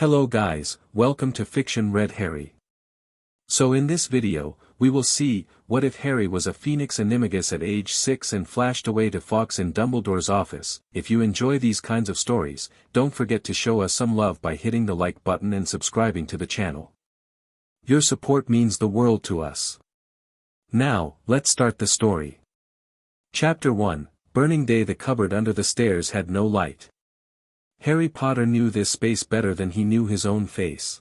Hello guys, welcome to Fiction Read Harry. So in this video, we will see, what if Harry was a Phoenix Animagus at age 6 and flashed away to Fawkes in Dumbledore's office. If you enjoy these kinds of stories, don't forget to show us some love by hitting the like button and subscribing to the channel. Your support means the world to us. Now, let's start the story. Chapter 1, Burning Day. The cupboard under the stairs had no light. Harry Potter knew this space better than he knew his own face.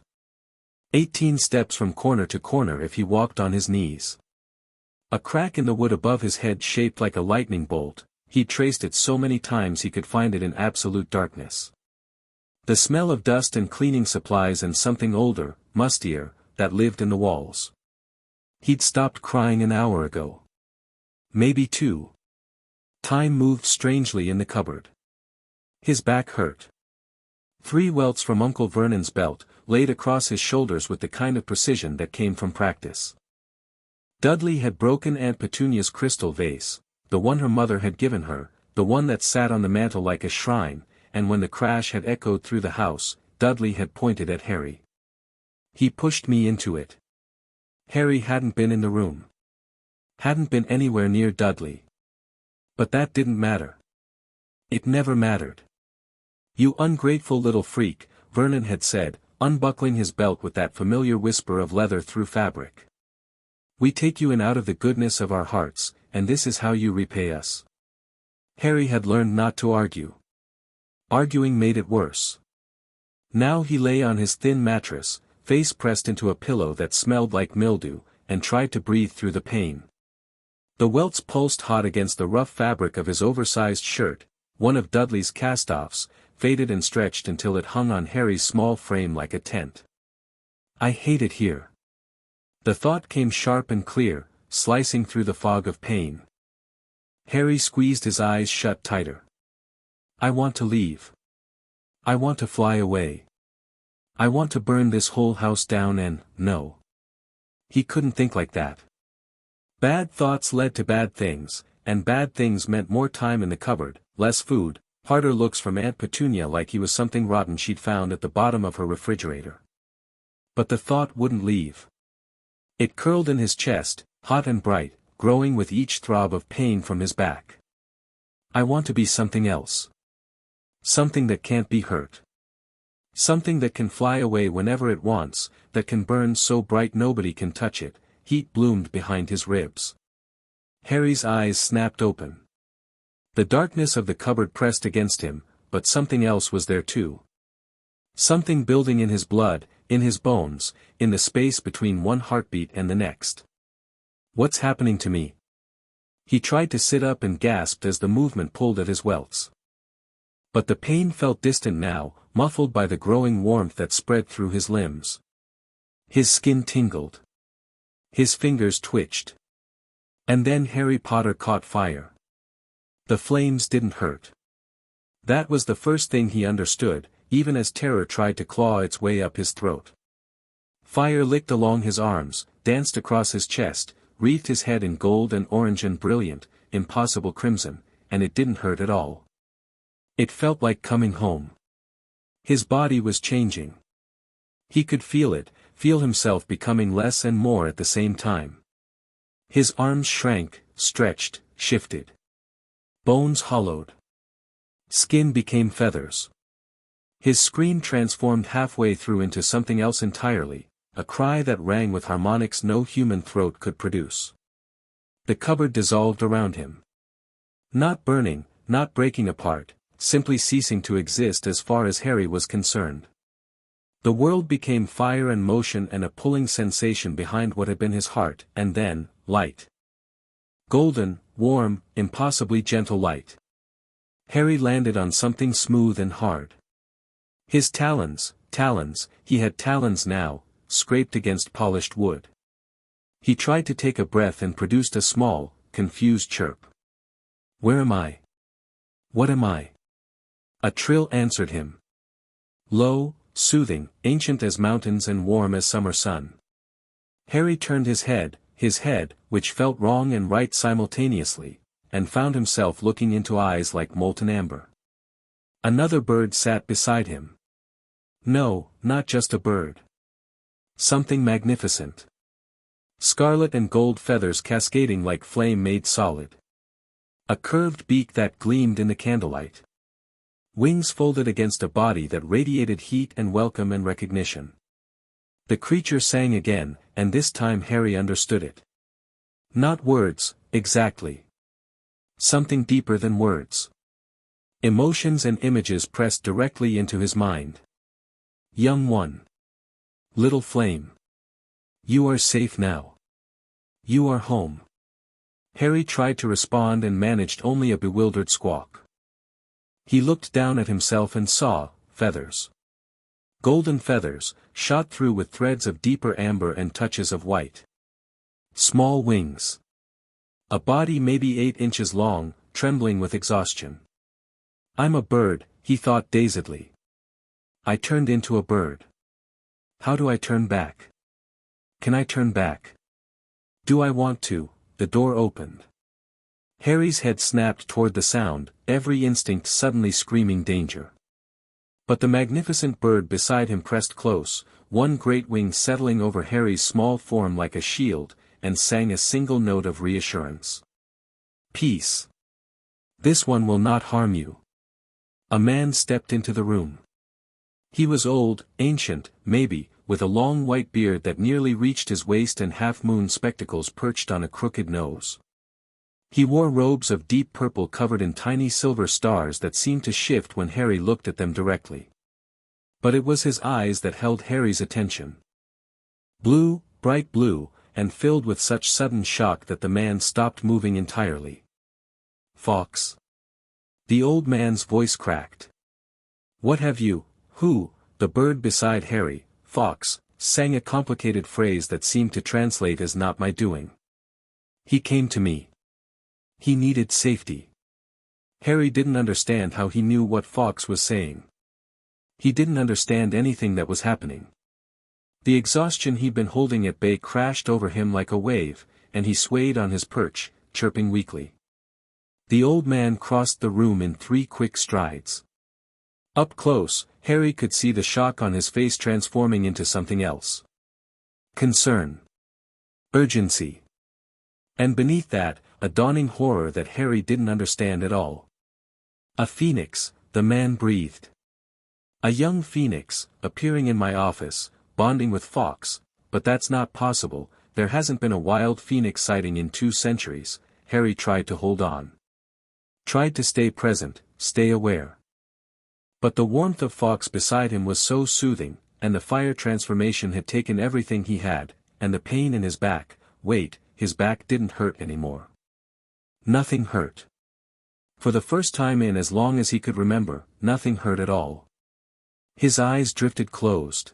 18 steps from corner to corner if he walked on his knees. A crack in the wood above his head shaped like a lightning bolt, he traced it so many times he could find it in absolute darkness. The smell of dust and cleaning supplies and something older, mustier, that lived in the walls. He'd stopped crying an hour ago. Maybe 2. Time moved strangely in the cupboard. His back hurt. 3 welts from Uncle Vernon's belt, laid across his shoulders with the kind of precision that came from practice. Dudley had broken Aunt Petunia's crystal vase, the one her mother had given her, the one that sat on the mantel like a shrine, and when the crash had echoed through the house, Dudley had pointed at Harry. He pushed me into it. Harry hadn't been in the room. Hadn't been anywhere near Dudley. But that didn't matter. It never mattered. "You ungrateful little freak," Vernon had said, unbuckling his belt with that familiar whisper of leather through fabric. "We take you in out of the goodness of our hearts, and this is how you repay us." Harry had learned not to argue. Arguing made it worse. Now he lay on his thin mattress, face pressed into a pillow that smelled like mildew, and tried to breathe through the pain. The welts pulsed hot against the rough fabric of his oversized shirt, one of Dudley's cast-offs, faded and stretched until it hung on Harry's small frame like a tent. "I hate it here." The thought came sharp and clear, slicing through the fog of pain. Harry squeezed his eyes shut tighter. "I want to leave. I want to fly away. I want to burn this whole house down and, no." He couldn't think like that. Bad thoughts led to bad things, and bad things meant more time in the cupboard, less food, harder looks from Aunt Petunia like he was something rotten she'd found at the bottom of her refrigerator. But the thought wouldn't leave. It curled in his chest, hot and bright, growing with each throb of pain from his back. "I want to be something else. Something that can't be hurt. Something that can fly away whenever it wants, that can burn so bright nobody can touch it." Heat bloomed behind his ribs. Harry's eyes snapped open. The darkness of the cupboard pressed against him, but something else was there too. Something building in his blood, in his bones, in the space between one heartbeat and the next. "What's happening to me?" He tried to sit up and gasped as the movement pulled at his welts. But the pain felt distant now, muffled by the growing warmth that spread through his limbs. His skin tingled. His fingers twitched. And then Harry Potter caught fire. The flames didn't hurt. That was the first thing he understood, even as terror tried to claw its way up his throat. Fire licked along his arms, danced across his chest, wreathed his head in gold and orange and brilliant, impossible crimson, and it didn't hurt at all. It felt like coming home. His body was changing. He could feel it, feel himself becoming less and more at the same time. His arms shrank, stretched, shifted. Bones hollowed. Skin became feathers. His scream transformed halfway through into something else entirely, a cry that rang with harmonics no human throat could produce. The cupboard dissolved around him. Not burning, not breaking apart, simply ceasing to exist as far as Harry was concerned. The world became fire and motion and a pulling sensation behind what had been his heart, and then, light. Golden, warm, impossibly gentle light. Harry landed on something smooth and hard. His talons, he had talons now, scraped against polished wood. He tried to take a breath and produced a small, confused chirp. "Where am I? What am I?" A trill answered him. Low, soothing, ancient as mountains and warm as summer sun. Harry turned his head, which felt wrong and right simultaneously, and found himself looking into eyes like molten amber. Another bird sat beside him. No, not just a bird. Something magnificent. Scarlet and gold feathers cascading like flame made solid. A curved beak that gleamed in the candlelight. Wings folded against a body that radiated heat and welcome and recognition. The creature sang again, and this time Harry understood it. Not words, exactly. Something deeper than words. Emotions and images pressed directly into his mind. Young one. Little flame. You are safe now. You are home. Harry tried to respond and managed only a bewildered squawk. He looked down at himself and saw, feathers. Golden feathers, shot through with threads of deeper amber and touches of white. Small wings. A body maybe 8 inches long, trembling with exhaustion. I'm a bird, he thought dazedly. I turned into a bird. How do I turn back? Can I turn back? Do I want to? The door opened. Harry's head snapped toward the sound, every instinct suddenly screaming danger. But the magnificent bird beside him pressed close, one great wing settling over Harry's small form like a shield, and sang a single note of reassurance. Peace. This one will not harm you. A man stepped into the room. He was old, ancient, maybe, with a long white beard that nearly reached his waist and half-moon spectacles perched on a crooked nose. He wore robes of deep purple covered in tiny silver stars that seemed to shift when Harry looked at them directly. But it was his eyes that held Harry's attention. Blue, bright blue, and filled with such sudden shock that the man stopped moving entirely. Fawkes. The old man's voice cracked. What have you, who? The bird beside Harry, Fawkes, sang a complicated phrase that seemed to translate as not my doing. He came to me. He needed safety. Harry didn't understand how he knew what Fawkes was saying. He didn't understand anything that was happening. The exhaustion he'd been holding at bay crashed over him like a wave, and he swayed on his perch, chirping weakly. The old man crossed the room in 3 quick strides. Up close, Harry could see the shock on his face transforming into something else. Concern. Urgency. And beneath that, a dawning horror that Harry didn't understand at all. A phoenix, the man breathed. A young phoenix, appearing in my office, bonding with Fawkes, but that's not possible, there hasn't been a wild phoenix sighting in 2 centuries, Harry tried to hold on. Tried to stay present, stay aware. But the warmth of Fawkes beside him was so soothing, and the fire transformation had taken everything he had, and the pain in his back, wait, his back didn't hurt anymore. Nothing hurt. For the first time in as long as he could remember, nothing hurt at all. His eyes drifted closed.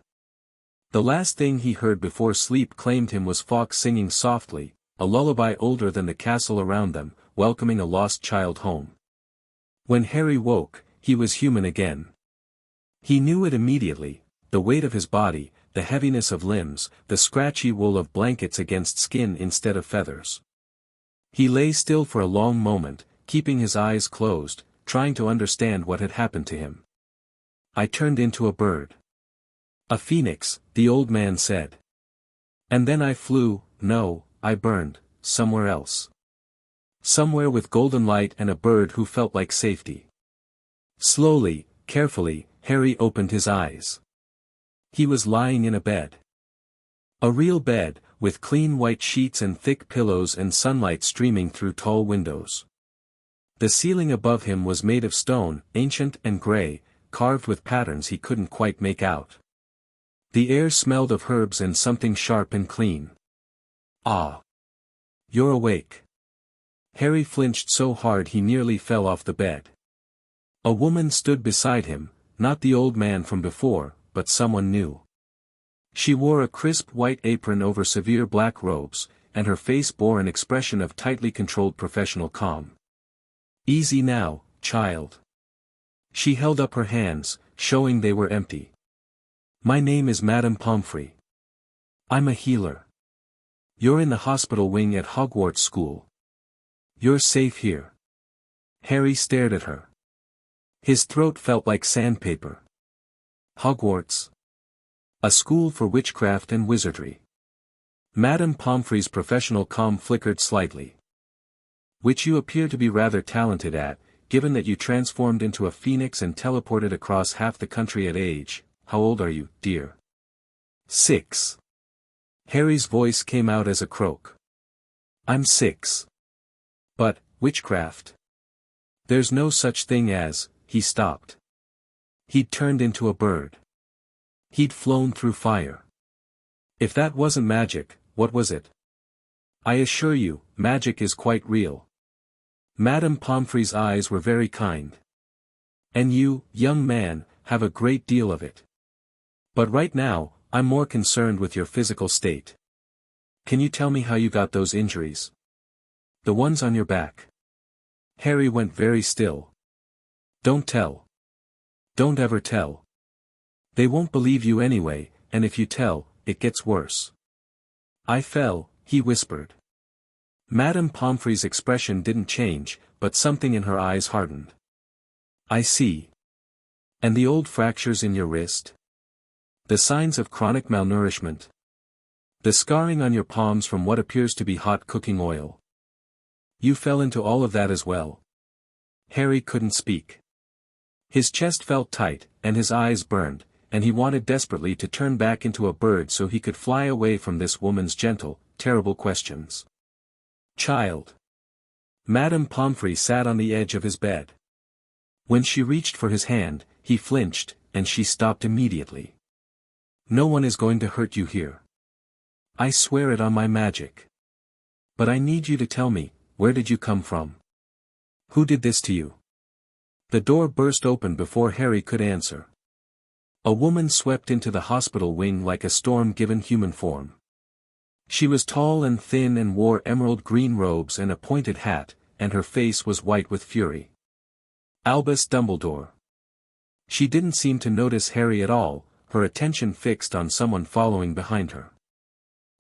The last thing he heard before sleep claimed him was Fawkes singing softly, a lullaby older than the castle around them, welcoming a lost child home. When Harry woke, he was human again. He knew it immediately, the weight of his body, the heaviness of limbs, the scratchy wool of blankets against skin instead of feathers. He lay still for a long moment, keeping his eyes closed, trying to understand what had happened to him. I turned into a bird. A phoenix, the old man said. And then I flew, no, I burned, somewhere else. Somewhere with golden light and a bird who felt like safety. Slowly, carefully, Harry opened his eyes. He was lying in a bed. A real bed, with clean white sheets and thick pillows and sunlight streaming through tall windows. The ceiling above him was made of stone, ancient and gray, carved with patterns he couldn't quite make out. The air smelled of herbs and something sharp and clean. Ah! You're awake. Harry flinched so hard he nearly fell off the bed. A woman stood beside him, not the old man from before, but someone new. She wore a crisp white apron over severe black robes, and her face bore an expression of tightly controlled professional calm. Easy now, child. She held up her hands, showing they were empty. My name is Madame Pomfrey. I'm a healer. You're in the hospital wing at Hogwarts school. You're safe here. Harry stared at her. His throat felt like sandpaper. Hogwarts. A school for witchcraft and wizardry. Madame Pomfrey's professional calm flickered slightly. Which you appear to be rather talented at, given that you transformed into a phoenix and teleported across half the country at age. How old are you, dear? 6. Harry's voice came out as a croak. I'm 6. But, witchcraft. There's no such thing as. He stopped. He'd turned into a bird. He'd flown through fire. If that wasn't magic, what was it? I assure you, magic is quite real. Madame Pomfrey's eyes were very kind. And you, young man, have a great deal of it. But right now, I'm more concerned with your physical state. Can you tell me how you got those injuries? The ones on your back. Harry went very still. Don't tell. Don't ever tell. They won't believe you anyway, and if you tell, it gets worse. I fell, he whispered. Madame Pomfrey's expression didn't change, but something in her eyes hardened. I see. And the old fractures in your wrist? The signs of chronic malnourishment? The scarring on your palms from what appears to be hot cooking oil? You fell into all of that as well. Harry couldn't speak. His chest felt tight, and his eyes burned, and he wanted desperately to turn back into a bird so he could fly away from this woman's gentle, terrible questions. Child. Madame Pomfrey sat on the edge of his bed. When she reached for his hand, he flinched, and she stopped immediately. No one is going to hurt you here. I swear it on my magic. But I need you to tell me, where did you come from? Who did this to you? The door burst open before Harry could answer. A woman swept into the hospital wing like a storm-given human form. She was tall and thin and wore emerald green robes and a pointed hat, and her face was white with fury. Albus Dumbledore. She didn't seem to notice Harry at all, her attention fixed on someone following behind her.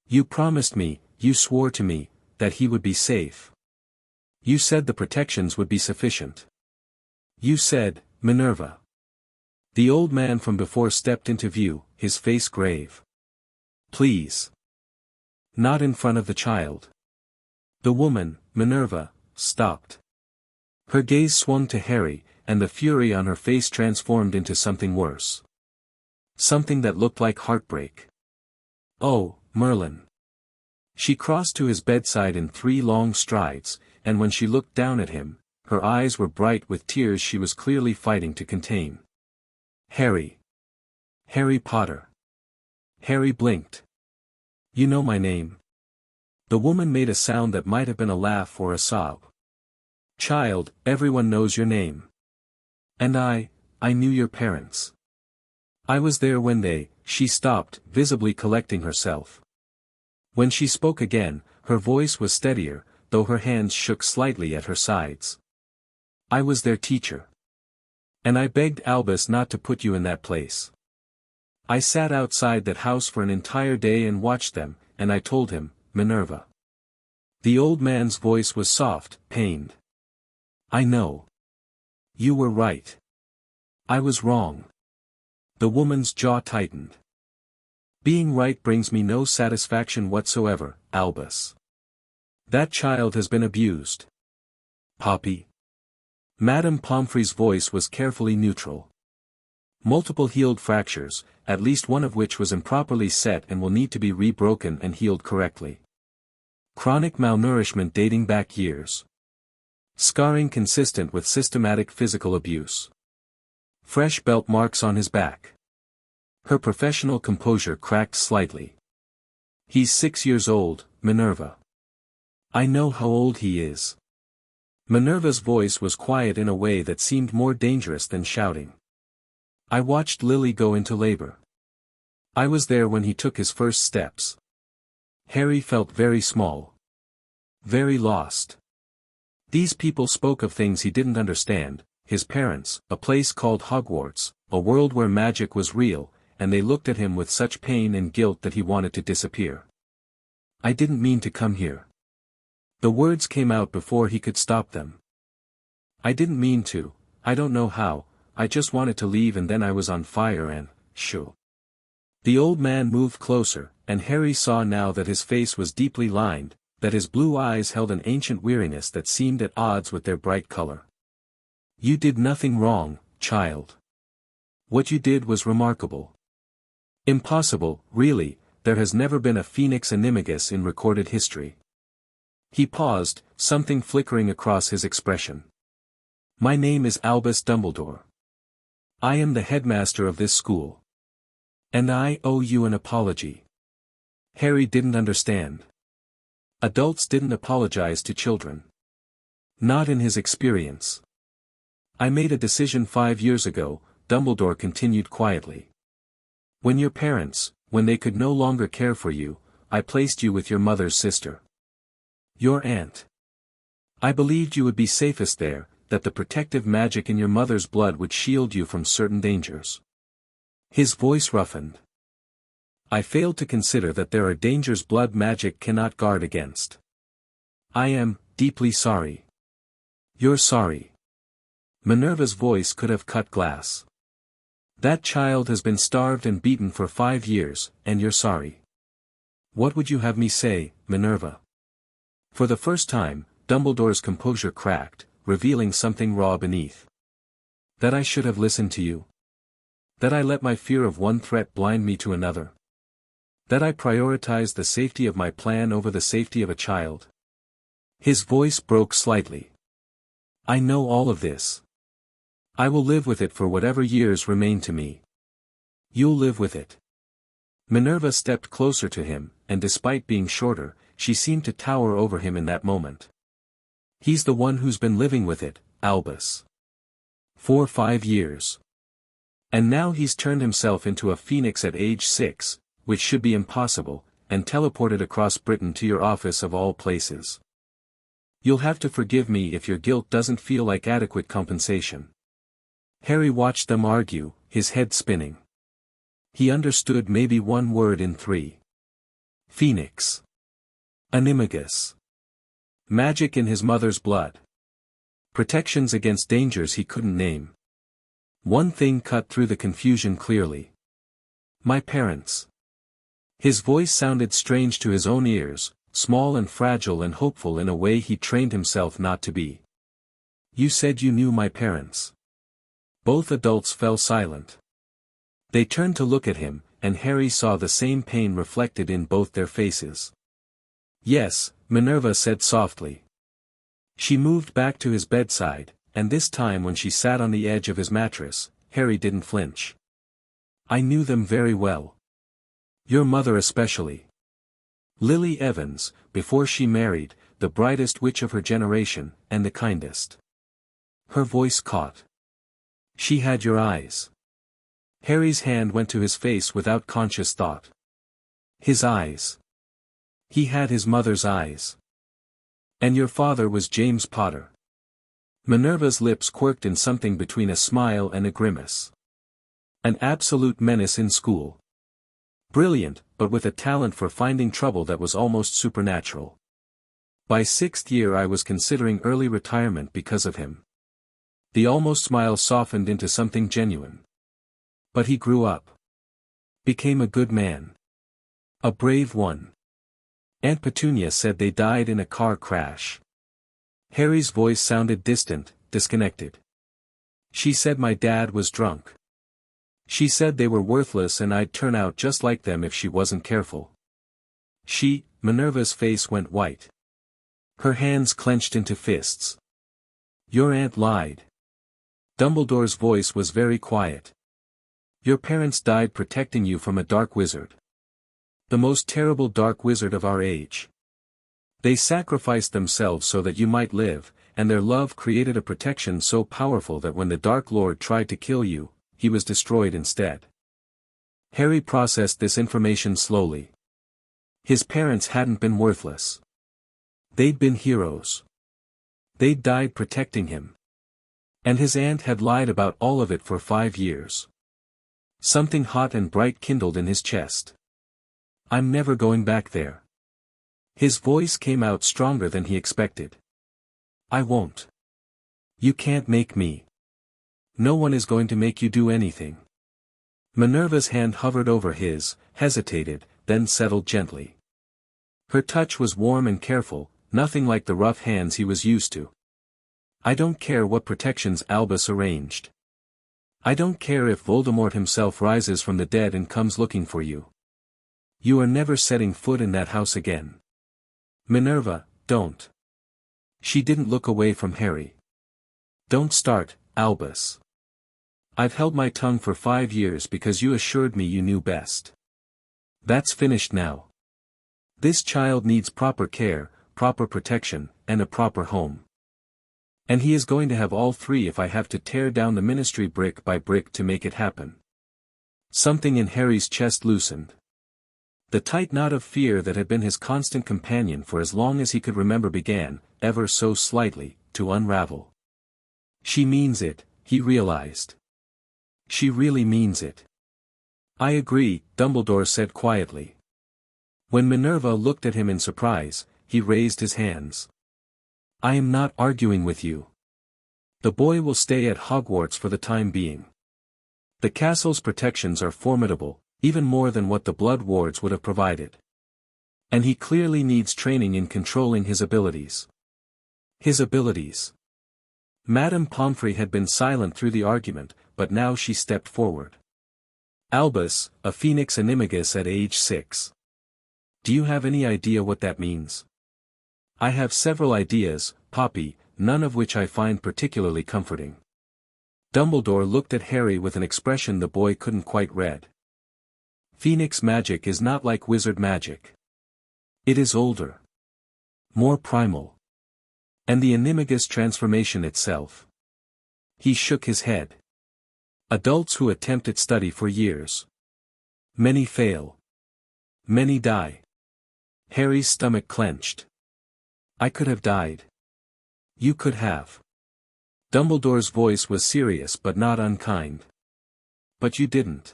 You promised me, you swore to me, that he would be safe. You said the protections would be sufficient. You said, Minerva. The old man from before stepped into view, his face grave. Please. Not in front of the child. The woman, Minerva, stopped. Her gaze swung to Harry, and the fury on her face transformed into something worse. Something that looked like heartbreak. Oh, Merlin. She crossed to his bedside in 3 long strides, and when she looked down at him, her eyes were bright with tears she was clearly fighting to contain. Harry. Harry Potter. Harry blinked. You know my name. The woman made a sound that might have been a laugh or a sob. Child, everyone knows your name. And I knew your parents. I was there when she stopped, visibly collecting herself. When she spoke again, her voice was steadier, though her hands shook slightly at her sides. I was their teacher. And I begged Albus not to put you in that place. I sat outside that house for an entire day and watched them, and I told him, Minerva. The old man's voice was soft, pained. I know. You were right. I was wrong. The woman's jaw tightened. Being right brings me no satisfaction whatsoever, Albus. That child has been abused. Poppy. Madame Pomfrey's voice was carefully neutral. Multiple healed fractures, at least one of which was improperly set and will need to be rebroken and healed correctly. Chronic malnourishment dating back years. Scarring consistent with systematic physical abuse. Fresh belt marks on his back. Her professional composure cracked slightly. He's 6 years old, Minerva. I know how old he is. Minerva's voice was quiet in a way that seemed more dangerous than shouting. I watched Lily go into labor. I was there when he took his first steps. Harry felt very small. Very lost. These people spoke of things he didn't understand, his parents, a place called Hogwarts, a world where magic was real, and they looked at him with such pain and guilt that he wanted to disappear. I didn't mean to come here. The words came out before he could stop them. I didn't mean to, I don't know how, I just wanted to leave and then I was on fire and, shoo. The old man moved closer, and Harry saw now that his face was deeply lined, that his blue eyes held an ancient weariness that seemed at odds with their bright color. You did nothing wrong, child. What you did was remarkable. Impossible, really, there has never been a Phoenix Animagus in recorded history. He paused, something flickering across his expression. My name is Albus Dumbledore. I am the headmaster of this school. And I owe you an apology. Harry didn't understand. Adults didn't apologize to children. Not in his experience. I made a decision 5 years ago, Dumbledore continued quietly. When your parents, when they could no longer care for you, I placed you with your mother's sister. Your aunt. I believed you would be safest there, that the protective magic in your mother's blood would shield you from certain dangers. His voice roughened. I failed to consider that there are dangers blood magic cannot guard against. I am deeply sorry. You're sorry. Minerva's voice could have cut glass. That child has been starved and beaten for 5 years, and you're sorry. What would you have me say, Minerva? For the first time, Dumbledore's composure cracked, revealing something raw beneath. That I should have listened to you. That I let my fear of one threat blind me to another. That I prioritized the safety of my plan over the safety of a child. His voice broke slightly. I know all of this. I will live with it for whatever years remain to me. You'll live with it. Minerva stepped closer to him, and despite being shorter, she seemed to tower over him in that moment. He's the one who's been living with it, Albus. For 5 years. And now he's turned himself into a phoenix at age 6, which should be impossible, and teleported across Britain to your office of all places. You'll have to forgive me if your guilt doesn't feel like adequate compensation. Harry watched them argue, his head spinning. He understood maybe one word in 3. Phoenix. Animagus. Magic in his mother's blood. Protections against dangers he couldn't name. One thing cut through the confusion clearly. My parents. His voice sounded strange to his own ears, small and fragile and hopeful in a way he trained himself not to be. You said you knew my parents. Both adults fell silent. They turned to look at him, and Harry saw the same pain reflected in both their faces. Yes, Minerva said softly. She moved back to his bedside, and this time when she sat on the edge of his mattress, Harry didn't flinch. I knew them very well. Your mother especially. Lily Evans, before she married, the brightest witch of her generation, and the kindest. Her voice caught. She had your eyes. Harry's hand went to his face without conscious thought. His eyes. He had his mother's eyes. And your father was James Potter. Minerva's lips quirked in something between a smile and a grimace. An absolute menace in school. Brilliant, but with a talent for finding trouble that was almost supernatural. By 6th year I was considering early retirement because of him. The almost smile softened into something genuine. But he grew up. Became a good man. A brave one. Aunt Petunia said they died in a car crash. Harry's voice sounded distant, disconnected. She said my dad was drunk. She said they were worthless and I'd turn out just like them if she wasn't careful. Minerva's face went white. Her hands clenched into fists. Your aunt lied. Dumbledore's voice was very quiet. Your parents died protecting you from a dark wizard. The most terrible dark wizard of our age. They sacrificed themselves so that you might live, and their love created a protection so powerful that when the Dark Lord tried to kill you, he was destroyed instead. Harry processed this information slowly. His parents hadn't been worthless. They'd been heroes. They'd died protecting him. And his aunt had lied about all of it for 5 years. Something hot and bright kindled in his chest. I'm never going back there. His voice came out stronger than he expected. I won't. You can't make me. No one is going to make you do anything. Minerva's hand hovered over his, hesitated, then settled gently. Her touch was warm and careful, nothing like the rough hands he was used to. I don't care what protections Albus arranged. I don't care if Voldemort himself rises from the dead and comes looking for you. You are never setting foot in that house again. Minerva, don't. She didn't look away from Harry. Don't start, Albus. I've held my tongue for 5 years because you assured me you knew best. That's finished now. This child needs proper care, proper protection, and a proper home. And he is going to have all 3 if I have to tear down the ministry brick by brick to make it happen. Something in Harry's chest loosened. The tight knot of fear that had been his constant companion for as long as he could remember began, ever so slightly, to unravel. She means it, he realized. She really means it. I agree, Dumbledore said quietly. When Minerva looked at him in surprise, he raised his hands. I am not arguing with you. The boy will stay at Hogwarts for the time being. The castle's protections are formidable, even more than what the Blood Wards would have provided. And he clearly needs training in controlling his abilities. His abilities. Madame Pomfrey had been silent through the argument, but now she stepped forward. Albus, a Phoenix Animagus at age 6. Do you have any idea what that means? I have several ideas, Poppy, none of which I find particularly comforting. Dumbledore looked at Harry with an expression the boy couldn't quite read. Phoenix magic is not like wizard magic. It is older. More primal. And the Animagus transformation itself. He shook his head. Adults who attempt its study for years. Many fail. Many die. Harry's stomach clenched. I could have died. You could have. Dumbledore's voice was serious but not unkind. But you didn't.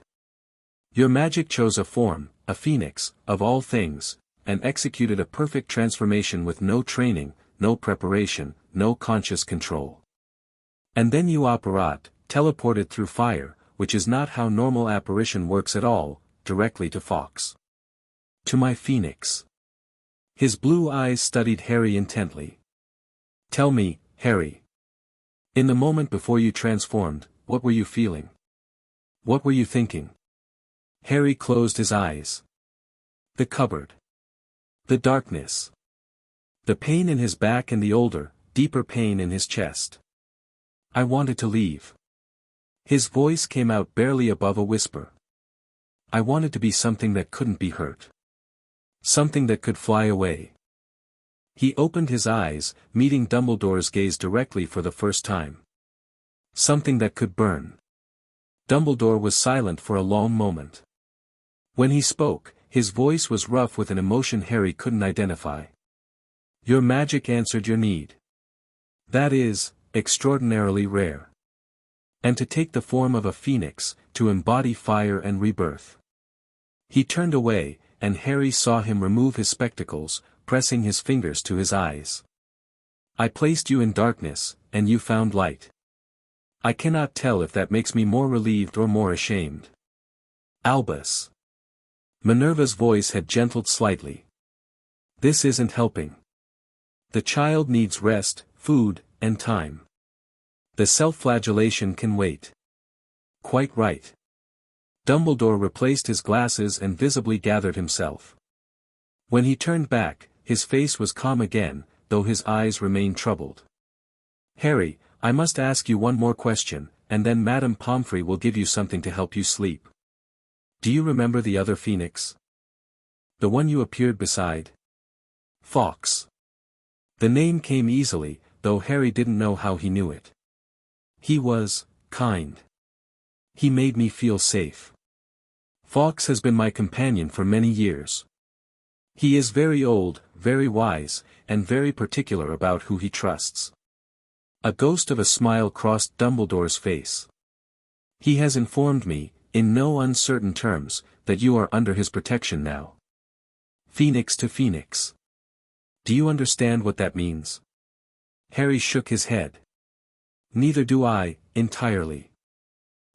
Your magic chose a form, a phoenix, of all things, and executed a perfect transformation with no training, no preparation, no conscious control. And then you teleported through fire, which is not how normal apparition works at all, directly to Fawkes. To my phoenix. His blue eyes studied Harry intently. Tell me, Harry. In the moment before you transformed, what were you feeling? What were you thinking? Harry closed his eyes. The cupboard. The darkness. The pain in his back and the older, deeper pain in his chest. I wanted to leave. His voice came out barely above a whisper. I wanted to be something that couldn't be hurt. Something that could fly away. He opened his eyes, meeting Dumbledore's gaze directly for the first time. Something that could burn. Dumbledore was silent for a long moment. When he spoke, his voice was rough with an emotion Harry couldn't identify. Your magic answered your need. That is, extraordinarily rare. And to take the form of a phoenix, to embody fire and rebirth. He turned away, and Harry saw him remove his spectacles, pressing his fingers to his eyes. I placed you in darkness, and you found light. I cannot tell if that makes me more relieved or more ashamed. Albus. Minerva's voice had gentled slightly. This isn't helping. The child needs rest, food, and time. The self-flagellation can wait. Quite right. Dumbledore replaced his glasses and visibly gathered himself. When he turned back, his face was calm again, though his eyes remained troubled. Harry, I must ask you one more question, and then Madame Pomfrey will give you something to help you sleep. Do you remember the other phoenix? The one you appeared beside? Fawkes. The name came easily, though Harry didn't know how he knew it. He was kind. He made me feel safe. Fawkes has been my companion for many years. He is very old, very wise, and very particular about who he trusts. A ghost of a smile crossed Dumbledore's face. He has informed me, in no uncertain terms, that you are under his protection now. Phoenix to Phoenix. Do you understand what that means? Harry shook his head. Neither do I, entirely.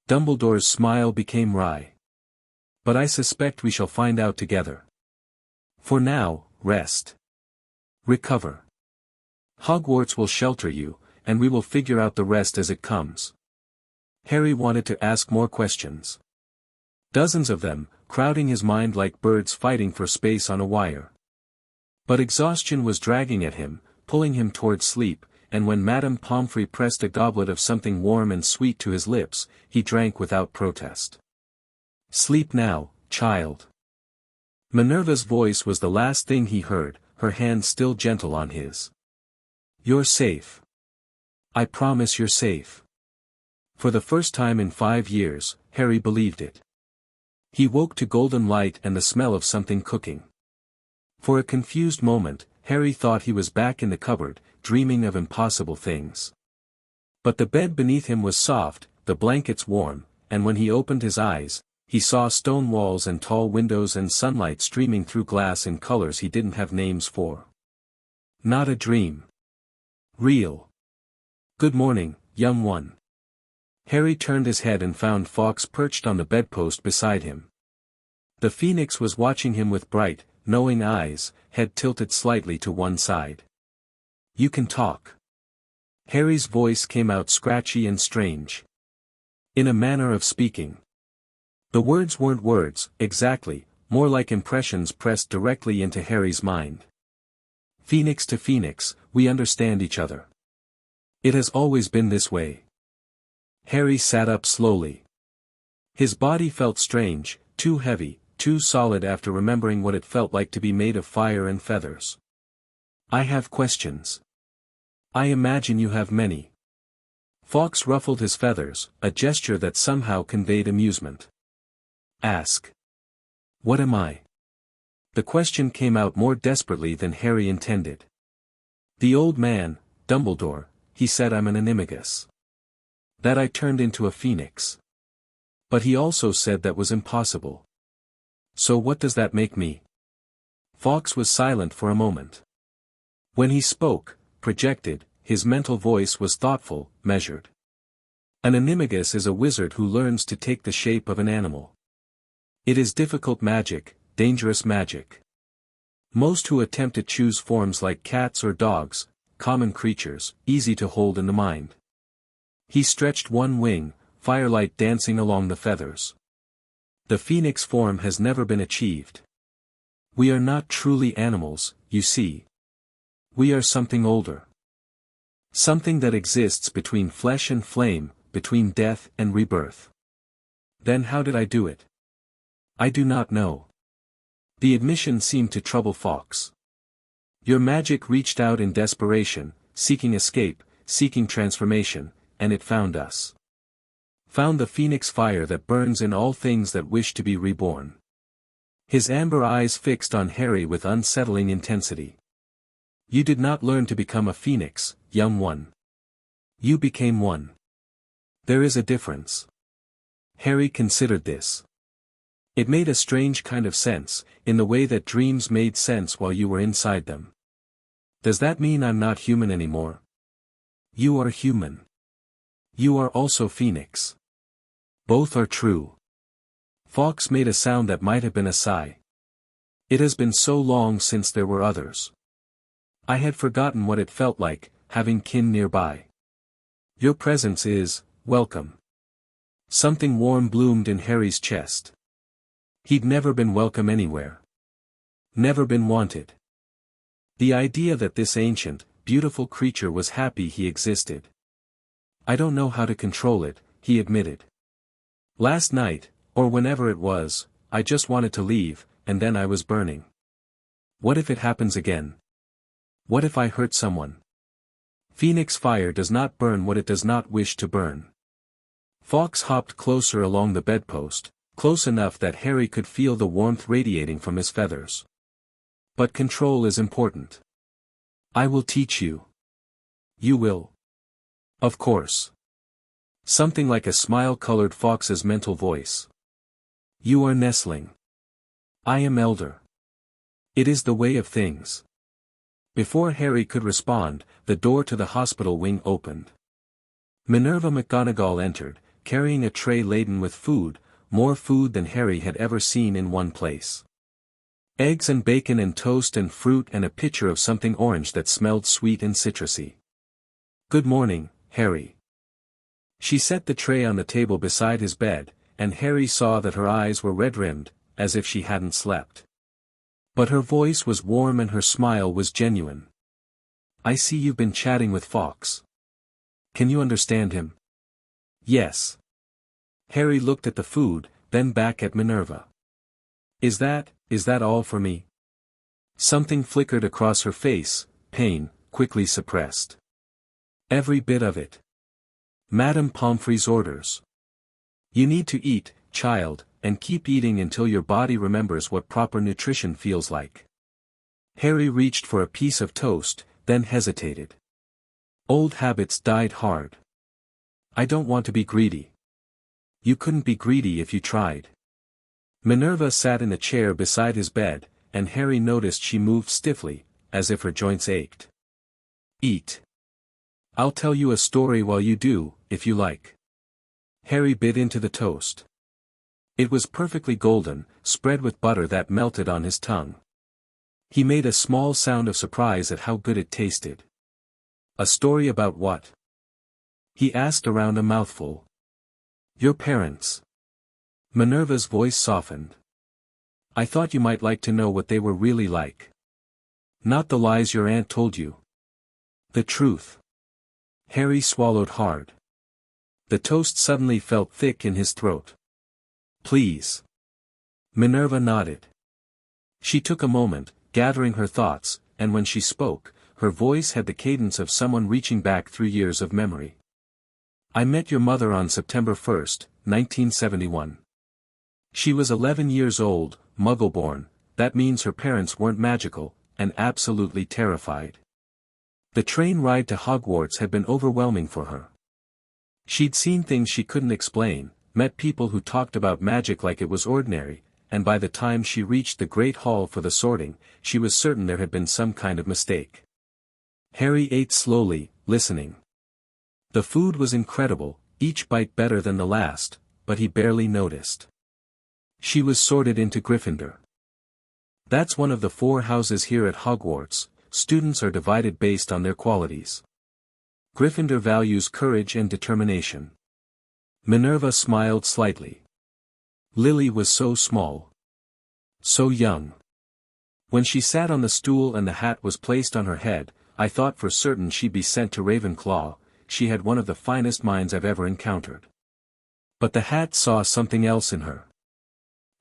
Dumbledore's smile became wry. But I suspect we shall find out together. For now, rest. Recover. Hogwarts will shelter you, and we will figure out the rest as it comes. Harry wanted to ask more questions. Dozens of them, crowding his mind like birds fighting for space on a wire. But exhaustion was dragging at him, pulling him towards sleep, and when Madame Pomfrey pressed a goblet of something warm and sweet to his lips, he drank without protest. Sleep now, child. Minerva's voice was the last thing he heard, her hand still gentle on his. You're safe. I promise you're safe. For the first time in 5 years, Harry believed it. He woke to golden light and the smell of something cooking. For a confused moment, Harry thought he was back in the cupboard, dreaming of impossible things. But the bed beneath him was soft, the blankets warm, and when he opened his eyes, he saw stone walls and tall windows and sunlight streaming through glass in colors he didn't have names for. Not a dream. Real. Good morning, young one. Harry turned his head and found Fawkes perched on the bedpost beside him. The Phoenix was watching him with bright, knowing eyes, head tilted slightly to one side. You can talk. Harry's voice came out scratchy and strange. In a manner of speaking. The words weren't words, exactly, more like impressions pressed directly into Harry's mind. Phoenix to Phoenix, we understand each other. It has always been this way. Harry sat up slowly. His body felt strange, too heavy, too solid after remembering what it felt like to be made of fire and feathers. I have questions. I imagine you have many. Fawkes ruffled his feathers, a gesture that somehow conveyed amusement. Ask. What am I? The question came out more desperately than Harry intended. The old man, Dumbledore, he said I'm an Animagus. That I turned into a phoenix. But he also said that was impossible. So what does that make me? Fawkes was silent for a moment. When he spoke, projected, his mental voice was thoughtful, measured. An Animagus is a wizard who learns to take the shape of an animal. It is difficult magic, dangerous magic. Most who attempt to choose forms like cats or dogs, common creatures, easy to hold in the mind. He stretched one wing, firelight dancing along the feathers. The phoenix form has never been achieved. We are not truly animals, you see. We are something older. Something that exists between flesh and flame, between death and rebirth. Then how did I do it? I do not know. The admission seemed to trouble Fawkes. Your magic reached out in desperation, seeking escape, seeking transformation, and it found us. Found the phoenix fire that burns in all things that wish to be reborn. His amber eyes fixed on Harry with unsettling intensity. You did not learn to become a phoenix, young one. You became one. There is a difference. Harry considered this. It made a strange kind of sense, in the way that dreams made sense while you were inside them. Does that mean I'm not human anymore? You are human. You are also Phoenix. Both are true. Fawkes made a sound that might have been a sigh. It has been so long since there were others. I had forgotten what it felt like, having kin nearby. Your presence is, welcome. Something warm bloomed in Harry's chest. He'd never been welcome anywhere. Never been wanted. The idea that this ancient, beautiful creature was happy he existed. I don't know how to control it, he admitted. Last night, or whenever it was, I just wanted to leave, and then I was burning. What if it happens again? What if I hurt someone? Phoenix fire does not burn what it does not wish to burn. Fawkes hopped closer along the bedpost, close enough that Harry could feel the warmth radiating from his feathers. But control is important. I will teach you. You will. Of course. Something like a smile colored Fawkes's mental voice. You are nestling. I am elder. It is the way of things. Before Harry could respond, the door to the hospital wing opened. Minerva McGonagall entered, carrying a tray laden with food, more food than Harry had ever seen in one place. Eggs and bacon and toast and fruit and a pitcher of something orange that smelled sweet and citrusy. "Good morning, Harry." She set the tray on the table beside his bed, and Harry saw that her eyes were red-rimmed, as if she hadn't slept. But her voice was warm and her smile was genuine. "I see you've been chatting with Fawkes. Can you understand him?" "Yes." Harry looked at the food, then back at Minerva. Is that all for me?" Something flickered across her face, pain, quickly suppressed. "Every bit of it. Madame Pomfrey's orders. You need to eat, child, and keep eating until your body remembers what proper nutrition feels like." Harry reached for a piece of toast, then hesitated. Old habits died hard. "I don't want to be greedy." "You couldn't be greedy if you tried." Minerva sat in a chair beside his bed, and Harry noticed she moved stiffly, as if her joints ached. "Eat. I'll tell you a story while you do, if you like." Harry bit into the toast. It was perfectly golden, spread with butter that melted on his tongue. He made a small sound of surprise at how good it tasted. "A story about what?" he asked around a mouthful. "Your parents." Minerva's voice softened. "I thought you might like to know what they were really like. Not the lies your aunt told you. The truth." Harry swallowed hard. The toast suddenly felt thick in his throat. "Please." Minerva nodded. She took a moment, gathering her thoughts, and when she spoke, her voice had the cadence of someone reaching back through years of memory. "I met your mother on September 1st, 1971. She was 11 years old, Muggle-born, that means her parents weren't magical, and absolutely terrified. The train ride to Hogwarts had been overwhelming for her. She'd seen things she couldn't explain, met people who talked about magic like it was ordinary, and by the time she reached the Great Hall for the sorting, she was certain there had been some kind of mistake." Harry ate slowly, listening. The food was incredible, each bite better than the last, but he barely noticed. She was sorted into Gryffindor. That's one of the 4 houses here at Hogwarts. Students are divided based on their qualities. Gryffindor values courage and determination. Minerva smiled slightly. Lily was so small. So young. When she sat on the stool and the hat was placed on her head, I thought for certain she'd be sent to Ravenclaw. She had one of the finest minds I've ever encountered. But the hat saw something else in her.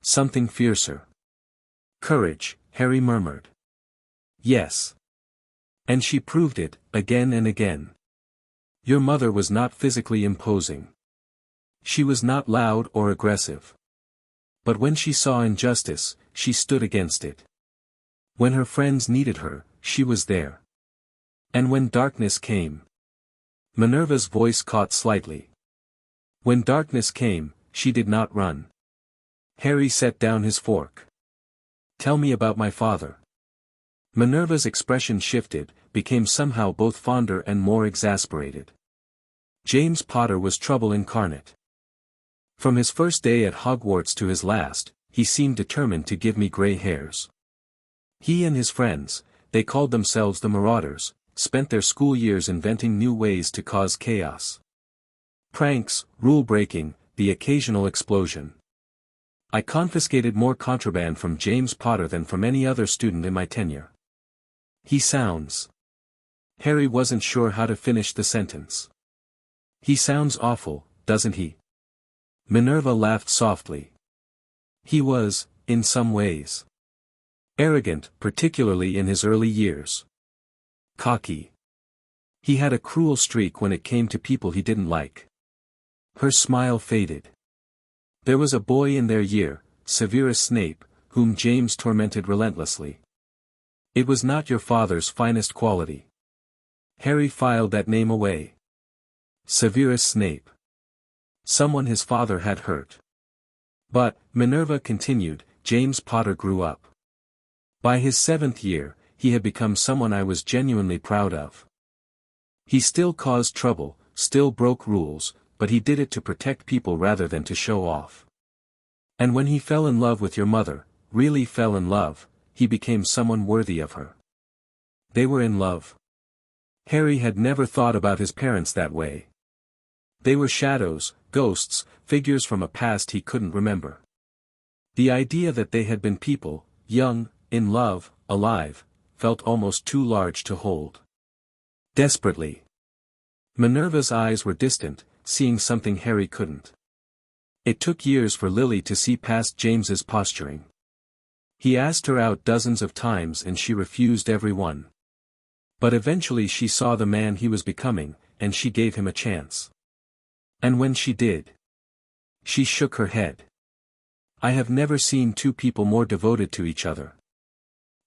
Something fiercer. "Courage," Harry murmured. "Yes. And she proved it, again and again. Your mother was not physically imposing. She was not loud or aggressive. But when she saw injustice, she stood against it. When her friends needed her, she was there. And when darkness came..." Minerva's voice caught slightly. "When darkness came, she did not run." Harry set down his fork. "Tell me about my father." Minerva's expression shifted, became somehow both fonder and more exasperated. "James Potter was trouble incarnate. From his first day at Hogwarts to his last, he seemed determined to give me grey hairs. He and his friends, they called themselves the Marauders, spent their school years inventing new ways to cause chaos. Pranks, rule-breaking, the occasional explosion. I confiscated more contraband from James Potter than from any other student in my tenure. He sounds..." Harry wasn't sure how to finish the sentence. "He sounds awful, doesn't he?" Minerva laughed softly. "He was, in some ways. Arrogant, particularly in his early years. Cocky. He had a cruel streak when it came to people he didn't like." Her smile faded. "There was a boy in their year, Severus Snape, whom James tormented relentlessly. It was not your father's finest quality." Harry filed that name away. Severus Snape. Someone his father had hurt. "But," Minerva continued, "James Potter grew up. By his 7th year, he had become someone I was genuinely proud of. He still caused trouble, still broke rules, but he did it to protect people rather than to show off. And when he fell in love with your mother, really fell in love, he became someone worthy of her. They were in love. Harry had never thought about his parents that way. They were shadows, ghosts, figures from a past he couldn't remember. The idea that they had been people, young, in love, alive, felt almost too large to hold. Desperately. Minerva's eyes were distant, seeing something Harry couldn't. It took years for Lily to see past James's posturing. He asked her out dozens of times and she refused every one. But eventually she saw the man he was becoming, and she gave him a chance. And when she did, she shook her head. I have never seen two people more devoted to each other.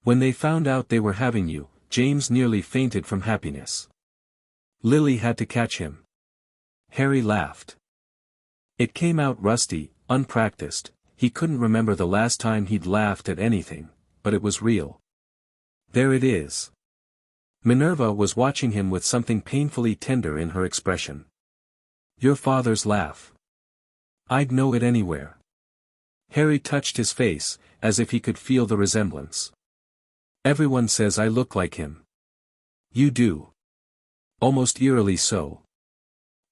When they found out they were having you, James nearly fainted from happiness. Lily had to catch him. Harry laughed. It came out rusty, unpracticed, he couldn't remember the last time he'd laughed at anything, but it was real. There it is. Minerva was watching him with something painfully tender in her expression. Your father's laugh. I'd know it anywhere. Harry touched his face, as if he could feel the resemblance. Everyone says I look like him. You do. Almost eerily so.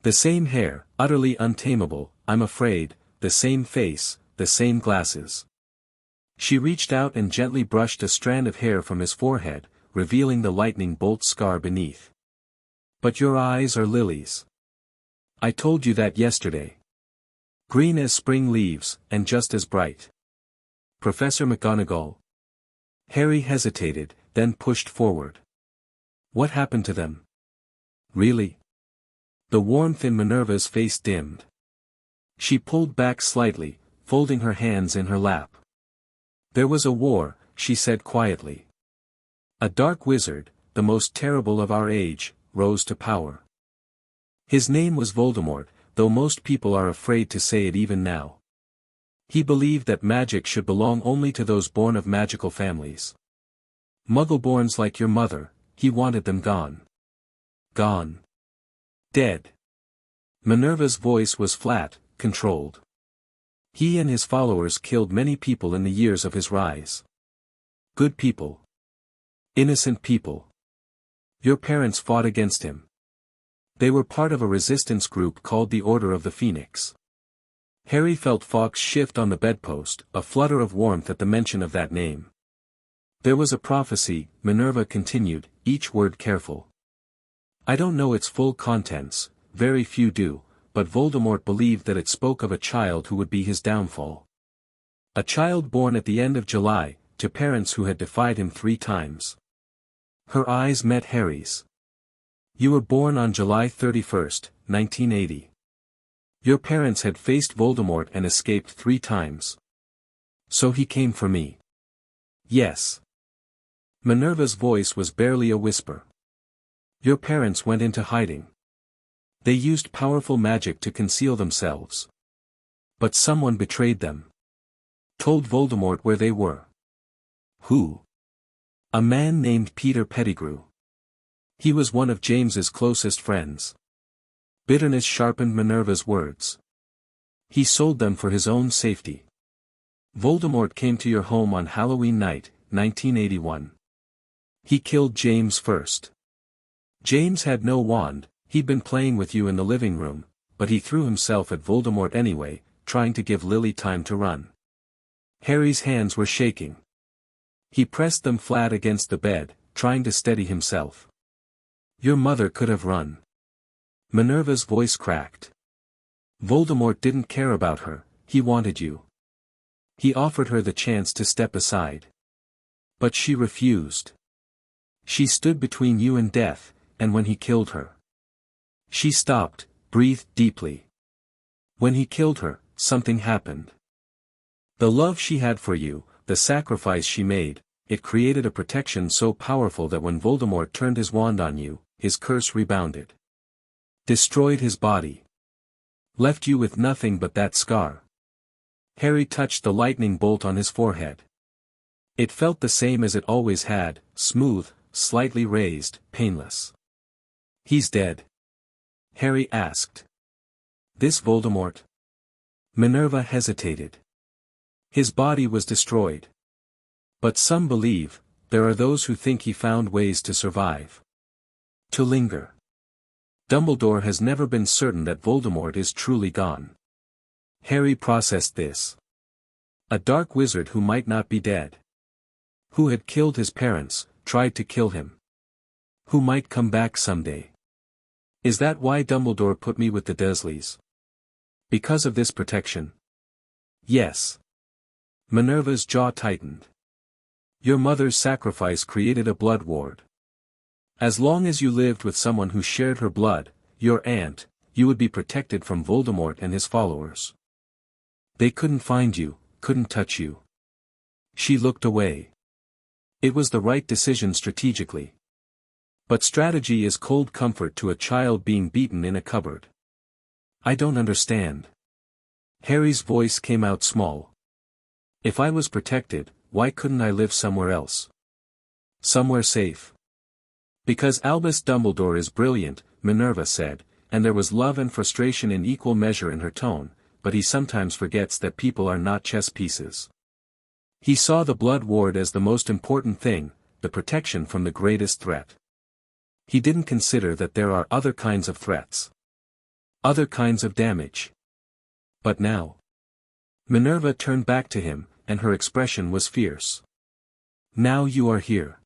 The same hair, utterly untamable, I'm afraid, the same face, the same glasses. She reached out and gently brushed a strand of hair from his forehead, revealing the lightning bolt scar beneath. But your eyes are lilies. I told you that yesterday. Green as spring leaves, and just as bright. Professor McGonagall. Harry hesitated, then pushed forward. What happened to them? Really? The warmth in Minerva's face dimmed. She pulled back slightly, folding her hands in her lap. There was a war, she said quietly. A dark wizard, the most terrible of our age, rose to power. His name was Voldemort, though most people are afraid to say it even now. He believed that magic should belong only to those born of magical families. Muggle-borns like your mother, he wanted them gone. Gone. Dead. Minerva's voice was flat, controlled. He and his followers killed many people in the years of his rise. Good people. Innocent people. Your parents fought against him. They were part of a resistance group called the Order of the Phoenix. Harry felt Fawkes shift on the bedpost, a flutter of warmth at the mention of that name. There was a prophecy, Minerva continued, each word careful. I don't know its full contents, very few do, but Voldemort believed that it spoke of a child who would be his downfall. A child born at the end of July, to parents who had defied him 3 times. Her eyes met Harry's. You were born on July 31st, 1980. Your parents had faced Voldemort and escaped 3 times. So he came for me. Yes. Minerva's voice was barely a whisper. Your parents went into hiding. They used powerful magic to conceal themselves. But someone betrayed them. Told Voldemort where they were. Who? A man named Peter Pettigrew. He was one of James's closest friends. Bitterness sharpened Minerva's words. He sold them for his own safety. Voldemort came to your home on Halloween night, 1981. He killed James first. James had no wand, he'd been playing with you in the living room, but he threw himself at Voldemort anyway, trying to give Lily time to run. Harry's hands were shaking. He pressed them flat against the bed, trying to steady himself. Your mother could have run. Minerva's voice cracked. Voldemort didn't care about her, he wanted you. He offered her the chance to step aside. But she refused. She stood between you and death, and when he killed her. She stopped, breathed deeply. When he killed her, something happened. The love she had for you, the sacrifice she made, it created a protection so powerful that when Voldemort turned his wand on you, his curse rebounded. Destroyed his body. Left you with nothing but that scar. Harry touched the lightning bolt on his forehead. It felt the same as it always had, smooth, slightly raised, painless. He's dead? Harry asked. This Voldemort? Minerva hesitated. His body was destroyed. But some believe, there are those who think he found ways to survive. To linger. Dumbledore has never been certain that Voldemort is truly gone. Harry processed this. A dark wizard who might not be dead. Who had killed his parents, tried to kill him. Who might come back someday. Is that why Dumbledore put me with the Dursleys? Because of this protection? Yes. Minerva's jaw tightened. Your mother's sacrifice created a blood ward. As long as you lived with someone who shared her blood, your aunt, you would be protected from Voldemort and his followers. They couldn't find you, couldn't touch you. She looked away. It was the right decision strategically. But strategy is cold comfort to a child being beaten in a cupboard. I don't understand. Harry's voice came out small. If I was protected, why couldn't I live somewhere else? Somewhere safe. Because Albus Dumbledore is brilliant, Minerva said, and there was love and frustration in equal measure in her tone, but he sometimes forgets that people are not chess pieces. He saw the blood ward as the most important thing, the protection from the greatest threat. He didn't consider that there are other kinds of threats. Other kinds of damage. But now. Minerva turned back to him, and her expression was fierce. Now you are here.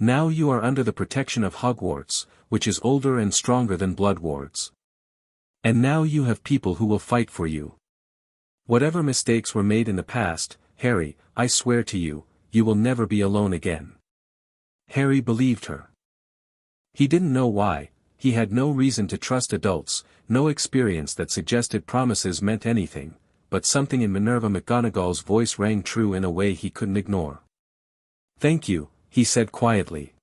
Now you are under the protection of Hogwarts, which is older and stronger than blood wards. And now you have people who will fight for you. Whatever mistakes were made in the past, Harry, I swear to you, you will never be alone again. Harry believed her. He didn't know why, he had no reason to trust adults, no experience that suggested promises meant anything, but something in Minerva McGonagall's voice rang true in a way he couldn't ignore. Thank you, he said quietly.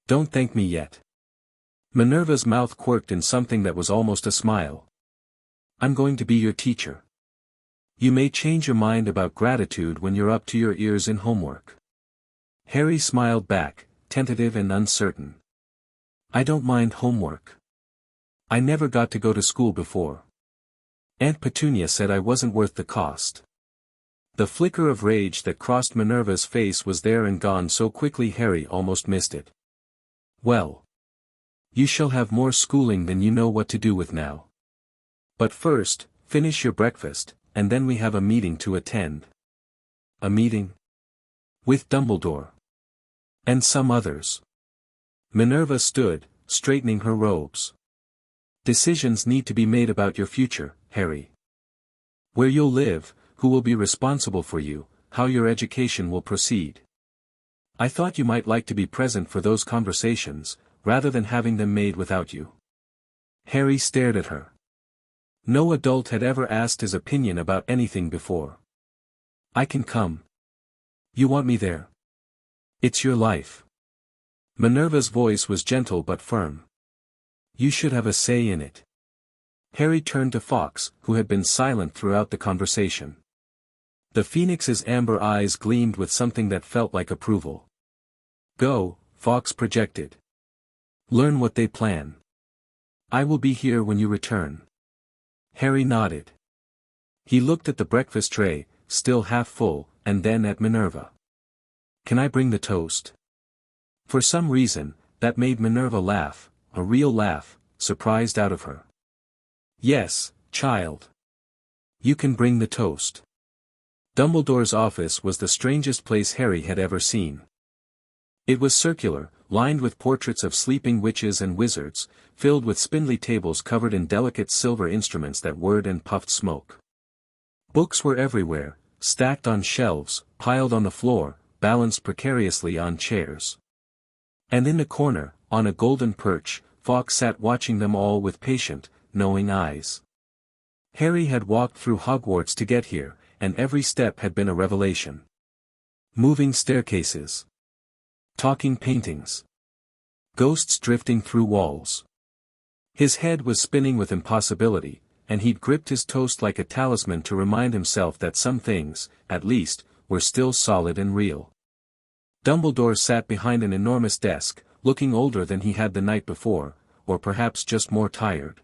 Don't thank me yet. Minerva's mouth quirked in something that was almost a smile. I'm going to be your teacher. You may change your mind about gratitude when you're up to your ears in homework. Harry smiled back, tentative and uncertain. I don't mind homework. I never got to go to school before. Aunt Petunia said I wasn't worth the cost. The flicker of rage that crossed Minerva's face was there and gone so quickly Harry almost missed it. Well. You shall have more schooling than you know what to do with now. But first, finish your breakfast, and then we have a meeting to attend. A meeting? With Dumbledore. And some others. Minerva stood, straightening her robes. Decisions need to be made about your future, Harry. Where you'll live, who will be responsible for you, how your education will proceed. I thought you might like to be present for those conversations, rather than having them made without you. Harry stared at her. No adult had ever asked his opinion about anything before. I can come. You want me there? It's your life. Minerva's voice was gentle but firm. You should have a say in it. Harry turned to Fawkes, who had been silent throughout the conversation. The Phoenix's amber eyes gleamed with something that felt like approval. Go, Fawkes projected. Learn what they plan. I will be here when you return. Harry nodded. He looked at the breakfast tray, still half full, and then at Minerva. Can I bring the toast? For some reason, that made Minerva laugh, a real laugh, surprised out of her. Yes, child. You can bring the toast. Dumbledore's office was the strangest place Harry had ever seen. It was circular, lined with portraits of sleeping witches and wizards, filled with spindly tables covered in delicate silver instruments that whirred and puffed smoke. Books were everywhere, stacked on shelves, piled on the floor, balanced precariously on chairs. And in the corner, on a golden perch, Fawkes sat watching them all with patient, knowing eyes. Harry had walked through Hogwarts to get here, and every step had been a revelation. Moving staircases. Talking paintings. Ghosts drifting through walls. His head was spinning with impossibility, and he'd gripped his toast like a talisman to remind himself that some things, at least, were still solid and real. Dumbledore sat behind an enormous desk, looking older than he had the night before, or perhaps just more tired.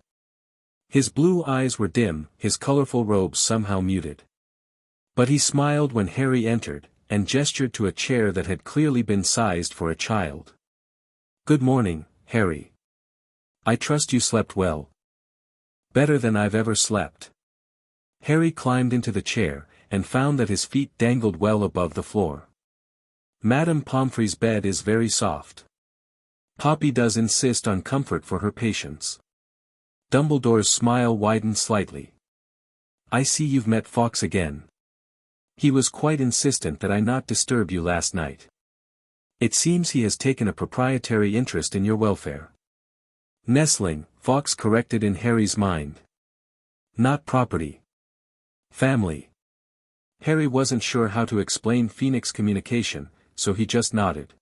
His blue eyes were dim, his colorful robes somehow muted. But he smiled when Harry entered, and gestured to a chair that had clearly been sized for a child. "Good morning, Harry. I trust you slept well." "Better than I've ever slept." Harry climbed into the chair, and found that his feet dangled well above the floor. "Madame Pomfrey's bed is very soft. Poppy does insist on comfort for her patients." Dumbledore's smile widened slightly. "I see you've met Fawkes again. He was quite insistent that I not disturb you last night. It seems he has taken a proprietary interest in your welfare." "Nestling," Fawkes corrected in Harry's mind. "Not property. Family." Harry wasn't sure how to explain Phoenix communication, so he just nodded.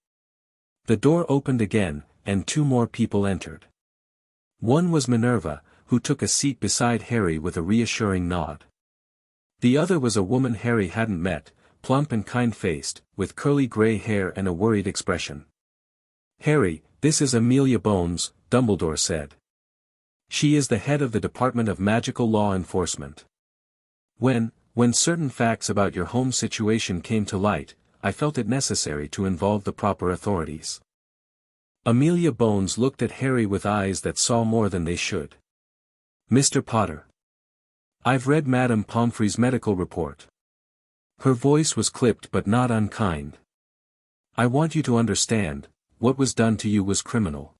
The door opened again, and two more people entered. One was Minerva, who took a seat beside Harry with a reassuring nod. The other was a woman Harry hadn't met, plump and kind-faced, with curly grey hair and a worried expression. "Harry, this is Amelia Bones," Dumbledore said. "She is the head of the Department of Magical Law Enforcement. When certain facts about your home situation came to light, I felt it necessary to involve the proper authorities." Amelia Bones looked at Harry with eyes that saw more than they should. "Mr. Potter. I've read Madame Pomfrey's medical report." Her voice was clipped but not unkind. "I want you to understand, what was done to you was criminal.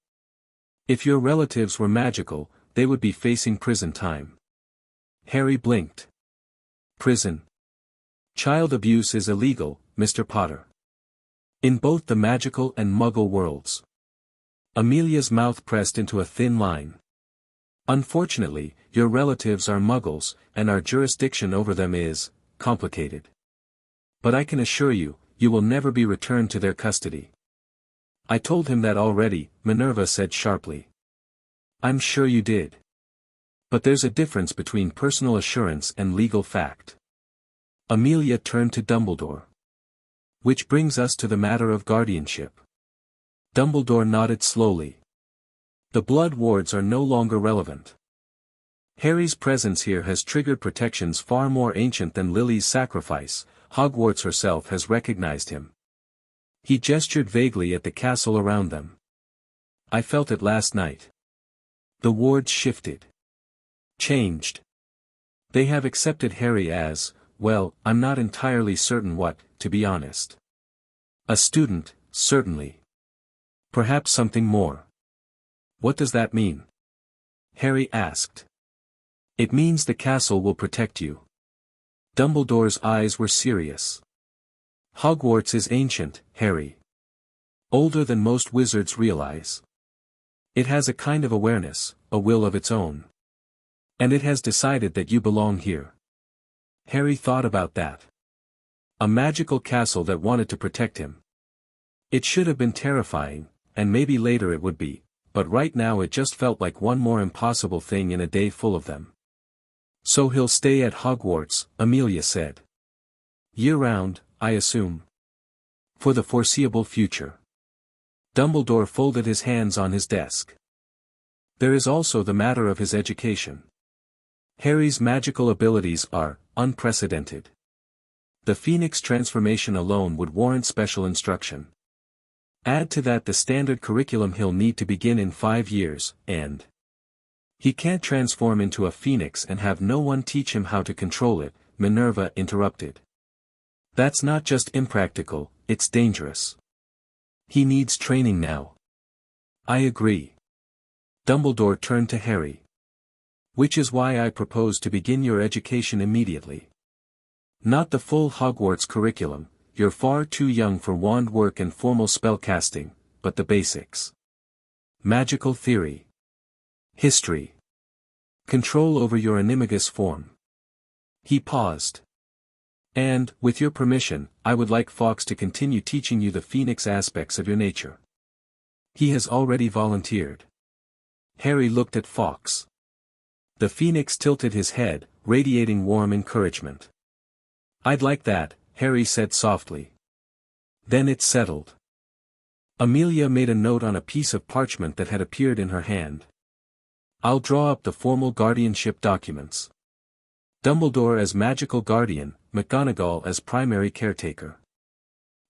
If your relatives were magical, they would be facing prison time." Harry blinked. "Prison? Child abuse is illegal, Mr. Potter. In both the magical and muggle worlds." Amelia's mouth pressed into a thin line. "Unfortunately, your relatives are muggles, and our jurisdiction over them is complicated. But I can assure you, you will never be returned to their custody." "I told him that already," Minerva said sharply. "I'm sure you did. But there's a difference between personal assurance and legal fact." Amelia turned to Dumbledore. "Which brings us to the matter of guardianship." Dumbledore nodded slowly. "The blood wards are no longer relevant. Harry's presence here has triggered protections far more ancient than Lily's sacrifice. Hogwarts herself has recognized him." He gestured vaguely at the castle around them. "I felt it last night. The wards shifted. Changed. They have accepted Harry as, well, I'm not entirely certain what, to be honest. A student, certainly. Perhaps something more." "What does that mean?" Harry asked. "It means the castle will protect you." Dumbledore's eyes were serious. "Hogwarts is ancient, Harry. Older than most wizards realize. It has a kind of awareness, a will of its own. And it has decided that you belong here." Harry thought about that. A magical castle that wanted to protect him. It should have been terrifying, and maybe later it would be, but right now it just felt like one more impossible thing in a day full of them. "So he'll stay at Hogwarts," Amelia said. "Year-round, I assume. For the foreseeable future." Dumbledore folded his hands on his desk. "There is also the matter of his education. Harry's magical abilities are unprecedented. The Phoenix transformation alone would warrant special instruction. Add to that the standard curriculum he'll need to begin in 5 years, and he can't transform into a phoenix and have no one teach him how to control it," Minerva interrupted. "That's not just impractical, it's dangerous. He needs training now." "I agree." Dumbledore turned to Harry. "Which is why I propose to begin your education immediately. Not the full Hogwarts curriculum, you're far too young for wand work and formal spellcasting, but the basics. Magical theory. History. Control over your Animagus form." He paused. "And, with your permission, I would like Fawkes to continue teaching you the Phoenix aspects of your nature. He has already volunteered." Harry looked at Fawkes. The Phoenix tilted his head, radiating warm encouragement. "I'd like that," Harry said softly. "Then it's settled." Amelia made a note on a piece of parchment that had appeared in her hand. "I'll draw up the formal guardianship documents. Dumbledore as magical guardian, McGonagall as primary caretaker.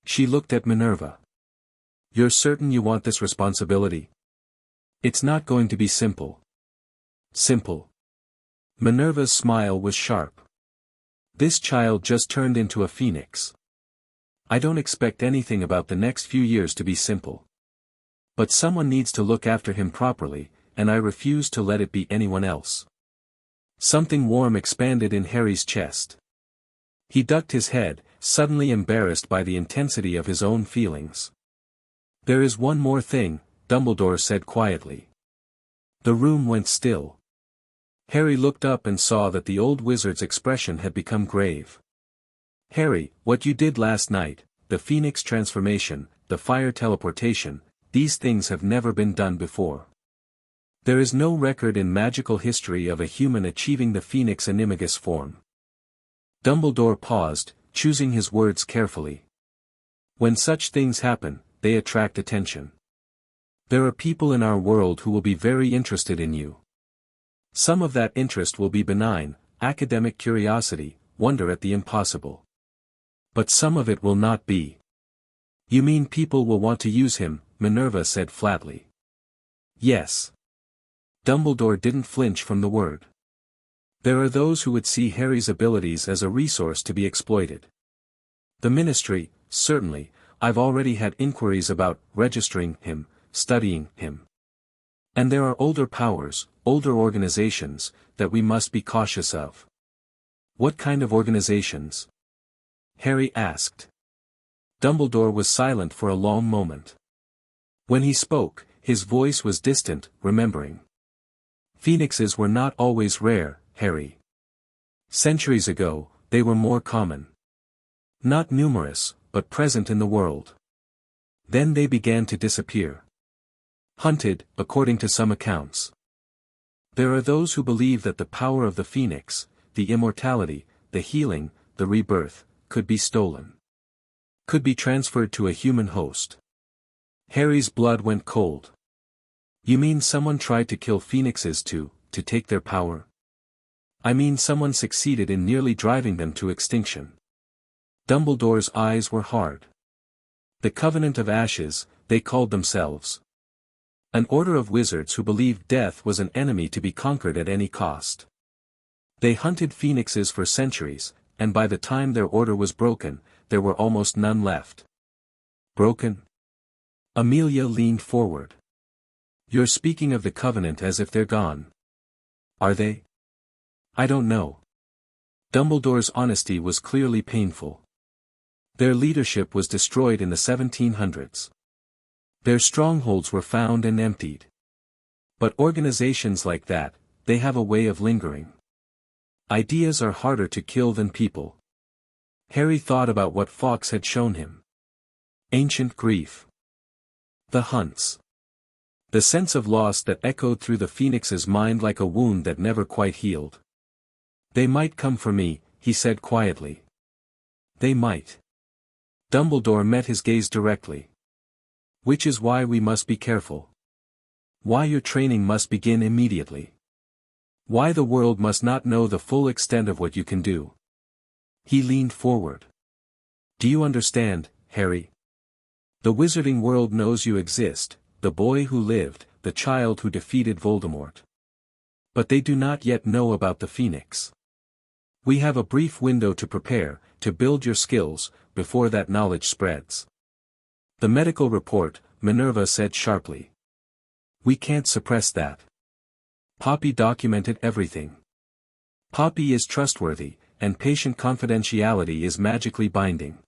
She looked at Minerva. You're certain you want this responsibility? It's not going to be simple. Simple. Minerva's smile was sharp. This child just turned into a phoenix. I don't expect anything about the next few years to be simple. But someone needs to look after him properly, and I refuse to let it be anyone else. Something warm expanded in Harry's chest. He ducked his head, suddenly embarrassed by the intensity of his own feelings. There is one more thing, Dumbledore said quietly. The room went still. Harry looked up and saw that the old wizard's expression had become grave. Harry, what you did last night, the phoenix transformation, the fire teleportation, these things have never been done before. There is no record in magical history of a human achieving the Phoenix Animagus form. Dumbledore paused, choosing his words carefully. When such things happen, they attract attention. There are people in our world who will be very interested in you. Some of that interest will be benign, academic curiosity, wonder at the impossible. But some of it will not be. You mean people will want to use him, Minerva said flatly. Yes. Dumbledore didn't flinch from the word. There are those who would see Harry's abilities as a resource to be exploited. The Ministry, certainly, I've already had inquiries about registering him, studying him. And there are older powers, older organizations, that we must be cautious of. What kind of organizations? Harry asked. Dumbledore was silent for a long moment. When he spoke, his voice was distant, remembering. Phoenixes were not always rare, Harry. Centuries ago, they were more common. Not numerous, but present in the world. Then they began to disappear. Hunted, according to some accounts. There are those who believe that the power of the phoenix, the immortality, the healing, the rebirth, could be stolen. Could be transferred to a human host. Harry's blood went cold. You mean someone tried to kill phoenixes to take their power? I mean someone succeeded in nearly driving them to extinction. Dumbledore's eyes were hard. The Covenant of Ashes, they called themselves. An order of wizards who believed death was an enemy to be conquered at any cost. They hunted phoenixes for centuries, and by the time their order was broken, there were almost none left. Broken? Amelia leaned forward. You're speaking of the Covenant as if they're gone. Are they? I don't know. Dumbledore's honesty was clearly painful. Their leadership was destroyed in the 1700s. Their strongholds were found and emptied. But organizations like that, they have a way of lingering. Ideas are harder to kill than people. Harry thought about what Fawkes had shown him. Ancient grief. The hunts. The sense of loss that echoed through the phoenix's mind like a wound that never quite healed. They might come for me, he said quietly. They might. Dumbledore met his gaze directly. Which is why we must be careful. Why your training must begin immediately. Why the world must not know the full extent of what you can do. He leaned forward. Do you understand, Harry? The wizarding world knows you exist, the boy who lived, the child who defeated Voldemort. But they do not yet know about the Phoenix. We have a brief window to prepare, to build your skills, before that knowledge spreads. The medical report, Minerva said sharply. We can't suppress that. Poppy documented everything. Poppy is trustworthy, and patient confidentiality is magically binding.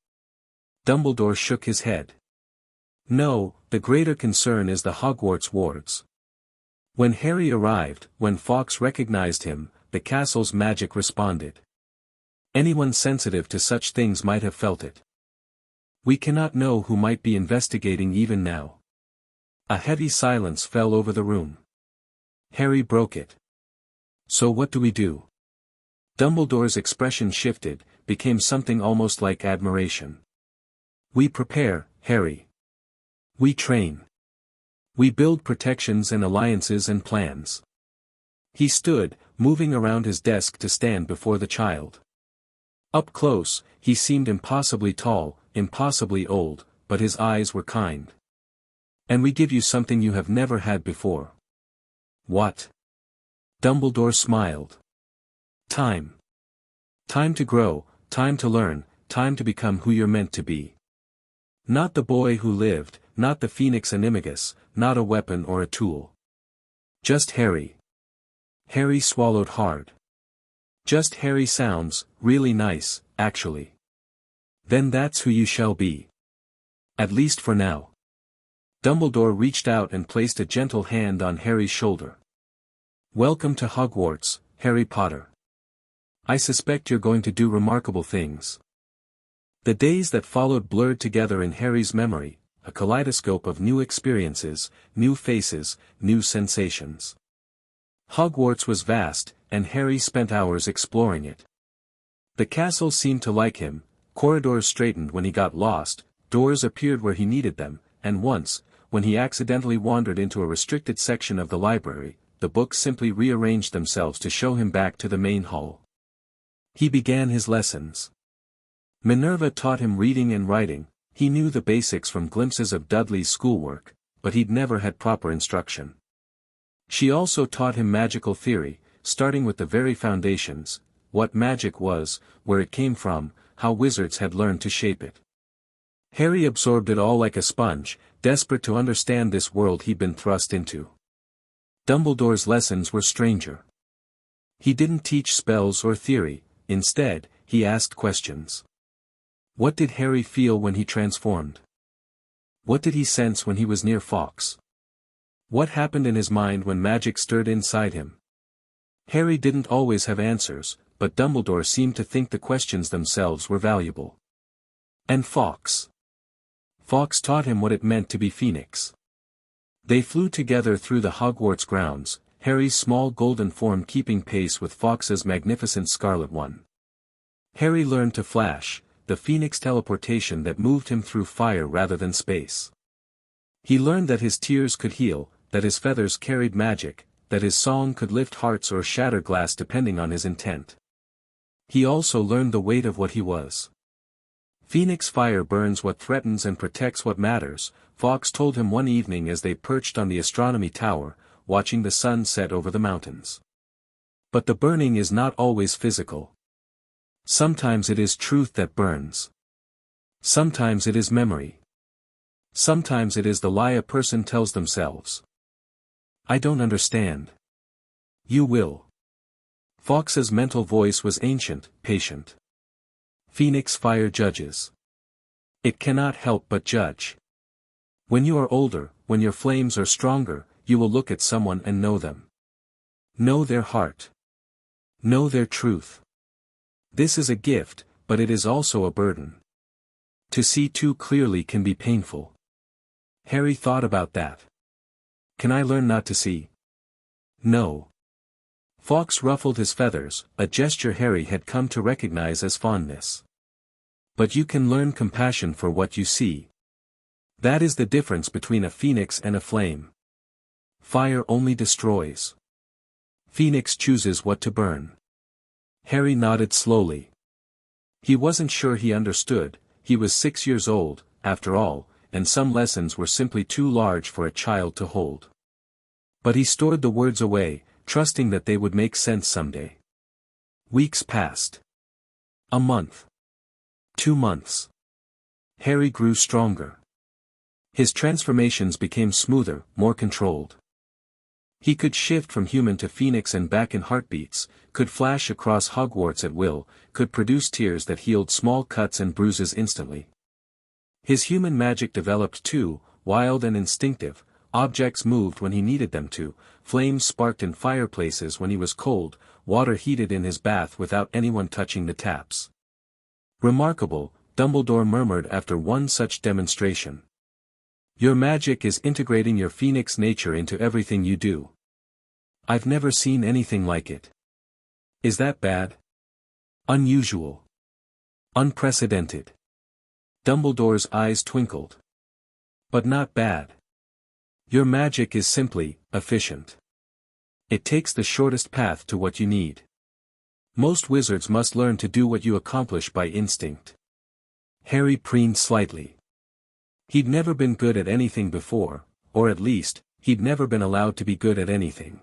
Dumbledore shook his head. No, the greater concern is the Hogwarts wards. When Harry arrived, when Fawkes recognized him, the castle's magic responded. Anyone sensitive to such things might have felt it. We cannot know who might be investigating even now. A heavy silence fell over the room. Harry broke it. So what do we do? Dumbledore's expression shifted, became something almost like admiration. We prepare, Harry. We train. We build protections and alliances and plans. He stood, moving around his desk to stand before the child. Up close, he seemed impossibly tall, impossibly old, but his eyes were kind. "And we give you something you have never had before." "What?" Dumbledore smiled. "Time. Time to grow, time to learn, time to become who you're meant to be. Not the boy who lived, not the Phoenix Animagus, not a weapon or a tool. Just Harry." Harry swallowed hard. "Just Harry sounds really nice, actually. Then that's who you shall be. At least for now." Dumbledore reached out and placed a gentle hand on Harry's shoulder. "Welcome to Hogwarts, Harry Potter. I suspect you're going to do remarkable things." The days that followed blurred together in Harry's memory, a kaleidoscope of new experiences, new faces, new sensations. Hogwarts was vast, and Harry spent hours exploring it. The castle seemed to like him, corridors straightened when he got lost, doors appeared where he needed them, and once, when he accidentally wandered into a restricted section of the library, the books simply rearranged themselves to show him back to the main hall. He began his lessons. Minerva taught him reading and writing. He knew the basics from glimpses of Dudley's schoolwork, but he'd never had proper instruction. She also taught him magical theory, starting with the very foundations, what magic was, where it came from, how wizards had learned to shape it. Harry absorbed it all like a sponge, desperate to understand this world he'd been thrust into. Dumbledore's lessons were stranger. He didn't teach spells or theory, instead, he asked questions. What did Harry feel when he transformed? What did he sense when he was near Fawkes? What happened in his mind when magic stirred inside him? Harry didn't always have answers, but Dumbledore seemed to think the questions themselves were valuable. And Fawkes? Fawkes taught him what it meant to be Phoenix. They flew together through the Hogwarts grounds, Harry's small golden form keeping pace with Fawkes's magnificent scarlet one. Harry learned to flash, the Phoenix teleportation that moved him through fire rather than space. He learned that his tears could heal, that his feathers carried magic, that his song could lift hearts or shatter glass depending on his intent. He also learned the weight of what he was. Phoenix fire burns what threatens and protects what matters, Fawkes told him one evening as they perched on the astronomy tower, watching the sun set over the mountains. But the burning is not always physical. Sometimes it is truth that burns. Sometimes it is memory. Sometimes it is the lie a person tells themselves. I don't understand. You will. Fawkes's mental voice was ancient, patient. Phoenix fire judges. It cannot help but judge. When you are older, when your flames are stronger, you will look at someone and know them. Know their heart. Know their truth. This is a gift, but it is also a burden. To see too clearly can be painful. Harry thought about that. Can I learn not to see? No. Fawkes ruffled his feathers, a gesture Harry had come to recognize as fondness. But you can learn compassion for what you see. That is the difference between a phoenix and a flame. Fire only destroys. Phoenix chooses what to burn. Harry nodded slowly. He wasn't sure he understood, he was 6 years old, after all, and some lessons were simply too large for a child to hold. But he stored the words away, trusting that they would make sense someday. Weeks passed. A month. 2 months. Harry grew stronger. His transformations became smoother, more controlled. He could shift from human to phoenix and back in heartbeats, could flash across Hogwarts at will, could produce tears that healed small cuts and bruises instantly. His human magic developed too, wild and instinctive, objects moved when he needed them to, flames sparked in fireplaces when he was cold, water heated in his bath without anyone touching the taps. Remarkable, Dumbledore murmured after one such demonstration. Your magic is integrating your phoenix nature into everything you do. I've never seen anything like it. Is that bad? Unusual. Unprecedented. Dumbledore's eyes twinkled. But not bad. Your magic is simply efficient. It takes the shortest path to what you need. Most wizards must learn to do what you accomplish by instinct. Harry preened slightly. He'd never been good at anything before, or at least, he'd never been allowed to be good at anything.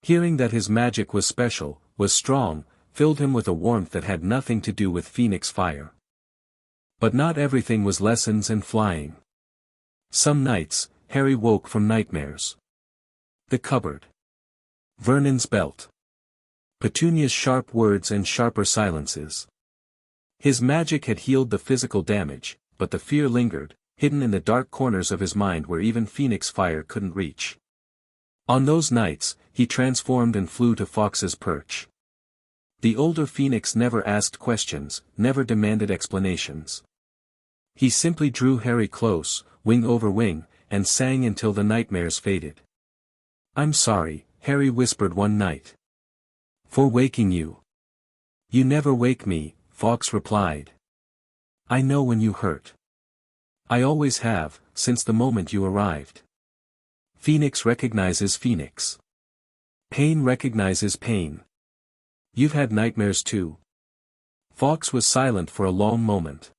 Hearing that his magic was special, was strong, filled him with a warmth that had nothing to do with phoenix fire. But not everything was lessons and flying. Some nights, Harry woke from nightmares. The cupboard. Vernon's belt. Petunia's sharp words and sharper silences. His magic had healed the physical damage, but the fear lingered, hidden in the dark corners of his mind where even phoenix fire couldn't reach. On those nights, he transformed and flew to Fawkes's perch. The older phoenix never asked questions, never demanded explanations. He simply drew Harry close, wing over wing, and sang until the nightmares faded. "I'm sorry," Harry whispered one night. "For waking you." "You never wake me," Fawkes replied. "I know when you hurt. I always have, since the moment you arrived." Phoenix recognizes phoenix. Pain recognizes pain. "You've had nightmares too." Fawkes was silent for a long moment.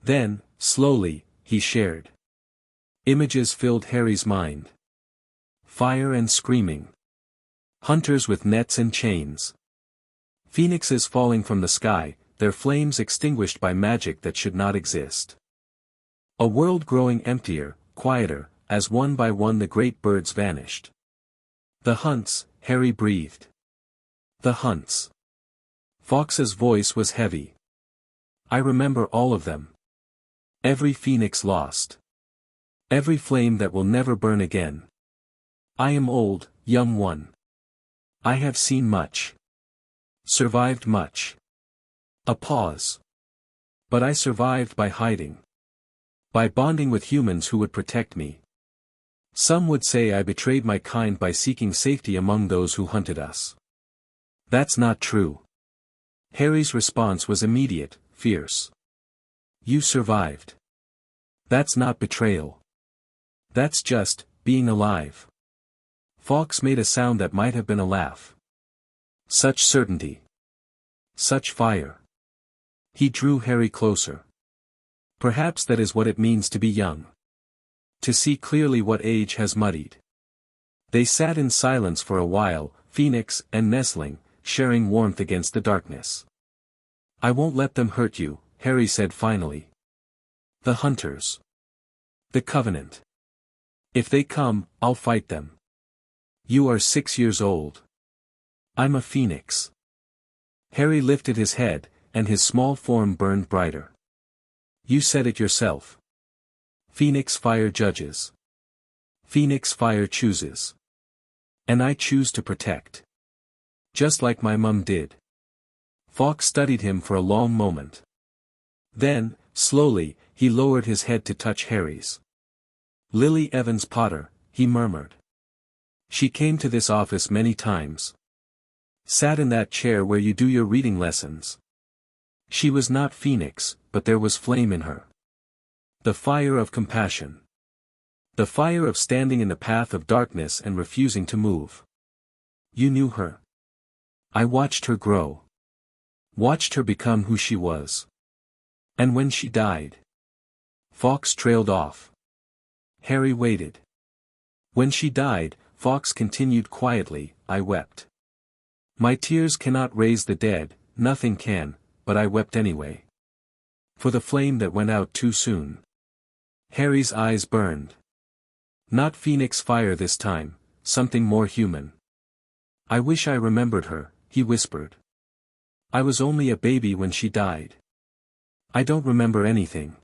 Then, slowly, he shared. Images filled Harry's mind. Fire and screaming. Hunters with nets and chains. Phoenixes falling from the sky, their flames extinguished by magic that should not exist. A world growing emptier, quieter, as one by one the great birds vanished. "The hunts," Harry breathed. "The hunts." Fawkes's voice was heavy. "I remember all of them. Every phoenix lost. Every flame that will never burn again. I am old, young one. I have seen much. Survived much." A pause. "But I survived by hiding. By bonding with humans who would protect me. Some would say I betrayed my kind by seeking safety among those who hunted us. That's not true." Harry's response was immediate, fierce. "You survived. That's not betrayal. That's just, being alive." Fawkes made a sound that might have been a laugh. "Such certainty. Such fire." He drew Harry closer. "Perhaps that is what it means to be young. To see clearly what age has muddied." They sat in silence for a while, phoenix and nestling, sharing warmth against the darkness. "I won't let them hurt you," Harry said finally. "The hunters. The Covenant. If they come, I'll fight them. You are 6 years old. I'm a phoenix." Harry lifted his head, and his small form burned brighter. "You said it yourself. Phoenix fire judges. Phoenix fire chooses. And I choose to protect. Just like my mum did." Fawkes studied him for a long moment. Then, slowly, he lowered his head to touch Harry's. "Lily Evans Potter," he murmured. "She came to this office many times. Sat in that chair where you do your reading lessons. She was not phoenix, but there was flame in her. The fire of compassion. The fire of standing in the path of darkness and refusing to move. You knew her. I watched her grow. Watched her become who she was. And when she died..." Fawkes trailed off. Harry waited. "When she died," Fawkes continued quietly, "I wept. My tears cannot raise the dead, nothing can, but I wept anyway. For the flame that went out too soon." Harry's eyes burned. "Not phoenix fire this time, something more human." "I wish I remembered her," he whispered. "I was only a baby when she died. I don't remember anything."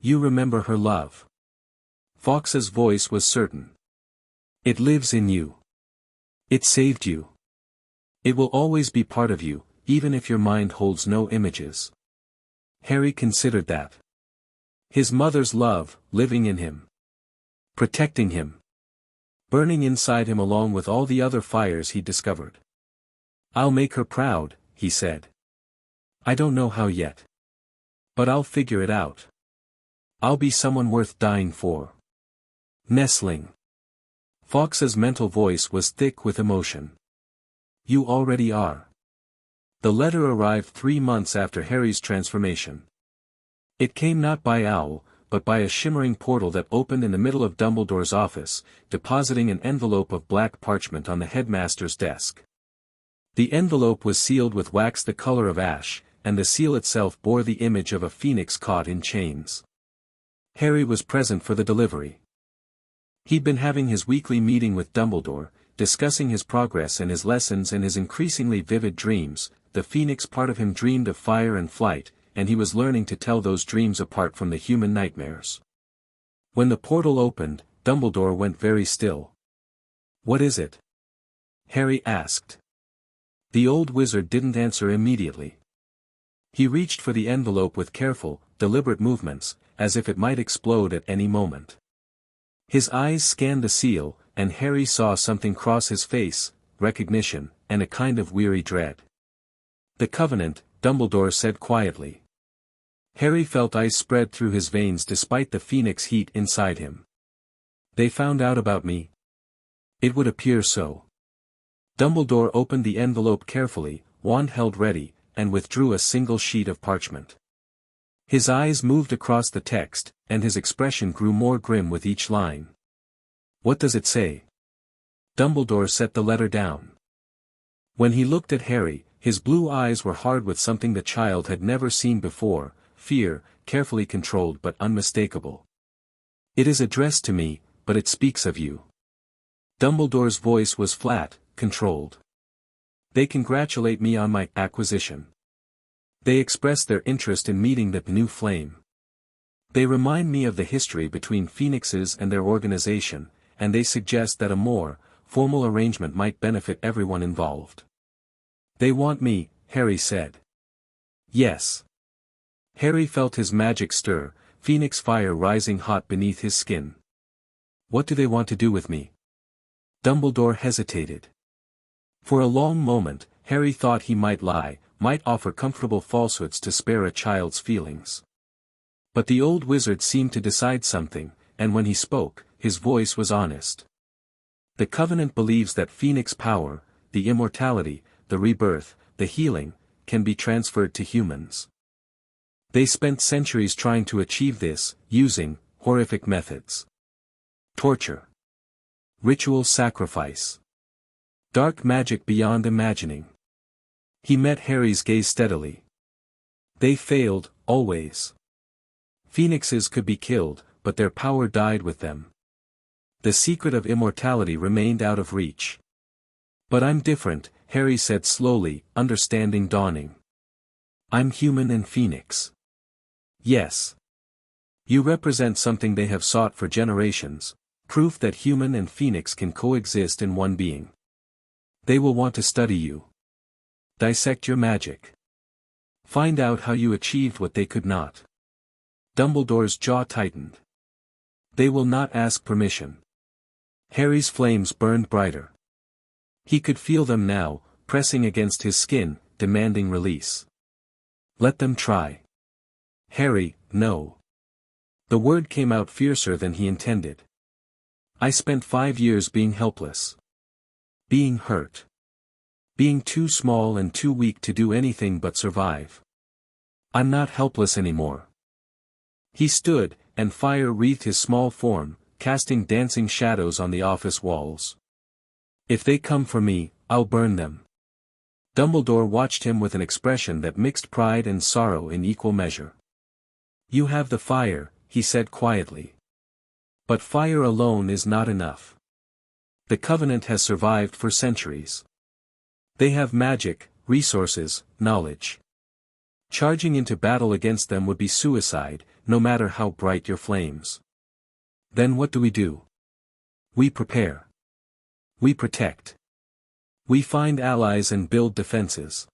"You remember her love." Fawkes's voice was certain. "It lives in you. It saved you. It will always be part of you, even if your mind holds no images." Harry considered that. His mother's love, living in him. Protecting him. Burning inside him along with all the other fires he discovered. "I'll make her proud," he said. "I don't know how yet. But I'll figure it out. I'll be someone worth dying for." Nestling. Fawkes's mental voice was thick with emotion. You already are. The letter arrived 3 months after Harry's transformation. It came not by owl, but by a shimmering portal that opened in the middle of Dumbledore's office, depositing an envelope of black parchment on the headmaster's desk. The envelope was sealed with wax the color of ash, and the seal itself bore the image of a phoenix caught in chains. Harry was present for the delivery. He'd been having his weekly meeting with Dumbledore, discussing his progress and his lessons and his increasingly vivid dreams. The phoenix part of him dreamed of fire and flight, and he was learning to tell those dreams apart from the human nightmares. When the portal opened, Dumbledore went very still. "What is it?" Harry asked. The old wizard didn't answer immediately. He reached for the envelope with careful, deliberate movements, as if it might explode at any moment. His eyes scanned the seal, and Harry saw something cross his face, recognition, and a kind of weary dread. "The Covenant," Dumbledore said quietly. Harry felt ice spread through his veins despite the phoenix heat inside him. "They found out about me?" "It would appear so." Dumbledore opened the envelope carefully, wand held ready, and withdrew a single sheet of parchment. His eyes moved across the text, and his expression grew more grim with each line. "What does it say?" Dumbledore set the letter down. When he looked at Harry, his blue eyes were hard with something the child had never seen before, fear, carefully controlled but unmistakable. "It is addressed to me, but it speaks of you." Dumbledore's voice was flat, controlled. "They congratulate me on my acquisition. They express their interest in meeting the new flame. They remind me of the history between phoenixes and their organization, and they suggest that a more formal arrangement might benefit everyone involved." "They want me," Harry said. "Yes." Harry felt his magic stir, phoenix fire rising hot beneath his skin. "What do they want to do with me?" Dumbledore hesitated. For a long moment, Harry thought he might lie, might offer comfortable falsehoods to spare a child's feelings. But the old wizard seemed to decide something, and when he spoke, his voice was honest. "The Covenant believes that phoenix power, the immortality, the rebirth, the healing, can be transferred to humans. They spent centuries trying to achieve this, using horrific methods. Torture. Ritual sacrifice. Dark magic beyond imagining." He met Harry's gaze steadily. "They failed, always. Phoenixes could be killed, but their power died with them. The secret of immortality remained out of reach. But I'm different," Harry said slowly, understanding dawning. "I'm human and phoenix." "Yes. You represent something they have sought for generations, proof that human and phoenix can coexist in one being. They will want to study you. Dissect your magic. Find out how you achieved what they could not." Dumbledore's jaw tightened. "They will not ask permission." Harry's flames burned brighter. He could feel them now, pressing against his skin, demanding release. "Let them try." "Harry, no." The word came out fiercer than he intended. "I spent 5 years being helpless. Being hurt. Being too small and too weak to do anything but survive. I'm not helpless anymore." He stood, and fire wreathed his small form, casting dancing shadows on the office walls. "If they come for me, I'll burn them." Dumbledore watched him with an expression that mixed pride and sorrow in equal measure. "You have the fire," he said quietly. "But fire alone is not enough. The Covenant has survived for centuries. They have magic, resources, knowledge. Charging into battle against them would be suicide, no matter how bright your flames. Then what do we do? We prepare. We protect. We find allies and build defenses."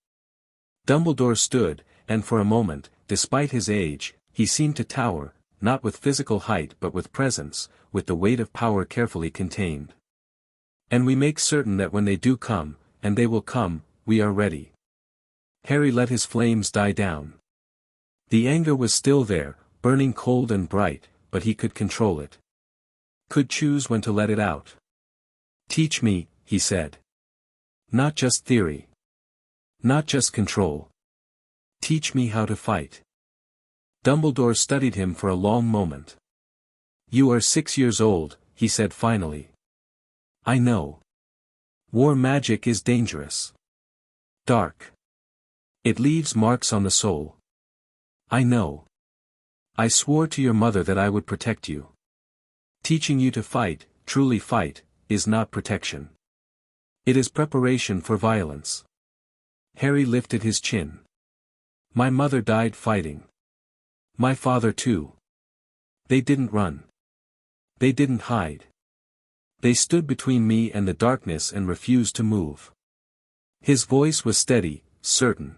Dumbledore stood, and for a moment, despite his age, he seemed to tower, not with physical height but with presence, with the weight of power carefully contained. "And we make certain that when they do come, and they will come, we are ready." Harry let his flames die down. The anger was still there, burning cold and bright, but he could control it. Could choose when to let it out. Teach me, he said. Not just theory. Not just control. Teach me how to fight. Dumbledore studied him for a long moment. You are 6 years old, he said finally. I know. War magic is dangerous. Dark. It leaves marks on the soul. I know. I swore to your mother that I would protect you. Teaching you to fight, truly fight, is not protection. It is preparation for violence. Harry lifted his chin. My mother died fighting. My father too. They didn't run. They didn't hide. They stood between me and the darkness and refused to move. His voice was steady, certain.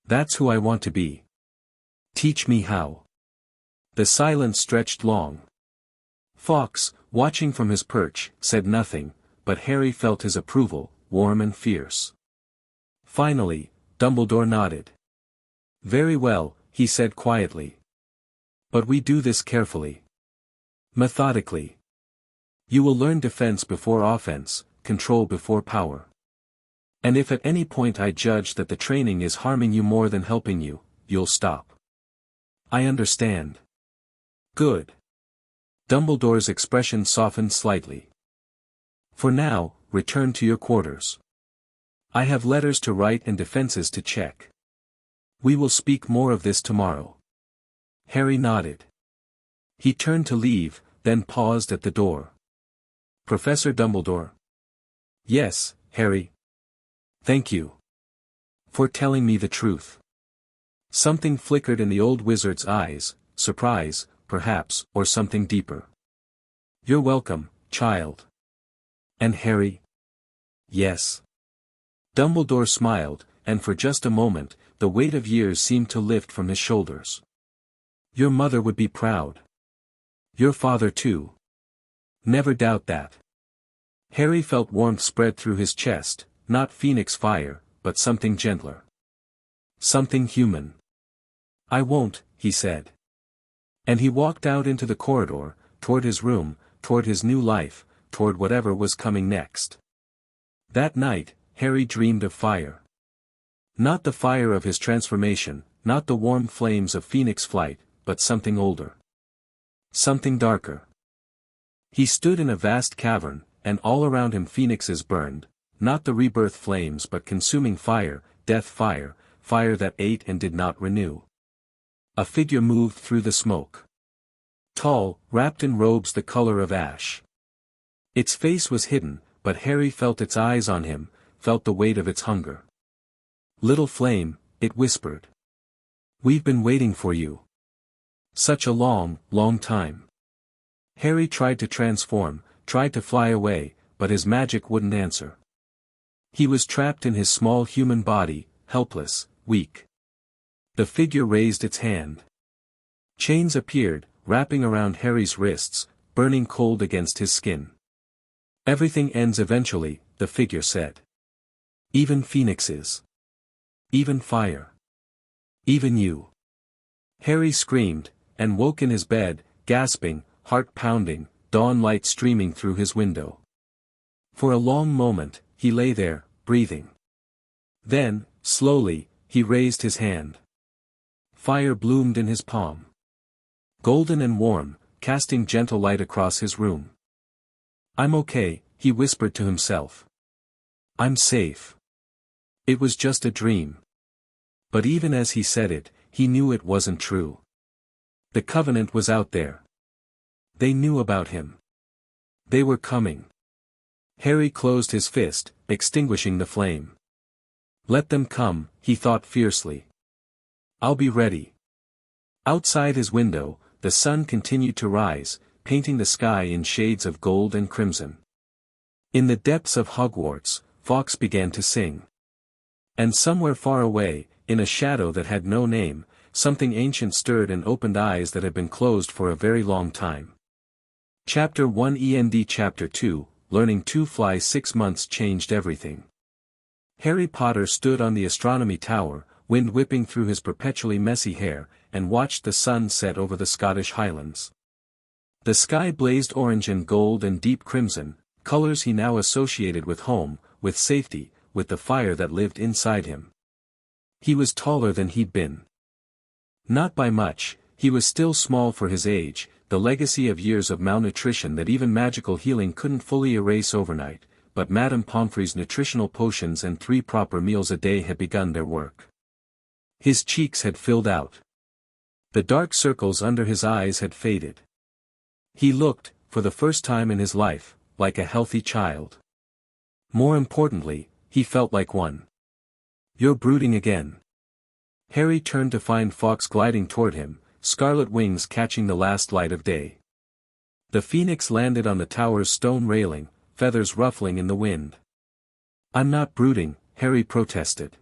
That's who I want to be. Teach me how. The silence stretched long. Fawkes, watching from his perch, said nothing, but Harry felt his approval, warm and fierce. Finally, Dumbledore nodded. Very well, he said quietly. But we do this carefully. Methodically. You will learn defense before offense, control before power. And if at any point I judge that the training is harming you more than helping you, you'll stop. I understand. Good. Dumbledore's expression softened slightly. For now, return to your quarters. I have letters to write and defenses to check. We will speak more of this tomorrow. Harry nodded. He turned to leave, then paused at the door. Professor Dumbledore? Yes, Harry. Thank you. For telling me the truth. Something flickered in the old wizard's eyes, surprise, perhaps, or something deeper. You're welcome, child. And Harry? Yes. Dumbledore smiled, and for just a moment, the weight of years seemed to lift from his shoulders. Your mother would be proud. Your father too. Never doubt that. Harry felt warmth spread through his chest, not phoenix fire, but something gentler. Something human. I won't, he said. And he walked out into the corridor, toward his room, toward his new life, toward whatever was coming next. That night, Harry dreamed of fire. Not the fire of his transformation, not the warm flames of phoenix flight, but something older. Something darker. He stood in a vast cavern, and all around him phoenixes burned, not the rebirth flames but consuming fire, death fire, fire that ate and did not renew. A figure moved through the smoke. Tall, wrapped in robes the color of ash. Its face was hidden, but Harry felt its eyes on him, felt the weight of its hunger. Little flame, it whispered. We've been waiting for you. Such a long, long time. Harry tried to transform, tried to fly away, but his magic wouldn't answer. He was trapped in his small human body, helpless, weak. The figure raised its hand. Chains appeared, wrapping around Harry's wrists, burning cold against his skin. Everything ends eventually, the figure said. Even phoenixes. Even fire. Even you. Harry screamed, and woke in his bed, gasping, heart pounding, dawn light streaming through his window. For a long moment, he lay there, breathing. Then, slowly, he raised his hand. Fire bloomed in his palm. Golden and warm, casting gentle light across his room. I'm okay, he whispered to himself. I'm safe. It was just a dream. But even as he said it, he knew it wasn't true. The Covenant was out there. They knew about him. They were coming. Harry closed his fist, extinguishing the flame. Let them come, he thought fiercely. I'll be ready. Outside his window, the sun continued to rise, painting the sky in shades of gold and crimson. In the depths of Hogwarts, Fawkes began to sing. And somewhere far away, in a shadow that had no name, something ancient stirred and opened eyes that had been closed for a very long time. Chapter 1 END Chapter 2, Learning to Fly 6 months changed everything. Harry Potter stood on the astronomy tower, wind whipping through his perpetually messy hair, and watched the sun set over the Scottish Highlands. The sky blazed orange and gold and deep crimson, colors he now associated with home, with safety, with the fire that lived inside him. He was taller than he'd been. Not by much, he was still small for his age, the legacy of years of malnutrition that even magical healing couldn't fully erase overnight, but Madame Pomfrey's nutritional potions and 3 proper meals a day had begun their work. His cheeks had filled out. The dark circles under his eyes had faded. He looked, for the first time in his life, like a healthy child. More importantly, he felt like one. "You're brooding again." Harry turned to find Fawkes gliding toward him, scarlet wings catching the last light of day. The phoenix landed on the tower's stone railing, feathers ruffling in the wind. "I'm not brooding," Harry protested.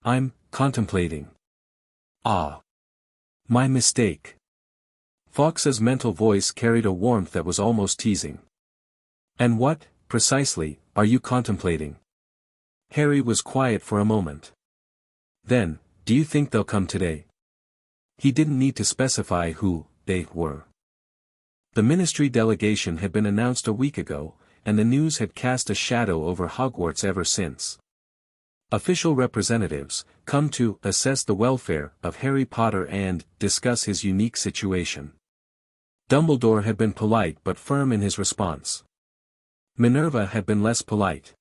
"I'm contemplating." "Ah. My mistake." Fawkes's mental voice carried a warmth that was almost teasing. "And what, precisely, are you contemplating?" Harry was quiet for a moment. Then, "Do you think they'll come today?" He didn't need to specify who they were. The ministry delegation had been announced a week ago, and the news had cast a shadow over Hogwarts ever since. Official representatives, come to assess the welfare of Harry Potter and discuss his unique situation. Dumbledore had been polite but firm in his response. Minerva had been less polite.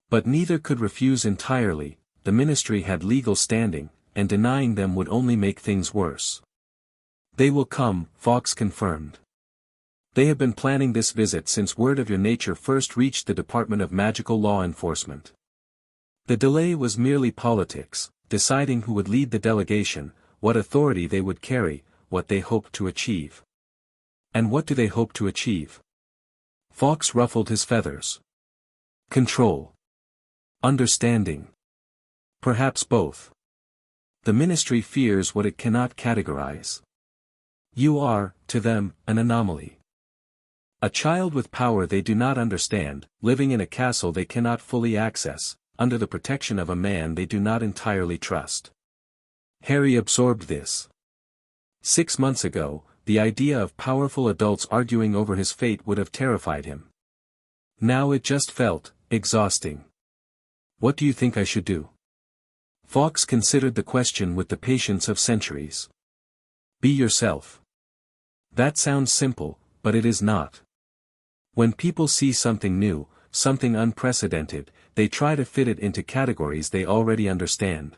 But neither could refuse entirely. The ministry had legal standing, and denying them would only make things worse. "They will come," Fawkes confirmed. "They have been planning this visit since word of your nature first reached the Department of Magical Law Enforcement. The delay was merely politics, deciding who would lead the delegation, what authority they would carry, what they hoped to achieve." "And what do they hope to achieve?" Fawkes ruffled his feathers. "Control. Understanding. Perhaps both. The ministry fears what it cannot categorize. You are, to them, an anomaly. A child with power they do not understand, living in a castle they cannot fully access, under the protection of a man they do not entirely trust." Harry absorbed this. 6 months ago, the idea of powerful adults arguing over his fate would have terrified him. Now it just felt exhausting. "What do you think I should do?" Fawkes considered the question with the patience of centuries. "Be yourself." That sounds simple, but it is not. When people see something new, something unprecedented, they try to fit it into categories they already understand.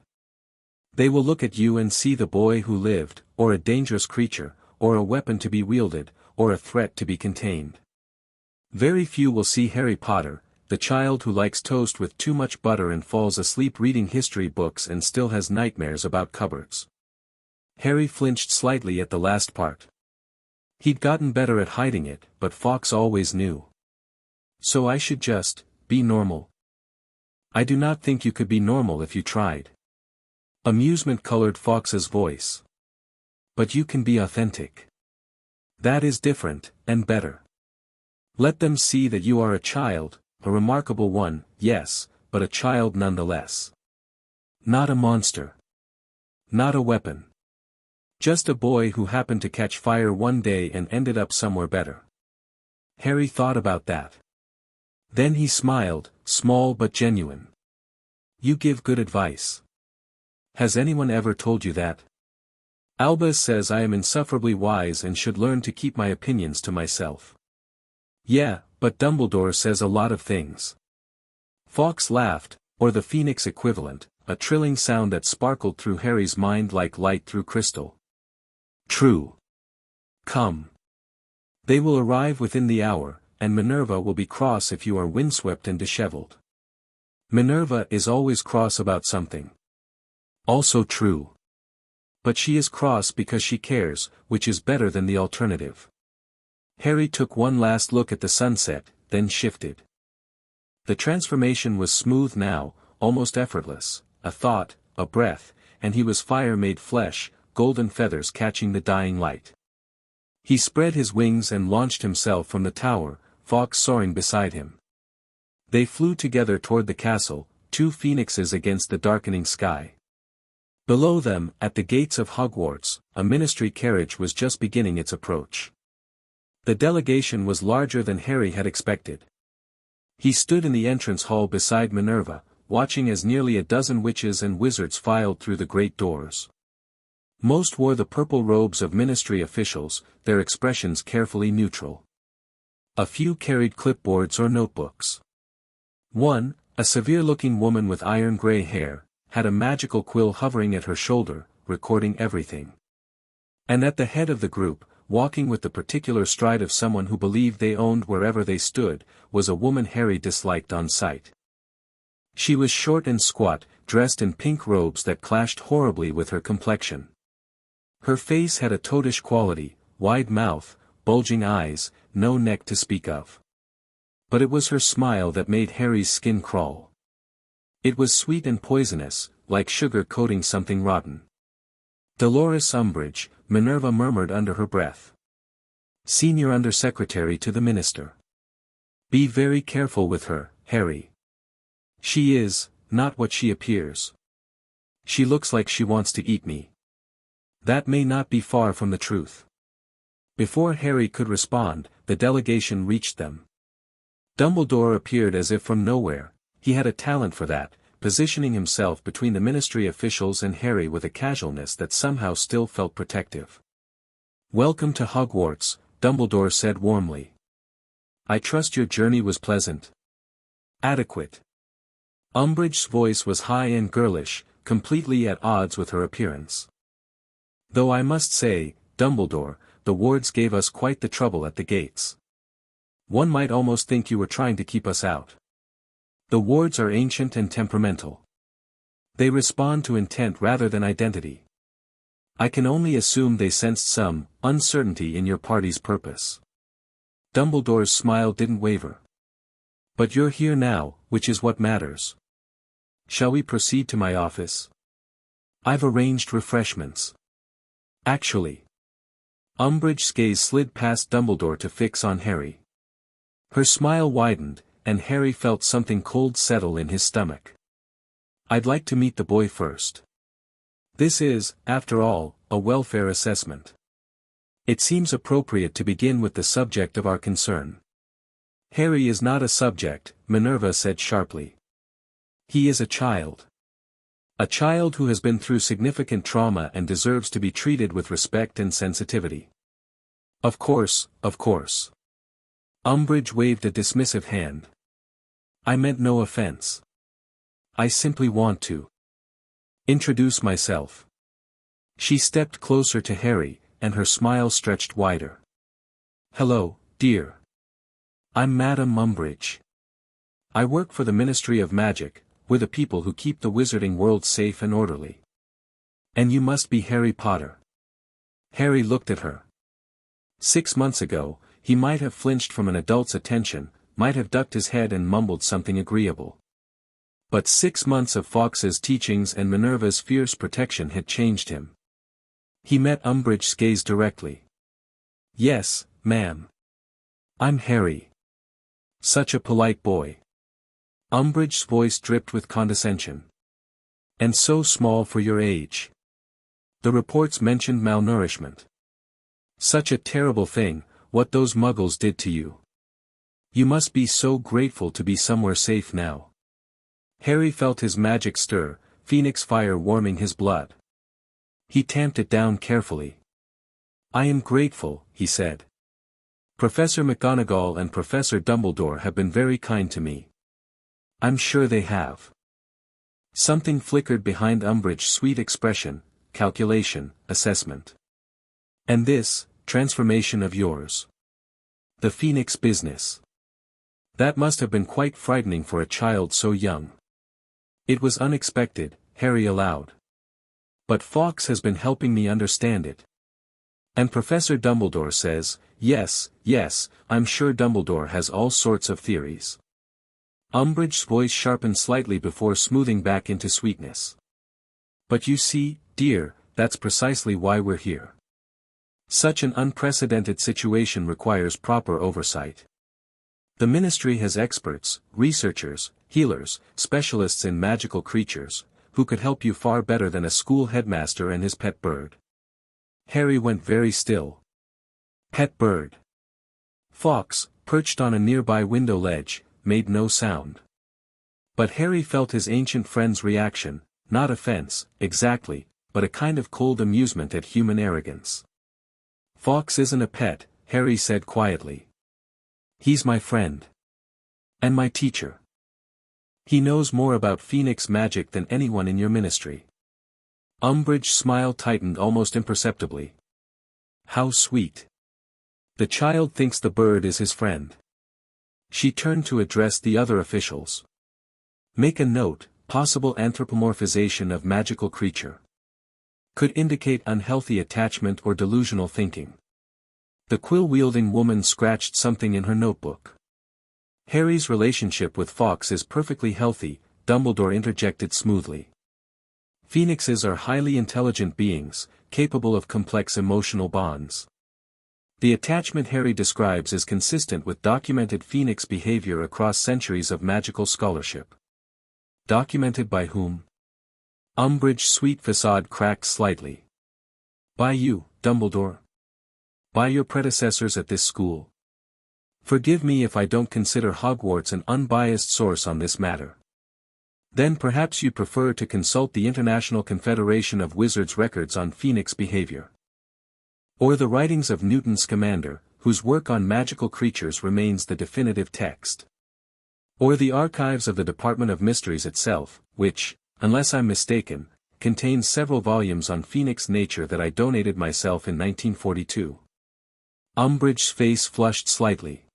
They will look at you and see the boy who lived, or a dangerous creature, or a weapon to be wielded, or a threat to be contained. Very few will see Harry Potter, the child who likes toast with too much butter and falls asleep reading history books and still has nightmares about cupboards. Harry flinched slightly at the last part. He'd gotten better at hiding it, but Fawkes always knew. "So I should just be normal." "I do not think you could be normal if you tried." Amusement colored Fawkes's voice. "But you can be authentic. That is different, and better. Let them see that you are a child, a remarkable one, yes, but a child nonetheless. Not a monster. Not a weapon. Just a boy who happened to catch fire one day and ended up somewhere better." Harry thought about that. Then he smiled, small but genuine. "You give good advice. Has anyone ever told you that?" "Albus says I am insufferably wise and should learn to keep my opinions to myself." "Yeah, but Dumbledore says a lot of things." Fawkes laughed, or the phoenix equivalent, a trilling sound that sparkled through Harry's mind like light through crystal. "True. Come. They will arrive within the hour, and Minerva will be cross if you are windswept and disheveled. Minerva is always cross about something. Also true. But she is cross because she cares, which is better than the alternative." Harry took one last look at the sunset, then shifted. The transformation was smooth now, almost effortless, a thought, a breath, and he was fire made flesh, golden feathers catching the dying light. He spread his wings and launched himself from the tower, Fawkes soaring beside him. They flew together toward the castle, 2 phoenixes against the darkening sky. Below them, at the gates of Hogwarts, a ministry carriage was just beginning its approach. The delegation was larger than Harry had expected, He stood in the entrance hall beside Minerva, watching as nearly a dozen witches and wizards filed through the great doors. Most wore the purple robes of ministry officials, their expressions carefully neutral. A few carried clipboards or notebooks. One, a severe-looking woman with iron-gray hair, had a magical quill hovering at her shoulder, recording everything. And at the head of the group, walking with the particular stride of someone who believed they owned wherever they stood, was a woman Harry disliked on sight. She was short and squat, dressed in pink robes that clashed horribly with her complexion. Her face had a toadish quality, wide mouth, bulging eyes, no neck to speak of. But it was her smile that made Harry's skin crawl. It was sweet and poisonous, like sugar coating something rotten. Dolores Umbridge, Minerva murmured under her breath. Senior Undersecretary to the Minister. Be very careful with her, Harry. She is, not what she appears. She looks like she wants to eat me. That may not be far from the truth. Before Harry could respond, the delegation reached them. Dumbledore appeared as if from nowhere. He had a talent for that, positioning himself between the ministry officials and Harry with a casualness that somehow still felt protective. Welcome to Hogwarts, Dumbledore said warmly. I trust your journey was pleasant. Adequate. Umbridge's voice was high and girlish, completely at odds with her appearance. Though I must say, Dumbledore, the wards gave us quite the trouble at the gates. One might almost think you were trying to keep us out. The wards are ancient and temperamental. They respond to intent rather than identity. I can only assume they sensed some uncertainty in your party's purpose. Dumbledore's smile didn't waver. But you're here now, which is what matters. Shall we proceed to my office? I've arranged refreshments. Actually. Umbridge's gaze slid past Dumbledore to fix on Harry. Her smile widened, and Harry felt something cold settle in his stomach. I'd like to meet the boy first. This is, after all, a welfare assessment. It seems appropriate to begin with the subject of our concern. Harry is not a subject, Minerva said sharply. He is a child. A child who has been through significant trauma and deserves to be treated with respect and sensitivity. Of course, of course. Umbridge waved a dismissive hand. I meant no offense. I simply want to introduce myself. She stepped closer to Harry, and her smile stretched wider. Hello, dear. I'm Madame Umbridge. I work for the Ministry of Magic. We're the people who keep the wizarding world safe and orderly. And you must be Harry Potter. Harry looked at her. 6 months ago, he might have flinched from an adult's attention, might have ducked his head and mumbled something agreeable. But 6 months of Fawkes' teachings and Minerva's fierce protection had changed him. He met Umbridge's gaze directly. Yes, ma'am. I'm Harry. Such a polite boy. Umbridge's voice dripped with condescension. And so small for your age. The reports mentioned malnourishment. Such a terrible thing, what those muggles did to you. You must be so grateful to be somewhere safe now. Harry felt his magic stir, phoenix fire warming his blood. He tamped it down carefully. I am grateful, he said. Professor McGonagall and Professor Dumbledore have been very kind to me. I'm sure they have. Something flickered behind Umbridge's sweet expression, calculation, assessment. And this, transformation of yours. The phoenix business. That must have been quite frightening for a child so young. It was unexpected, Harry allowed. But Fawkes has been helping me understand it. And Professor Dumbledore says, yes, I'm sure Dumbledore has all sorts of theories. Umbridge's voice sharpened slightly before smoothing back into sweetness. But you see, dear, that's precisely why we're here. Such an unprecedented situation requires proper oversight. The ministry has experts, researchers, healers, specialists in magical creatures, who could help you far better than a school headmaster and his pet bird. Harry went very still. Pet bird. Fawkes, perched on a nearby window ledge, made no sound. But Harry felt his ancient friend's reaction, not offense, exactly, but a kind of cold amusement at human arrogance. "Fawkes isn't a pet," Harry said quietly. "He's my friend. And my teacher. He knows more about Phoenix magic than anyone in your ministry." Umbridge's smile tightened almost imperceptibly. "How sweet. The child thinks the bird is his friend." She turned to address the other officials. "Make a note, possible anthropomorphization of magical creature. Could indicate unhealthy attachment or delusional thinking." The quill-wielding woman scratched something in her notebook. "Harry's relationship with Fawkes is perfectly healthy," Dumbledore interjected smoothly. "Phoenixes are highly intelligent beings, capable of complex emotional bonds. The attachment Harry describes is consistent with documented Phoenix behavior across centuries of magical scholarship." "Documented by whom?" Umbridge's sweet facade cracked slightly. "By you, Dumbledore. By your predecessors at this school. Forgive me if I don't consider Hogwarts an unbiased source on this matter. Then perhaps you prefer to consult the International Confederation of Wizards' records on Phoenix behavior. Or the writings of Newton Scamander, whose work on magical creatures remains the definitive text. Or the archives of the Department of Mysteries itself, which, unless I'm mistaken, contains several volumes on Phoenix nature that I donated myself in 1942. Umbridge's face flushed slightly.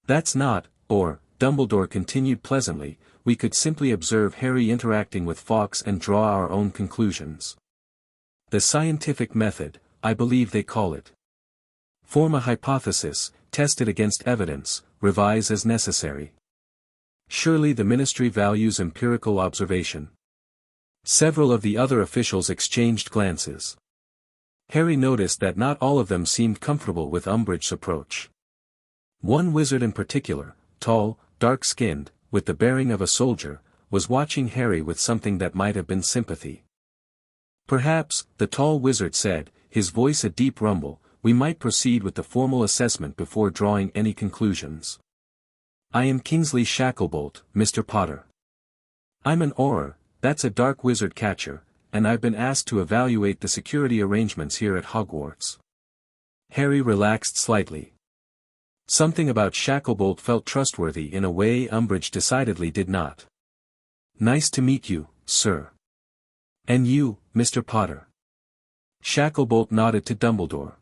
"That's not, or," Dumbledore continued pleasantly, "we could simply observe Harry interacting with Fawkes and draw our own conclusions. The scientific method, I believe they call it. Form a hypothesis, test it against evidence, revise as necessary. Surely the ministry values empirical observation." Several of the other officials exchanged glances. Harry noticed that not all of them seemed comfortable with Umbridge's approach. One wizard in particular, tall, dark-skinned, with the bearing of a soldier, was watching Harry with something that might have been sympathy. "Perhaps," the tall wizard said, his voice a deep rumble, "we might proceed with the formal assessment before drawing any conclusions. I am Kingsley Shacklebolt, Mr. Potter. I'm an Auror, that's a dark wizard catcher, and I've been asked to evaluate the security arrangements here at Hogwarts." Harry relaxed slightly. Something about Shacklebolt felt trustworthy in a way Umbridge decidedly did not. "Nice to meet you, sir. And you, Mr. Potter." Shacklebolt nodded to Dumbledore.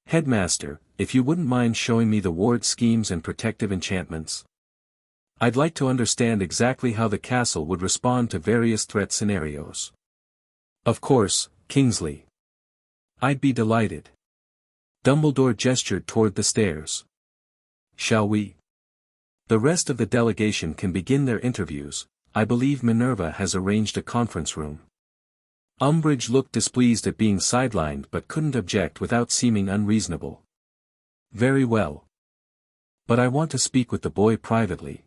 "Headmaster, if you wouldn't mind showing me the ward schemes and protective enchantments. I'd like to understand exactly how the castle would respond to various threat scenarios." "Of course, Kingsley. I'd be delighted." Dumbledore gestured toward the stairs. "Shall we? The rest of the delegation can begin their interviews. I believe Minerva has arranged a conference room." Umbridge looked displeased at being sidelined but couldn't object without seeming unreasonable. "Very well. But I want to speak with the boy privately.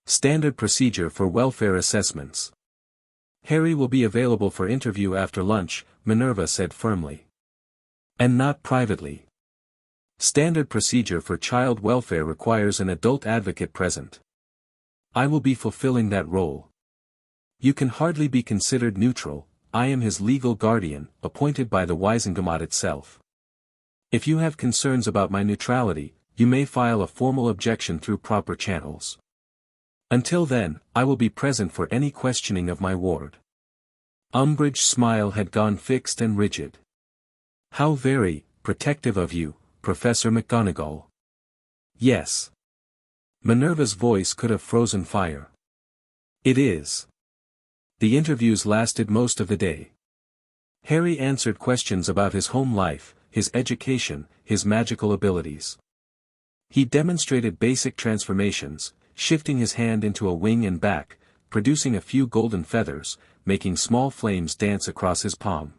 Standard procedure for welfare assessments." "Harry will be available for interview after lunch," Minerva said firmly. "And not privately. Standard procedure for child welfare requires an adult advocate present. I will be fulfilling that role. You can hardly be considered neutral. I am his legal guardian, appointed by the Wizengamot itself. If you have concerns about my neutrality, you may file a formal objection through proper channels. Until then, I will be present for any questioning of my ward." Umbridge's smile had gone fixed and rigid. "How very protective of you, Professor McGonagall." "Yes." Minerva's voice could have frozen fire. "It is." The interviews lasted most of the day. Harry answered questions about his home life, his education, his magical abilities. He demonstrated basic transformations, shifting his hand into a wing and back, producing a few golden feathers, making small flames dance across his palm.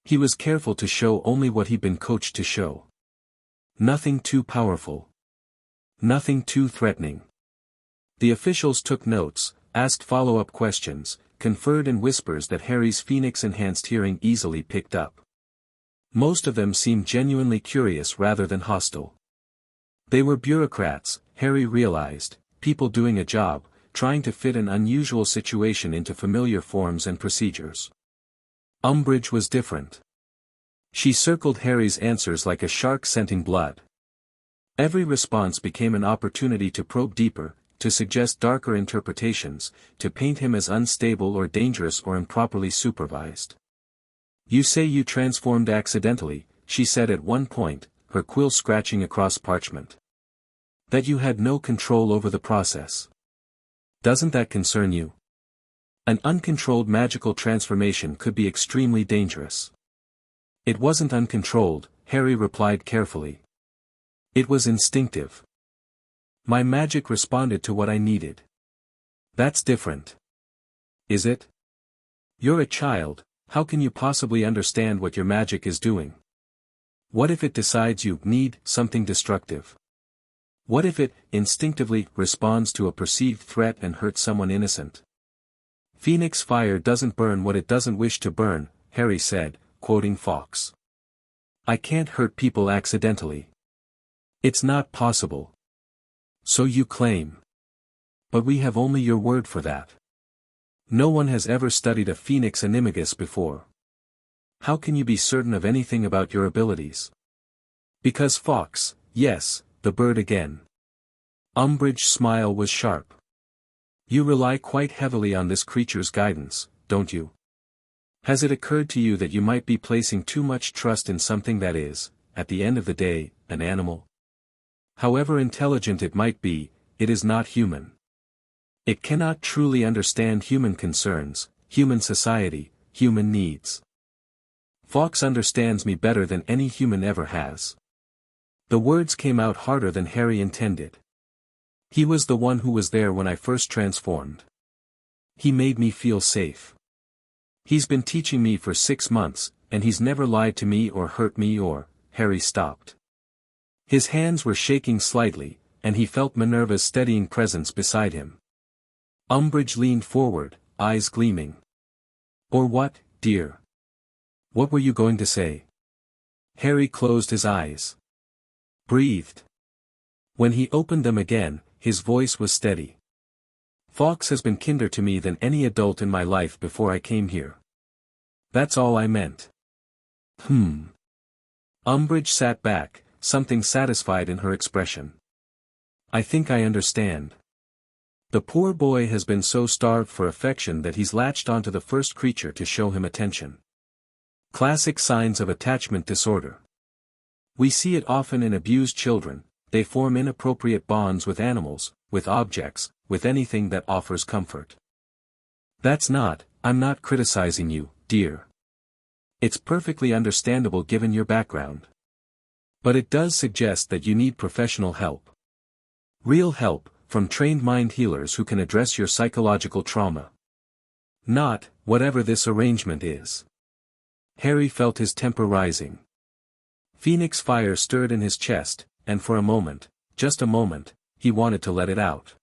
He was careful to show only what he'd been coached to show. Nothing too powerful. Nothing too threatening. The officials took notes, asked follow-up questions, conferred in whispers that Harry's Phoenix-enhanced hearing easily picked up. Most of them seemed genuinely curious rather than hostile. They were bureaucrats, Harry realized, people doing a job, trying to fit an unusual situation into familiar forms and procedures. Umbridge was different. She circled Harry's answers like a shark scenting blood. Every response became an opportunity to probe deeper, to suggest darker interpretations, to paint him as unstable or dangerous or improperly supervised. "You say you transformed accidentally," she said at one point, her quill scratching across parchment. "That you had no control over the process. Doesn't that concern you? An uncontrolled magical transformation could be extremely dangerous." "It wasn't uncontrolled," Harry replied carefully. "It was instinctive. My magic responded to what I needed." "That's different." "Is it? You're a child, how can you possibly understand what your magic is doing? What if it decides you need something destructive? What if it instinctively responds to a perceived threat and hurts someone innocent?" "Phoenix fire doesn't burn what it doesn't wish to burn," Harry said, quoting Fawkes. "I can't hurt people accidentally. It's not possible." "So you claim. But we have only your word for that. No one has ever studied a Phoenix Animagus before. How can you be certain of anything about your abilities?" "Because Fawkes, yes, the bird again." Umbridge's smile was sharp. "You rely quite heavily on this creature's guidance, don't you? Has it occurred to you that you might be placing too much trust in something that is, at the end of the day, an animal? However intelligent it might be, it is not human. It cannot truly understand human concerns, human society, human needs. Fawkes understands me better than any human ever has." The words came out harder than Harry intended. "He was the one who was there when I first transformed. He made me feel safe. He's been teaching me for 6 months, and he's never lied to me or hurt me or—" Harry stopped. His hands were shaking slightly, and he felt Minerva's steadying presence beside him. Umbridge leaned forward, eyes gleaming. "Or what, dear? What were you going to say?" Harry closed his eyes. Breathed. When he opened them again, his voice was steady. "Fawkes has been kinder to me than any adult in my life before I came here. That's all I meant." Umbridge sat back, something satisfied in her expression. "I think I understand. The poor boy has been so starved for affection that he's latched onto the first creature to show him attention. Classic signs of attachment disorder. We see it often in abused children. They form inappropriate bonds with animals, with objects, with anything that offers comfort. I'm not criticizing you, dear. It's perfectly understandable given your background. But it does suggest that you need professional help. Real help, from trained mind healers who can address your psychological trauma. Not, whatever this arrangement is." Harry felt his temper rising. Phoenix fire stirred in his chest, and for a moment, just a moment, he wanted to let it out.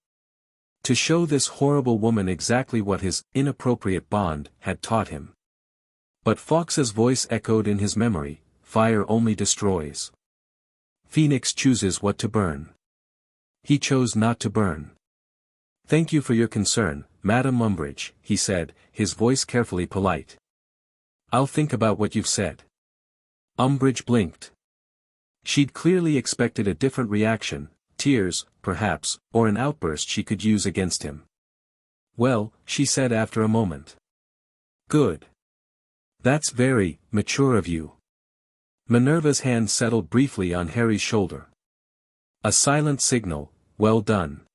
To show this horrible woman exactly what his inappropriate bond had taught him. But Fawkes's voice echoed in his memory, "Fire only destroys. Phoenix chooses what to burn. He chose not to burn." "Thank you for your concern, Madam Umbridge," he said, his voice carefully polite. "I'll think about what you've said." Umbridge blinked. She'd clearly expected a different reaction, tears, perhaps, or an outburst she could use against him. "Well," she said after a moment. "Good. That's very mature of you." Minerva's hand settled briefly on Harry's shoulder. A silent signal, "Well done."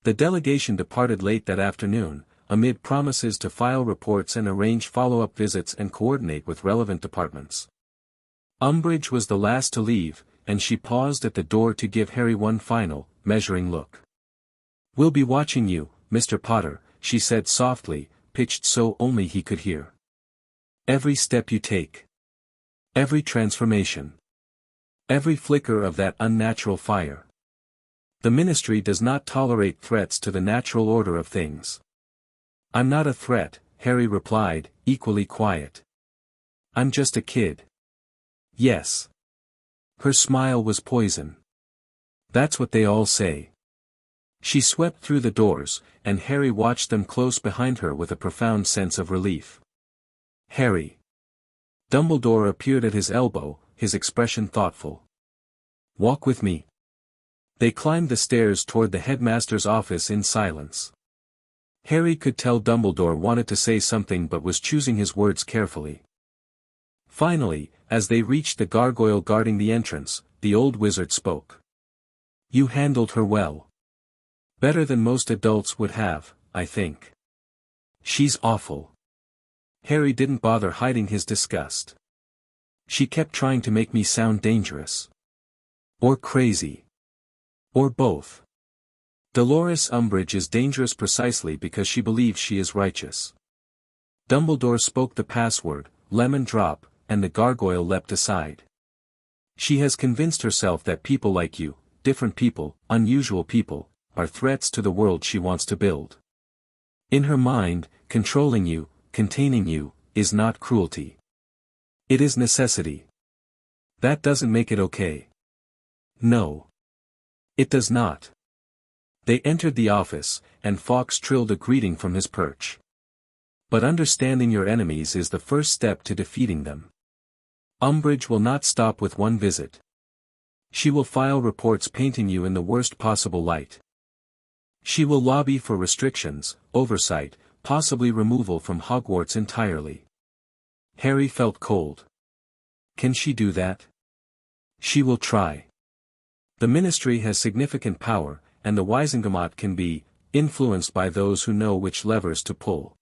The delegation departed late that afternoon, amid promises to file reports and arrange follow-up visits and coordinate with relevant departments. Umbridge was the last to leave, and she paused at the door to give Harry one final, measuring look. "We'll be watching you, Mr. Potter," she said softly, pitched so only he could hear. "Every step you take. Every transformation. Every flicker of that unnatural fire. The Ministry does not tolerate threats to the natural order of things." "I'm not a threat," Harry replied, equally quiet. "I'm just a kid." "Yes." Her smile was poison. That's what they all say. She swept through the doors, and Harry watched them close behind her with a profound sense of relief. Harry. Dumbledore appeared at his elbow, his expression thoughtful. Walk with me. They climbed the stairs toward the headmaster's office in silence. Harry could tell Dumbledore wanted to say something but was choosing his words carefully. Finally, as they reached the gargoyle guarding the entrance, the old wizard spoke. You handled her well. Better than most adults would have, I think. She's awful. Harry didn't bother hiding his disgust. She kept trying to make me sound dangerous. Or crazy. Or both. Dolores Umbridge is dangerous precisely because she believes she is righteous. Dumbledore spoke the password, lemon drop, and the gargoyle leapt aside. She has convinced herself that people like you, different people, unusual people, are threats to the world she wants to build. In her mind, controlling you, containing you, is not cruelty. It is necessity. That doesn't make it okay. No. It does not. They entered the office, and Fawkes trilled a greeting from his perch. But understanding your enemies is the first step to defeating them. Umbridge will not stop with one visit. She will file reports painting you in the worst possible light. She will lobby for restrictions, oversight, possibly removal from Hogwarts entirely. Harry felt cold. Can she do that? She will try. The Ministry has significant power, and the Wisengamot can be influenced by those who know which levers to pull.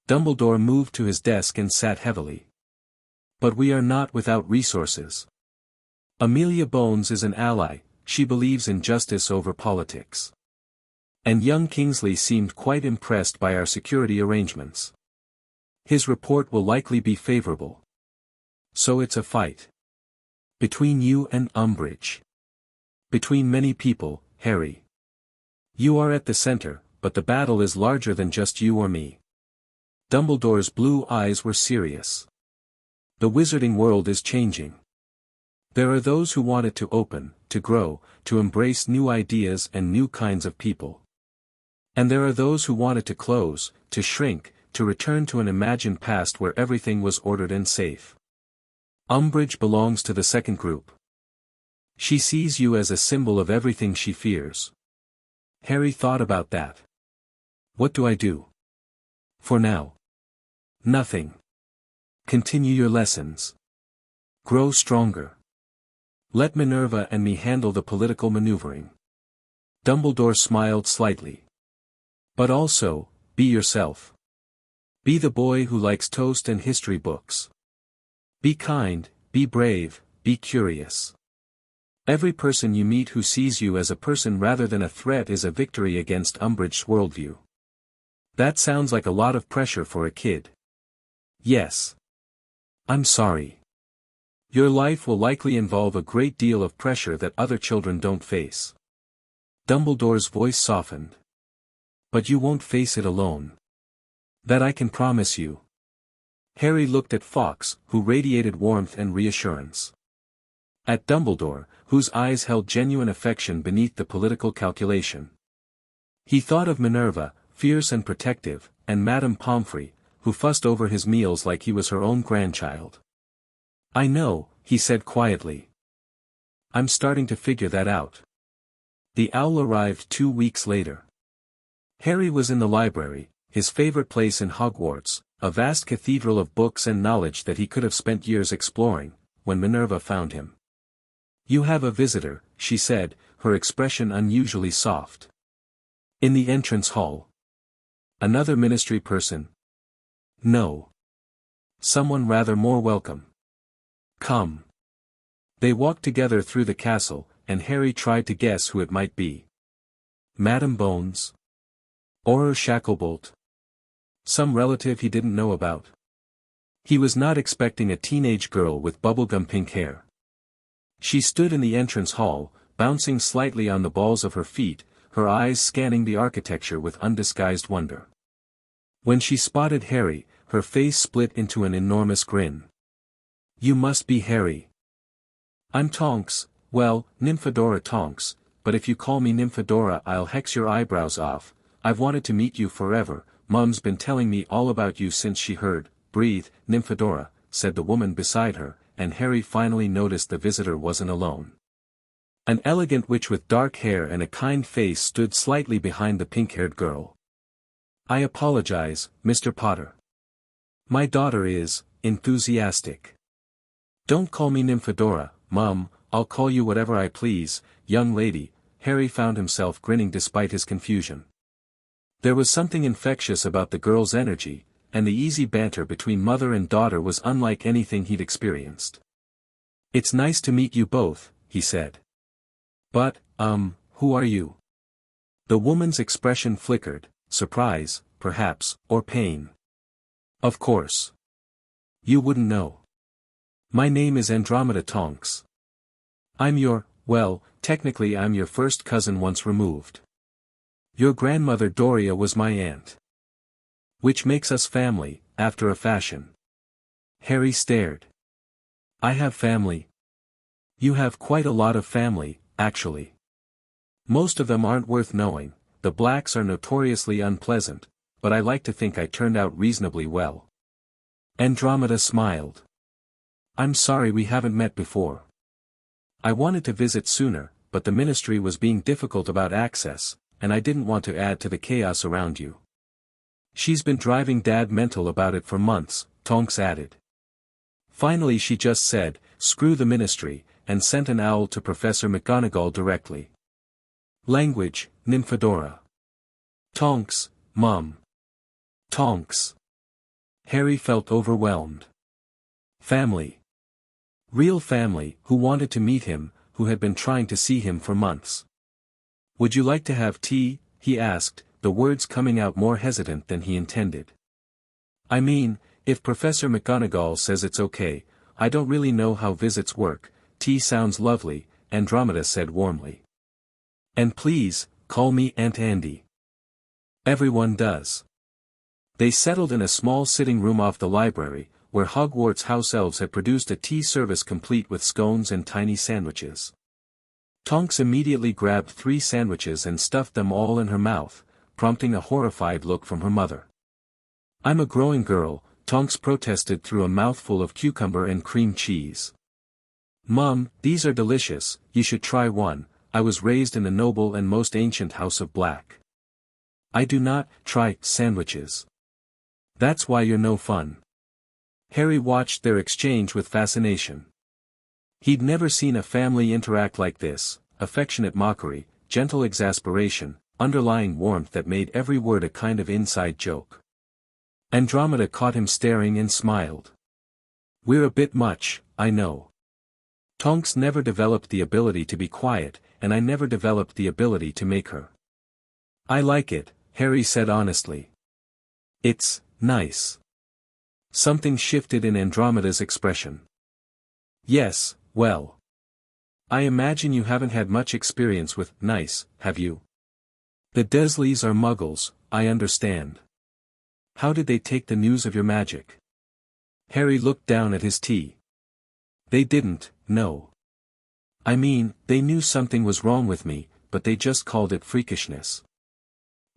Dumbledore moved to his desk and sat heavily. But we are not without resources. Amelia Bones is an ally, she believes in justice over politics. And young Kingsley seemed quite impressed by our security arrangements. His report will likely be favorable. So it's a fight. Between you and Umbridge. Between many people, Harry. You are at the center, but the battle is larger than just you or me. Dumbledore's blue eyes were serious. The wizarding world is changing. There are those who want it to open, to grow, to embrace new ideas and new kinds of people. And there are those who want it to close, to shrink, to return to an imagined past where everything was ordered and safe. Umbridge belongs to the second group. She sees you as a symbol of everything she fears. Harry thought about that. What do I do? For now. Nothing. Continue your lessons. Grow stronger. Let Minerva and me handle the political maneuvering. Dumbledore smiled slightly. But also, be yourself. Be the boy who likes toast and history books. Be kind, be brave, be curious. Every person you meet who sees you as a person rather than a threat is a victory against Umbridge's worldview. That sounds like a lot of pressure for a kid. Yes. I'm sorry. Your life will likely involve a great deal of pressure that other children don't face. Dumbledore's voice softened. But you won't face it alone. That I can promise you. Harry looked at Fawkes, who radiated warmth and reassurance. At Dumbledore, whose eyes held genuine affection beneath the political calculation. He thought of Minerva, fierce and protective, and Madame Pomfrey, who fussed over his meals like he was her own grandchild. I know, he said quietly. I'm starting to figure that out. The owl arrived 2 weeks later. Harry was in the library, his favorite place in Hogwarts, a vast cathedral of books and knowledge that he could have spent years exploring, when Minerva found him. You have a visitor, she said, her expression unusually soft. In the entrance hall. Another Ministry person? No. Someone rather more welcome. Come. They walked together through the castle, and Harry tried to guess who it might be. Madame Bones? Or Shacklebolt? Some relative he didn't know about. He was not expecting a teenage girl with bubblegum pink hair. She stood in the entrance hall, bouncing slightly on the balls of her feet, her eyes scanning the architecture with undisguised wonder. When she spotted Harry, her face split into an enormous grin. You must be Harry. I'm Tonks, well, Nymphadora Tonks, but if you call me Nymphadora I'll hex your eyebrows off. I've wanted to meet you forever, Mum's been telling me all about you since she heard. Breathe, Nymphadora, said the woman beside her, and Harry finally noticed the visitor wasn't alone. An elegant witch with dark hair and a kind face stood slightly behind the pink-haired girl. I apologize, Mr. Potter. My daughter is enthusiastic. Don't call me Nymphadora, Mum, I'll call you whatever I please, young lady. Harry found himself grinning despite his confusion. There was something infectious about the girl's energy, and the easy banter between mother and daughter was unlike anything he'd experienced. It's nice to meet you both, he said. But, who are you? The woman's expression flickered, surprise, perhaps, or pain. Of course. You wouldn't know. My name is Andromeda Tonks. Technically I'm your first cousin once removed. Your grandmother Doria was my aunt. Which makes us family, after a fashion. Harry stared. I have family. You have quite a lot of family, actually. Most of them aren't worth knowing, the blacks are notoriously unpleasant, but I like to think I turned out reasonably well. Andromeda smiled. I'm sorry we haven't met before. I wanted to visit sooner, but the ministry was being difficult about access, and I didn't want to add to the chaos around you. She's been driving Dad mental about it for months, Tonks added. Finally she just said, screw the ministry, and sent an owl to Professor McGonagall directly. Language, Nymphadora. Tonks, Mum. Tonks. Harry felt overwhelmed. Family. Real family, who wanted to meet him, who had been trying to see him for months. Would you like to have tea? He asked, the words coming out more hesitant than he intended. I mean, if Professor McGonagall says it's okay, I don't really know how visits work. Tea sounds lovely, Andromeda said warmly. And please, call me Aunt Andy. Everyone does. They settled in a small sitting room off the library, where Hogwarts house elves had produced a tea service complete with scones and tiny sandwiches. Tonks immediately grabbed 3 sandwiches and stuffed them all in her mouth, prompting a horrified look from her mother. I'm a growing girl, Tonks protested through a mouthful of cucumber and cream cheese. Mum, these are delicious, you should try one. I was raised in the noble and most ancient house of Black. I do not try sandwiches. That's why you're no fun. Harry watched their exchange with fascination. He'd never seen a family interact like this, affectionate mockery, gentle exasperation, underlying warmth that made every word a kind of inside joke. Andromeda caught him staring and smiled. We're a bit much, I know. Tonks never developed the ability to be quiet, and I never developed the ability to make her. I like it, Harry said honestly. It's nice. Something shifted in Andromeda's expression. Yes, well. I imagine you haven't had much experience with nice, have you? The Dursleys are muggles, I understand. How did they take the news of your magic? Harry looked down at his tea. They didn't, no. I mean, they knew something was wrong with me, but they just called it freakishness.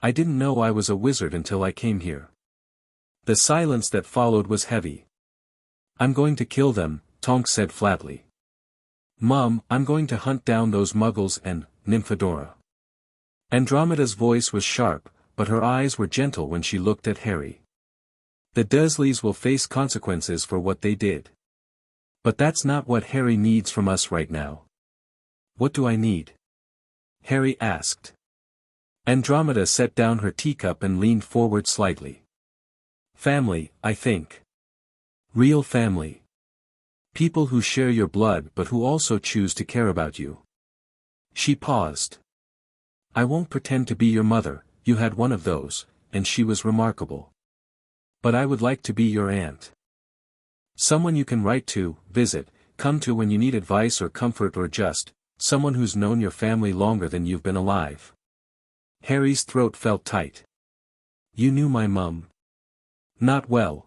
I didn't know I was a wizard until I came here. The silence that followed was heavy. I'm going to kill them, Tonks said flatly. Mum, I'm going to hunt down those muggles and Nymphadora. Andromeda's voice was sharp, but her eyes were gentle when she looked at Harry. The Dursleys will face consequences for what they did. But that's not what Harry needs from us right now. What do I need? Harry asked. Andromeda set down her teacup and leaned forward slightly. Family, I think. Real family. People who share your blood but who also choose to care about you. She paused. I won't pretend to be your mother, you had one of those, and she was remarkable. But I would like to be your aunt. Someone you can write to, visit, come to when you need advice or comfort or just, someone who's known your family longer than you've been alive. Harry's throat felt tight. You knew my mum. Not well.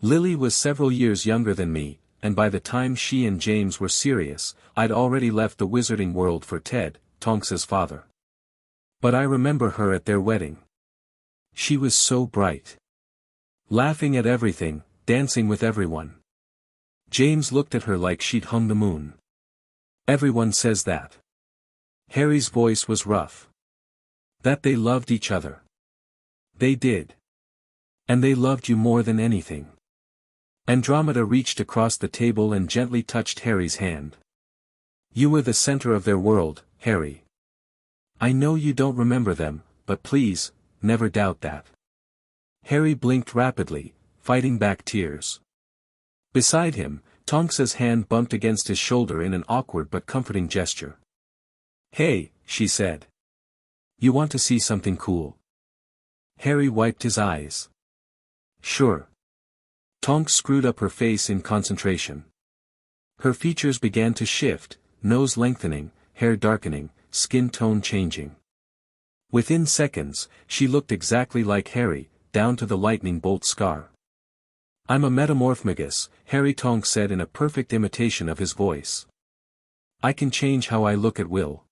Lily was several years younger than me, and by the time she and James were serious, I'd already left the wizarding world for Ted, Tonks's father. But I remember her at their wedding. She was so bright. Laughing at everything, dancing with everyone. James looked at her like she'd hung the moon. Everyone says that. Harry's voice was rough. That they loved each other. They did. And they loved you more than anything. Andromeda reached across the table and gently touched Harry's hand. You were the center of their world, Harry. I know you don't remember them, but please, never doubt that. Harry blinked rapidly, fighting back tears. Beside him, Tonks's hand bumped against his shoulder in an awkward but comforting gesture. Hey, she said. You want to see something cool? Harry wiped his eyes. Sure. Tonks screwed up her face in concentration. Her features began to shift, nose lengthening, hair darkening, skin tone changing. Within seconds, she looked exactly like Harry, down to the lightning bolt scar. I'm a metamorphmagus, Harry Tonks said in a perfect imitation of his voice. I can change how I look at will.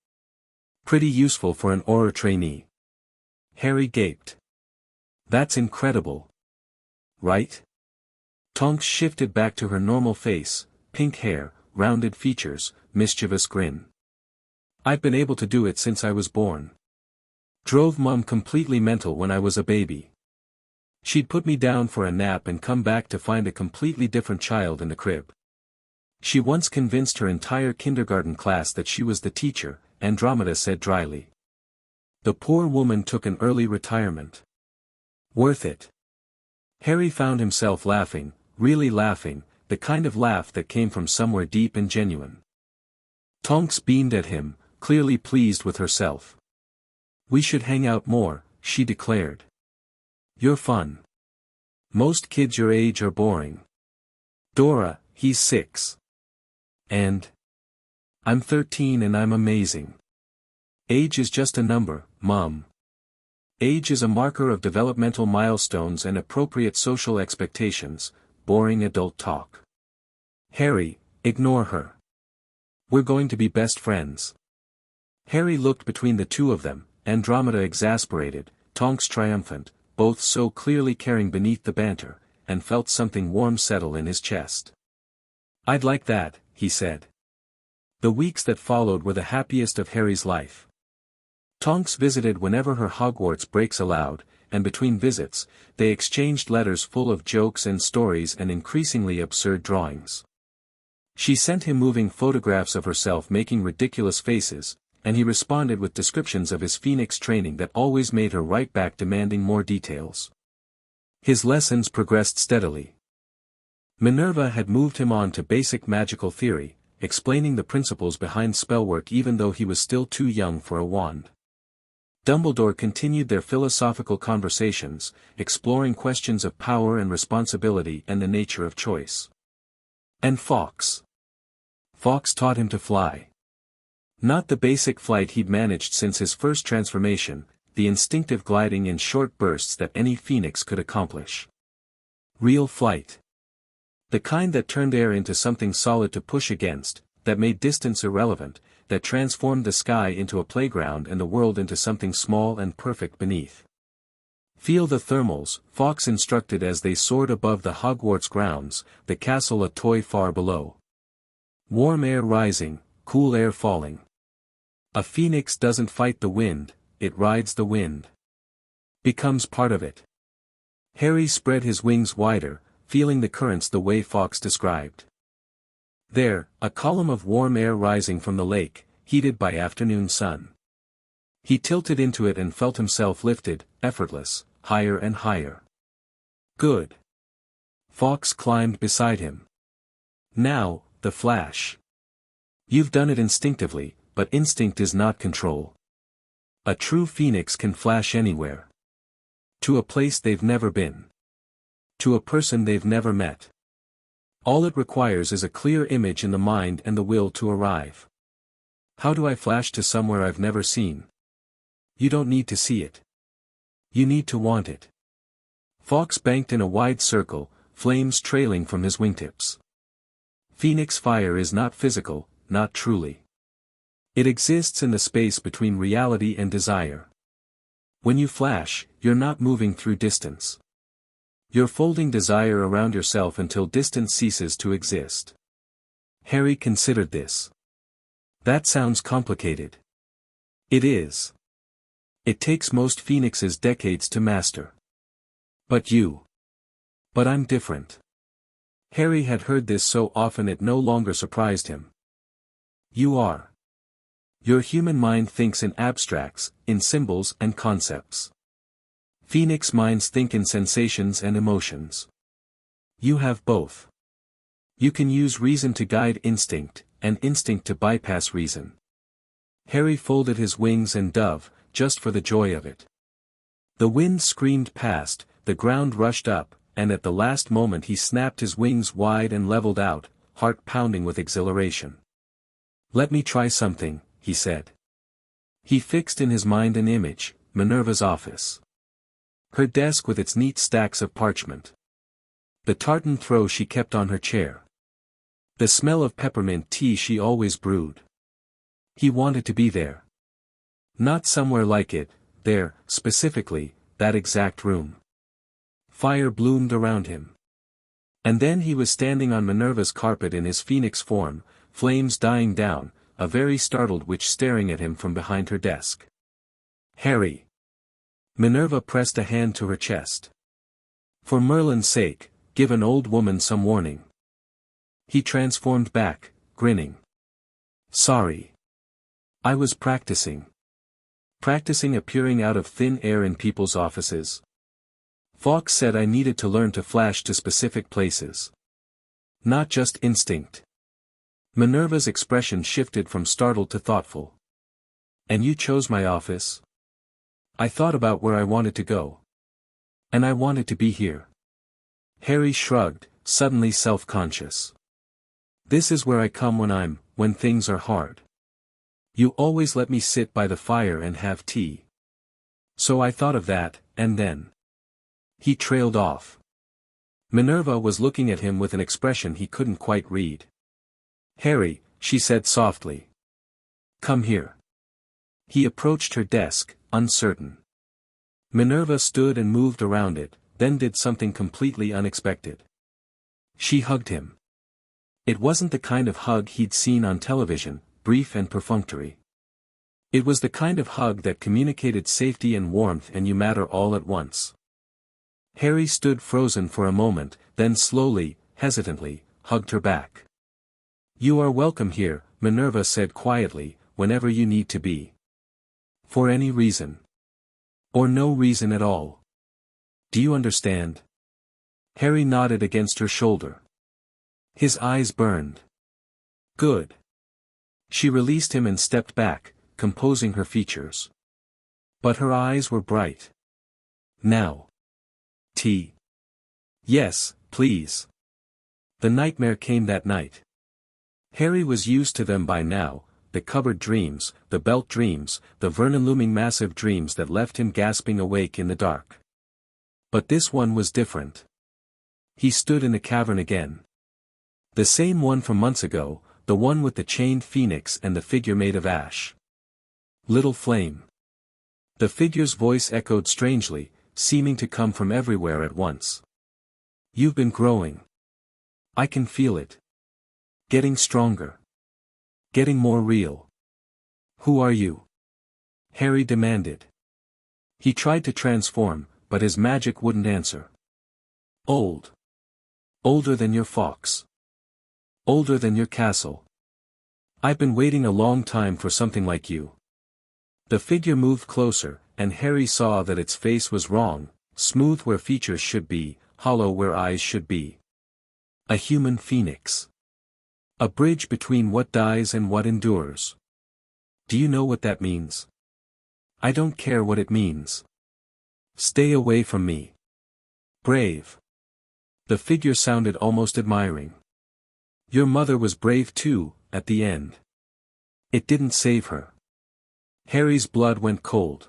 Pretty useful for an Auror trainee. Harry gaped. That's incredible. Right? Tonks shifted back to her normal face, pink hair, rounded features, mischievous grin. I've been able to do it since I was born. Drove Mum completely mental when I was a baby. She'd put me down for a nap and come back to find a completely different child in the crib. She once convinced her entire kindergarten class that she was the teacher, Andromeda said dryly. The poor woman took an early retirement. Worth it. Harry found himself laughing, really laughing, the kind of laugh that came from somewhere deep and genuine. Tonks beamed at him, clearly pleased with herself. We should hang out more, she declared. You're fun. Most kids your age are boring. Dora, he's 6. And? I'm 13 and I'm amazing. Age is just a number, Mom. Age is a marker of developmental milestones and appropriate social expectations, boring adult talk. Harry, ignore her. We're going to be best friends. Harry looked between the two of them, Andromeda exasperated, Tonks triumphant, both so clearly caring beneath the banter, and felt something warm settle in his chest. I'd like that, he said. The weeks that followed were the happiest of Harry's life. Tonks visited whenever her Hogwarts breaks allowed, and between visits, they exchanged letters full of jokes and stories and increasingly absurd drawings. She sent him moving photographs of herself making ridiculous faces, and he responded with descriptions of his Phoenix training that always made her write back demanding more details. His lessons progressed steadily. Minerva had moved him on to basic magical theory, explaining the principles behind spellwork even though he was still too young for a wand. Dumbledore continued their philosophical conversations, exploring questions of power and responsibility and the nature of choice. And Fawkes. Fawkes taught him to fly. Not the basic flight he'd managed since his first transformation, the instinctive gliding in short bursts that any phoenix could accomplish. Real flight. The kind that turned air into something solid to push against, that made distance irrelevant, that transformed the sky into a playground and the world into something small and perfect beneath. Feel the thermals, Fawkes instructed as they soared above the Hogwarts grounds, the castle a toy far below. Warm air rising, cool air falling. A phoenix doesn't fight the wind, it rides the wind. Becomes part of it. Harry spread his wings wider, feeling the currents the way Fawkes described. There, a column of warm air rising from the lake, heated by afternoon sun. He tilted into it and felt himself lifted, effortless, higher and higher. Good. Fawkes climbed beside him. Now, the flash. You've done it instinctively, but instinct is not control. A true phoenix can flash anywhere. To a place they've never been. To a person they've never met. All it requires is a clear image in the mind and the will to arrive. How do I flash to somewhere I've never seen? You don't need to see it. You need to want it. Fawkes banked in a wide circle, flames trailing from his wingtips. Phoenix fire is not physical, not truly. It exists in the space between reality and desire. When you flash, you're not moving through distance. You're folding desire around yourself until distance ceases to exist. Harry considered this. That sounds complicated. It is. It takes most phoenixes decades to master. But I'm different. Harry had heard this so often it no longer surprised him. You are. Your human mind thinks in abstracts, in symbols and concepts. Phoenix minds think in sensations and emotions. You have both. You can use reason to guide instinct, and instinct to bypass reason. Harry folded his wings and dove, just for the joy of it. The wind screamed past, the ground rushed up, and at the last moment he snapped his wings wide and leveled out, heart pounding with exhilaration. Let me try something, he said. He fixed in his mind an image, Minerva's office. Her desk with its neat stacks of parchment. The tartan throw she kept on her chair. The smell of peppermint tea she always brewed. He wanted to be there. Not somewhere like it, there, specifically, that exact room. Fire bloomed around him. And then he was standing on Minerva's carpet in his phoenix form, flames dying down, a very startled witch staring at him from behind her desk. Harry. Minerva pressed a hand to her chest. For Merlin's sake, give an old woman some warning. He transformed back, grinning. Sorry. I was practicing. Practicing appearing out of thin air in people's offices. Fawkes said I needed to learn to flash to specific places. Not just instinct. Minerva's expression shifted from startled to thoughtful. And you chose my office? I thought about where I wanted to go. And I wanted to be here. Harry shrugged, suddenly self-conscious. This is where I come when things are hard. You always let me sit by the fire and have tea. So I thought of that, and then. He trailed off. Minerva was looking at him with an expression he couldn't quite read. Harry, she said softly. Come here. He approached her desk, uncertain. Minerva stood and moved around it, then did something completely unexpected. She hugged him. It wasn't the kind of hug he'd seen on television, brief and perfunctory. It was the kind of hug that communicated safety and warmth and you matter all at once. Harry stood frozen for a moment, then slowly, hesitantly, hugged her back. You are welcome here, Minerva said quietly, whenever you need to be. For any reason. Or no reason at all. Do you understand? Harry nodded against her shoulder. His eyes burned. Good. She released him and stepped back, composing her features. But her eyes were bright. Now. Tea. Yes, please. The nightmare came that night. Harry was used to them by now, the cupboard dreams, the belt dreams, the Vernon-looming massive dreams that left him gasping awake in the dark. But this one was different. He stood in the cavern again. The same one from months ago, the one with the chained phoenix and the figure made of ash. Little flame. The figure's voice echoed strangely, seeming to come from everywhere at once. You've been growing. I can feel it. Getting stronger. Getting more real. Who are you? Harry demanded. He tried to transform, but his magic wouldn't answer. Old. Older than your Fawkes. Older than your castle. I've been waiting a long time for something like you. The figure moved closer, and Harry saw that its face was wrong, smooth where features should be, hollow where eyes should be. A human phoenix. A bridge between what dies and what endures. Do you know what that means? I don't care what it means. Stay away from me. Brave. The figure sounded almost admiring. Your mother was brave too, at the end. It didn't save her. Harry's blood went cold.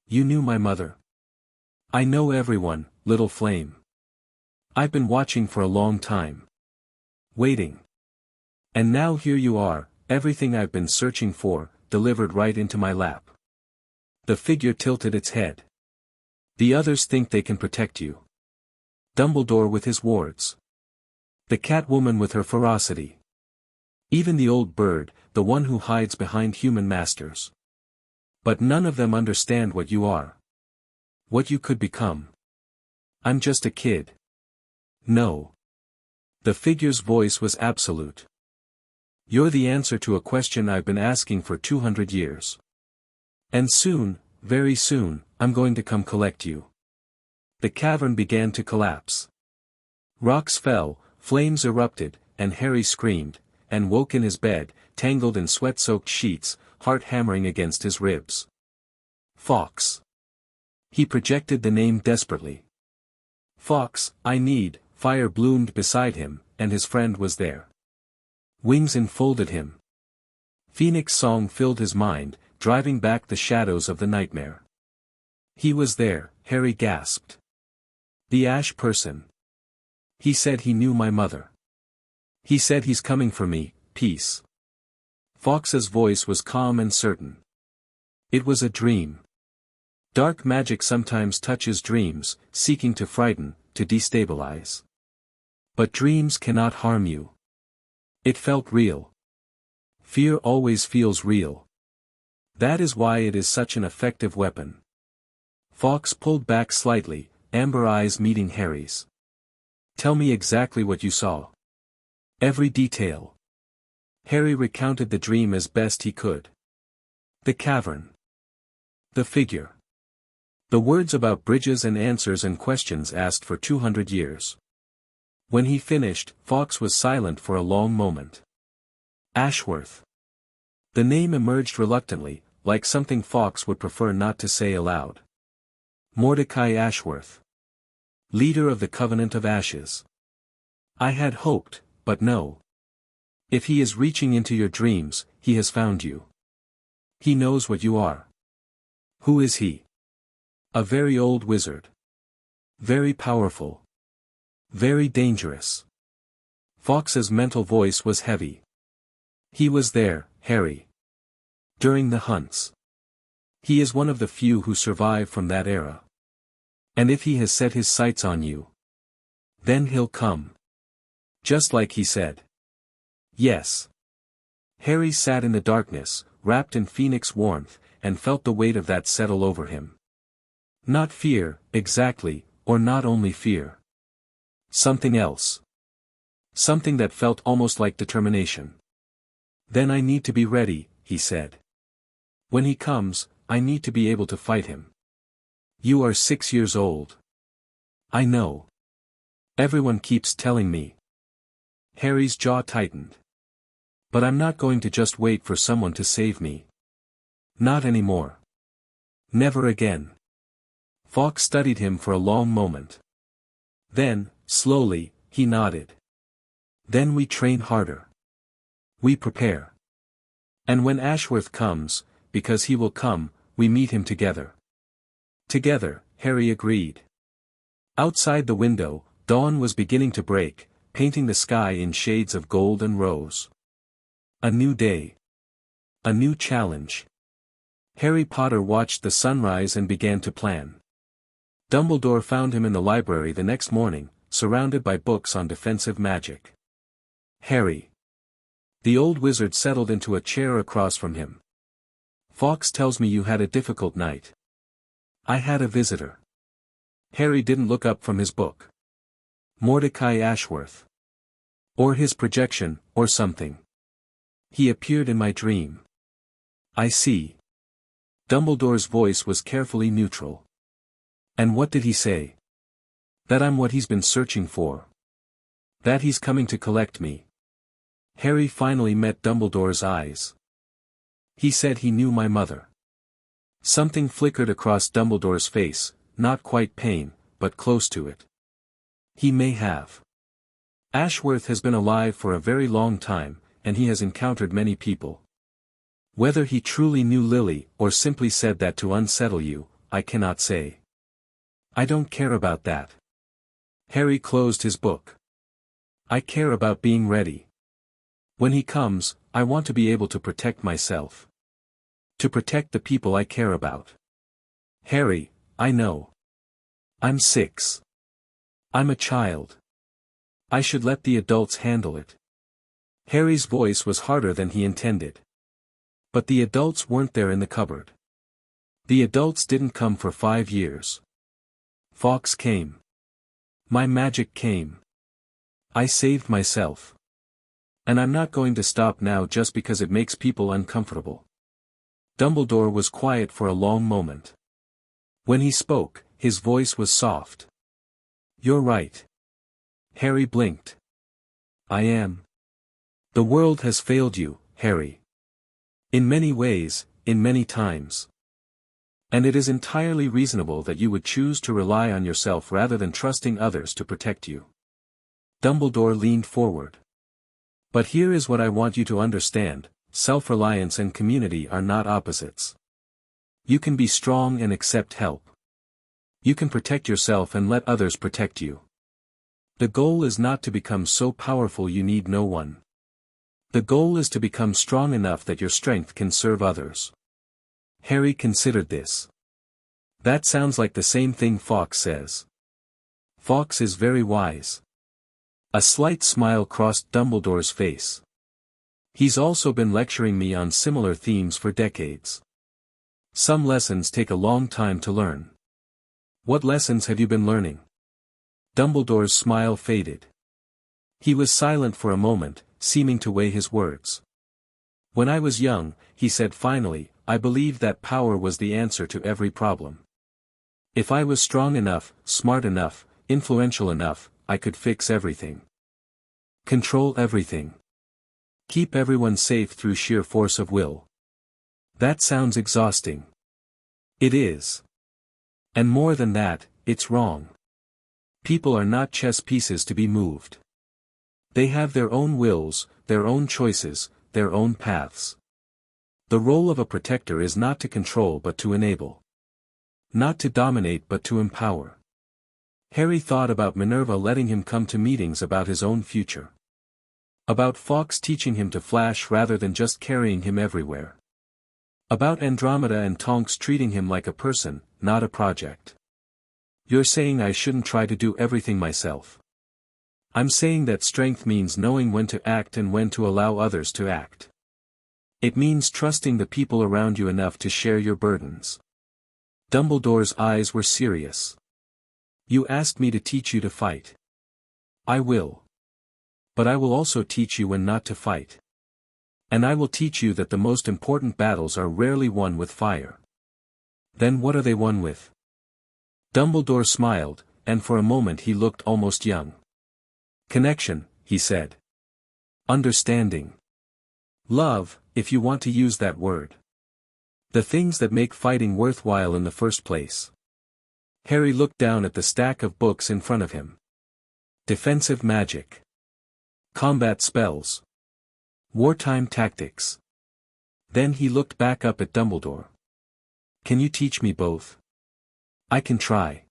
You knew my mother. I know everyone, little flame. I've been watching for a long time. Waiting. And now here you are, everything I've been searching for, delivered right into my lap. The figure tilted its head. The others think they can protect you. Dumbledore with his wards. The Catwoman with her ferocity. Even the old bird, the one who hides behind human masters. But none of them understand what you are. What you could become. I'm just a kid. No. The figure's voice was absolute. You're the answer to a question I've been asking for 200 years. And soon, very soon, I'm going to come collect you. The cavern began to collapse. Rocks fell, flames erupted, and Harry screamed, and woke in his bed, tangled in sweat-soaked sheets, heart hammering against his ribs. Fawkes. He projected the name desperately. Fawkes, I need. Fire bloomed beside him, and his friend was there. Wings enfolded him. Phoenix song filled his mind, driving back the shadows of the nightmare. He was there, Harry gasped. The Ash person. He said he knew my mother. He said he's coming for me, peace. Fawkes's voice was calm and certain. It was a dream. Dark magic sometimes touches dreams, seeking to frighten, to destabilize. But dreams cannot harm you. It felt real. Fear always feels real. That is why it is such an effective weapon. Fawkes pulled back slightly, amber eyes meeting Harry's. Tell me exactly what you saw. Every detail. Harry recounted the dream as best he could. The cavern. The figure. The words about bridges and answers and questions asked for 200 years. When he finished, Fawkes was silent for a long moment. Ashworth. The name emerged reluctantly, like something Fawkes would prefer not to say aloud. Mordecai Ashworth. Leader of the Covenant of Ashes. I had hoped, but no. If he is reaching into your dreams, he has found you. He knows what you are. Who is he? A very old wizard. Very powerful. Very dangerous. Fawkes's mental voice was heavy. He was there, Harry. During the hunts. He is one of the few who survive from that era. And if he has set his sights on you, then he'll come. Just like he said. Yes. Harry sat in the darkness, wrapped in Phoenix warmth, and felt the weight of that settle over him. Not fear, exactly, or not only fear. Something else. Something that felt almost like determination. Then I need to be ready, he said. When he comes, I need to be able to fight him. You are 6 years old. I know. Everyone keeps telling me. Harry's jaw tightened. But I'm not going to just wait for someone to save me. Not anymore. Never again. Fawkes studied him for a long moment. Then, slowly, he nodded. Then we train harder. We prepare. And when Ashworth comes, because he will come, we meet him together. Together, Harry agreed. Outside the window, dawn was beginning to break, painting the sky in shades of gold and rose. A new day. A new challenge. Harry Potter watched the sunrise and began to plan. Dumbledore found him in the library the next morning, surrounded by books on defensive magic. Harry. The old wizard settled into a chair across from him. Fawkes tells me you had a difficult night. I had a visitor. Harry didn't look up from his book. Mordecai Ashworth. Or his projection, or something. He appeared in my dream. I see. Dumbledore's voice was carefully neutral. And what did he say? That I'm what he's been searching for. That he's coming to collect me. Harry finally met Dumbledore's eyes. He said he knew my mother. Something flickered across Dumbledore's face, not quite pain, but close to it. He may have. Ashworth has been alive for a very long time, and he has encountered many people. Whether he truly knew Lily, or simply said that to unsettle you, I cannot say. I don't care about that. Harry closed his book. I care about being ready. When he comes, I want to be able to protect myself. To protect the people I care about. Harry, I know. I'm 6. I'm a child. I should let the adults handle it. Harry's voice was harder than he intended. But the adults weren't there in the cupboard. The adults didn't come for 5 years. Fawkes came. My magic came. I saved myself. And I'm not going to stop now just because it makes people uncomfortable. Dumbledore was quiet for a long moment. When he spoke, his voice was soft. You're right. Harry blinked. I am. The world has failed you, Harry. In many ways, in many times. And it is entirely reasonable that you would choose to rely on yourself rather than trusting others to protect you. Dumbledore leaned forward. But here is what I want you to understand, self-reliance and community are not opposites. You can be strong and accept help. You can protect yourself and let others protect you. The goal is not to become so powerful you need no one. The goal is to become strong enough that your strength can serve others. Harry considered this. That sounds like the same thing Fawkes says. Fawkes is very wise. A slight smile crossed Dumbledore's face. He's also been lecturing me on similar themes for decades. Some lessons take a long time to learn. What lessons have you been learning? Dumbledore's smile faded. He was silent for a moment, seeming to weigh his words. When I was young, he said finally, I believed that power was the answer to every problem. If I was strong enough, smart enough, influential enough, I could fix everything. Control everything. Keep everyone safe through sheer force of will. That sounds exhausting. It is. And more than that, it's wrong. People are not chess pieces to be moved. They have their own wills, their own choices, their own paths. The role of a protector is not to control but to enable. Not to dominate but to empower. Harry thought about Minerva letting him come to meetings about his own future. About Fawkes teaching him to flash rather than just carrying him everywhere. About Andromeda and Tonks treating him like a person, not a project. You're saying I shouldn't try to do everything myself. I'm saying that strength means knowing when to act and when to allow others to act. It means trusting the people around you enough to share your burdens. Dumbledore's eyes were serious. You asked me to teach you to fight. I will. But I will also teach you when not to fight. And I will teach you that the most important battles are rarely won with fire. Then what are they won with? Dumbledore smiled, and for a moment he looked almost young. Connection, he said. Understanding. Love, if you want to use that word. The things that make fighting worthwhile in the first place. Harry looked down at the stack of books in front of him. Defensive magic. Combat spells. Wartime tactics. Then he looked back up at Dumbledore. Can you teach me both? I can try.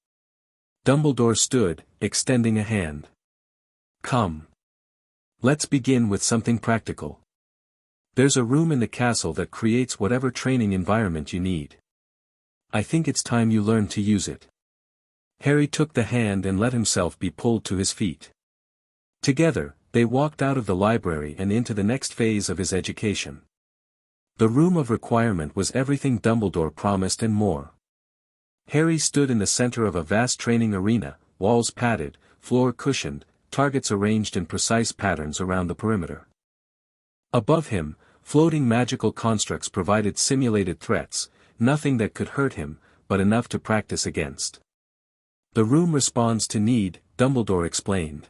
Dumbledore stood, extending a hand. Come. Let's begin with something practical. There's a room in the castle that creates whatever training environment you need. I think it's time you learn to use it. Harry took the hand and let himself be pulled to his feet. Together, they walked out of the library and into the next phase of his education. The room of requirement was everything Dumbledore promised and more. Harry stood in the center of a vast training arena, walls padded, floor cushioned, targets arranged in precise patterns around the perimeter. Above him, floating magical constructs provided simulated threats, nothing that could hurt him, but enough to practice against. The room responds to need, Dumbledore explained.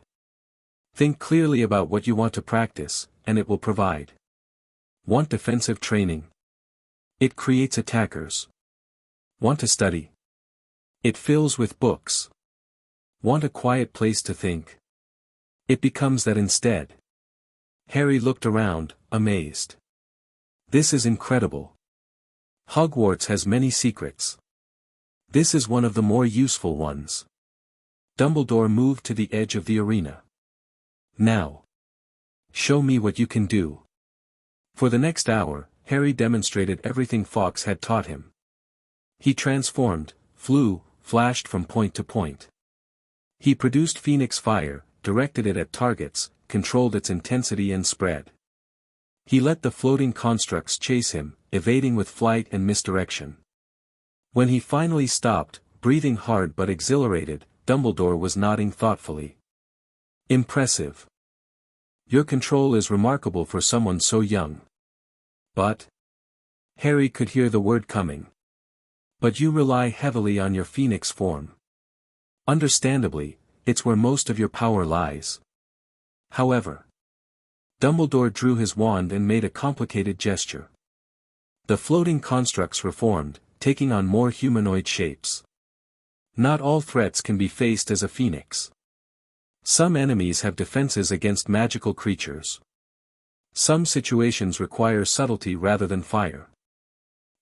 Think clearly about what you want to practice, and it will provide. Want defensive training? It creates attackers. Want to study? It fills with books. Want a quiet place to think? It becomes that instead. Harry looked around, amazed. This is incredible. Hogwarts has many secrets. This is one of the more useful ones. Dumbledore moved to the edge of the arena. Now. Show me what you can do. For the next hour, Harry demonstrated everything Fawkes had taught him. He transformed, flew, flashed from point to point. He produced Phoenix fire, directed it at targets, controlled its intensity and spread. He let the floating constructs chase him, evading with flight and misdirection. When he finally stopped, breathing hard but exhilarated, Dumbledore was nodding thoughtfully. Impressive. Your control is remarkable for someone so young. But... Harry could hear the word coming. But you rely heavily on your Phoenix form. Understandably, it's where most of your power lies. However. Dumbledore drew his wand and made a complicated gesture. The floating constructs reformed, taking on more humanoid shapes. Not all threats can be faced as a phoenix. Some enemies have defenses against magical creatures. Some situations require subtlety rather than fire.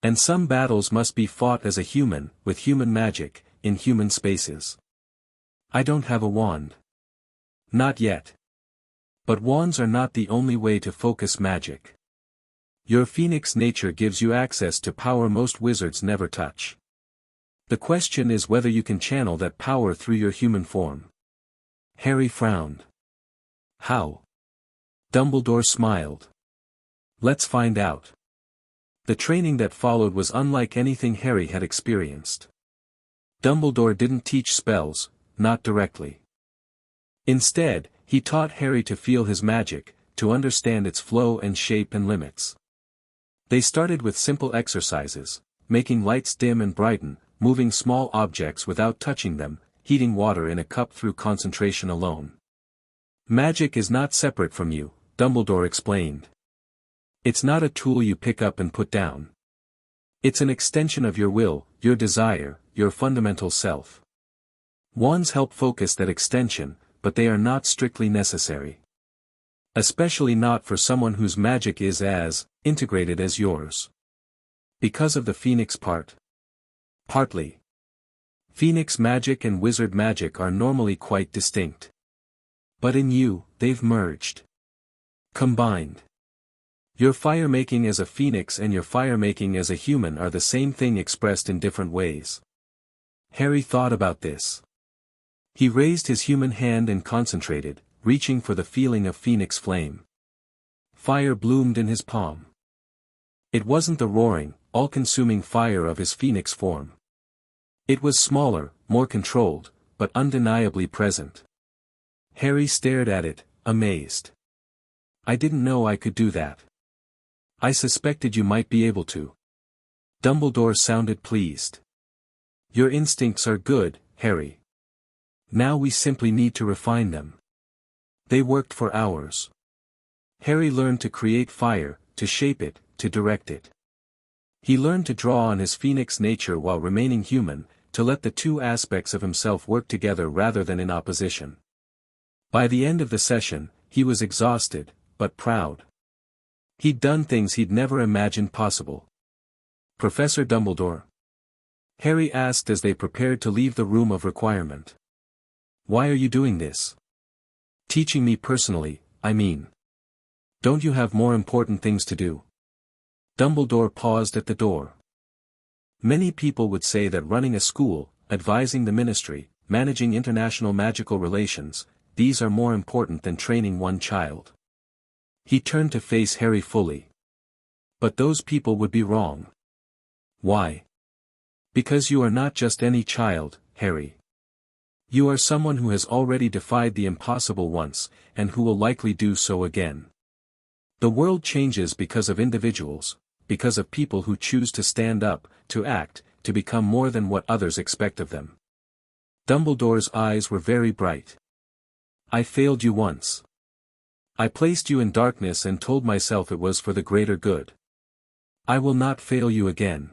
And some battles must be fought as a human, with human magic, in human spaces. I don't have a wand. Not yet. But wands are not the only way to focus magic. Your phoenix nature gives you access to power most wizards never touch. The question is whether you can channel that power through your human form. Harry frowned. How? Dumbledore smiled. Let's find out. The training that followed was unlike anything Harry had experienced. Dumbledore didn't teach spells, not directly. Instead, he taught Harry to feel his magic, to understand its flow and shape and limits. They started with simple exercises, making lights dim and brighten, moving small objects without touching them, heating water in a cup through concentration alone. Magic is not separate from you, Dumbledore explained. It's not a tool you pick up and put down. It's an extension of your will, your desire, your fundamental self. Wands help focus that extension, but they are not strictly necessary. Especially not for someone whose magic is as integrated as yours. Because of the Phoenix part? Partly. Phoenix magic and wizard magic are normally quite distinct. But in you, they've merged. Combined. Your fire-making as a phoenix and your fire-making as a human are the same thing expressed in different ways. Harry thought about this. He raised his human hand and concentrated, reaching for the feeling of phoenix flame. Fire bloomed in his palm. It wasn't the roaring, all-consuming fire of his phoenix form. It was smaller, more controlled, but undeniably present. Harry stared at it, amazed. I didn't know I could do that. I suspected you might be able to. Dumbledore sounded pleased. Your instincts are good, Harry. Now we simply need to refine them. They worked for hours. Harry learned to create fire, to shape it, to direct it. He learned to draw on his phoenix nature while remaining human, to let the two aspects of himself work together rather than in opposition. By the end of the session, he was exhausted, but proud. He'd done things he'd never imagined possible. Professor Dumbledore? Harry asked as they prepared to leave the room of requirement. Why are you doing this? Teaching me personally, I mean. Don't you have more important things to do? Dumbledore paused at the door. Many people would say that running a school, advising the ministry, managing international magical relations, these are more important than training one child. He turned to face Harry fully. But those people would be wrong. Why? Because you are not just any child, Harry. You are someone who has already defied the impossible once, and who will likely do so again. The world changes because of individuals, because of people who choose to stand up, to act, to become more than what others expect of them. Dumbledore's eyes were very bright. I failed you once. I placed you in darkness and told myself it was for the greater good. I will not fail you again.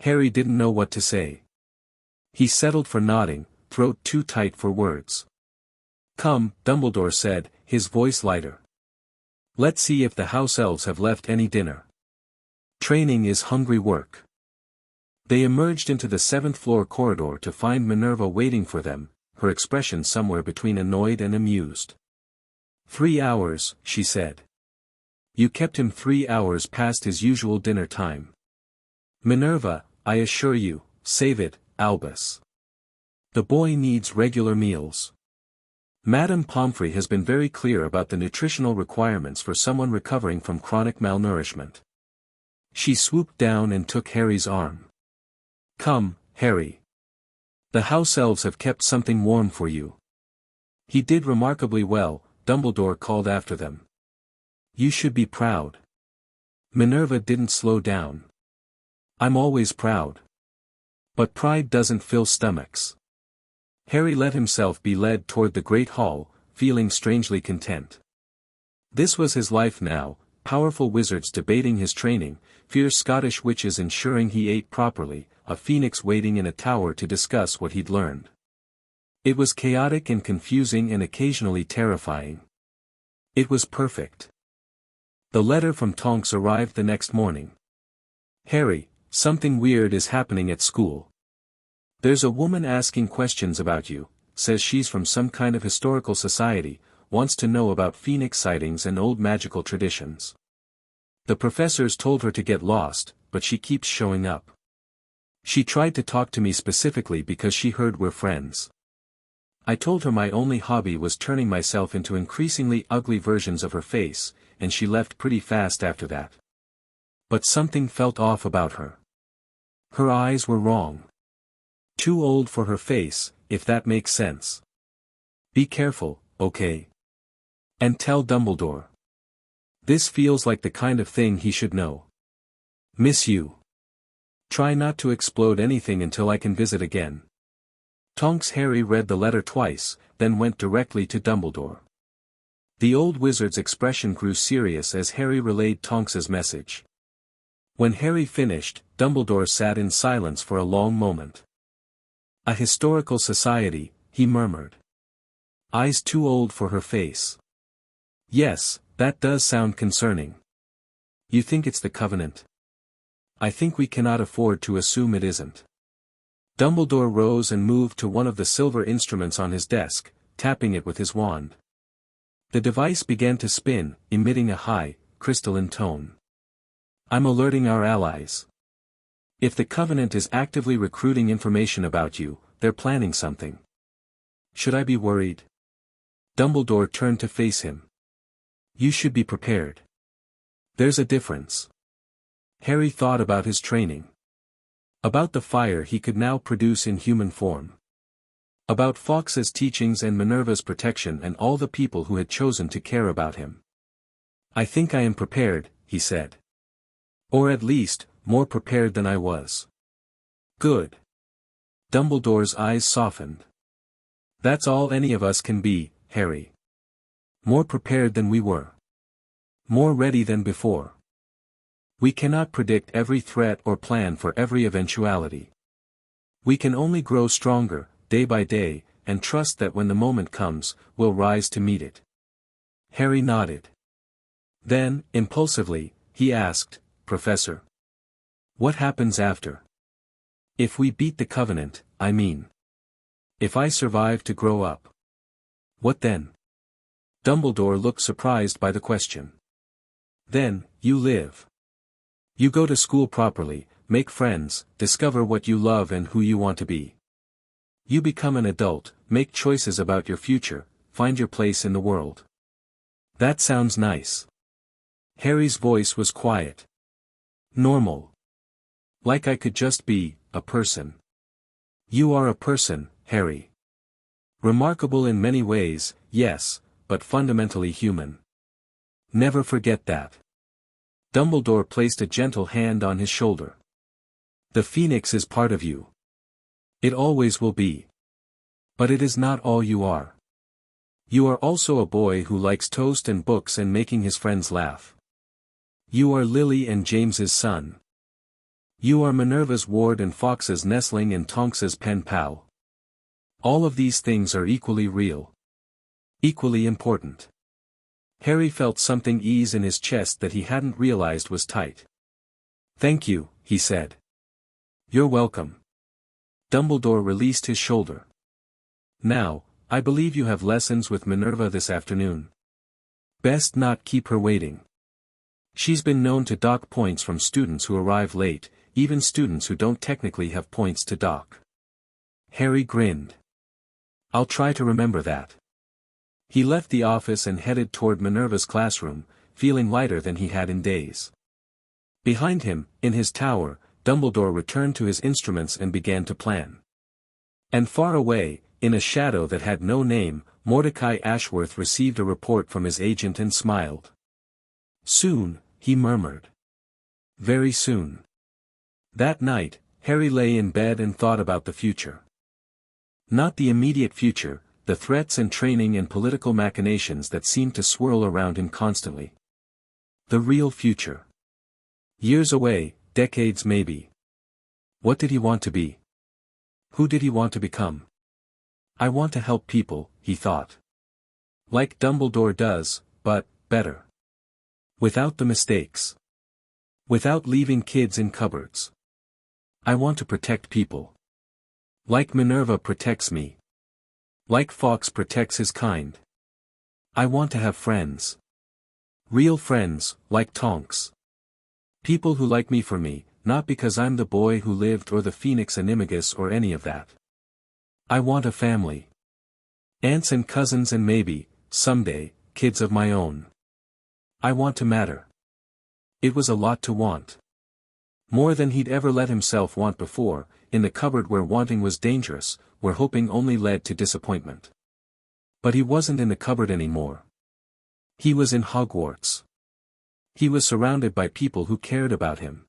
Harry didn't know what to say. He settled for nodding, throat too tight for words. Come, Dumbledore said, his voice lighter. Let's see if the house elves have left any dinner. Training is hungry work. They emerged into the 7th floor corridor to find Minerva waiting for them, her expression somewhere between annoyed and amused. 3 hours, she said. You kept him 3 hours past his usual dinner time. Minerva, I assure you, save it, Albus. The boy needs regular meals. Madame Pomfrey has been very clear about the nutritional requirements for someone recovering from chronic malnourishment. She swooped down and took Harry's arm. Come, Harry. The house elves have kept something warm for you. He did remarkably well, Dumbledore called after them. You should be proud. Minerva didn't slow down. I'm always proud. But pride doesn't fill stomachs. Harry let himself be led toward the great hall, feeling strangely content. This was his life now, powerful wizards debating his training, fierce Scottish witches ensuring he ate properly, a phoenix waiting in a tower to discuss what he'd learned. It was chaotic and confusing and occasionally terrifying. It was perfect. The letter from Tonks arrived the next morning. Harry, something weird is happening at school. There's a woman asking questions about you, says she's from some kind of historical society, wants to know about phoenix sightings and old magical traditions. The professors told her to get lost, but she keeps showing up. She tried to talk to me specifically because she heard we're friends. I told her my only hobby was turning myself into increasingly ugly versions of her face, and she left pretty fast after that. But something felt off about her. Her eyes were wrong. Too old for her face, if that makes sense. Be careful, okay? And tell Dumbledore. This feels like the kind of thing he should know. Miss you. Try not to explode anything until I can visit again. Tonks. Harry read the letter twice, then went directly to Dumbledore. The old wizard's expression grew serious as Harry relayed Tonks's message. When Harry finished, Dumbledore sat in silence for a long moment. A historical society, he murmured. Eyes too old for her face. Yes, that does sound concerning. You think it's the Covenant? I think we cannot afford to assume it isn't. Dumbledore rose and moved to one of the silver instruments on his desk, tapping it with his wand. The device began to spin, emitting a high, crystalline tone. I'm alerting our allies. If the Covenant is actively recruiting information about you, they're planning something. Should I be worried? Dumbledore turned to face him. You should be prepared. There's a difference. Harry thought about his training. About the fire he could now produce in human form. About Fawkes' teachings and Minerva's protection and all the people who had chosen to care about him. I think I am prepared, he said. Or at least, more prepared than I was. Good. Dumbledore's eyes softened. That's all any of us can be, Harry. More prepared than we were. More ready than before. We cannot predict every threat or plan for every eventuality. We can only grow stronger, day by day, and trust that when the moment comes, we'll rise to meet it. Harry nodded. Then, impulsively, he asked, Professor. What happens after? If we beat the Covenant, I mean. If I survive to grow up. What then? Dumbledore looked surprised by the question. Then, you live. You go to school properly, make friends, discover what you love and who you want to be. You become an adult, make choices about your future, find your place in the world. That sounds nice. Harry's voice was quiet. Normal. Like I could just be, a person. You are a person, Harry. Remarkable in many ways, yes, but fundamentally human. Never forget that. Dumbledore placed a gentle hand on his shoulder. The Phoenix is part of you. It always will be. But it is not all you are. You are also a boy who likes toast and books and making his friends laugh. You are Lily and James's son. You are Minerva's ward and Fawkes' nestling and Tonks's pen pal. All of these things are equally real. Equally important. Harry felt something ease in his chest that he hadn't realized was tight. Thank you, he said. You're welcome. Dumbledore released his shoulder. Now, I believe you have lessons with Minerva this afternoon. Best not keep her waiting. She's been known to dock points from students who arrive late, even students who don't technically have points to dock. Harry grinned. I'll try to remember that. He left the office and headed toward Minerva's classroom, feeling lighter than he had in days. Behind him, in his tower, Dumbledore returned to his instruments and began to plan. And far away, in a shadow that had no name, Mordecai Ashworth received a report from his agent and smiled. Soon, he murmured. Very soon. That night, Harry lay in bed and thought about the future. Not the immediate future, the threats and training and political machinations that seemed to swirl around him constantly. The real future. Years away, decades maybe. What did he want to be? Who did he want to become? I want to help people, he thought. Like Dumbledore does, but better. Without the mistakes. Without leaving kids in cupboards. I want to protect people. Like Minerva protects me. Like Fawkes protects his kind. I want to have friends. Real friends, like Tonks. People who like me for me, not because I'm the boy who lived or the Phoenix Animagus or any of that. I want a family. Aunts and cousins and maybe, someday, kids of my own. I want to matter. It was a lot to want. More than he'd ever let himself want before, in the cupboard where wanting was dangerous, where hoping only led to disappointment. But he wasn't in the cupboard anymore. He was in Hogwarts. He was surrounded by people who cared about him.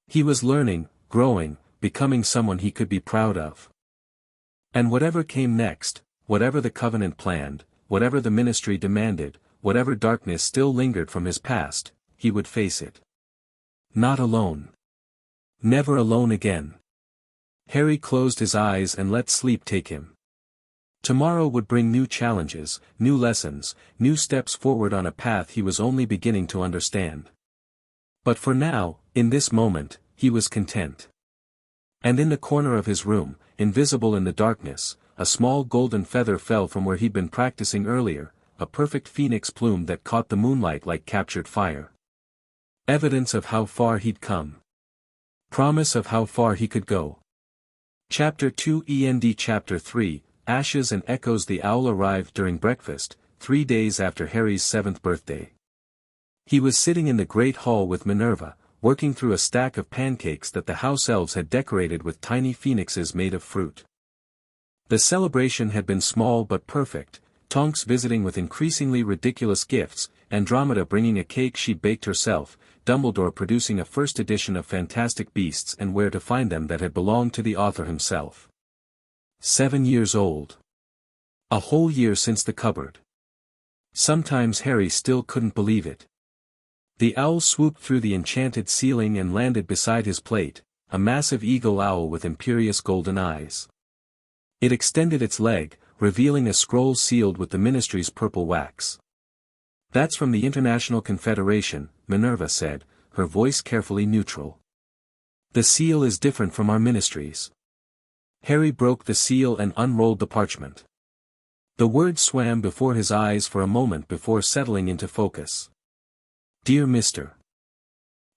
He was learning, growing, becoming someone he could be proud of. And whatever came next, whatever the Covenant planned, whatever the Ministry demanded, whatever darkness still lingered from his past, he would face it. Not alone. Never alone again. Harry closed his eyes and let sleep take him. Tomorrow would bring new challenges, new lessons, new steps forward on a path he was only beginning to understand. But for now, in this moment, he was content. And in the corner of his room, invisible in the darkness, a small golden feather fell from where he'd been practicing earlier, a perfect phoenix plume that caught the moonlight like captured fire. Evidence of how far he'd come. Promise of how far he could go. Chapter 2 END Chapter 3, Ashes and Echoes. The owl arrived during breakfast, 3 days after Harry's 7th birthday. He was sitting in the great hall with Minerva, working through a stack of pancakes that the house elves had decorated with tiny phoenixes made of fruit. The celebration had been small but perfect, Tonks visiting with increasingly ridiculous gifts, Andromeda bringing a cake she'd baked herself, Dumbledore producing a first edition of Fantastic Beasts and Where to Find Them that had belonged to the author himself. 7 years old. A whole year since the cupboard. Sometimes Harry still couldn't believe it. The owl swooped through the enchanted ceiling and landed beside his plate, a massive eagle owl with imperious golden eyes. It extended its leg, revealing a scroll sealed with the Ministry's purple wax. That's from the International Confederation, Minerva said, her voice carefully neutral. The seal is different from our ministries. Harry broke the seal and unrolled the parchment. The words swam before his eyes for a moment before settling into focus. Dear Mr.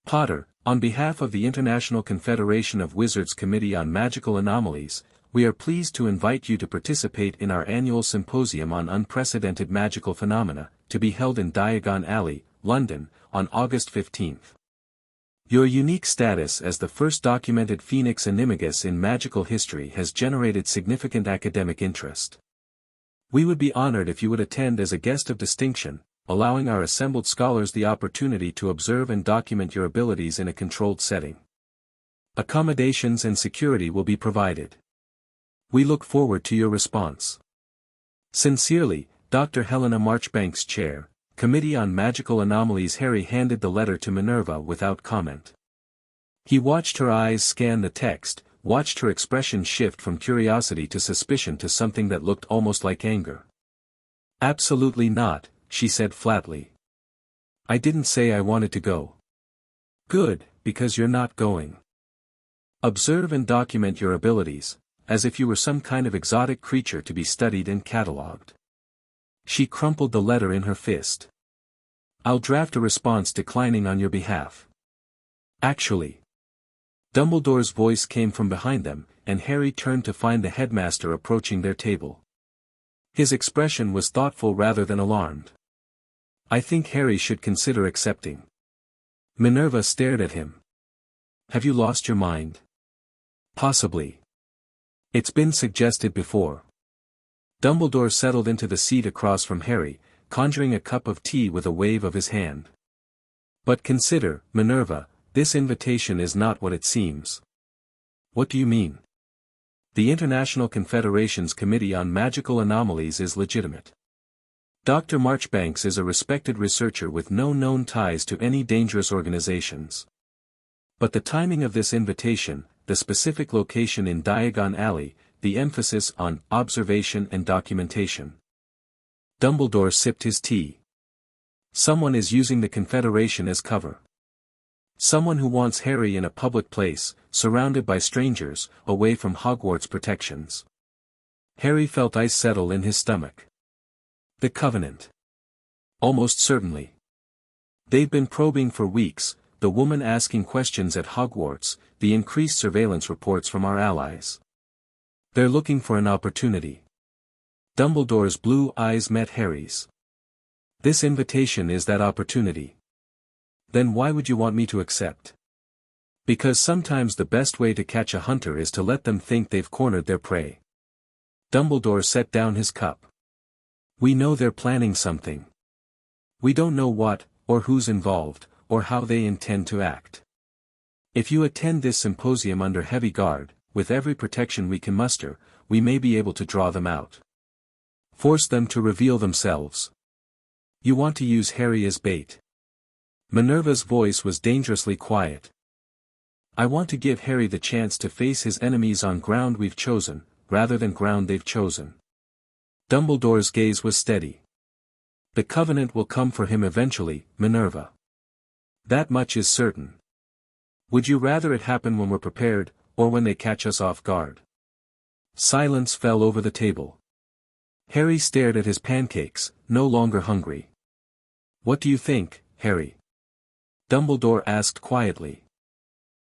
Potter, on behalf of the International Confederation of Wizards Committee on Magical Anomalies, we are pleased to invite you to participate in our annual symposium on unprecedented magical phenomena, to be held in Diagon Alley, London, on August 15th. Your unique status as the first documented Phoenix Animagus in magical history has generated significant academic interest. We would be honored if you would attend as a guest of distinction, allowing our assembled scholars the opportunity to observe and document your abilities in a controlled setting. Accommodations and security will be provided. We look forward to your response. Sincerely, Dr. Helena Marchbanks, Chair, Committee on Magical Anomalies. Harry handed the letter to Minerva without comment. He watched her eyes scan the text, watched her expression shift from curiosity to suspicion to something that looked almost like anger. Absolutely not, she said flatly. I didn't say I wanted to go. Good, because you're not going. Observe and document your abilities, as if you were some kind of exotic creature to be studied and catalogued. She crumpled the letter in her fist. I'll draft a response declining on your behalf. Actually. Dumbledore's voice came from behind them, and Harry turned to find the headmaster approaching their table. His expression was thoughtful rather than alarmed. I think Harry should consider accepting. Minerva stared at him. Have you lost your mind? Possibly. It's been suggested before. Dumbledore settled into the seat across from Harry, conjuring a cup of tea with a wave of his hand. But consider, Minerva, this invitation is not what it seems. What do you mean? The International Confederation's Committee on Magical Anomalies is legitimate. Dr. Marchbanks is a respected researcher with no known ties to any dangerous organizations. But the timing of this invitation, the specific location in Diagon Alley, the emphasis on observation and documentation. Dumbledore sipped his tea. Someone is using the Confederation as cover. Someone who wants Harry in a public place, surrounded by strangers, away from Hogwarts protections. Harry felt ice settle in his stomach. The Covenant. Almost certainly. They've been probing for weeks, the woman asking questions at Hogwarts, the increased surveillance reports from our allies. They're looking for an opportunity. Dumbledore's blue eyes met Harry's. This invitation is that opportunity. Then why would you want me to accept? Because sometimes the best way to catch a hunter is to let them think they've cornered their prey. Dumbledore set down his cup. We know they're planning something. We don't know what, or who's involved, or how they intend to act. If you attend this symposium under heavy guard, with every protection we can muster, we may be able to draw them out. Force them to reveal themselves. You want to use Harry as bait. Minerva's voice was dangerously quiet. I want to give Harry the chance to face his enemies on ground we've chosen, rather than ground they've chosen. Dumbledore's gaze was steady. The Covenant will come for him eventually, Minerva. That much is certain. Would you rather it happen when we're prepared, or when they catch us off guard? Silence fell over the table. Harry stared at his pancakes, no longer hungry. What do you think, Harry? Dumbledore asked quietly.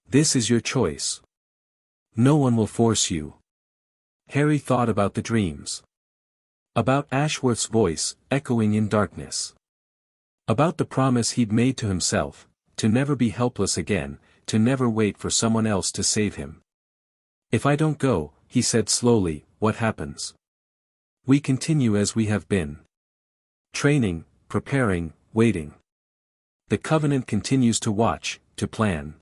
This is your choice. No one will force you. Harry thought about the dreams. About Ashworth's voice, echoing in darkness. About the promise he'd made to himself, to never be helpless again, to never wait for someone else to save him. If I don't go, he said slowly, what happens? We continue as we have been. Training, preparing, waiting. The Covenant continues to watch, to plan.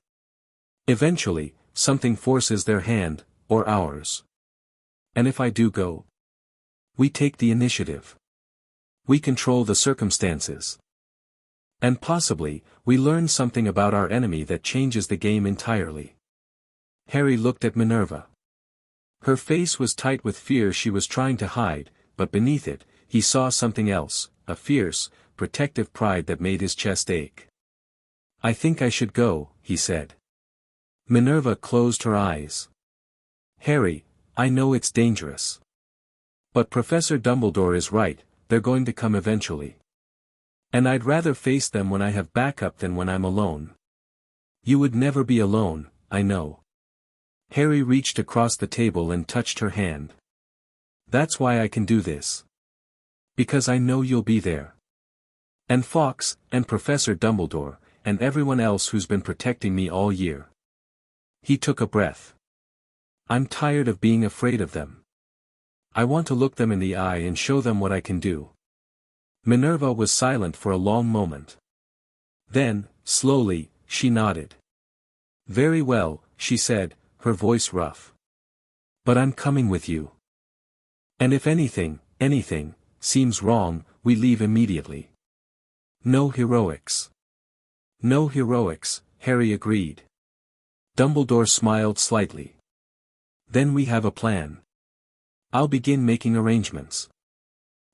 Eventually, something forces their hand, or ours. And if I do go? We take the initiative. We control the circumstances. And possibly, we learn something about our enemy that changes the game entirely. Harry looked at Minerva. Her face was tight with fear she was trying to hide, but beneath it, he saw something else, a fierce, protective pride that made his chest ache. I think I should go, he said. Minerva closed her eyes. Harry, I know it's dangerous. But Professor Dumbledore is right, they're going to come eventually. And I'd rather face them when I have backup than when I'm alone. You would never be alone, I know. Harry reached across the table and touched her hand. That's why I can do this. Because I know you'll be there. And Fawkes, and Professor Dumbledore, and everyone else who's been protecting me all year. He took a breath. I'm tired of being afraid of them. I want to look them in the eye and show them what I can do. Minerva was silent for a long moment. Then, slowly, she nodded. Very well, she said, her voice rough. But I'm coming with you. And if anything, seems wrong, we leave immediately. No heroics. No heroics, Harry agreed. Dumbledore smiled slightly. Then we have a plan. I'll begin making arrangements.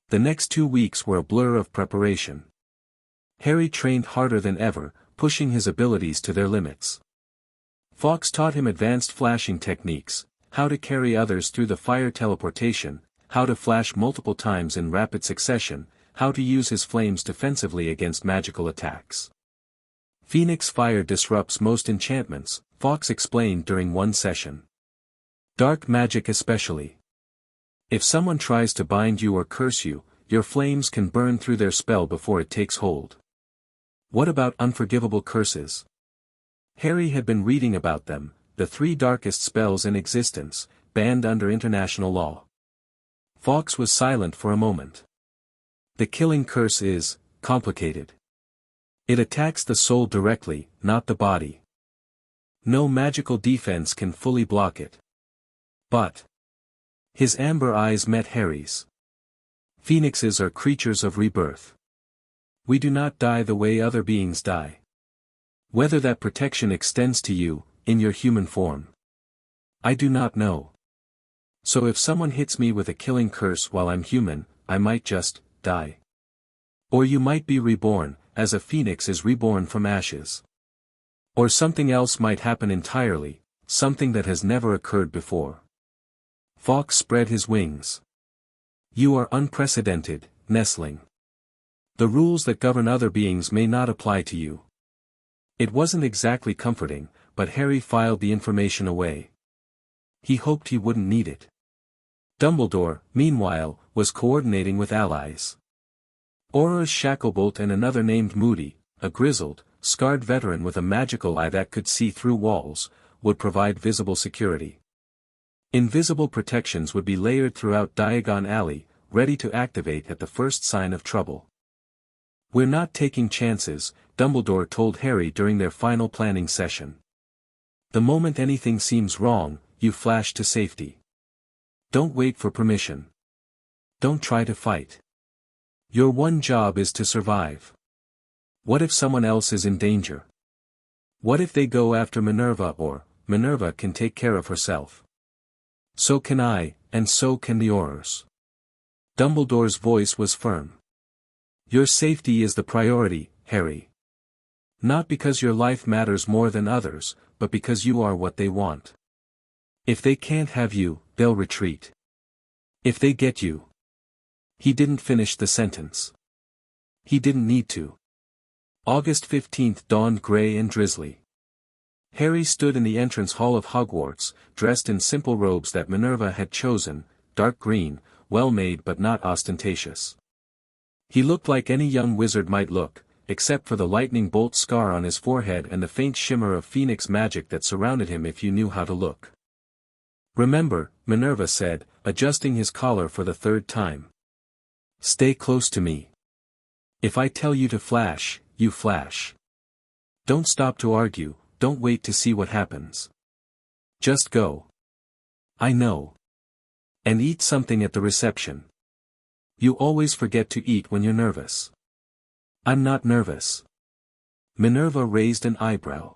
The next 2 weeks were a blur of preparation. Harry trained harder than ever, pushing his abilities to their limits. Fawkes taught him advanced flashing techniques, how to carry others through the fire teleportation, how to flash multiple times in rapid succession, how to use his flames defensively against magical attacks. Phoenix fire disrupts most enchantments, Fawkes explained during one session. Dark magic especially. If someone tries to bind you or curse you, your flames can burn through their spell before it takes hold. What about unforgivable curses? Harry had been reading about them, the 3 darkest spells in existence, banned under international law. Fawkes was silent for a moment. The killing curse is complicated. It attacks the soul directly, not the body. No magical defense can fully block it. But his amber eyes met Harry's. Phoenixes are creatures of rebirth. We do not die the way other beings die. Whether that protection extends to you, in your human form, I do not know. So if someone hits me with a killing curse while I'm human, I might just die. Or you might be reborn, as a phoenix is reborn from ashes. Or something else might happen entirely, something that has never occurred before. Fawkes spread his wings. You are unprecedented, Nestling. The rules that govern other beings may not apply to you. It wasn't exactly comforting, but Harry filed the information away. He hoped he wouldn't need it. Dumbledore, meanwhile, was coordinating with allies. Auror's Shacklebolt and another named Moody, a grizzled, scarred veteran with a magical eye that could see through walls, would provide visible security. Invisible protections would be layered throughout Diagon Alley, ready to activate at the first sign of trouble. We're not taking chances, Dumbledore told Harry during their final planning session. The moment anything seems wrong, you flash to safety. Don't wait for permission. Don't try to fight. Your one job is to survive. What if someone else is in danger? What if they go after Minerva or, Minerva can take care of herself? So can I, and so can the Aurors. Dumbledore's voice was firm. Your safety is the priority, Harry. Not because your life matters more than others, but because you are what they want. If they can't have you, they'll retreat. If they get you. He didn't finish the sentence. He didn't need to. August 15th dawned gray and drizzly. Harry stood in the entrance hall of Hogwarts, dressed in simple robes that Minerva had chosen, dark green, well-made but not ostentatious. He looked like any young wizard might look, except for the lightning bolt scar on his forehead and the faint shimmer of phoenix magic that surrounded him if you knew how to look. Remember, Minerva said, adjusting his collar for the 3rd time. Stay close to me. If I tell you to flash, you flash. Don't stop to argue, don't wait to see what happens. Just go. I know. And eat something at the reception. You always forget to eat when you're nervous. I'm not nervous. Minerva raised an eyebrow.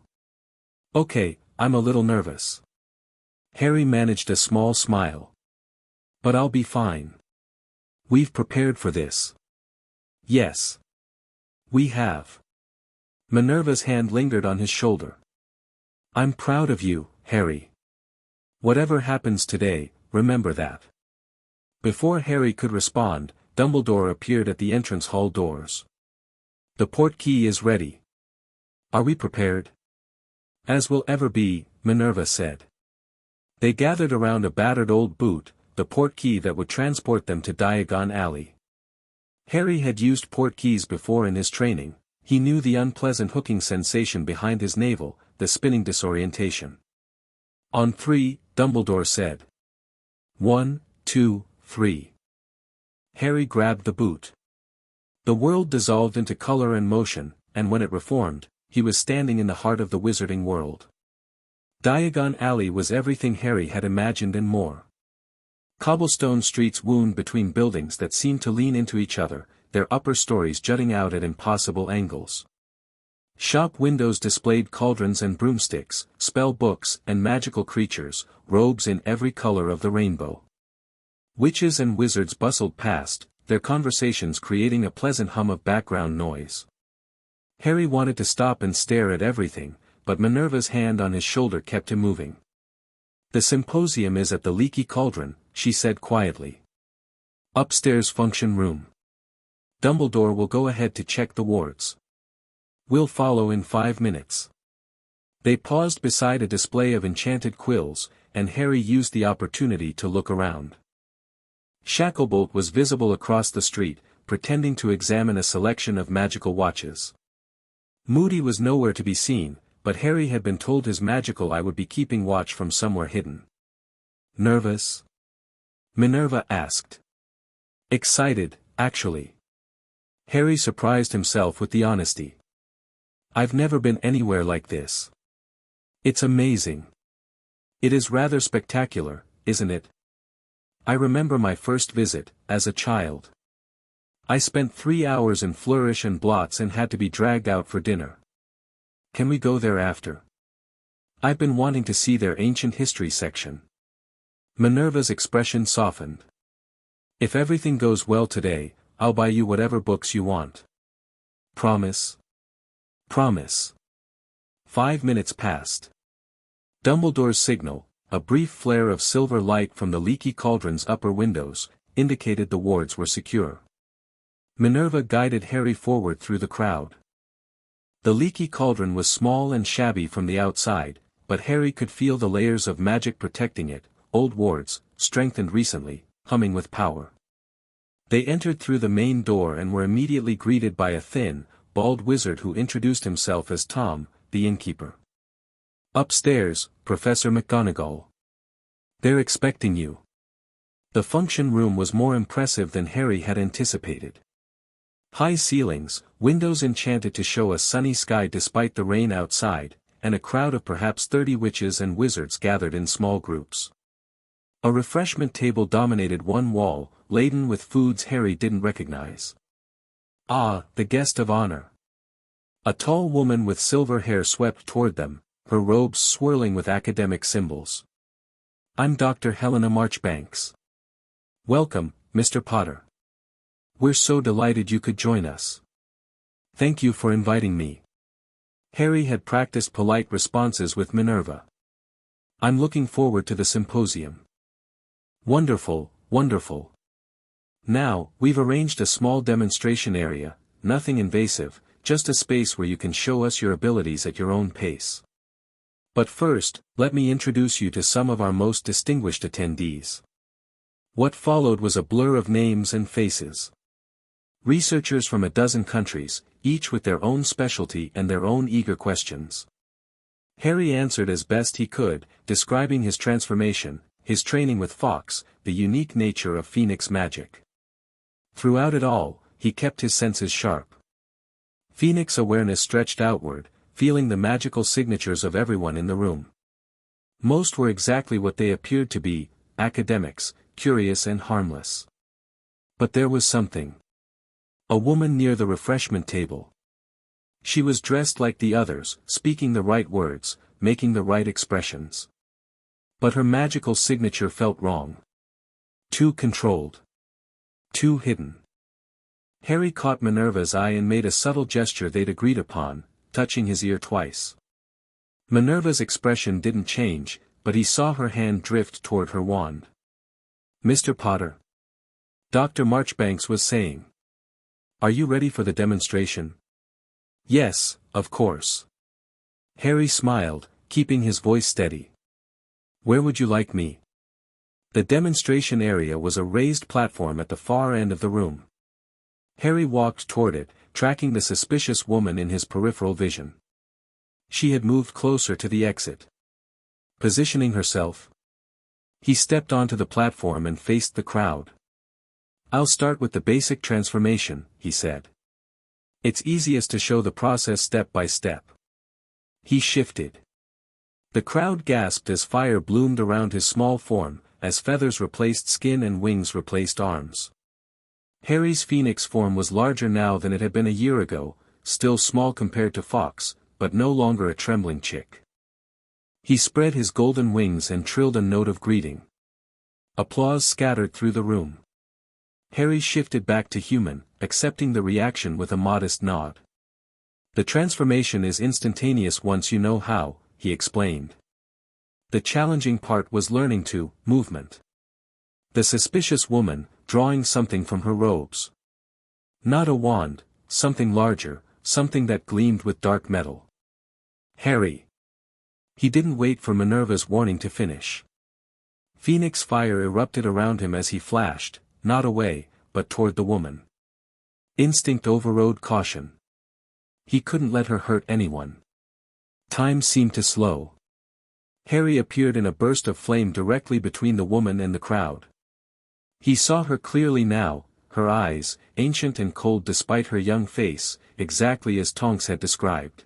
Okay, I'm a little nervous. Harry managed a small smile. But I'll be fine. We've prepared for this. Yes. We have. Minerva's hand lingered on his shoulder. I'm proud of you, Harry. Whatever happens today, remember that. Before Harry could respond, Dumbledore appeared at the entrance hall doors. The portkey is ready. Are we prepared? As will ever be, Minerva said. They gathered around a battered old boot, the portkey that would transport them to Diagon Alley. Harry had used portkeys before in his training. He knew the unpleasant hooking sensation behind his navel, the spinning disorientation. On 3, Dumbledore said. 1, 2, 3. Harry grabbed the boot. The world dissolved into color and motion, and when it reformed, he was standing in the heart of the wizarding world. Diagon Alley was everything Harry had imagined and more. Cobblestone streets wound between buildings that seemed to lean into each other, their upper stories jutting out at impossible angles. Shop windows displayed cauldrons and broomsticks, spell books and magical creatures, robes in every color of the rainbow. Witches and wizards bustled past, their conversations creating a pleasant hum of background noise. Harry wanted to stop and stare at everything, but Minerva's hand on his shoulder kept him moving. The symposium is at the Leaky Cauldron, she said quietly. Upstairs function room. Dumbledore will go ahead to check the wards. We'll follow in 5 minutes. They paused beside a display of enchanted quills, and Harry used the opportunity to look around. Shacklebolt was visible across the street, pretending to examine a selection of magical watches. Moody was nowhere to be seen, but Harry had been told his magical eye would be keeping watch from somewhere hidden. Nervous? Minerva asked. Excited, actually. Harry surprised himself with the honesty. I've never been anywhere like this. It's amazing. It is rather spectacular, isn't it? I remember my first visit, as a child. I spent 3 hours in Flourish and Blots and had to be dragged out for dinner. Can we go there after? I've been wanting to see their ancient history section. Minerva's expression softened. If everything goes well today, I'll buy you whatever books you want. Promise? Promise. 5 minutes passed. Dumbledore's signal, a brief flare of silver light from the leaky cauldron's upper windows, indicated the wards were secure. Minerva guided Harry forward through the crowd. The leaky cauldron was small and shabby from the outside, but Harry could feel the layers of magic protecting it, old wards, strengthened recently, humming with power. They entered through the main door and were immediately greeted by a thin, bald wizard who introduced himself as Tom, the innkeeper. Upstairs, Professor McGonagall. They're expecting you. The function room was more impressive than Harry had anticipated. High ceilings, windows enchanted to show a sunny sky despite the rain outside, and a crowd of perhaps 30 witches and wizards gathered in small groups. A refreshment table dominated one wall, laden with foods Harry didn't recognize. Ah, the guest of honor. A tall woman with silver hair swept toward them, her robes swirling with academic symbols. I'm Dr. Helena Marchbanks. Welcome, Mr. Potter. We're so delighted you could join us. Thank you for inviting me. Harry had practiced polite responses with Minerva. I'm looking forward to the symposium. Wonderful, wonderful. Now, we've arranged a small demonstration area, nothing invasive, just a space where you can show us your abilities at your own pace. But first, let me introduce you to some of our most distinguished attendees. What followed was a blur of names and faces. Researchers from a dozen countries, each with their own specialty and their own eager questions. Harry answered as best he could, describing his transformation, his training with Fawkes, the unique nature of Phoenix magic. Throughout it all, he kept his senses sharp. Phoenix awareness stretched outward, feeling the magical signatures of everyone in the room. Most were exactly what they appeared to be, academics, curious and harmless. But there was something. A woman near the refreshment table. She was dressed like the others, speaking the right words, making the right expressions. But her magical signature felt wrong. Too controlled. Too hidden. Harry caught Minerva's eye and made a subtle gesture they'd agreed upon, touching his ear twice. Minerva's expression didn't change, but he saw her hand drift toward her wand. Mr. Potter. Dr. Marchbanks was saying. Are you ready for the demonstration? Yes, of course. Harry smiled, keeping his voice steady. Where would you like me? The demonstration area was a raised platform at the far end of the room. Harry walked toward it, tracking the suspicious woman in his peripheral vision. She had moved closer to the exit. Positioning herself. He stepped onto the platform and faced the crowd. I'll start with the basic transformation, he said. It's easiest to show the process step by step. He shifted. The crowd gasped as fire bloomed around his small form, as feathers replaced skin and wings replaced arms. Harry's phoenix form was larger now than it had been a year ago, still small compared to Fawkes, but no longer a trembling chick. He spread his golden wings and trilled a note of greeting. Applause scattered through the room. Harry shifted back to human, accepting the reaction with a modest nod. The transformation is instantaneous once you know how, he explained. The challenging part was learning to, movement. The suspicious woman, drawing something from her robes. Not a wand, something larger, something that gleamed with dark metal. Harry. He didn't wait for Minerva's warning to finish. Phoenix fire erupted around him as he flashed, not away, but toward the woman. Instinct overrode caution. He couldn't let her hurt anyone. Time seemed to slow. Harry appeared in a burst of flame directly between the woman and the crowd. He saw her clearly now, her eyes, ancient and cold despite her young face, exactly as Tonks had described.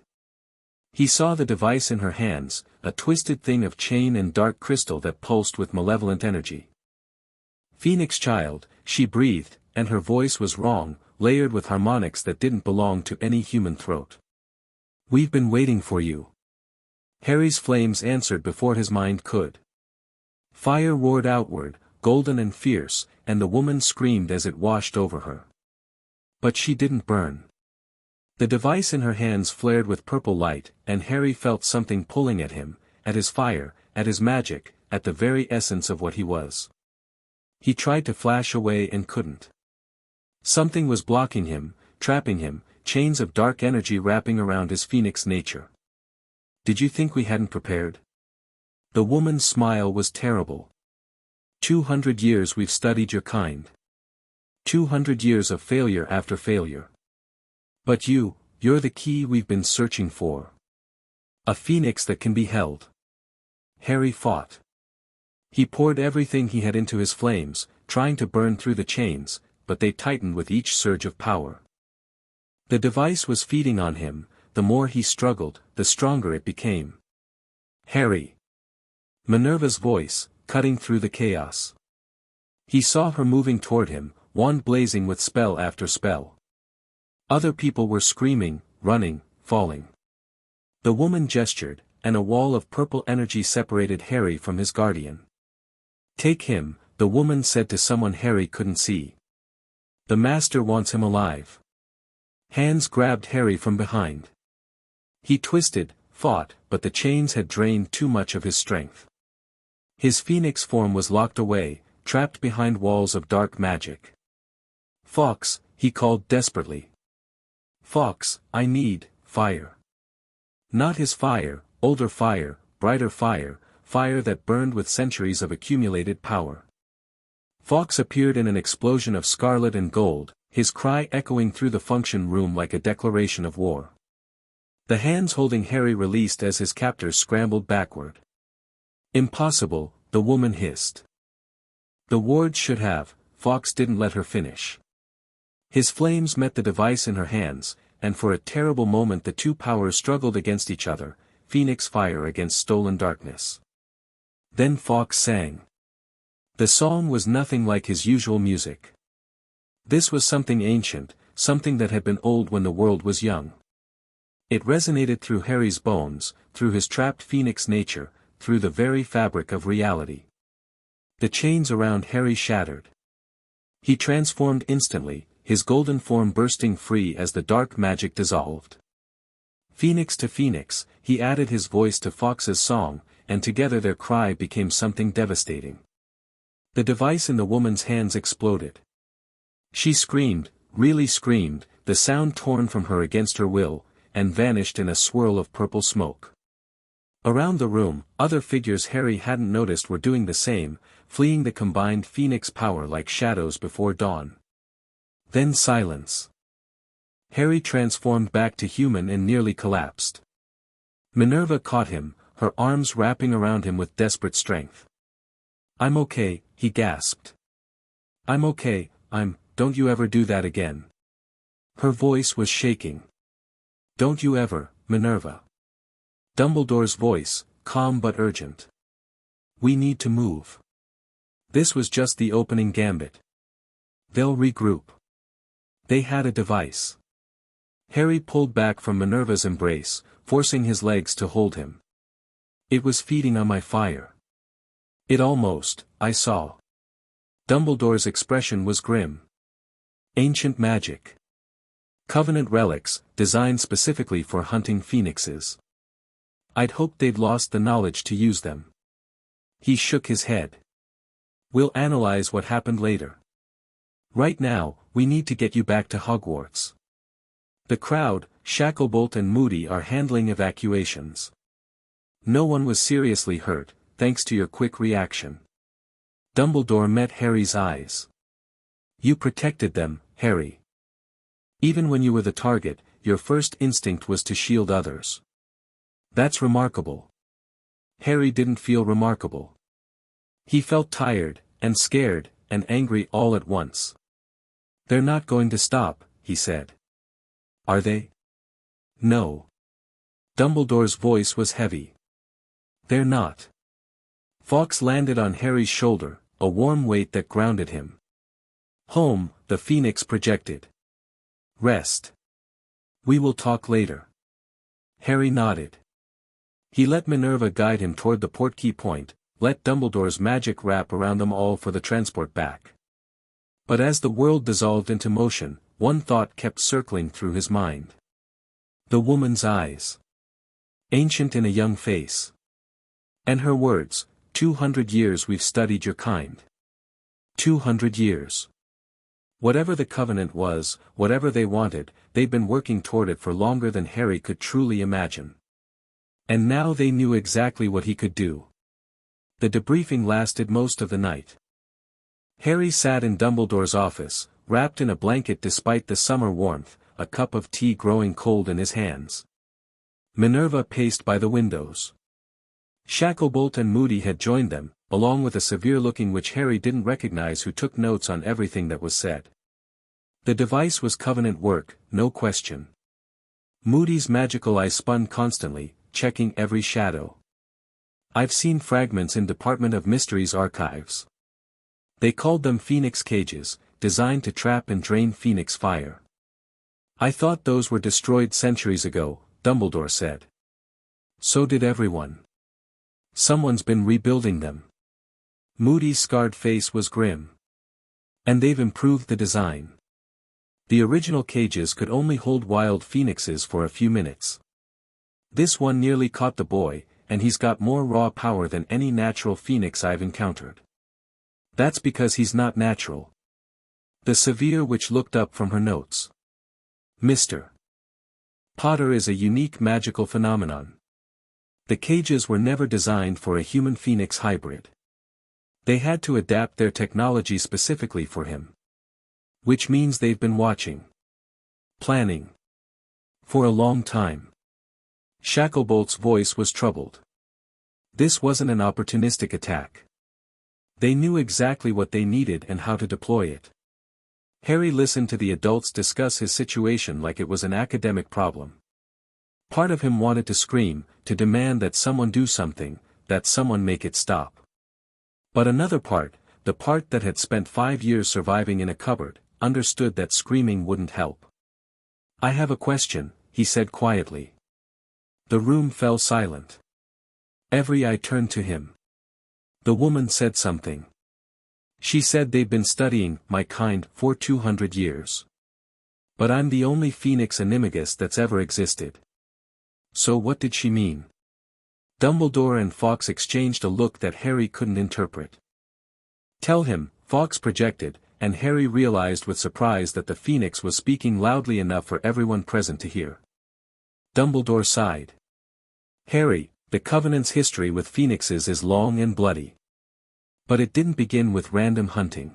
He saw the device in her hands, a twisted thing of chain and dark crystal that pulsed with malevolent energy. Phoenix child, she breathed, and her voice was wrong, layered with harmonics that didn't belong to any human throat. We've been waiting for you. Harry's flames answered before his mind could. Fire roared outward, golden and fierce, and the woman screamed as it washed over her. But she didn't burn. The device in her hands flared with purple light, and Harry felt something pulling at him, at his fire, at his magic, at the very essence of what he was. He tried to flash away and couldn't. Something was blocking him, trapping him, chains of dark energy wrapping around his phoenix nature. Did you think we hadn't prepared? The woman's smile was terrible. 200 years we've studied your kind. 200 years of failure after failure. But you're the key we've been searching for. A phoenix that can be held. Harry fought. He poured everything he had into his flames, trying to burn through the chains, but they tightened with each surge of power. The device was feeding on him, the more he struggled, the stronger it became. Harry. Minerva's voice, cutting through the chaos. He saw her moving toward him, wand blazing with spell after spell. Other people were screaming, running, falling. The woman gestured, and a wall of purple energy separated Harry from his guardian. Take him, the woman said to someone Harry couldn't see. The master wants him alive. Hands grabbed Harry from behind. He twisted, fought, but the chains had drained too much of his strength. His phoenix form was locked away, trapped behind walls of dark magic. Fawkes, he called desperately. Fawkes, I need fire. Not his fire, older fire, brighter fire, fire that burned with centuries of accumulated power. Fawkes appeared in an explosion of scarlet and gold, his cry echoing through the function room like a declaration of war. The hands holding Harry released as his captors scrambled backward. Impossible, the woman hissed. The wards should have, Fawkes didn't let her finish. His flames met the device in her hands, and for a terrible moment the two powers struggled against each other, phoenix fire against stolen darkness. Then Fawkes sang. The song was nothing like his usual music. This was something ancient, something that had been old when the world was young. It resonated through Harry's bones, through his trapped phoenix nature, through the very fabric of reality. The chains around Harry shattered. He transformed instantly, his golden form bursting free as the dark magic dissolved. Phoenix to phoenix, he added his voice to Fawkes's song, and together their cry became something devastating. The device in the woman's hands exploded. She screamed, really screamed, the sound torn from her against her will, and vanished in a swirl of purple smoke. Around the room, other figures Harry hadn't noticed were doing the same, fleeing the combined phoenix power like shadows before dawn. Then silence. Harry transformed back to human and nearly collapsed. Minerva caught him, her arms wrapping around him with desperate strength. I'm okay, he gasped. I'm okay, don't you ever do that again. Her voice was shaking. Don't you ever, Minerva. Dumbledore's voice, calm but urgent. We need to move. This was just the opening gambit. They'll regroup. They had a device. Harry pulled back from Minerva's embrace, forcing his legs to hold him. It was feeding on my fire. It almost, I saw. Dumbledore's expression was grim. Ancient magic. Covenant relics, designed specifically for hunting phoenixes. I'd hoped they'd lost the knowledge to use them. He shook his head. We'll analyze what happened later. Right now, we need to get you back to Hogwarts. The crowd, Shacklebolt and Moody are handling evacuations. No one was seriously hurt, thanks to your quick reaction. Dumbledore met Harry's eyes. You protected them, Harry. Even when you were the target, your first instinct was to shield others. That's remarkable. Harry didn't feel remarkable. He felt tired, and scared, and angry all at once. They're not going to stop, he said. Are they? No. Dumbledore's voice was heavy. They're not. Fawkes landed on Harry's shoulder, a warm weight that grounded him. Home, the Phoenix projected. Rest. We will talk later. Harry nodded. He let Minerva guide him toward the portkey point, let Dumbledore's magic wrap around them all for the transport back. But as the world dissolved into motion, one thought kept circling through his mind. The woman's eyes. Ancient in a young face. And her words, 200 years we've studied your kind. 200 years. Whatever the covenant was, whatever they wanted, they'd been working toward it for longer than Harry could truly imagine. And now they knew exactly what he could do. The debriefing lasted most of the night. Harry sat in Dumbledore's office, wrapped in a blanket despite the summer warmth, a cup of tea growing cold in his hands. Minerva paced by the windows. Shacklebolt and Moody had joined them, along with a severe-looking witch Harry didn't recognize who took notes on everything that was said. The device was Covenant work, no question. Moody's magical eye spun constantly, checking every shadow. I've seen fragments in Department of Mysteries archives. They called them Phoenix cages, designed to trap and drain Phoenix fire. I thought those were destroyed centuries ago, Dumbledore said. So did everyone. Someone's been rebuilding them. Moody's scarred face was grim. And they've improved the design. The original cages could only hold wild phoenixes for a few minutes. This one nearly caught the boy, and he's got more raw power than any natural phoenix I've encountered. That's because he's not natural. The severe witch looked up from her notes. Mr. Potter is a unique magical phenomenon. The cages were never designed for a human-phoenix hybrid. They had to adapt their technology specifically for him. Which means they've been watching. Planning. For a long time. Shacklebolt's voice was troubled. This wasn't an opportunistic attack. They knew exactly what they needed and how to deploy it. Harry listened to the adults discuss his situation like it was an academic problem. Part of him wanted to scream, to demand that someone do something, that someone make it stop. But another part, the part that had spent 5 years surviving in a cupboard, understood that screaming wouldn't help. I have a question, he said quietly. The room fell silent. Every eye turned to him. The woman said something. She said they'd been studying my kind for 200 years. But I'm the only Phoenix Animagus that's ever existed. So what did she mean? Dumbledore and Fawkes exchanged a look that Harry couldn't interpret. Tell him, Fawkes projected, and Harry realized with surprise that the Phoenix was speaking loudly enough for everyone present to hear. Dumbledore sighed. Harry, the Covenant's history with Phoenixes is long and bloody. But it didn't begin with random hunting.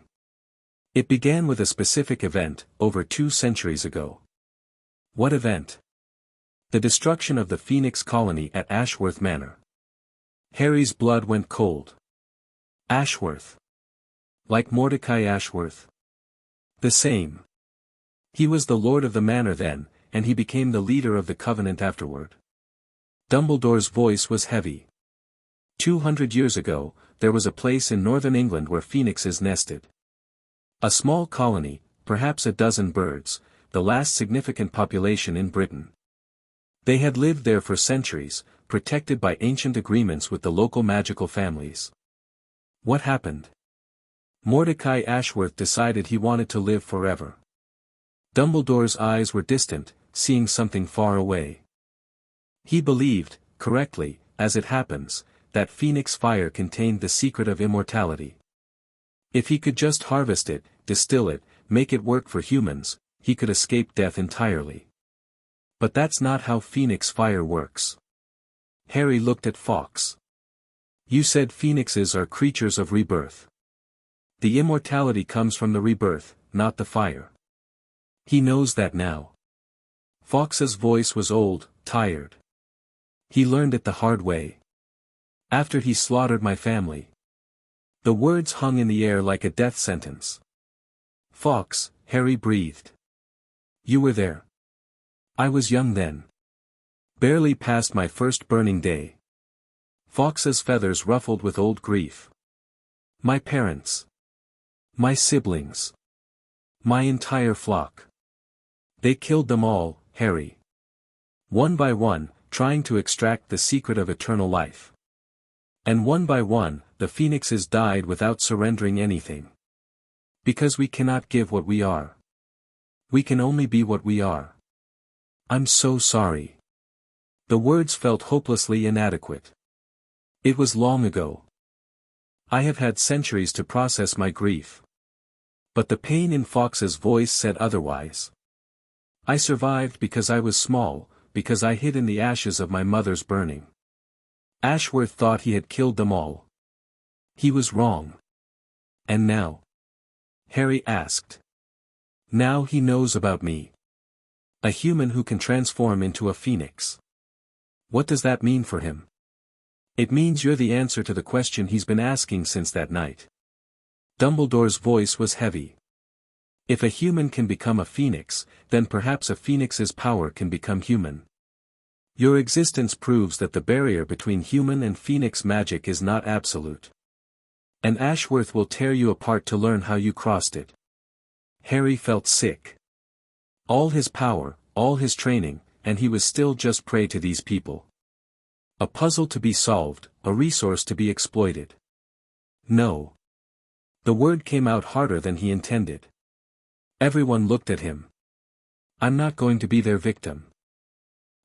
It began with a specific event, over 2 centuries ago. What event? The destruction of the Phoenix colony at Ashworth Manor. Harry's blood went cold. Ashworth. Like Mordecai Ashworth. The same. He was the lord of the manor then, and he became the leader of the Covenant afterward. Dumbledore's voice was heavy. 200 years ago, there was a place in northern England where phoenixes nested. A small colony, perhaps a dozen birds, the last significant population in Britain. They had lived there for centuries, protected by ancient agreements with the local magical families. What happened? Mordecai Ashworth decided he wanted to live forever. Dumbledore's eyes were distant, seeing something far away. He believed, correctly, as it happens, that Phoenix fire contained the secret of immortality. If he could just harvest it, distill it, make it work for humans, he could escape death entirely. But that's not how Phoenix fire works. Harry looked at Fawkes. You said phoenixes are creatures of rebirth. The immortality comes from the rebirth, not the fire. He knows that now. Fawkes's voice was old, tired. He learned it the hard way. After he slaughtered my family. The words hung in the air like a death sentence. Fawkes, Harry breathed. You were there. I was young then. Barely past my first burning day. Fawkes's feathers ruffled with old grief. My parents. My siblings. My entire flock. They killed them all, Harry. One by one, trying to extract the secret of eternal life. And one by one, the phoenixes died without surrendering anything. Because we cannot give what we are. We can only be what we are. I'm so sorry. The words felt hopelessly inadequate. It was long ago. I have had centuries to process my grief. But the pain in Fawkes's voice said otherwise. I survived because I was small, because I hid in the ashes of my mother's burning. Ashworth thought he had killed them all. He was wrong. And now? Harry asked. Now he knows about me. A human who can transform into a phoenix. What does that mean for him? It means you're the answer to the question he's been asking since that night. Dumbledore's voice was heavy. If a human can become a phoenix, then perhaps a phoenix's power can become human. Your existence proves that the barrier between human and phoenix magic is not absolute. And Ashworth will tear you apart to learn how you crossed it. Harry felt sick. All his power, all his training, and he was still just prey to these people. A puzzle to be solved, a resource to be exploited. No. The word came out harder than he intended. Everyone looked at him. I'm not going to be their victim.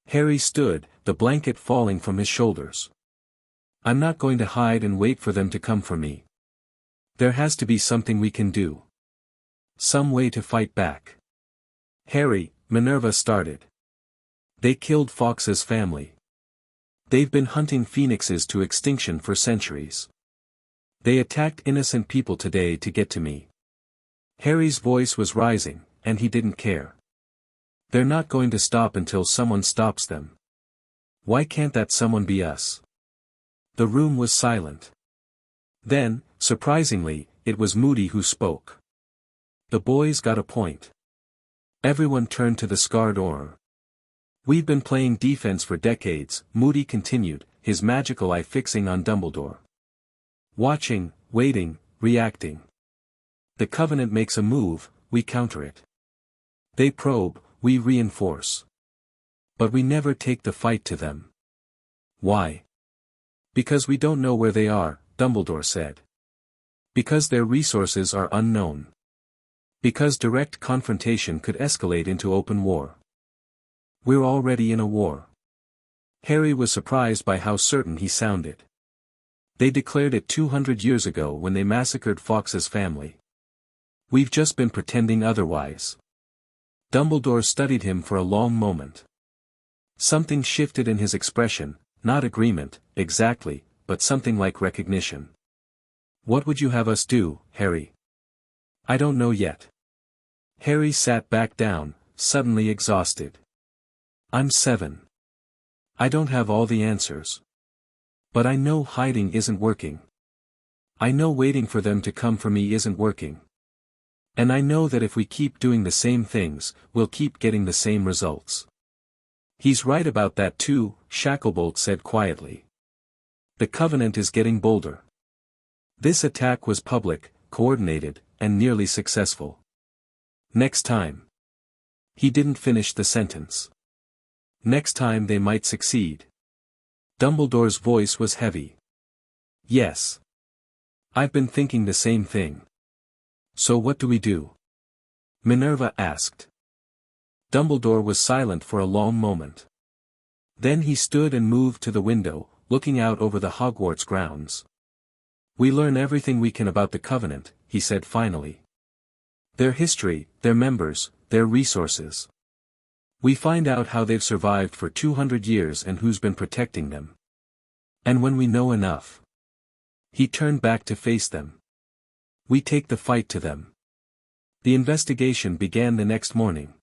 Harry stood, the blanket falling from his shoulders. I'm not going to hide and wait for them to come for me. There has to be something we can do. Some way to fight back. Harry, Minerva started. They killed Fawkes's family. They've been hunting phoenixes to extinction for centuries. They attacked innocent people today to get to me. Harry's voice was rising, and he didn't care. They're not going to stop until someone stops them. Why can't that someone be us? The room was silent. Then, surprisingly, it was Moody who spoke. The boys got a point. Everyone turned to the scarred Auror. We've been playing defense for decades, Moody continued, his magical eye fixing on Dumbledore. Watching, waiting, reacting. The Covenant makes a move, we counter it. They probe, we reinforce. But we never take the fight to them. Why? Because we don't know where they are, Dumbledore said. Because their resources are unknown. Because direct confrontation could escalate into open war. We're already in a war. Harry was surprised by how certain he sounded. They declared it 200 years ago when they massacred Fawkes's family. We've just been pretending otherwise. Dumbledore studied him for a long moment. Something shifted in his expression, not agreement, exactly, but something like recognition. What would you have us do, Harry? I don't know yet. Harry sat back down, suddenly exhausted. I'm 7. I don't have all the answers. But I know hiding isn't working. I know waiting for them to come for me isn't working. And I know that if we keep doing the same things, we'll keep getting the same results. He's right about that too, Shacklebolt said quietly. The Covenant is getting bolder. This attack was public, coordinated, and nearly successful. Next time. He didn't finish the sentence. Next time they might succeed. Dumbledore's voice was heavy. Yes. I've been thinking the same thing. So what do we do? Minerva asked. Dumbledore was silent for a long moment. Then he stood and moved to the window, looking out over the Hogwarts grounds. We learn everything we can about the Covenant, he said finally. Their history, their members, their resources. We find out how they've survived for 200 years and who's been protecting them. And when we know enough, he turned back to face them. We take the fight to them. The investigation began the next morning.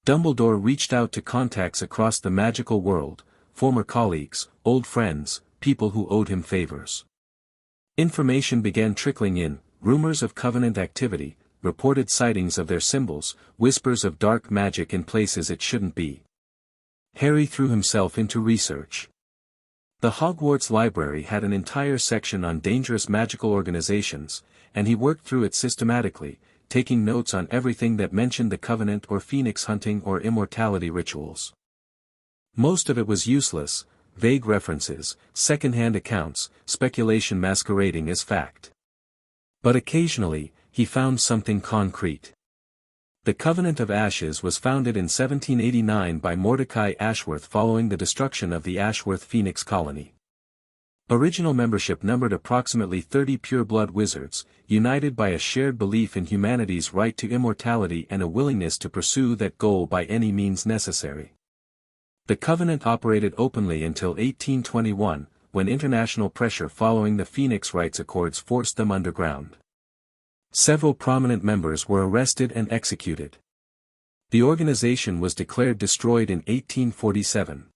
Dumbledore reached out to contacts across the magical world, former colleagues, old friends, people who owed him favors. Information began trickling in, rumors of Covenant activity, reported sightings of their symbols, whispers of dark magic in places it shouldn't be. Harry threw himself into research. The Hogwarts library had an entire section on dangerous magical organizations, and he worked through it systematically, taking notes on everything that mentioned the Covenant or Phoenix hunting or immortality rituals. Most of it was useless, vague references, second-hand accounts, speculation masquerading as fact. But occasionally, he found something concrete. The Covenant of Ashes was founded in 1789 by Mordecai Ashworth following the destruction of the Ashworth Phoenix colony. Original membership numbered approximately 30 pure-blood wizards, united by a shared belief in humanity's right to immortality and a willingness to pursue that goal by any means necessary. The Covenant operated openly until 1821, when international pressure following the Phoenix Rights Accords forced them underground. Several prominent members were arrested and executed. The organization was declared destroyed in 1847.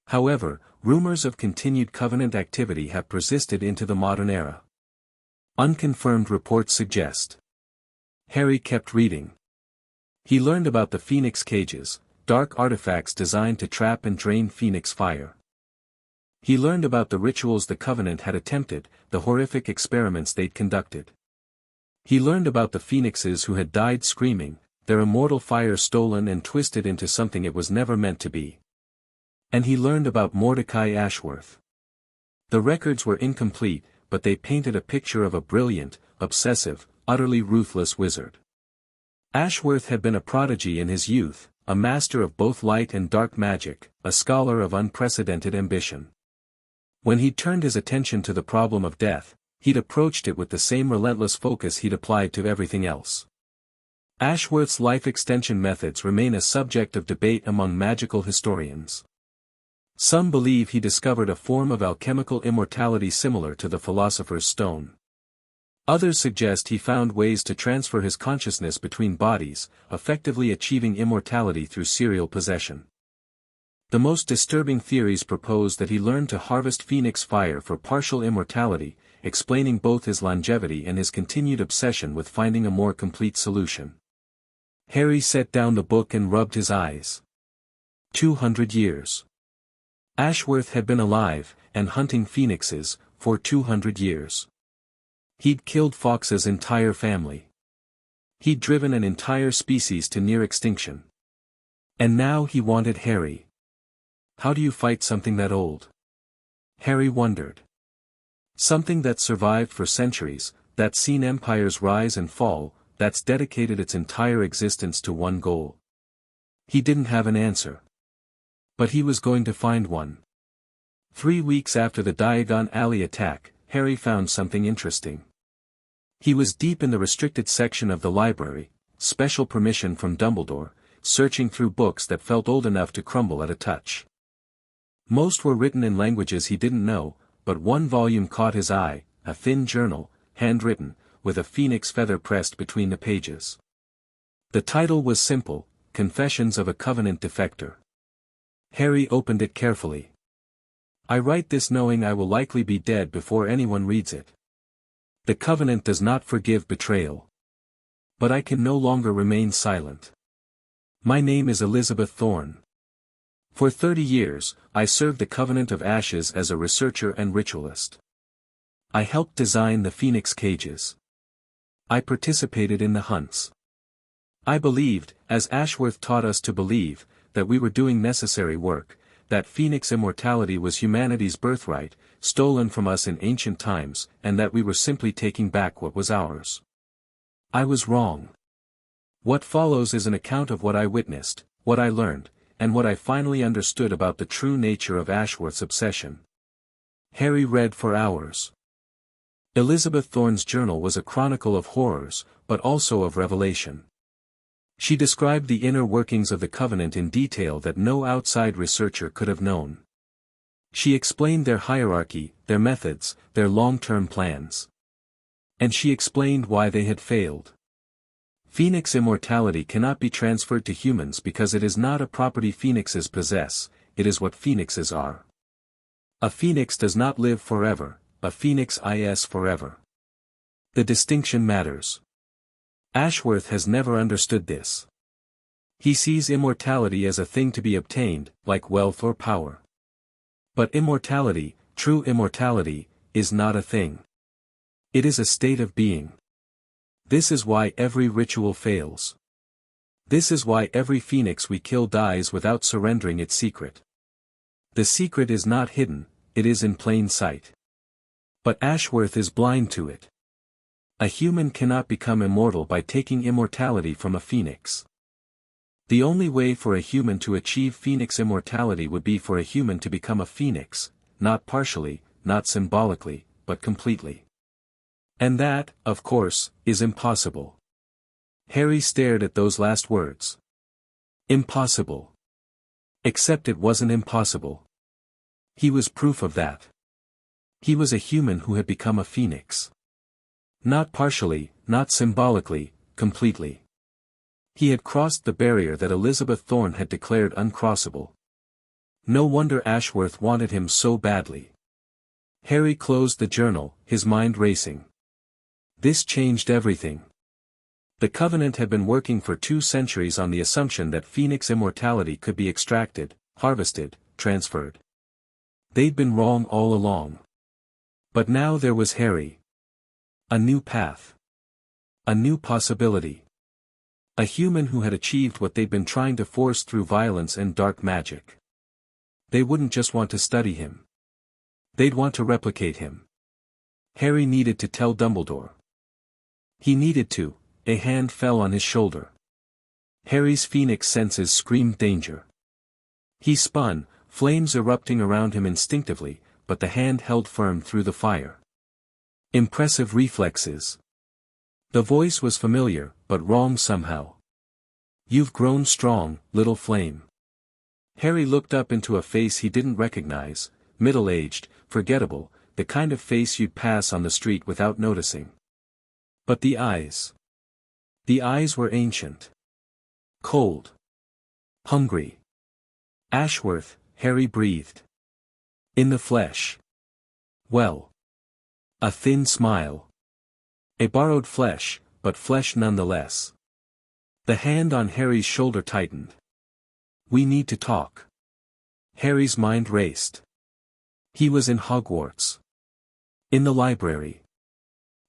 However, rumors of continued Covenant activity have persisted into the modern era. Unconfirmed reports suggest. Harry kept reading. He learned about the Phoenix cages, dark artifacts designed to trap and drain Phoenix fire. He learned about the rituals the Covenant had attempted, the horrific experiments they'd conducted. He learned about the Phoenixes who had died screaming, their immortal fire stolen and twisted into something it was never meant to be. And he learned about Mordecai Ashworth. The records were incomplete, but they painted a picture of a brilliant, obsessive, utterly ruthless wizard. Ashworth had been a prodigy in his youth, a master of both light and dark magic, a scholar of unprecedented ambition. When he'd turned his attention to the problem of death, he'd approached it with the same relentless focus he'd applied to everything else. Ashworth's life extension methods remain a subject of debate among magical historians. Some believe he discovered a form of alchemical immortality similar to the Philosopher's Stone. Others suggest he found ways to transfer his consciousness between bodies, effectively achieving immortality through serial possession. The most disturbing theories propose that he learned to harvest Phoenix fire for partial immortality, explaining both his longevity and his continued obsession with finding a more complete solution. Harry set down the book and rubbed his eyes. 200 years. Ashworth had been alive, and hunting phoenixes, for 200 years. He'd killed Fawkes' entire family. He'd driven an entire species to near extinction. And now he wanted Harry. How do you fight something that old? Harry wondered. Something that's survived for centuries, that's seen empires rise and fall, that's dedicated its entire existence to one goal. He didn't have an answer. But he was going to find one. 3 weeks after the Diagon Alley attack, Harry found something interesting. He was deep in the restricted section of the library, special permission from Dumbledore, searching through books that felt old enough to crumble at a touch. Most were written in languages he didn't know, but one volume caught his eye, a thin journal, handwritten, with a phoenix feather pressed between the pages. The title was simple, Confessions of a Covenant Defector. Harry opened it carefully. I write this knowing I will likely be dead before anyone reads it. The Covenant does not forgive betrayal. But I can no longer remain silent. My name is Elizabeth Thorne. For 30 years, I served the Covenant of Ashes as a researcher and ritualist. I helped design the Phoenix cages. I participated in the hunts. I believed, as Ashworth taught us to believe, that we were doing necessary work, that Phoenix immortality was humanity's birthright, stolen from us in ancient times, and that we were simply taking back what was ours. I was wrong. What follows is an account of what I witnessed, what I learned, and what I finally understood about the true nature of Ashworth's obsession. Harry read for hours. Elizabeth Thorne's journal was a chronicle of horrors, but also of revelation. She described the inner workings of the Covenant in detail that no outside researcher could have known. She explained their hierarchy, their methods, their long-term plans. And she explained why they had failed. Phoenix immortality cannot be transferred to humans because it is not a property phoenixes possess, it is what phoenixes are. A phoenix does not live forever, a phoenix is forever. The distinction matters. Ashworth has never understood this. He sees immortality as a thing to be obtained, like wealth or power. But immortality, true immortality, is not a thing. It is a state of being. This is why every ritual fails. This is why every phoenix we kill dies without surrendering its secret. The secret is not hidden, it is in plain sight. But Ashworth is blind to it. A human cannot become immortal by taking immortality from a phoenix. The only way for a human to achieve phoenix immortality would be for a human to become a phoenix, not partially, not symbolically, but completely. And that, of course, is impossible. Harry stared at those last words. Impossible. Except it wasn't impossible. He was proof of that. He was a human who had become a phoenix. Not partially, not symbolically, completely. He had crossed the barrier that Elizabeth Thorne had declared uncrossable. No wonder Ashworth wanted him so badly. Harry closed the journal, his mind racing. This changed everything. The Covenant had been working for 2 centuries on the assumption that phoenix immortality could be extracted, harvested, transferred. They'd been wrong all along. But now there was Harry. A new path. A new possibility. A human who had achieved what they'd been trying to force through violence and dark magic. They wouldn't just want to study him. They'd want to replicate him. Harry needed to tell Dumbledore. He needed to. A hand fell on his shoulder. Harry's phoenix senses screamed danger. He spun, flames erupting around him instinctively, but the hand held firm through the fire. Impressive reflexes. The voice was familiar, but wrong somehow. You've grown strong, little flame. Harry looked up into a face he didn't recognize, middle-aged, forgettable, the kind of face you'd pass on the street without noticing. But the eyes. The eyes were ancient. Cold. Hungry. Ashworth, Harry breathed. In the flesh. Well. A thin smile. A borrowed flesh, but flesh nonetheless. The hand on Harry's shoulder tightened. We need to talk. Harry's mind raced. He was in Hogwarts. In the library.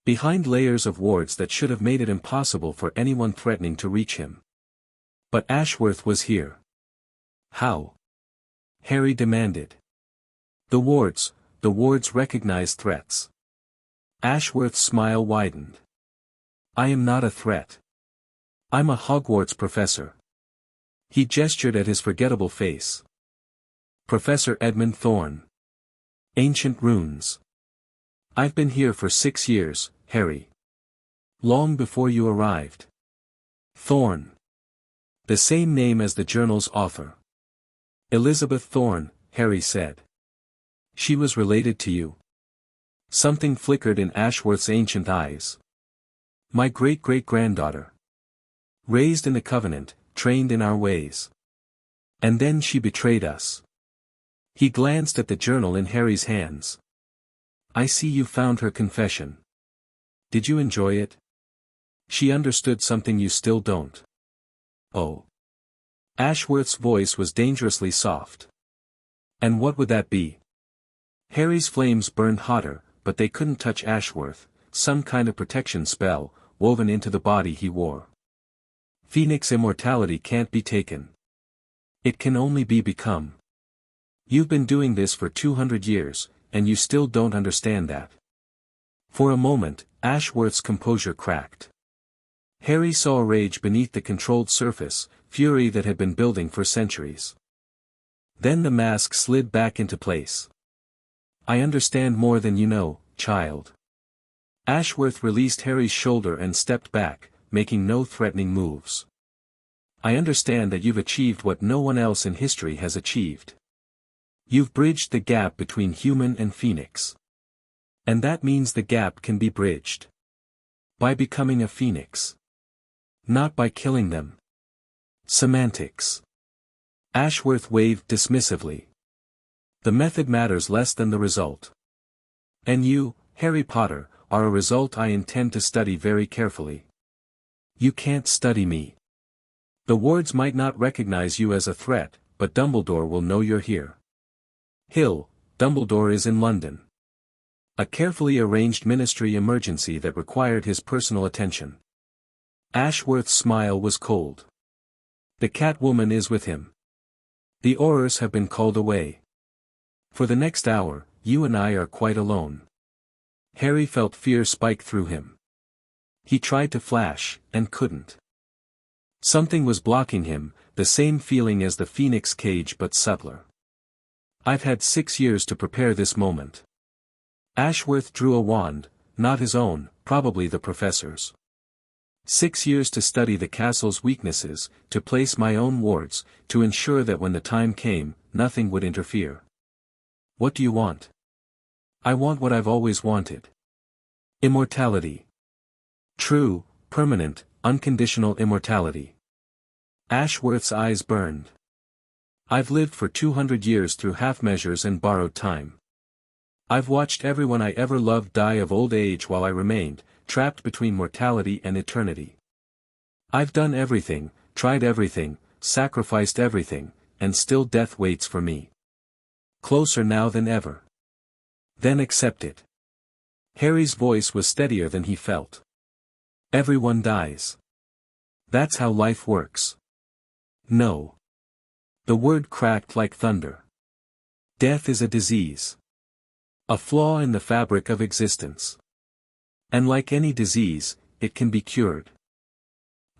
Behind layers of wards that should have made it impossible for anyone threatening to reach him. But Ashworth was here. How? Harry demanded. The wards recognized threats. Ashworth's smile widened. I am not a threat. I'm a Hogwarts professor. He gestured at his forgettable face. Professor Edmund Thorne. Ancient runes. I've been here for 6 years, Harry. Long before you arrived. Thorne. The same name as the journal's author. Elizabeth Thorne, Harry said. She was related to you. Something flickered in Ashworth's ancient eyes. My great-great-granddaughter. Raised in the Covenant, trained in our ways. And then she betrayed us. He glanced at the journal in Harry's hands. I see you found her confession. Did you enjoy it? She understood something you still don't. Oh. Ashworth's voice was dangerously soft. And what would that be? Harry's flames burned hotter, but they couldn't touch Ashworth, some kind of protection spell, woven into the body he wore. Phoenix immortality can't be taken. It can only be become. You've been doing this for 200 years, and you still don't understand that. For a moment, Ashworth's composure cracked. Harry saw rage beneath the controlled surface, fury that had been building for centuries. Then the mask slid back into place. I understand more than you know, child. Ashworth released Harry's shoulder and stepped back, making no threatening moves. I understand that you've achieved what no one else in history has achieved. You've bridged the gap between human and phoenix. And that means the gap can be bridged. By becoming a phoenix. Not by killing them. Semantics. Ashworth waved dismissively. The method matters less than the result. And you, Harry Potter, are a result I intend to study very carefully. You can't study me. The wards might not recognize you as a threat, but Dumbledore will know you're here. Dumbledore is in London. A carefully arranged ministry emergency that required his personal attention. Ashworth's smile was cold. The Catwoman is with him. The Aurors have been called away. For the next hour, you and I are quite alone. Harry felt fear spike through him. He tried to flash, and couldn't. Something was blocking him, the same feeling as the Phoenix cage but subtler. I've had 6 years to prepare this moment. Ashworth drew a wand, not his own, probably the professor's. 6 years to study the castle's weaknesses, to place my own wards, to ensure that when the time came, nothing would interfere. What do you want? I want what I've always wanted. Immortality. True, permanent, unconditional immortality. Ashworth's eyes burned. I've lived for 200 years through half-measures and borrowed time. I've watched everyone I ever loved die of old age while I remained, trapped between mortality and eternity. I've done everything, tried everything, sacrificed everything, and still death waits for me. Closer now than ever. Then accept it. Harry's voice was steadier than he felt. Everyone dies. That's how life works. No. The word cracked like thunder. Death is a disease. A flaw in the fabric of existence. And like any disease, it can be cured.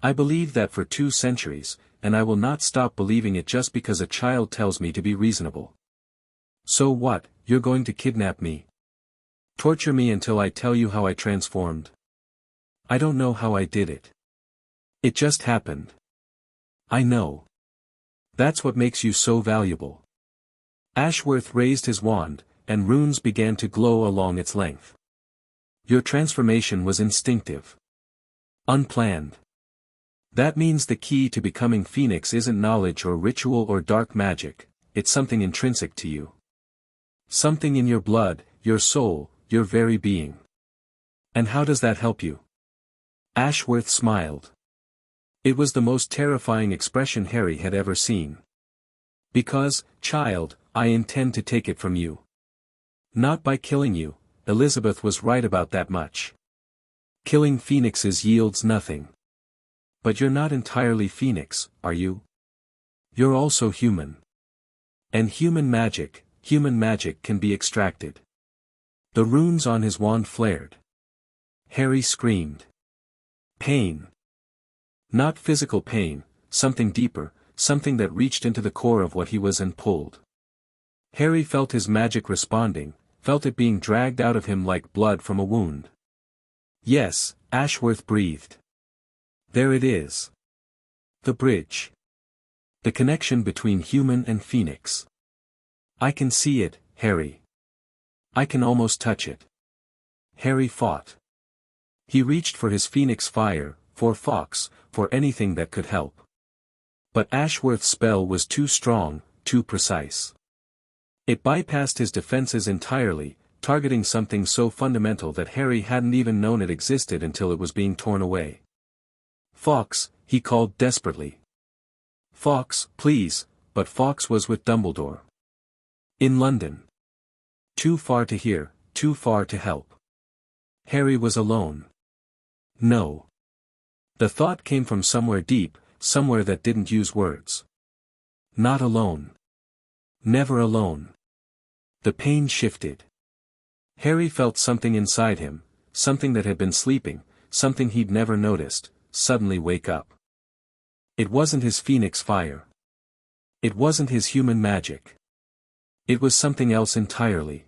I believed that for 2 centuries, and I will not stop believing it just because a child tells me to be reasonable. So what, you're going to kidnap me? Torture me until I tell you how I transformed? I don't know how I did it. It just happened. I know. That's what makes you so valuable. Ashworth raised his wand, and runes began to glow along its length. Your transformation was instinctive. Unplanned. That means the key to becoming Phoenix isn't knowledge or ritual or dark magic, it's something intrinsic to you. Something in your blood, your soul, your very being. And how does that help you? Ashworth smiled. It was the most terrifying expression Harry had ever seen. Because, child, I intend to take it from you. Not by killing you, Elizabeth was right about that much. Killing phoenixes yields nothing. But you're not entirely Phoenix, are you? You're also human. And human magic can be extracted. The runes on his wand flared. Harry screamed. Pain. Not physical pain, something deeper, something that reached into the core of what he was and pulled. Harry felt his magic responding, felt it being dragged out of him like blood from a wound. Yes, Ashworth breathed. There it is. The bridge. The connection between human and Phoenix. I can see it, Harry. I can almost touch it. Harry fought. He reached for his Phoenix fire, for Fawkes, for anything that could help. But Ashworth's spell was too strong, too precise. It bypassed his defenses entirely, targeting something so fundamental that Harry hadn't even known it existed until it was being torn away. Fawkes, he called desperately. Fawkes, please, but Fawkes was with Dumbledore. In London. Too far to hear, too far to help. Harry was alone. No. The thought came from somewhere deep, somewhere that didn't use words. Not alone. Never alone. The pain shifted. Harry felt something inside him, something that had been sleeping, something he'd never noticed, suddenly wake up. It wasn't his Phoenix fire. It wasn't his human magic. It was something else entirely.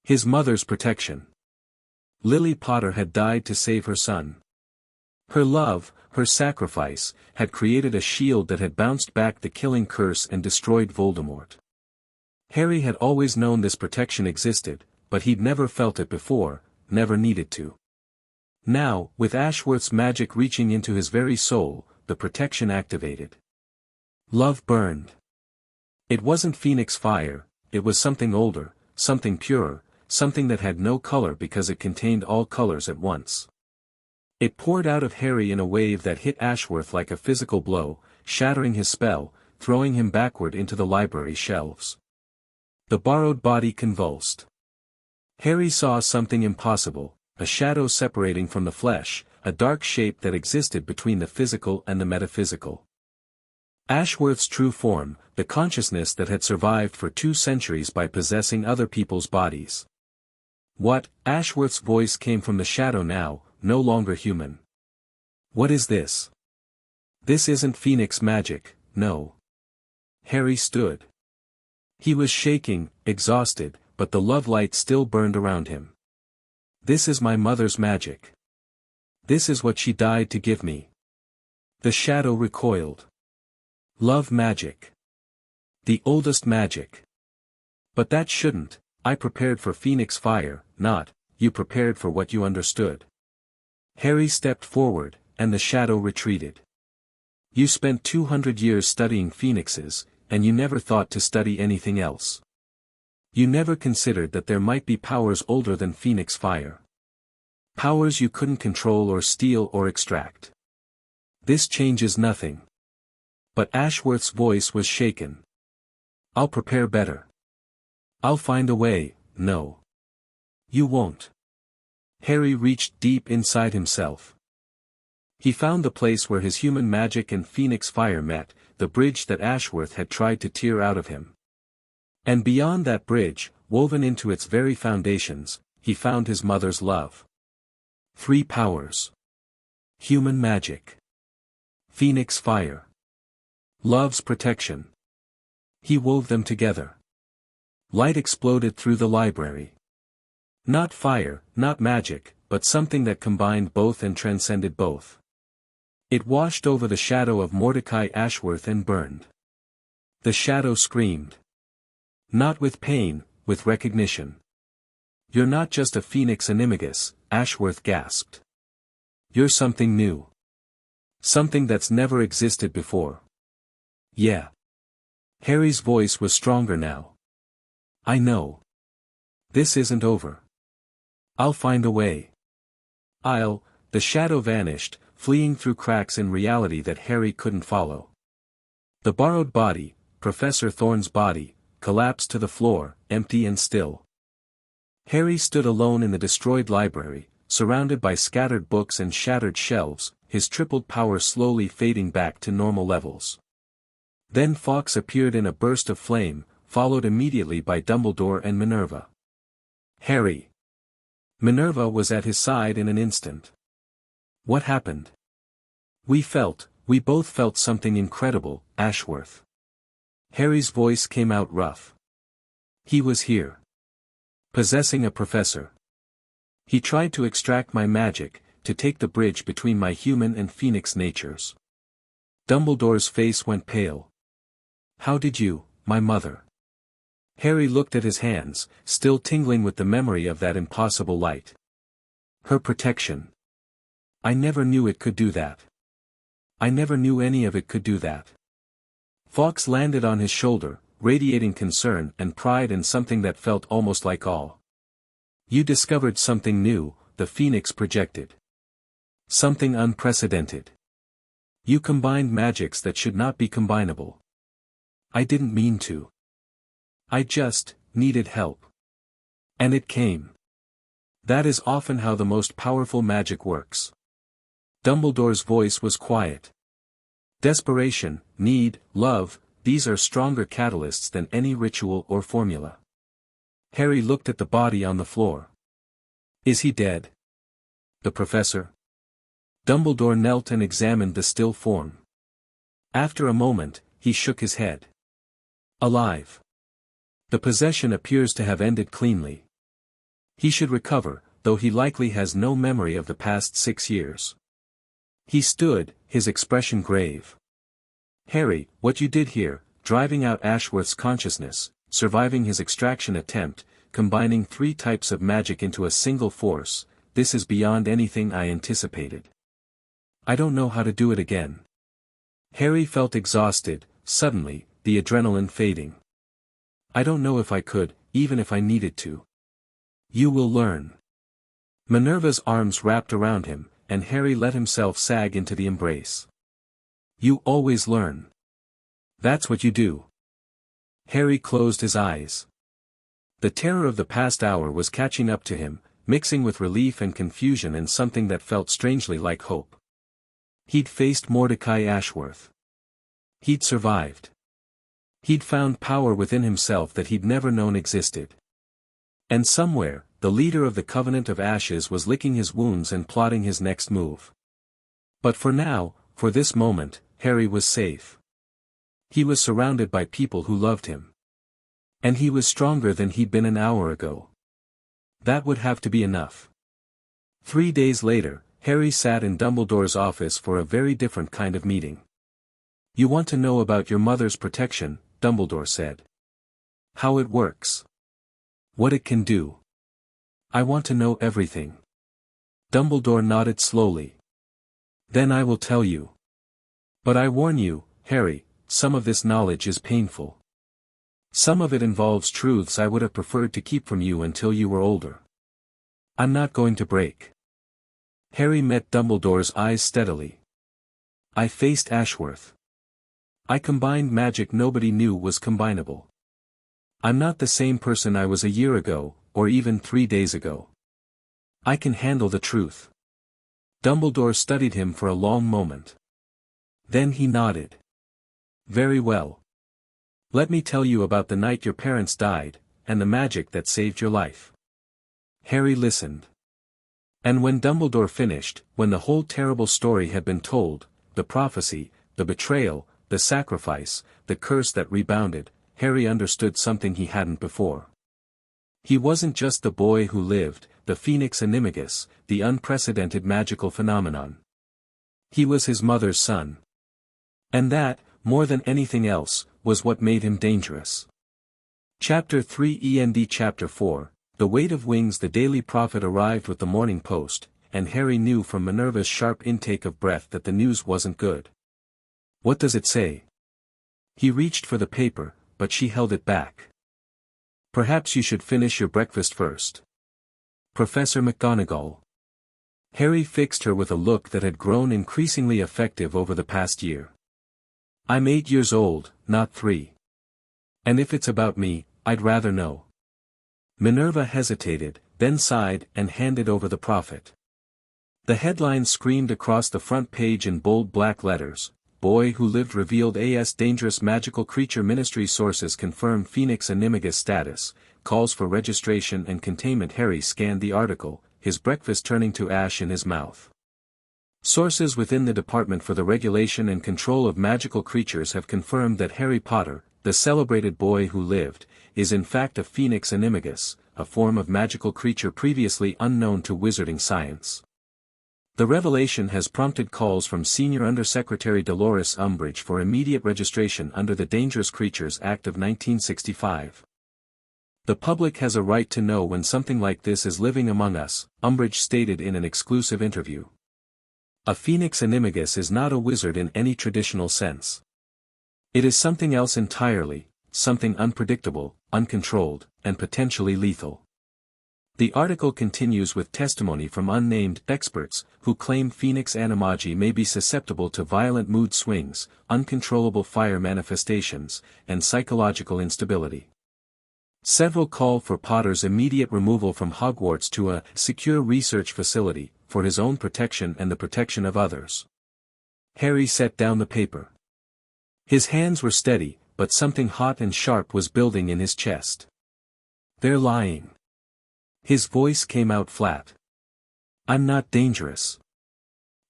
His mother's protection. Lily Potter had died to save her son. Her love, her sacrifice, had created a shield that had bounced back the killing curse and destroyed Voldemort. Harry had always known this protection existed, but he'd never felt it before, never needed to. Now, with Ashworth's magic reaching into his very soul, the protection activated. Love burned. It wasn't Phoenix fire, it was something older, something purer, something that had no color because it contained all colors at once. It poured out of Harry in a wave that hit Ashworth like a physical blow, shattering his spell, throwing him backward into the library shelves. The borrowed body convulsed. Harry saw something impossible, a shadow separating from the flesh, a dark shape that existed between the physical and the metaphysical. Ashworth's true form, the consciousness that had survived for 2 centuries by possessing other people's bodies. What? Ashworth's voice came from the shadow now, no longer human. What is this? This isn't Phoenix magic, no. Harry stood. He was shaking, exhausted, but the love light still burned around him. This is my mother's magic. This is what she died to give me. The shadow recoiled. Love magic. The oldest magic. But that shouldn't, I prepared for Phoenix fire, not, you prepared for what you understood. Harry stepped forward, and the shadow retreated. You spent 200 years studying phoenixes, and you never thought to study anything else. You never considered that there might be powers older than Phoenix fire. Powers you couldn't control or steal or extract. This changes nothing. But Ashworth's voice was shaken. I'll prepare better. I'll find a way, no. You won't. Harry reached deep inside himself. He found the place where his human magic and Phoenix fire met, the bridge that Ashworth had tried to tear out of him. And beyond that bridge, woven into its very foundations, he found his mother's love. 3 powers. Human magic. Phoenix fire. Love's protection. He wove them together. Light exploded through the library. Not fire, not magic, but something that combined both and transcended both. It washed over the shadow of Mordecai Ashworth and burned. The shadow screamed. Not with pain, with recognition. You're not just a Phoenix Animagus, Ashworth gasped. You're something new. Something that's never existed before. Yeah. Harry's voice was stronger now. I know. This isn't over. I'll find a way. The shadow vanished, fleeing through cracks in reality that Harry couldn't follow. The borrowed body, Professor Thorne's body, collapsed to the floor, empty and still. Harry stood alone in the destroyed library, surrounded by scattered books and shattered shelves, his tripled power slowly fading back to normal levels. Then Fawkes appeared in a burst of flame, followed immediately by Dumbledore and Minerva. Harry. Minerva was at his side in an instant. What happened? We both felt something incredible, Ashworth. Harry's voice came out rough. He was here. Possessing a professor. He tried to extract my magic, to take the bridge between my human and Phoenix natures. Dumbledore's face went pale. How did you, my mother? Harry looked at his hands, still tingling with the memory of that impossible light. Her protection. I never knew it could do that. I never knew any of it could do that. Fawkes landed on his shoulder, radiating concern and pride and something that felt almost like awe. You discovered something new, the Phoenix projected. Something unprecedented. You combined magics that should not be combinable. I didn't mean to. I just needed help. And it came. That is often how the most powerful magic works. Dumbledore's voice was quiet. Desperation, need, love, these are stronger catalysts than any ritual or formula. Harry looked at the body on the floor. Is he dead? The professor? Dumbledore knelt and examined the still form. After a moment, he shook his head. Alive. The possession appears to have ended cleanly. He should recover, though he likely has no memory of the past 6 years. He stood, his expression grave. "Harry, what you did here, driving out Ashworth's consciousness, surviving his extraction attempt, combining 3 types of magic into a single force, this is beyond anything I anticipated. I don't know how to do it again." Harry felt exhausted, suddenly, the adrenaline fading. "I don't know if I could, even if I needed to." "You will learn." Minerva's arms wrapped around him, and Harry let himself sag into the embrace. "You always learn. That's what you do." Harry closed his eyes. The terror of the past hour was catching up to him, mixing with relief and confusion and something that felt strangely like hope. He'd faced Mordecai Ashworth. He'd survived. He'd found power within himself that he'd never known existed. And somewhere, the leader of the Covenant of Ashes was licking his wounds and plotting his next move. But for now, for this moment, Harry was safe. He was surrounded by people who loved him. And he was stronger than he'd been an hour ago. That would have to be enough. 3 days later, Harry sat in Dumbledore's office for a very different kind of meeting. "You want to know about your mother's protection," Dumbledore said. "How it works. What it can do. I want to know everything." Dumbledore nodded slowly. "Then I will tell you. But I warn you, Harry, some of this knowledge is painful. Some of it involves truths I would have preferred to keep from you until you were older. I'm not going to break." Harry met Dumbledore's eyes steadily. "I faced Ashworth. I combined magic nobody knew was combinable. I'm not the same person I was a year ago, or even 3 days ago. I can handle the truth." Dumbledore studied him for a long moment. Then he nodded. "Very well. Let me tell you about the night your parents died, and the magic that saved your life." Harry listened. And when Dumbledore finished, when the whole terrible story had been told, the prophecy, the betrayal, the sacrifice, the curse that rebounded, Harry understood something he hadn't before. He wasn't just the boy who lived, the Phoenix Animagus, the unprecedented magical phenomenon. He was his mother's son. And that, more than anything else, was what made him dangerous. Chapter 3 and Chapter 4, The Weight of Wings. The Daily Prophet arrived with the Morning Post, and Harry knew from Minerva's sharp intake of breath that the news wasn't good. "What does it say?" He reached for the paper, but she held it back. "Perhaps you should finish your breakfast first. Professor McGonagall." Harry fixed her with a look that had grown increasingly effective over the past year. "I'm 8 years old, not 3. And if it's about me, I'd rather know." Minerva hesitated, then sighed and handed over the prophet. The headline screamed across the front page in bold black letters: "Boy who lived revealed as dangerous magical creature. Ministry sources confirm Phoenix Animagus status, calls for registration and containment." Harry scanned the article, his breakfast turning to ash in his mouth. Sources within the Department for the Regulation and Control of Magical Creatures have confirmed that Harry Potter, the celebrated boy who lived, is in fact a Phoenix Animagus, a form of magical creature previously unknown to wizarding science. The revelation has prompted calls from Senior Undersecretary Dolores Umbridge for immediate registration under the Dangerous Creatures Act of 1965. "The public has a right to know when something like this is living among us," Umbridge stated in an exclusive interview. "A Phoenix Animagus is not a wizard in any traditional sense. It is something else entirely, something unpredictable, uncontrolled, and potentially lethal." The article continues with testimony from unnamed experts, who claim Phoenix Animagi may be susceptible to violent mood swings, uncontrollable fire manifestations, and psychological instability. Several call for Potter's immediate removal from Hogwarts to a secure research facility, for his own protection and the protection of others. Harry set down the paper. His hands were steady, but something hot and sharp was building in his chest. "They're lying." His voice came out flat. "I'm not dangerous.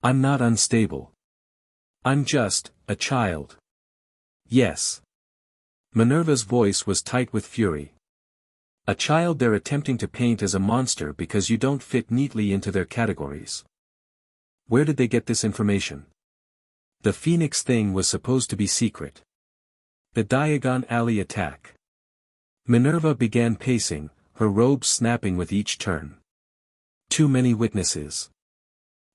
I'm not unstable. I'm just a child." "Yes." Minerva's voice was tight with fury. "A child they're attempting to paint as a monster because you don't fit neatly into their categories." Where did they get this information? The Phoenix thing was supposed to be secret. The Diagon Alley attack. Minerva began pacing, her robes snapping with each turn. Too many witnesses.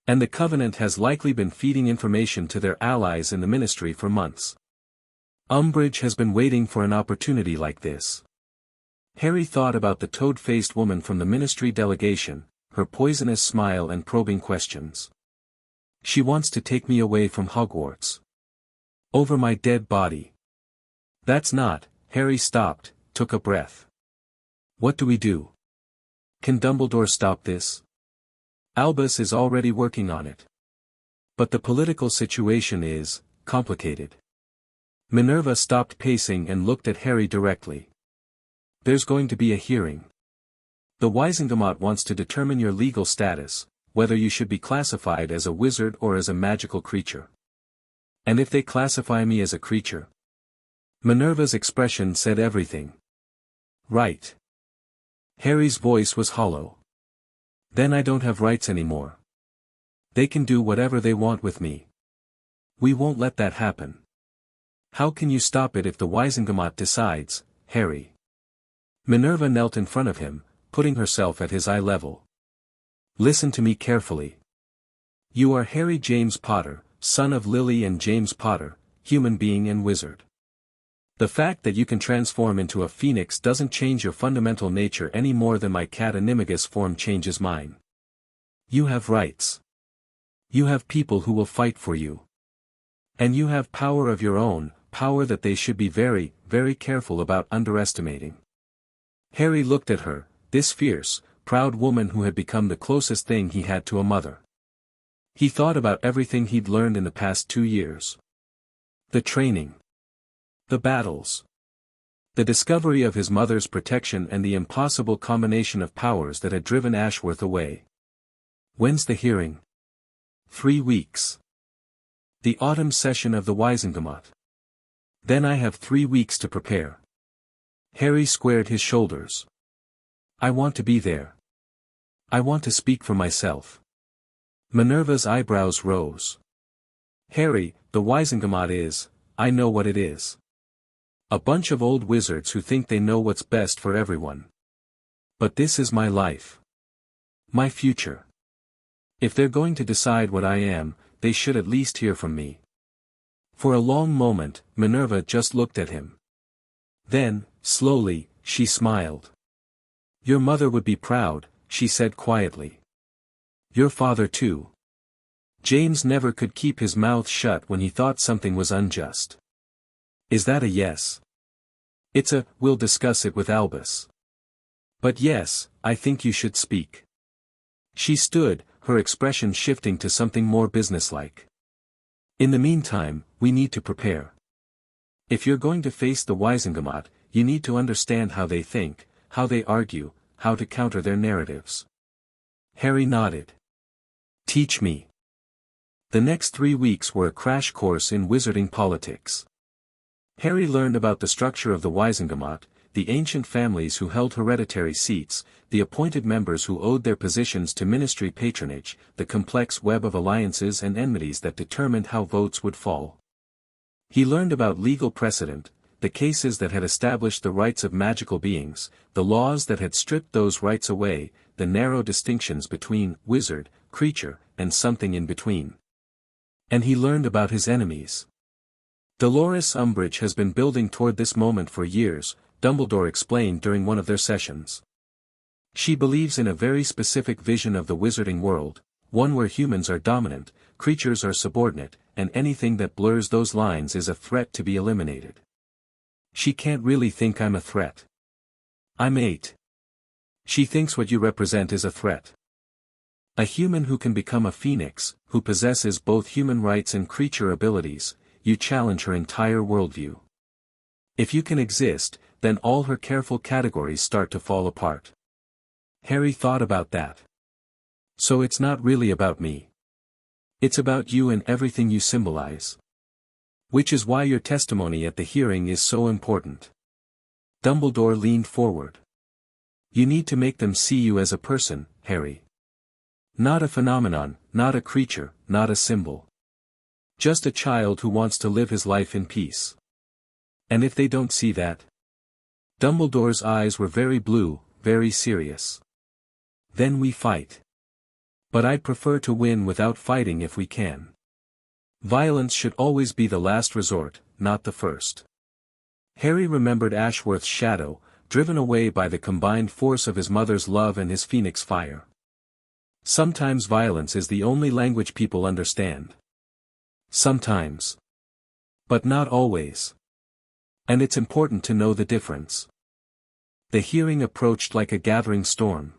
And the Covenant has likely been feeding information to their allies in the Ministry for months. Umbridge has been waiting for an opportunity like this. Harry thought about the toad-faced woman from the Ministry delegation, her poisonous smile and probing questions. She wants to take me away from Hogwarts. Over my dead body. That's not. Harry stopped, took a breath. What do we do? Can Dumbledore stop this? Albus is already working on it. But the political situation is complicated. Minerva stopped pacing and looked at Harry directly. There's going to be a hearing. The Wizengamot wants to determine your legal status, whether you should be classified as a wizard or as a magical creature. And if they classify me as a creature? Minerva's expression said everything. Right. Harry's voice was hollow. Then I don't have rights anymore. They can do whatever they want with me. We won't let that happen. How can you stop it if the Wizengamot decides, Harry? Minerva knelt in front of him, putting herself at his eye level. Listen to me carefully. You are Harry James Potter, son of Lily and James Potter, human being and wizard. The fact that you can transform into a phoenix doesn't change your fundamental nature any more than my cat Animagus form changes mine. You have rights. You have people who will fight for you. And you have power of your own, power that they should be very, very careful about underestimating. Harry looked at her, this fierce, proud woman who had become the closest thing he had to a mother. He thought about everything he'd learned in the past 2 years. The training. The battles. The discovery of his mother's protection and the impossible combination of powers that had driven Ashworth away. When's the hearing? 3 weeks. The autumn session of the Wizengamot. Then I have 3 weeks to prepare. Harry squared his shoulders. I want to be there. I want to speak for myself. Minerva's eyebrows rose. Harry, the Wizengamot is, I know what it is. A bunch of old wizards who think they know what's best for everyone. But this is my life. My future. If they're going to decide what I am, they should at least hear from me. For a long moment, Minerva just looked at him. Then, slowly, she smiled. Your mother would be proud, she said quietly. Your father too. James never could keep his mouth shut when he thought something was unjust. Is that a yes? It's a, we'll discuss it with Albus. But yes, I think you should speak. She stood, her expression shifting to something more businesslike. In the meantime, we need to prepare. If you're going to face the Wizengamot, you need to understand how they think, how they argue, how to counter their narratives. Harry nodded. Teach me. The next 3 weeks were a crash course in wizarding politics. Harry learned about the structure of the Wizengamot, the ancient families who held hereditary seats, the appointed members who owed their positions to ministry patronage, the complex web of alliances and enmities that determined how votes would fall. He learned about legal precedent, the cases that had established the rights of magical beings, the laws that had stripped those rights away, the narrow distinctions between wizard, creature, and something in between. And he learned about his enemies. Dolores Umbridge has been building toward this moment for years, Dumbledore explained during one of their sessions. She believes in a very specific vision of the wizarding world, one where humans are dominant, creatures are subordinate, and anything that blurs those lines is a threat to be eliminated. She can't really think I'm a threat. I'm 8. She thinks what you represent is a threat. A human who can become a phoenix, who possesses both human rights and creature abilities, you challenge her entire worldview. If you can exist, then all her careful categories start to fall apart. Harry thought about that. So it's not really about me. It's about you and everything you symbolize. Which is why your testimony at the hearing is so important. Dumbledore leaned forward. You need to make them see you as a person, Harry. Not a phenomenon, not a creature, not a symbol. Just a child who wants to live his life in peace. And if they don't see that? Dumbledore's eyes were very blue, very serious. Then we fight. But I'd prefer to win without fighting if we can. Violence should always be the last resort, not the first. Harry remembered Ashworth's shadow, driven away by the combined force of his mother's love and his phoenix fire. Sometimes violence is the only language people understand. Sometimes. But not always. And it's important to know the difference. The hearing approached like a gathering storm.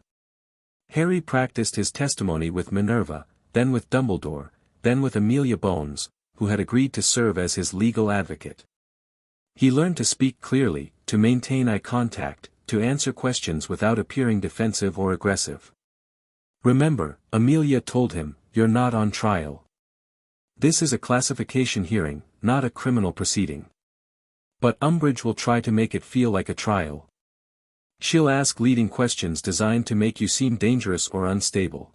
Harry practiced his testimony with Minerva, then with Dumbledore, then with Amelia Bones, who had agreed to serve as his legal advocate. He learned to speak clearly, to maintain eye contact, to answer questions without appearing defensive or aggressive. Remember, Amelia told him, "You're not on trial. This is a classification hearing, not a criminal proceeding." But Umbridge will try to make it feel like a trial. She'll ask leading questions designed to make you seem dangerous or unstable.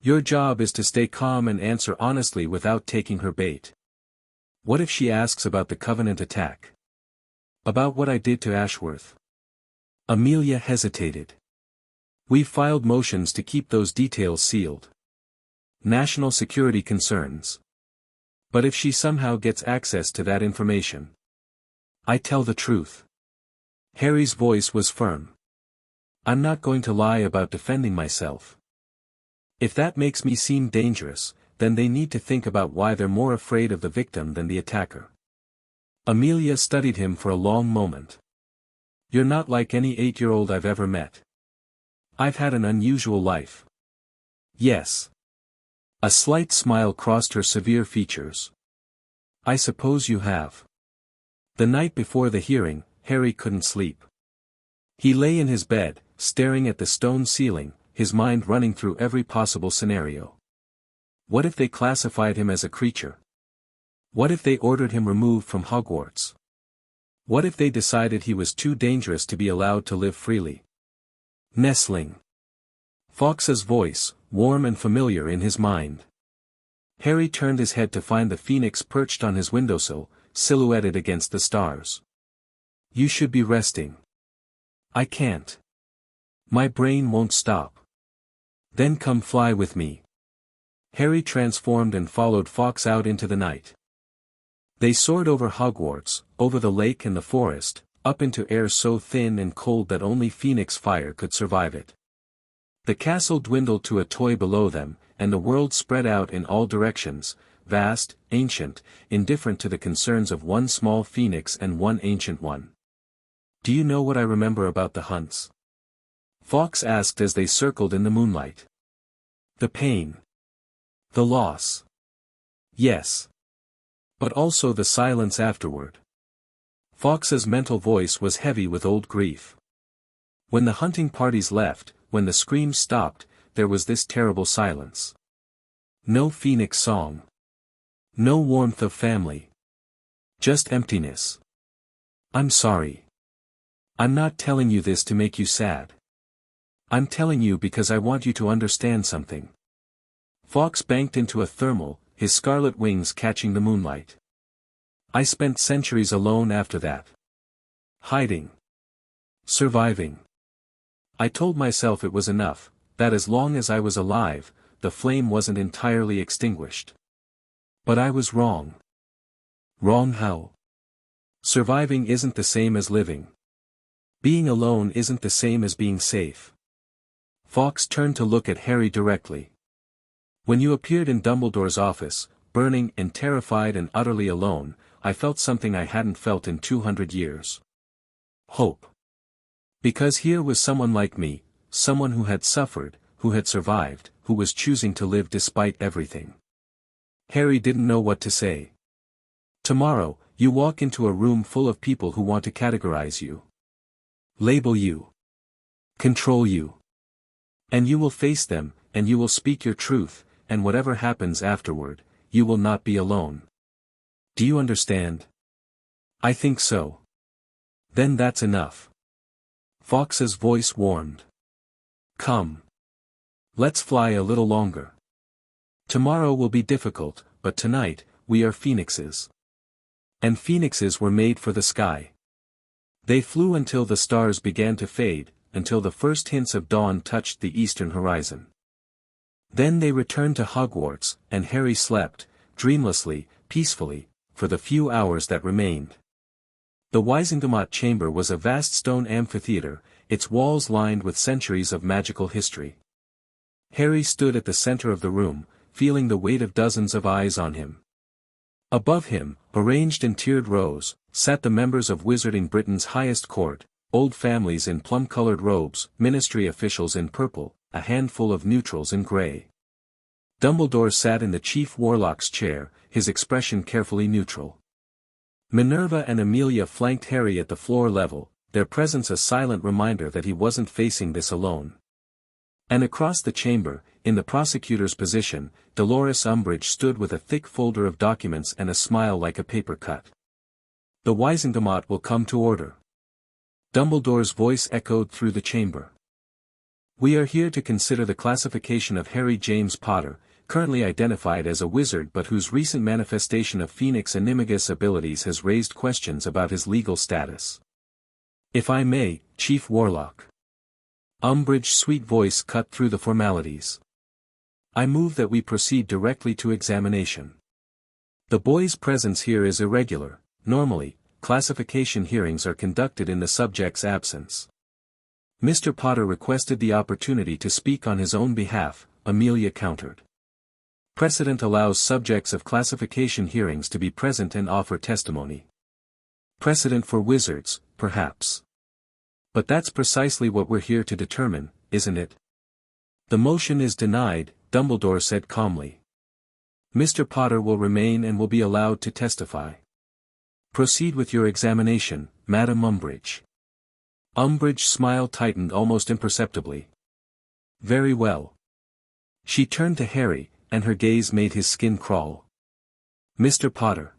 Your job is to stay calm and answer honestly without taking her bait. What if she asks about the Covenant attack? About what I did to Ashworth? Amelia hesitated. We've filed motions to keep those details sealed. National security concerns. But if she somehow gets access to that information, I tell the truth. Harry's voice was firm. I'm not going to lie about defending myself. If that makes me seem dangerous, then they need to think about why they're more afraid of the victim than the attacker. Amelia studied him for a long moment. You're not like any 8-year-old I've ever met. I've had an unusual life. Yes. A slight smile crossed her severe features. I suppose you have. The night before the hearing, Harry couldn't sleep. He lay in his bed, staring at the stone ceiling, his mind running through every possible scenario. What if they classified him as a creature? What if they ordered him removed from Hogwarts? What if they decided he was too dangerous to be allowed to live freely? Nestling. Fawkes's voice, warm and familiar in his mind. Harry turned his head to find the phoenix perched on his windowsill, silhouetted against the stars. You should be resting. I can't. My brain won't stop. Then come fly with me. Harry transformed and followed Fawkes out into the night. They soared over Hogwarts, over the lake and the forest, up into air so thin and cold that only phoenix fire could survive it. The castle dwindled to a toy below them, and the world spread out in all directions, vast, ancient, indifferent to the concerns of one small phoenix and one ancient one. Do you know what I remember about the hunts? Fawkes asked as they circled in the moonlight. The pain. The loss. Yes. But also the silence afterward. Fawkes's mental voice was heavy with old grief. When the hunting parties left, when the screams stopped, there was this terrible silence. No phoenix song. No warmth of family. Just emptiness. I'm sorry. I'm not telling you this to make you sad. I'm telling you because I want you to understand something. Fawkes banked into a thermal, his scarlet wings catching the moonlight. I spent centuries alone after that. Hiding. Surviving. I told myself it was enough, that as long as I was alive, the flame wasn't entirely extinguished. But I was wrong. Wrong how? Surviving isn't the same as living. Being alone isn't the same as being safe. Fawkes turned to look at Harry directly. When you appeared in Dumbledore's office, burning and terrified and utterly alone, I felt something I hadn't felt in 200 years. Hope. Because here was someone like me, someone who had suffered, who had survived, who was choosing to live despite everything. Harry didn't know what to say. Tomorrow, you walk into a room full of people who want to categorize you. Label you. Control you. And you will face them, and you will speak your truth, and whatever happens afterward, you will not be alone. Do you understand? I think so. Then that's enough. Fawkes's voice warmed. Come. Let's fly a little longer. Tomorrow will be difficult, but tonight, we are phoenixes. And phoenixes were made for the sky. They flew until the stars began to fade, until the first hints of dawn touched the eastern horizon. Then they returned to Hogwarts, and Harry slept, dreamlessly, peacefully, for the few hours that remained. The Wizengamot chamber was a vast stone amphitheater, its walls lined with centuries of magical history. Harry stood at the center of the room, feeling the weight of dozens of eyes on him. Above him, arranged in tiered rows, sat the members of Wizarding Britain's highest court, old families in plum-colored robes, ministry officials in purple, a handful of neutrals in grey. Dumbledore sat in the chief warlock's chair, his expression carefully neutral. Minerva and Amelia flanked Harry at the floor level, their presence a silent reminder that he wasn't facing this alone. And across the chamber, in the prosecutor's position, Dolores Umbridge stood with a thick folder of documents and a smile like a paper cut. The Wizengamot will come to order. Dumbledore's voice echoed through the chamber. We are here to consider the classification of Harry James Potter, currently identified as a wizard but whose recent manifestation of Phoenix Animagus abilities has raised questions about his legal status. If I may, Chief Warlock. Umbridge's sweet voice cut through the formalities. I move that we proceed directly to examination. The boy's presence here is irregular. Normally, classification hearings are conducted in the subject's absence. Mr. Potter requested the opportunity to speak on his own behalf, Amelia countered. Precedent allows subjects of classification hearings to be present and offer testimony. Precedent for wizards, perhaps. But that's precisely what we're here to determine, isn't it? The motion is denied, Dumbledore said calmly. Mr. Potter will remain and will be allowed to testify. Proceed with your examination, Madam Umbridge. Umbridge's smile tightened almost imperceptibly. Very well. She turned to Harry, and her gaze made his skin crawl. Mr. Potter.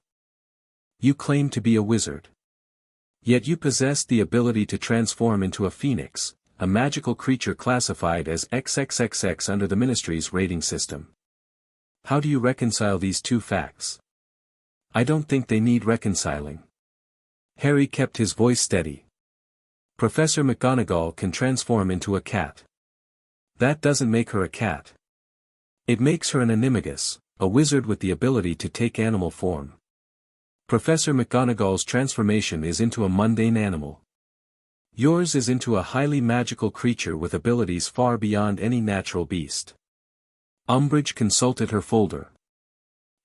You claim to be a wizard. Yet you possess the ability to transform into a phoenix, a magical creature classified as XXXX under the Ministry's rating system. How do you reconcile these two facts? I don't think they need reconciling. Harry kept his voice steady. Professor McGonagall can transform into a cat. That doesn't make her a cat. It makes her an animagus, a wizard with the ability to take animal form. Professor McGonagall's transformation is into a mundane animal. Yours is into a highly magical creature with abilities far beyond any natural beast. Umbridge consulted her folder.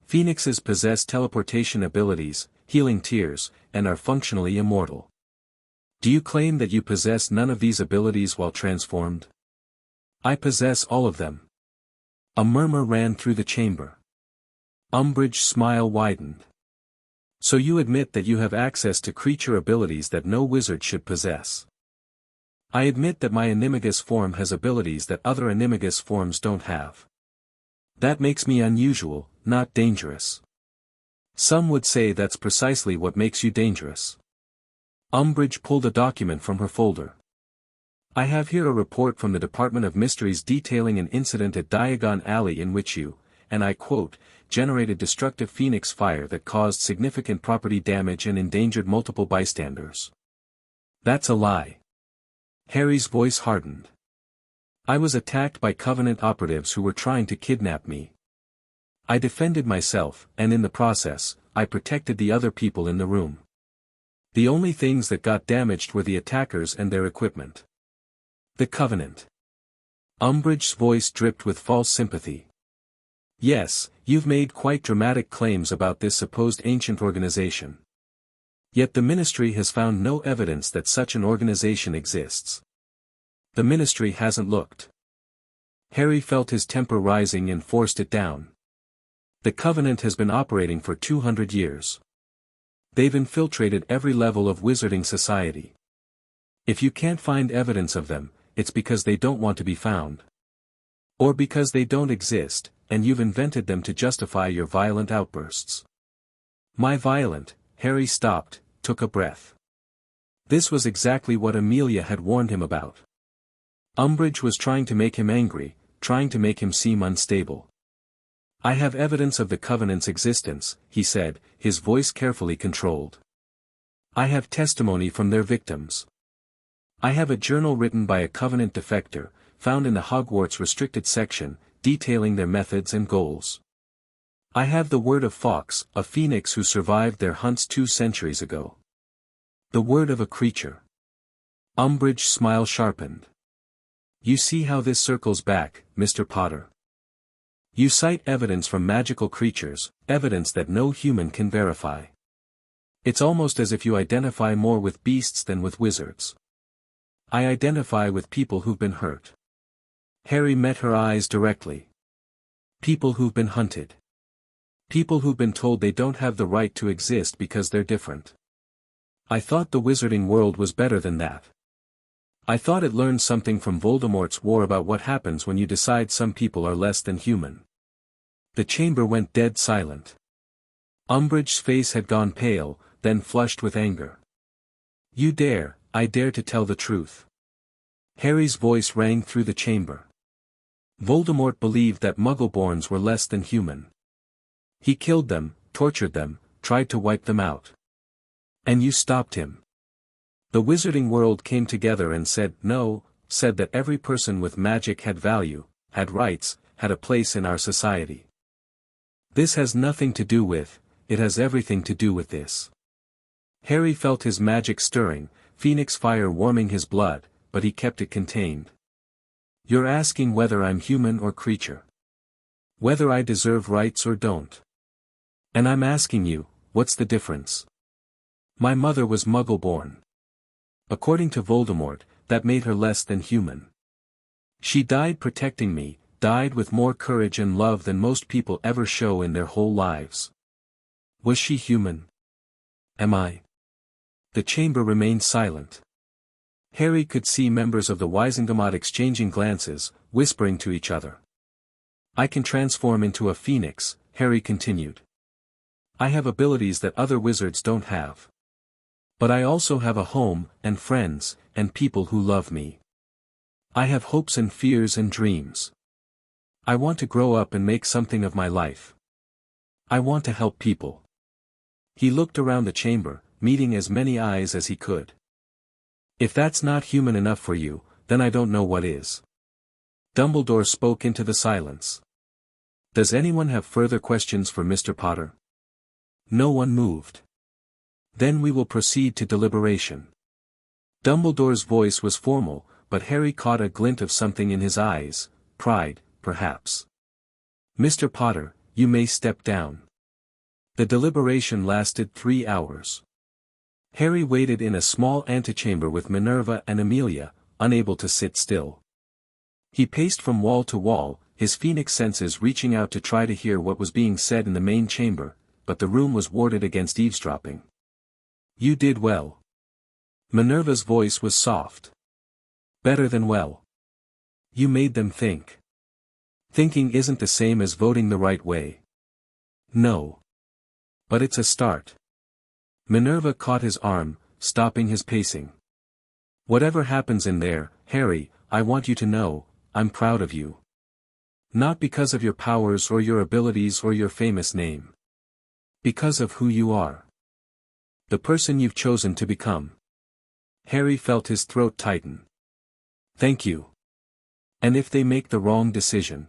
Phoenixes possess teleportation abilities, healing tears, and are functionally immortal. Do you claim that you possess none of these abilities while transformed? I possess all of them. A murmur ran through the chamber. Umbridge's smile widened. So you admit that you have access to creature abilities that no wizard should possess. I admit that my Animagus form has abilities that other Animagus forms don't have. That makes me unusual, not dangerous. Some would say that's precisely what makes you dangerous. Umbridge pulled a document from her folder. I have here a report from the Department of Mysteries detailing an incident at Diagon Alley in which you, and I quote, generated destructive phoenix fire that caused significant property damage and endangered multiple bystanders. That's a lie. Harry's voice hardened. I was attacked by Covenant operatives who were trying to kidnap me. I defended myself, and in the process, I protected the other people in the room. The only things that got damaged were the attackers and their equipment. The Covenant. Umbridge's voice dripped with false sympathy. Yes, you've made quite dramatic claims about this supposed ancient organization. Yet the Ministry has found no evidence that such an organization exists. The Ministry hasn't looked. Harry felt his temper rising and forced it down. The Covenant has been operating for 200 years. They've infiltrated every level of wizarding society. If you can't find evidence of them, it's because they don't want to be found. Or because they don't exist, and you've invented them to justify your violent outbursts. My violent, Harry stopped, took a breath. This was exactly what Amelia had warned him about. Umbridge was trying to make him angry, trying to make him seem unstable. I have evidence of the Covenant's existence, he said, his voice carefully controlled. I have testimony from their victims. I have a journal written by a Covenant defector, found in the Hogwarts restricted section, detailing their methods and goals. I have the word of Fawkes, a phoenix who survived their hunts 2 centuries ago. The word of a creature. Umbridge's smile sharpened. You see how this circles back, Mr. Potter. You cite evidence from magical creatures, evidence that no human can verify. It's almost as if you identify more with beasts than with wizards. I identify with people who've been hurt. Harry met her eyes directly. People who've been hunted. People who've been told they don't have the right to exist because they're different. I thought the wizarding world was better than that. I thought it learned something from Voldemort's war about what happens when you decide some people are less than human. The chamber went dead silent. Umbridge's face had gone pale, then flushed with anger. You dare, I dare to tell the truth. Harry's voice rang through the chamber. Voldemort believed that Muggleborns were less than human. He killed them, tortured them, tried to wipe them out. And you stopped him. The wizarding world came together and said no, said that every person with magic had value, had rights, had a place in our society. This has nothing to do with, it has everything to do with this. Harry felt his magic stirring, phoenix fire warming his blood, but he kept it contained. You're asking whether I'm human or creature. Whether I deserve rights or don't. And I'm asking you, what's the difference? My mother was Muggle-born. According to Voldemort, that made her less than human. She died protecting me, died with more courage and love than most people ever show in their whole lives. Was she human? Am I? The chamber remained silent. Harry could see members of the Wizengamot exchanging glances, whispering to each other. I can transform into a phoenix, Harry continued. I have abilities that other wizards don't have. But I also have a home, and friends, and people who love me. I have hopes and fears and dreams. I want to grow up and make something of my life. I want to help people. He looked around the chamber, meeting as many eyes as he could. If that's not human enough for you, then I don't know what is. Dumbledore spoke into the silence. Does anyone have further questions for Mr. Potter? No one moved. Then we will proceed to deliberation. Dumbledore's voice was formal, but Harry caught a glint of something in his eyes, pride, perhaps. Mr. Potter, you may step down. The deliberation lasted 3 hours. Harry waited in a small antechamber with Minerva and Amelia, unable to sit still. He paced from wall to wall, his phoenix senses reaching out to try to hear what was being said in the main chamber, but the room was warded against eavesdropping. You did well. Minerva's voice was soft. Better than well. You made them think. Thinking isn't the same as voting the right way. No. But it's a start. Minerva caught his arm, stopping his pacing. Whatever happens in there, Harry, I want you to know, I'm proud of you. Not because of your powers or your abilities or your famous name. Because of who you are. The person you've chosen to become. Harry felt his throat tighten. Thank you. And if they make the wrong decision?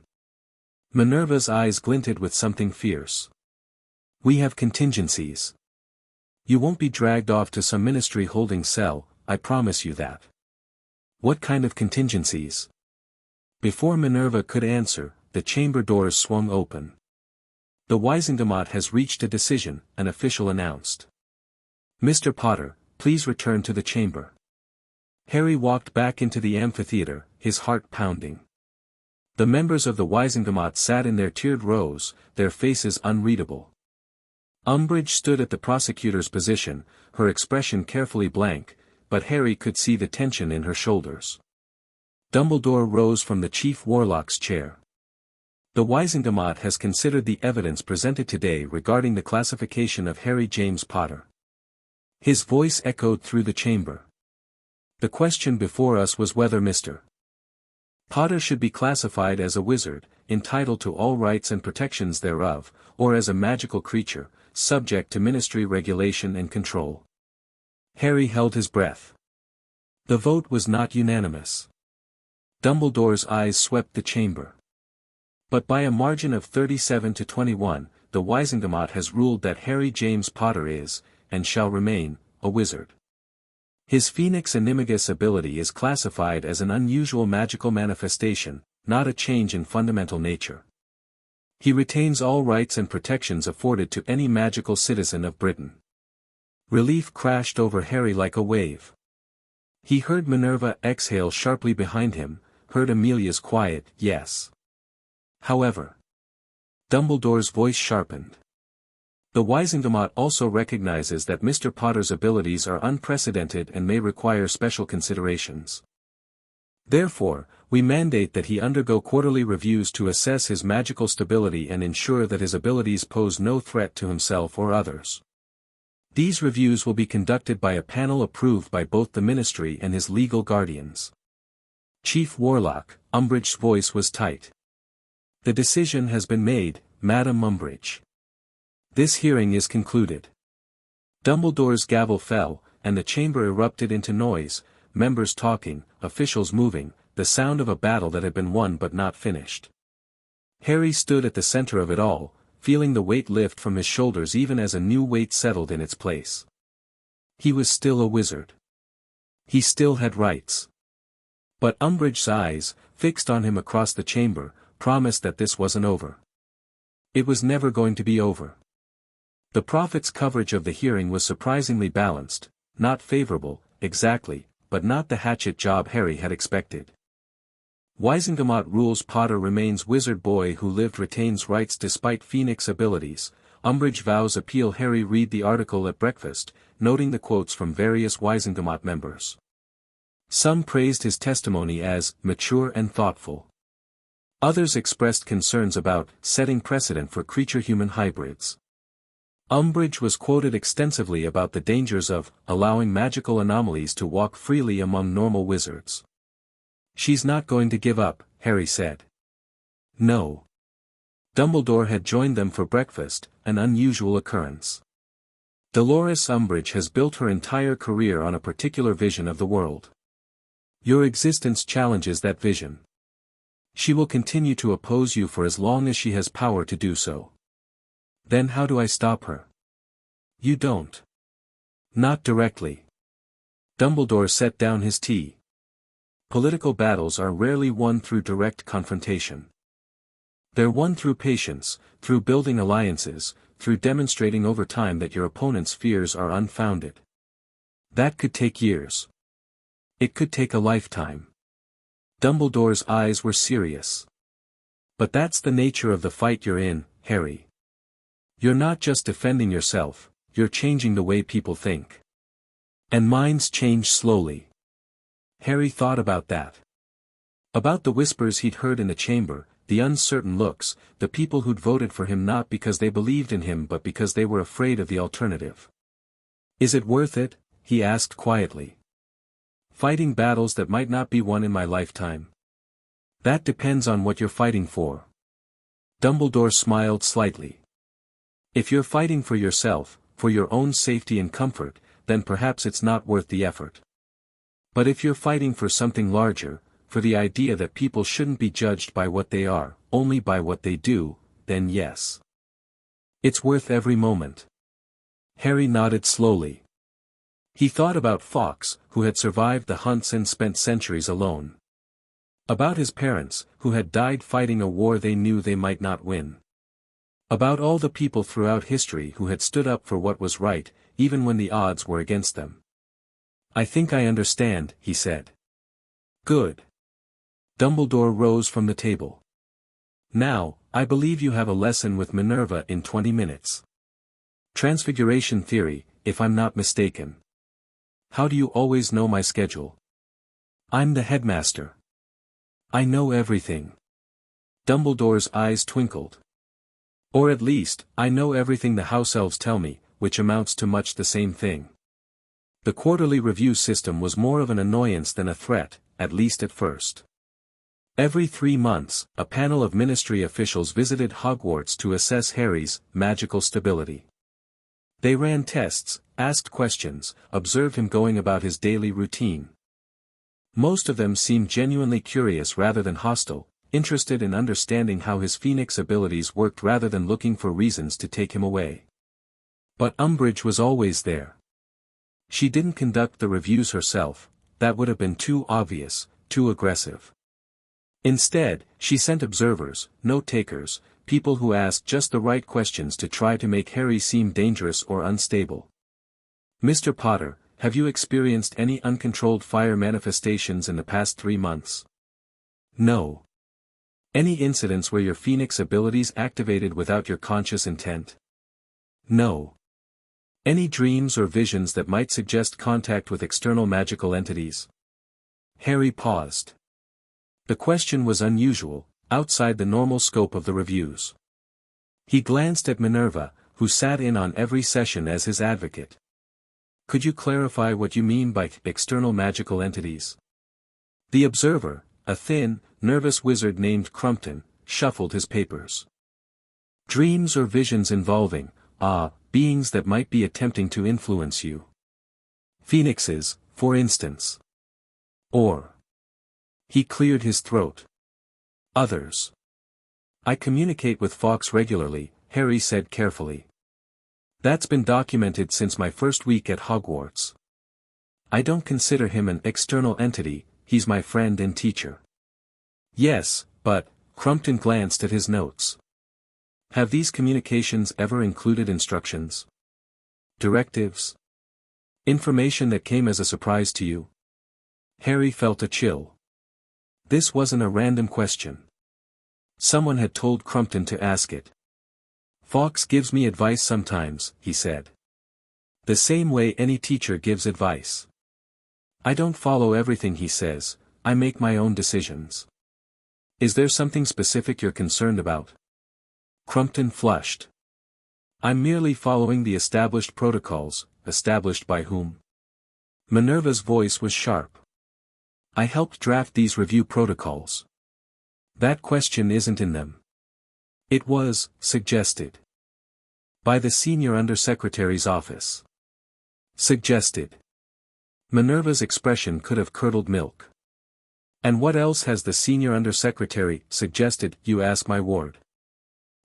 Minerva's eyes glinted with something fierce. We have contingencies. You won't be dragged off to some ministry holding cell, I promise you that. What kind of contingencies? Before Minerva could answer, the chamber doors swung open. The Wizengamot has reached a decision, an official announced. Mr. Potter, please return to the chamber. Harry walked back into the amphitheater, his heart pounding. The members of the Wizengamot sat in their tiered rows, their faces unreadable. Umbridge stood at the prosecutor's position, her expression carefully blank, but Harry could see the tension in her shoulders. Dumbledore rose from the Chief Warlock's chair. The Wizengamot has considered the evidence presented today regarding the classification of Harry James Potter. His voice echoed through the chamber. The question before us was whether Mr. Potter should be classified as a wizard, entitled to all rights and protections thereof, or as a magical creature, subject to ministry regulation and control. Harry held his breath. The vote was not unanimous. Dumbledore's eyes swept the chamber. But by a margin of 37 to 21, the Wizengamot has ruled that Harry James Potter is, and shall remain, a wizard. His Phoenix Animagus ability is classified as an unusual magical manifestation, not a change in fundamental nature. He retains all rights and protections afforded to any magical citizen of Britain. Relief crashed over Harry like a wave. He heard Minerva exhale sharply behind him, heard Amelia's quiet yes. However, Dumbledore's voice sharpened. The Wizengamot also recognizes that Mr. Potter's abilities are unprecedented and may require special considerations. Therefore, we mandate that he undergo quarterly reviews to assess his magical stability and ensure that his abilities pose no threat to himself or others. These reviews will be conducted by a panel approved by both the Ministry and his legal guardians. Chief Warlock, Umbridge's voice was tight. The decision has been made, Madam Umbridge. This hearing is concluded. Dumbledore's gavel fell, and the chamber erupted into noise, members talking, officials moving, the sound of a battle that had been won but not finished. Harry stood at the center of it all, feeling the weight lift from his shoulders even as a new weight settled in its place. He was still a wizard. He still had rights. But Umbridge's eyes, fixed on him across the chamber, promised that this wasn't over. It was never going to be over. The Prophet's coverage of the hearing was surprisingly balanced, not favorable, exactly, but not the hatchet job Harry had expected. Wizengamot rules Potter remains wizard boy who lived retains rights despite Phoenix abilities. Umbridge vows appeal. Harry read the article at breakfast, noting the quotes from various Wizengamot members. Some praised his testimony as mature and thoughtful. Others expressed concerns about setting precedent for creature-human hybrids. Umbridge was quoted extensively about the dangers of allowing magical anomalies to walk freely among normal wizards. She's not going to give up, Harry said. No. Dumbledore had joined them for breakfast, an unusual occurrence. Dolores Umbridge has built her entire career on a particular vision of the world. Your existence challenges that vision. She will continue to oppose you for as long as she has power to do so. Then how do I stop her? You don't. Not directly. Dumbledore set down his tea. Political battles are rarely won through direct confrontation. They're won through patience, through building alliances, through demonstrating over time that your opponent's fears are unfounded. That could take years. It could take a lifetime. Dumbledore's eyes were serious. But that's the nature of the fight you're in, Harry. You're not just defending yourself, you're changing the way people think. And minds change slowly. Harry thought about that. About the whispers he'd heard in the chamber, the uncertain looks, the people who'd voted for him not because they believed in him but because they were afraid of the alternative. Is it worth it? He asked quietly. Fighting battles that might not be won in my lifetime. That depends on what you're fighting for. Dumbledore smiled slightly. If you're fighting for yourself, for your own safety and comfort, then perhaps it's not worth the effort. But if you're fighting for something larger, for the idea that people shouldn't be judged by what they are, only by what they do, then yes. It's worth every moment. Harry nodded slowly. He thought about Fawkes, who had survived the hunts and spent centuries alone. About his parents, who had died fighting a war they knew they might not win. About all the people throughout history who had stood up for what was right, even when the odds were against them. I think I understand, he said. Good. Dumbledore rose from the table. Now, I believe you have a lesson with Minerva in 20 minutes. Transfiguration theory, if I'm not mistaken. How do you always know my schedule? I'm the headmaster. I know everything. Dumbledore's eyes twinkled. Or at least, I know everything the house elves tell me, which amounts to much the same thing. The quarterly review system was more of an annoyance than a threat, at least at first. Every 3 months, a panel of ministry officials visited Hogwarts to assess Harry's magical stability. They ran tests, asked questions, observed him going about his daily routine. Most of them seemed genuinely curious rather than hostile, interested in understanding how his Phoenix abilities worked rather than looking for reasons to take him away. But Umbridge was always there. She didn't conduct the reviews herself, that would have been too obvious, too aggressive. Instead, she sent observers, note-takers, people who asked just the right questions to try to make Harry seem dangerous or unstable. Mr. Potter, have you experienced any uncontrolled fire manifestations in the past 3 months? No. Any incidents where your Phoenix abilities activated without your conscious intent? No. Any dreams or visions that might suggest contact with external magical entities? Harry paused. The question was unusual, outside the normal scope of the reviews. He glanced at Minerva, who sat in on every session as his advocate. Could you clarify what you mean by external magical entities? The observer, a thin, nervous wizard named Crumpton, shuffled his papers. Dreams or visions involving, beings that might be attempting to influence you. Phoenixes, for instance. Or. He cleared his throat. Others. I communicate with Fawkes regularly, Harry said carefully. That's been documented since my first week at Hogwarts. I don't consider him an external entity, he's my friend and teacher. Yes, but, Crumpton glanced at his notes. Have these communications ever included instructions? Directives? Information that came as a surprise to you? Harry felt a chill. This wasn't a random question. Someone had told Crumpton to ask it. Fawkes gives me advice sometimes, he said. The same way any teacher gives advice. I don't follow everything he says, I make my own decisions. Is there something specific you're concerned about? Crumpton flushed. I'm merely following the established protocols, established by whom? Minerva's voice was sharp. I helped draft these review protocols. That question isn't in them. It was, suggested. By the senior undersecretary's office. Suggested. Minerva's expression could have curdled milk. And what else has the senior undersecretary suggested, you ask my ward?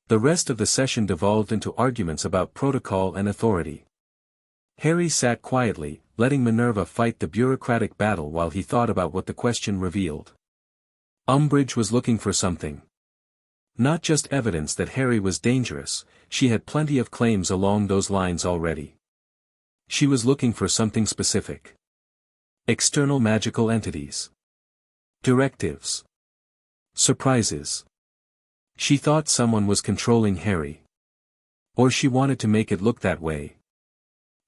The rest of the session devolved into arguments about protocol and authority. Harry sat quietly, letting Minerva fight the bureaucratic battle while he thought about what the question revealed. Umbridge was looking for something. Not just evidence that Harry was dangerous, she had plenty of claims along those lines already. She was looking for something specific. External magical entities. Directives. Surprises. She thought someone was controlling Harry. Or she wanted to make it look that way.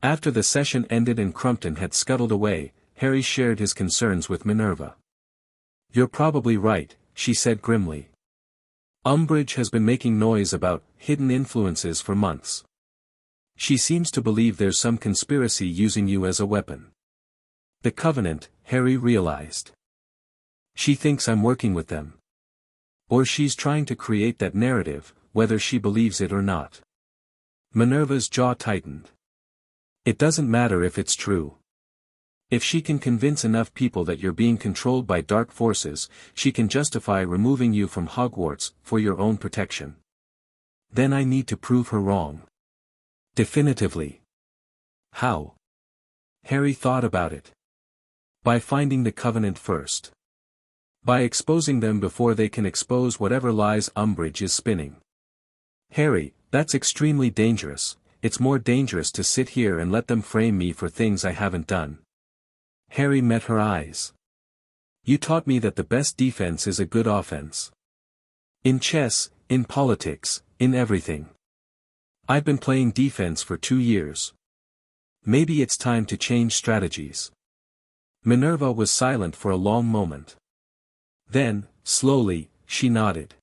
After the session ended and Crumpton had scuttled away, Harry shared his concerns with Minerva. You're probably right, she said grimly. Umbridge has been making noise about hidden influences for months. She seems to believe there's some conspiracy using you as a weapon. The Covenant, Harry realized. She thinks I'm working with them. Or she's trying to create that narrative, whether she believes it or not. Minerva's jaw tightened. It doesn't matter if it's true. If she can convince enough people that you're being controlled by dark forces, she can justify removing you from Hogwarts, for your own protection. Then I need to prove her wrong. Definitively. How? Harry thought about it. By finding the Covenant first. By exposing them before they can expose whatever lies Umbridge is spinning. Harry, that's extremely dangerous. It's more dangerous to sit here and let them frame me for things I haven't done. Harry met her eyes. You taught me that the best defense is a good offense. In chess, in politics, in everything. I've been playing defense for 2 years. Maybe it's time to change strategies. Minerva was silent for a long moment. Then, slowly, she nodded.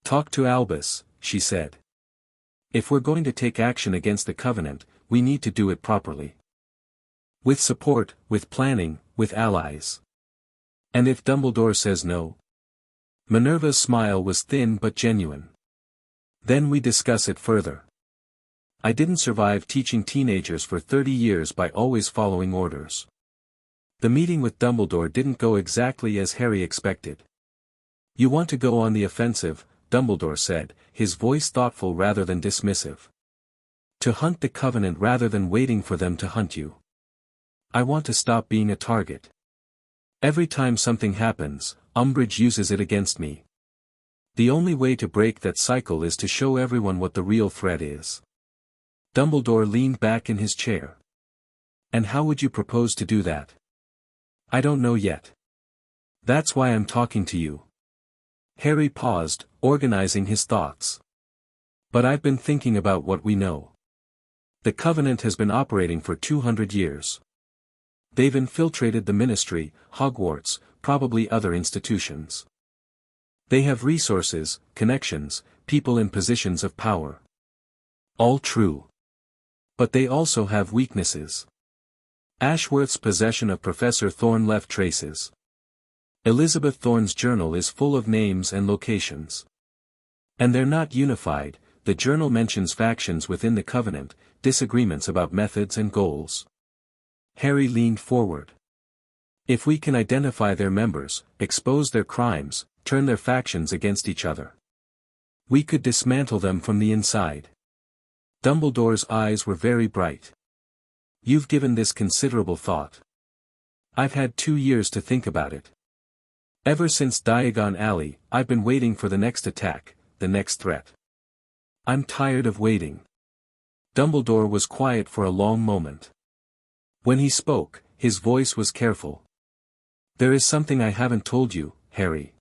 Talk to Albus, she said. If we're going to take action against the Covenant, we need to do it properly. With support, with planning, with allies. And if Dumbledore says no? Minerva's smile was thin but genuine. Then we discuss it further. I didn't survive teaching teenagers for 30 years by always following orders. The meeting with Dumbledore didn't go exactly as Harry expected. You want to go on the offensive, Dumbledore said, his voice thoughtful rather than dismissive. To hunt the Covenant rather than waiting for them to hunt you. I want to stop being a target. Every time something happens, Umbridge uses it against me. The only way to break that cycle is to show everyone what the real threat is. Dumbledore leaned back in his chair. And how would you propose to do that? I don't know yet. That's why I'm talking to you. Harry paused, organizing his thoughts. But I've been thinking about what we know. The Covenant has been operating for 200 years. They've infiltrated the Ministry, Hogwarts, probably other institutions. They have resources, connections, people in positions of power. All true. But they also have weaknesses. Ashworth's possession of Professor Thorne left traces. Elizabeth Thorne's journal is full of names and locations. And they're not unified. The journal mentions factions within the Covenant, disagreements about methods and goals. Harry leaned forward. If we can identify their members, expose their crimes, turn their factions against each other, we could dismantle them from the inside. Dumbledore's eyes were very bright. You've given this considerable thought. I've had 2 years to think about it. Ever since Diagon Alley, I've been waiting for the next attack, the next threat. I'm tired of waiting. Dumbledore was quiet for a long moment. When he spoke, his voice was careful. There is something I haven't told you, Harry.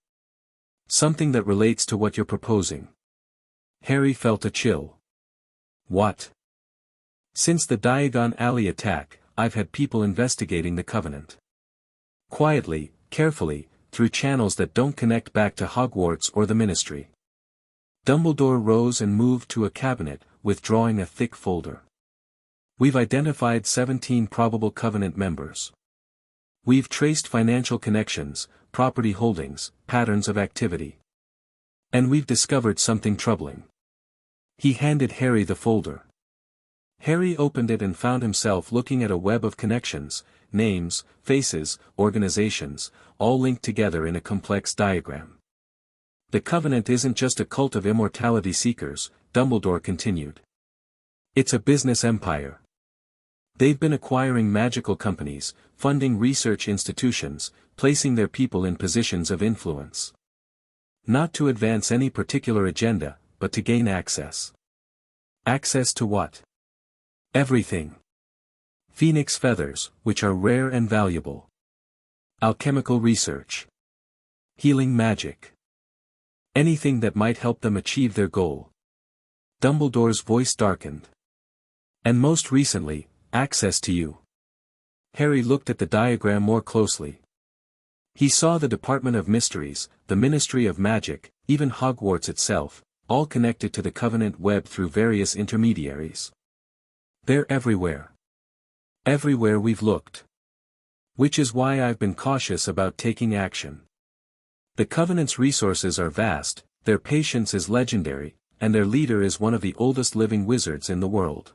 Something that relates to what you're proposing. Harry felt a chill. What? Since the Diagon Alley attack, I've had people investigating the Covenant. Quietly, carefully, through channels that don't connect back to Hogwarts or the Ministry. Dumbledore rose and moved to a cabinet, withdrawing a thick folder. We've identified 17 probable Covenant members. We've traced financial connections, property holdings, patterns of activity. And we've discovered something troubling. He handed Harry the folder. Harry opened it and found himself looking at a web of connections, names, faces, organizations, all linked together in a complex diagram. The Covenant isn't just a cult of immortality seekers, Dumbledore continued. It's a business empire. They've been acquiring magical companies, funding research institutions, placing their people in positions of influence. Not to advance any particular agenda, but to gain access. Access to what? Everything. Phoenix feathers, which are rare and valuable. Alchemical research. Healing magic. Anything that might help them achieve their goal. Dumbledore's voice darkened. And most recently, access to you. Harry looked at the diagram more closely. He saw the Department of Mysteries, the Ministry of Magic, even Hogwarts itself, all connected to the Covenant web through various intermediaries. They're everywhere. Everywhere we've looked. Which is why I've been cautious about taking action. The Covenant's resources are vast, their patience is legendary, and their leader is one of the oldest living wizards in the world.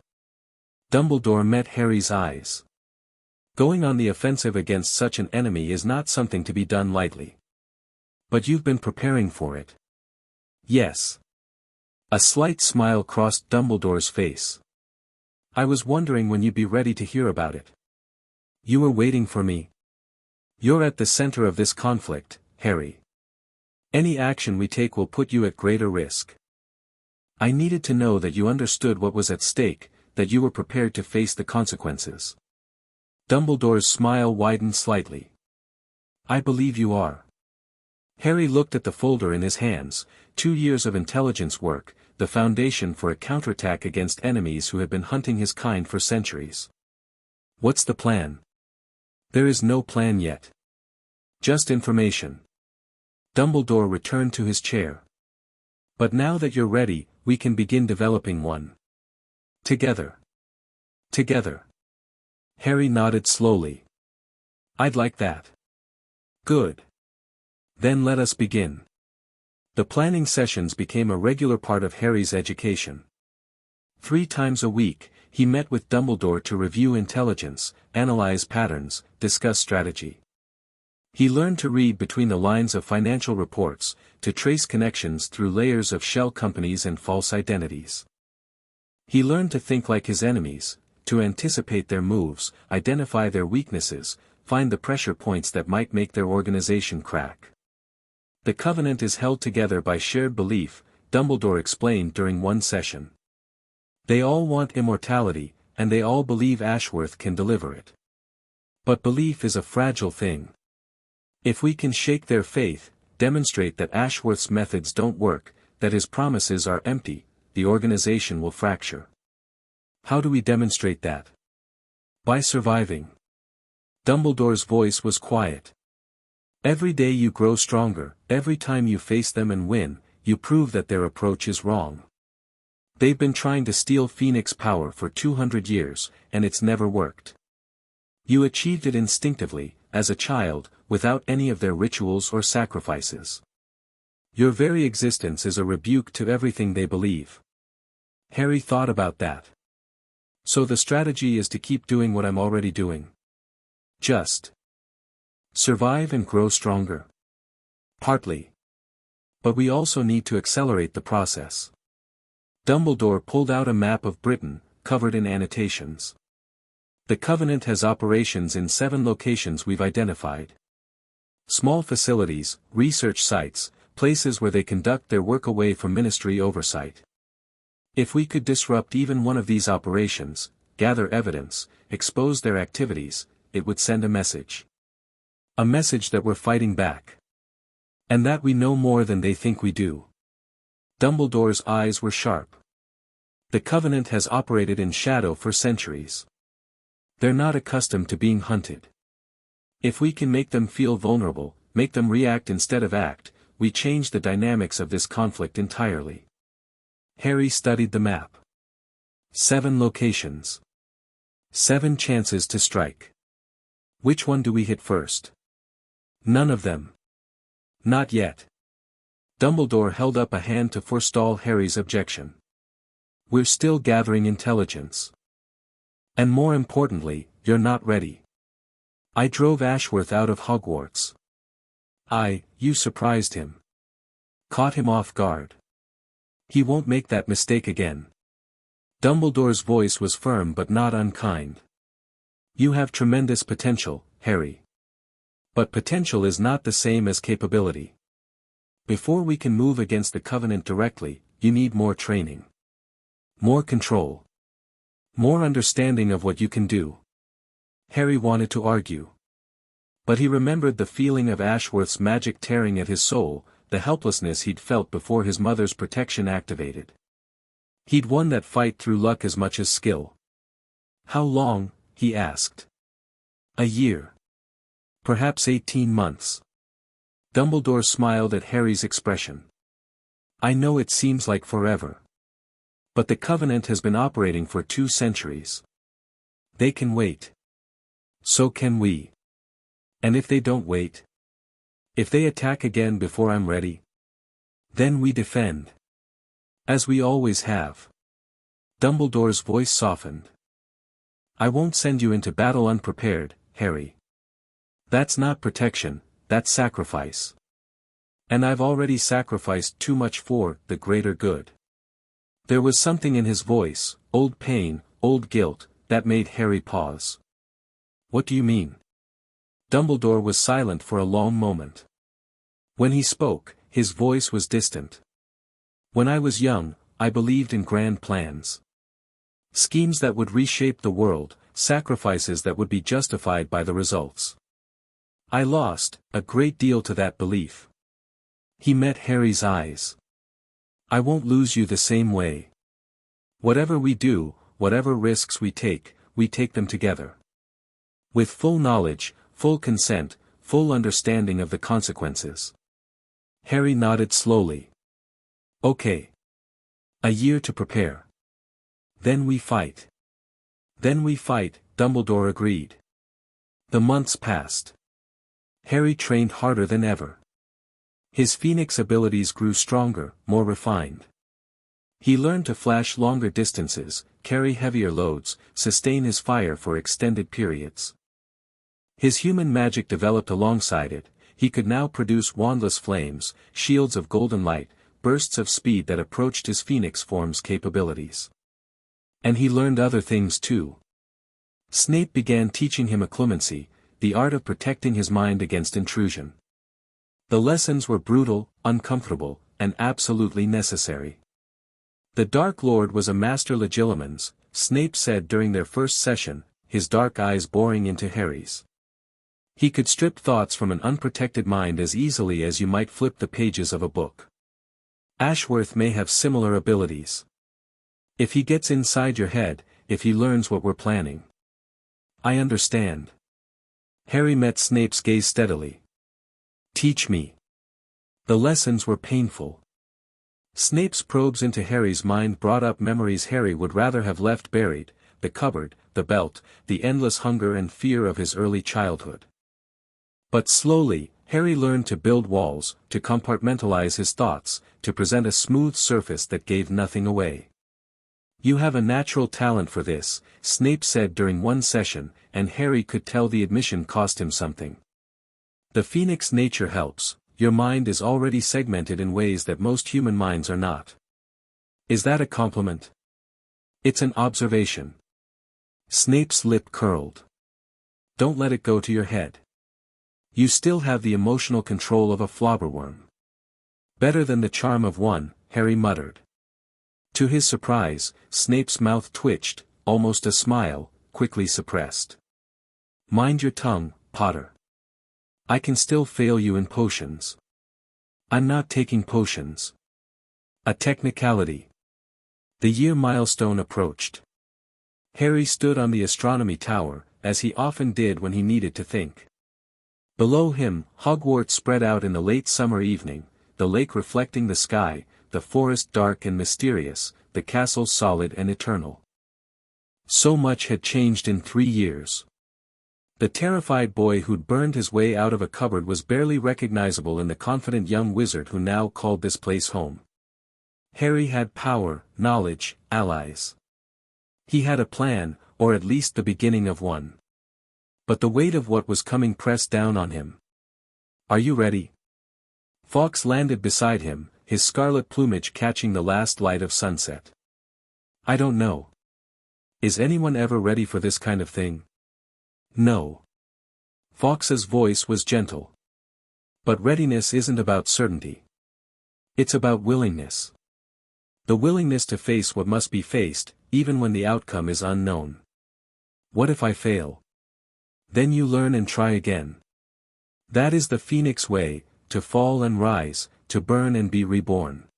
Dumbledore met Harry's eyes. Going on the offensive against such an enemy is not something to be done lightly. But you've been preparing for it. Yes. A slight smile crossed Dumbledore's face. I was wondering when you'd be ready to hear about it. You were waiting for me. You're at the center of this conflict, Harry. Any action we take will put you at greater risk. I needed to know that you understood what was at stake, that you were prepared to face the consequences. Dumbledore's smile widened slightly. I believe you are. Harry looked at the folder in his hands, 2 years of intelligence work, the foundation for a counterattack against enemies who had been hunting his kind for centuries. What's the plan? There is no plan yet. Just information. Dumbledore returned to his chair. But now that you're ready, we can begin developing one. Together. Together. Harry nodded slowly. I'd like that. Good. Then let us begin. The planning sessions became a regular part of Harry's education. 3 times a week, he met with Dumbledore to review intelligence, analyze patterns, discuss strategy. He learned to read between the lines of financial reports, to trace connections through layers of shell companies and false identities. He learned to think like his enemies, to anticipate their moves, identify their weaknesses, find the pressure points that might make their organization crack. The Covenant is held together by shared belief, Dumbledore explained during one session. They all want immortality, and they all believe Ashworth can deliver it. But belief is a fragile thing. If we can shake their faith, demonstrate that Ashworth's methods don't work, that his promises are empty, the organization will fracture. How do we demonstrate that? By surviving. Dumbledore's voice was quiet. Every day you grow stronger, every time you face them and win, you prove that their approach is wrong. They've been trying to steal Phoenix power for 200 years, and it's never worked. You achieved it instinctively, as a child, without any of their rituals or sacrifices. Your very existence is a rebuke to everything they believe. Harry thought about that. So the strategy is to keep doing what I'm already doing. Just survive and grow stronger. Partly. But we also need to accelerate the process. Dumbledore pulled out a map of Britain, covered in annotations. The Covenant has operations in 7 locations we've identified. Small facilities, research sites, places where they conduct their work away from ministry oversight. If we could disrupt even one of these operations, gather evidence, expose their activities, it would send a message. A message that we're fighting back. And that we know more than they think we do. Dumbledore's eyes were sharp. The Covenant has operated in shadow for centuries. They're not accustomed to being hunted. If we can make them feel vulnerable, make them react instead of act, we change the dynamics of this conflict entirely. Harry studied the map. 7 locations. 7 chances to strike. Which one do we hit first? None of them. Not yet. Dumbledore held up a hand to forestall Harry's objection. We're still gathering intelligence. And more importantly, you're not ready. I drove Ashworth out of Hogwarts. You surprised him. Caught him off guard. He won't make that mistake again. Dumbledore's voice was firm but not unkind. You have tremendous potential, Harry. But potential is not the same as capability. Before we can move against the Covenant directly, you need more training. More control. More understanding of what you can do. Harry wanted to argue. But he remembered the feeling of Ashworth's magic tearing at his soul, the helplessness he'd felt before his mother's protection activated. He'd won that fight through luck as much as skill. How long? He asked. A year. Perhaps 18 months. Dumbledore smiled at Harry's expression. I know it seems like forever. But the Covenant has been operating for 2 centuries. They can wait. So can we. And if they don't wait? If they attack again before I'm ready? Then we defend. As we always have. Dumbledore's voice softened. I won't send you into battle unprepared, Harry. That's not protection, that's sacrifice. And I've already sacrificed too much for the greater good. There was something in his voice, old pain, old guilt, that made Harry pause. What do you mean? Dumbledore was silent for a long moment. When he spoke, his voice was distant. When I was young, I believed in grand plans. Schemes that would reshape the world, sacrifices that would be justified by the results. I lost a great deal to that belief. He met Harry's eyes. I won't lose you the same way. Whatever we do, whatever risks we take them together. With full knowledge, full consent, full understanding of the consequences. Harry nodded slowly. Okay. A year to prepare. Then we fight. Then we fight, Dumbledore agreed. The months passed. Harry trained harder than ever. His phoenix abilities grew stronger, more refined. He learned to flash longer distances, carry heavier loads, sustain his fire for extended periods. His human magic developed alongside it. He could now produce wandless flames, shields of golden light, bursts of speed that approached his phoenix form's capabilities. And he learned other things too. Snape began teaching him occlumency, the art of protecting his mind against intrusion. The lessons were brutal, uncomfortable, and absolutely necessary. The Dark Lord was a master legilimens, Snape said during their first session, his dark eyes boring into Harry's. He could strip thoughts from an unprotected mind as easily as you might flip the pages of a book. Ashworth may have similar abilities. If he gets inside your head, if he learns what we're planning. I understand. Harry met Snape's gaze steadily. Teach me. The lessons were painful. Snape's probes into Harry's mind brought up memories Harry would rather have left buried, the cupboard, the belt, the endless hunger and fear of his early childhood. But slowly, Harry learned to build walls, to compartmentalize his thoughts, to present a smooth surface that gave nothing away. You have a natural talent for this, Snape said during one session, and Harry could tell the admission cost him something. The Phoenix nature helps, your mind is already segmented in ways that most human minds are not. Is that a compliment? It's an observation. Snape's lip curled. Don't let it go to your head. You still have the emotional control of a flobberworm. Better than the charm of one, Harry muttered. To his surprise, Snape's mouth twitched, almost a smile, quickly suppressed. Mind your tongue, Potter. I can still fail you in potions. I'm not taking potions. A technicality. The year milestone approached. Harry stood on the astronomy tower, as he often did when he needed to think. Below him, Hogwarts spread out in the late summer evening, the lake reflecting the sky, the forest dark and mysterious, the castle solid and eternal. So much had changed in 3 years. The terrified boy who'd burned his way out of a cupboard was barely recognizable in the confident young wizard who now called this place home. Harry had power, knowledge, allies. He had a plan, or at least the beginning of one. But the weight of what was coming pressed down on him. Are you ready? Fawkes landed beside him, his scarlet plumage catching the last light of sunset. I don't know. Is anyone ever ready for this kind of thing? No. Fawkes's voice was gentle. But readiness isn't about certainty. It's about willingness. The willingness to face what must be faced, even when the outcome is unknown. What if I fail? Then you learn and try again. That is the Phoenix way, to fall and rise, to burn and be reborn.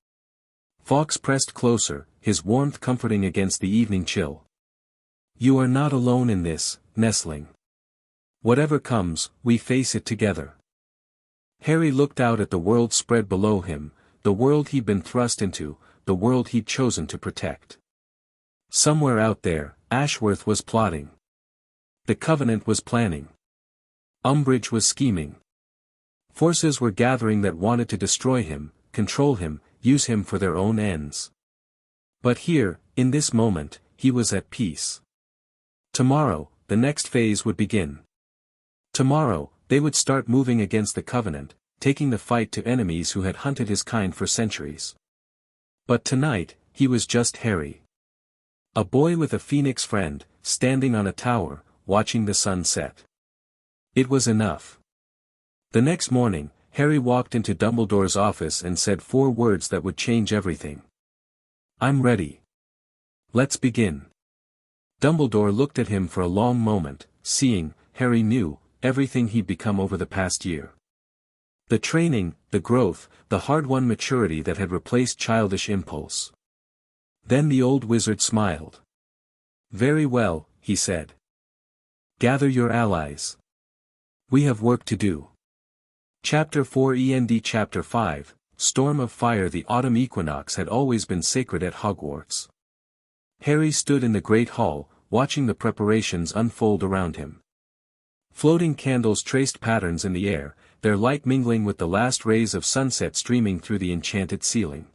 Fawkes pressed closer, his warmth comforting against the evening chill. You are not alone in this, nestling. Whatever comes, we face it together. Harry looked out at the world spread below him, the world he'd been thrust into, the world he'd chosen to protect. Somewhere out there, Ashworth was plotting. The Covenant was planning. Umbridge was scheming. Forces were gathering that wanted to destroy him, control him, use him for their own ends. But here, in this moment, he was at peace. Tomorrow, the next phase would begin. Tomorrow, they would start moving against the Covenant, taking the fight to enemies who had hunted his kind for centuries. But tonight, he was just Harry. A boy with a Phoenix friend, standing on a tower, watching the sun set. It was enough. The next morning, Harry walked into Dumbledore's office and said 4 words that would change everything. I'm ready. Let's begin. Dumbledore looked at him for a long moment, seeing, Harry knew, everything he'd become over the past year. The training, the growth, the hard-won maturity that had replaced childish impulse. Then the old wizard smiled. Very well, he said. Gather your allies. We have work to do. Chapter 4 END Chapter 5, Storm of Fire. The autumn equinox had always been sacred at Hogwarts. Harry stood in the great hall, watching the preparations unfold around him. Floating candles traced patterns in the air, their light mingling with the last rays of sunset streaming through the enchanted ceiling.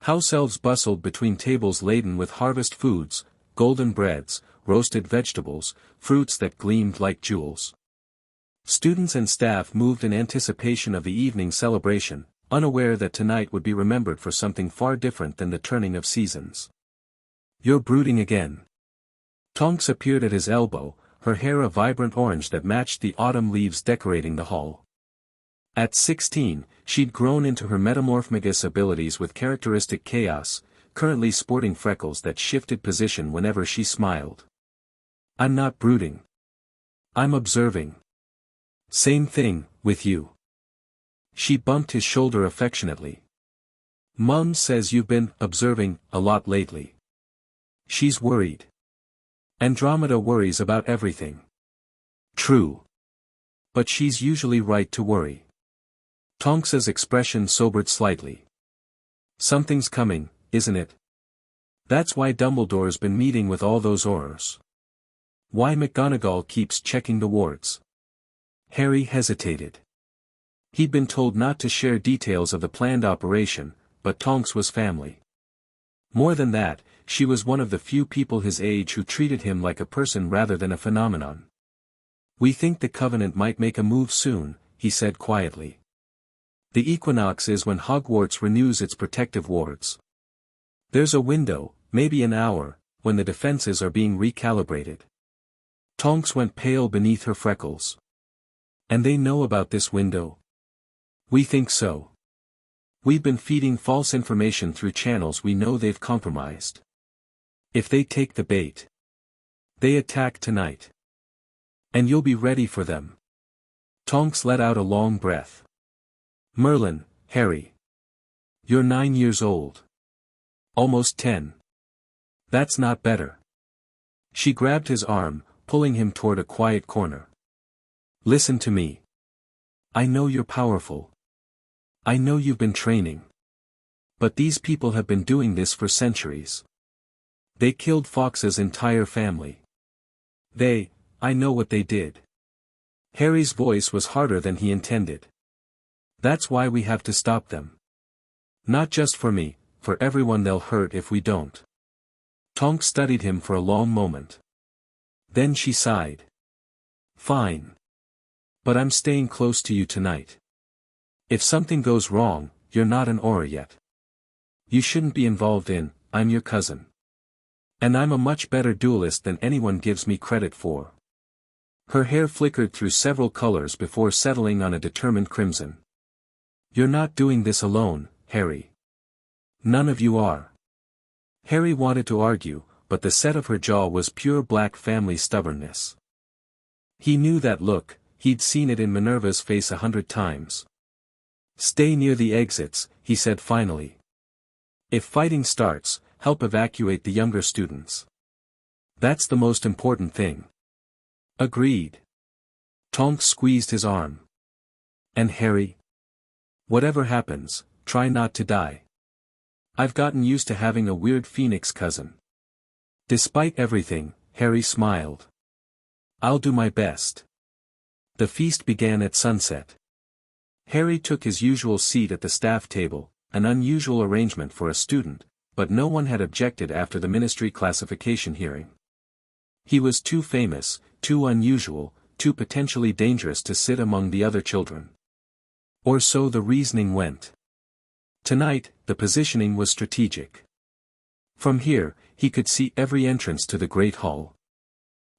House elves bustled between tables laden with harvest foods, golden breads, roasted vegetables, fruits that gleamed like jewels. Students and staff moved in anticipation of the evening celebration, unaware that tonight would be remembered for something far different than the turning of seasons. "You're brooding again." Tonks appeared at his elbow, her hair a vibrant orange that matched the autumn leaves decorating the hall. At 16, she'd grown into her metamorphmagus abilities with characteristic chaos, currently sporting freckles that shifted position whenever she smiled. "I'm not brooding. I'm observing." "Same thing, with you." She bumped his shoulder affectionately. "Mum says you've been observing a lot lately." She's worried. Andromeda worries about everything. True. But she's usually right to worry. Tonks's expression sobered slightly. "Something's coming, isn't it? That's why Dumbledore's been meeting with all those Aurors. Why McGonagall keeps checking the wards." Harry hesitated. He'd been told not to share details of the planned operation, but Tonks was family. More than that, she was one of the few people his age who treated him like a person rather than a phenomenon. "We think the Covenant might make a move soon," he said quietly. "The equinox is when Hogwarts renews its protective wards. There's a window, maybe an hour, when the defenses are being recalibrated." Tonks went pale beneath her freckles. "And they know about this window?" "We think so. We've been feeding false information through channels we know they've compromised. If they take the bait, they attack tonight. And you'll be ready for them." Tonks let out a long breath. "Merlin, Harry. You're 9 years old. Almost 10. That's not better." She grabbed his arm, pulling him toward a quiet corner. "Listen to me. I know you're powerful. I know you've been training. But these people have been doing this for centuries. They killed Fawkes' entire family. I know what they did." Harry's voice was harder than he intended. "That's why we have to stop them. Not just for me, for everyone they'll hurt if we don't." Tonks studied him for a long moment. Then she sighed. "Fine. But I'm staying close to you tonight. If something goes wrong, you're not an Auror yet. You shouldn't be involved in, I'm your cousin. And I'm a much better duelist than anyone gives me credit for." Her hair flickered through several colors before settling on a determined crimson. "You're not doing this alone, Harry. None of you are." Harry wanted to argue, but the set of her jaw was pure black family stubbornness. He knew that look, he'd seen it in Minerva's face 100 times. "Stay near the exits," he said finally. "If fighting starts, help evacuate the younger students. That's the most important thing." "Agreed." Tonks squeezed his arm. "And Harry? Whatever happens, try not to die. I've gotten used to having a weird phoenix cousin." Despite everything, Harry smiled. "I'll do my best." The feast began at sunset. Harry took his usual seat at the staff table, an unusual arrangement for a student, but no one had objected after the ministry classification hearing. He was too famous, too unusual, too potentially dangerous to sit among the other children. Or so the reasoning went. Tonight, the positioning was strategic. From here, he could see every entrance to the Great Hall.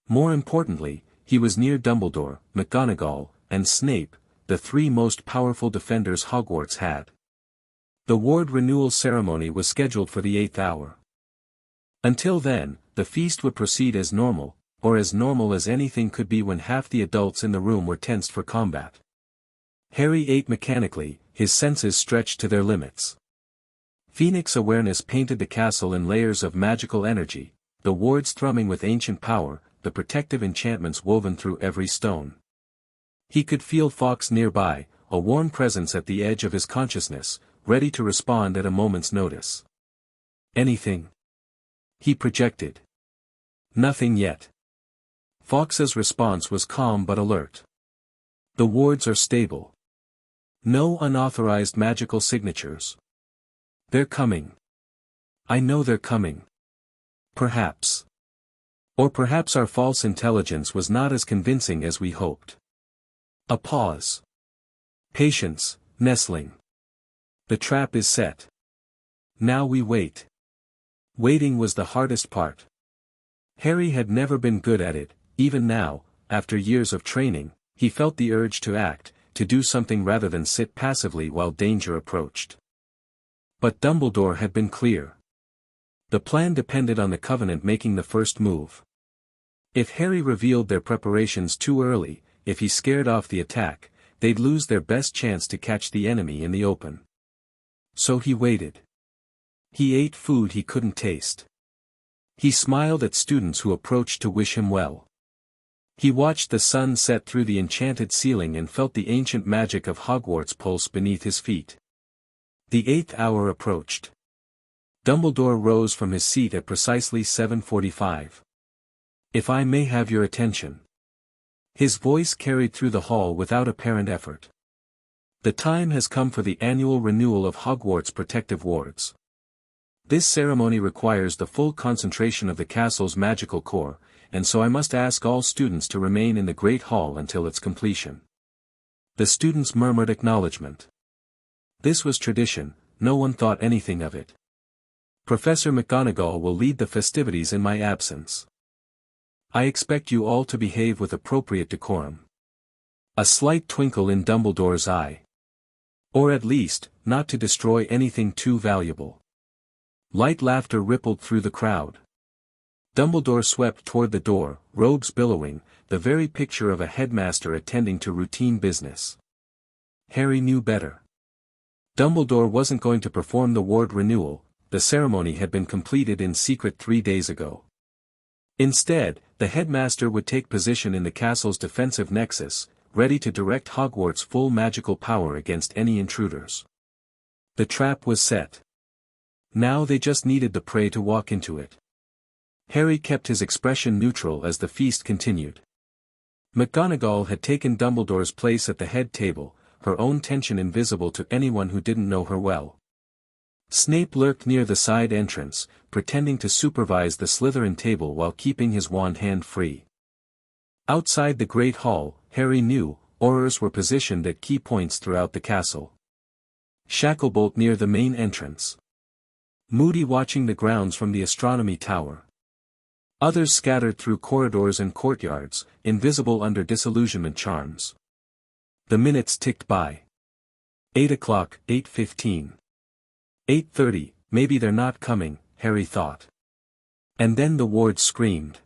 More importantly, he was near Dumbledore, McGonagall, and Snape, the three most powerful defenders Hogwarts had. The ward renewal ceremony was scheduled for the 8th hour. Until then, the feast would proceed as normal, or as normal as anything could be when half the adults in the room were tensed for combat. Harry ate mechanically, his senses stretched to their limits. Phoenix awareness painted the castle in layers of magical energy, the wards thrumming with ancient power, the protective enchantments woven through every stone. He could feel Fawkes nearby, a warm presence at the edge of his consciousness, ready to respond at a moment's notice. "Anything?" he projected. "Nothing yet." Fawkes's response was calm but alert. "The wards are stable. No unauthorized magical signatures. They're coming. I know they're coming. Perhaps. Or perhaps our false intelligence was not as convincing as we hoped. A pause. Patience, Nestling. The trap is set. Now we wait. Waiting was the hardest part. Harry had never been good at it. Even now, after years of training, he felt the urge to act, to do something rather than sit passively while danger approached. But Dumbledore had been clear. The plan depended on the Covenant making the first move. If Harry revealed their preparations too early, if he scared off the attack, they'd lose their best chance to catch the enemy in the open. So he waited. He ate food he couldn't taste. He smiled at students who approached to wish him well. He watched the sun set through the enchanted ceiling and felt the ancient magic of Hogwarts pulse beneath his feet. The 8th hour approached. Dumbledore rose from his seat at precisely 7:45. "If I may have your attention." His voice carried through the hall without apparent effort. "The time has come for the annual renewal of Hogwarts protective wards. This ceremony requires the full concentration of the castle's magical core, and so I must ask all students to remain in the Great Hall until its completion." The students murmured acknowledgement. This was tradition, no one thought anything of it. "Professor McGonagall will lead the festivities in my absence. I expect you all to behave with appropriate decorum." A slight twinkle in Dumbledore's eye. "Or at least, not to destroy anything too valuable." Light laughter rippled through the crowd. Dumbledore swept toward the door, robes billowing, the very picture of a headmaster attending to routine business. Harry knew better. Dumbledore wasn't going to perform the ward renewal, the ceremony had been completed in secret 3 days ago. Instead, the headmaster would take position in the castle's defensive nexus, ready to direct Hogwarts' full magical power against any intruders. The trap was set. Now they just needed the prey to walk into it. Harry kept his expression neutral as the feast continued. McGonagall had taken Dumbledore's place at the head table, her own tension invisible to anyone who didn't know her well. Snape lurked near the side entrance, pretending to supervise the Slytherin table while keeping his wand hand free. Outside the Great Hall, Harry knew, Aurors were positioned at key points throughout the castle. Shacklebolt near the main entrance. Moody watching the grounds from the astronomy tower. Others scattered through corridors and courtyards, invisible under disillusionment charms. The minutes ticked by. 8 o'clock, 8:15. 8:30, maybe they're not coming, Harry thought. And then the ward screamed.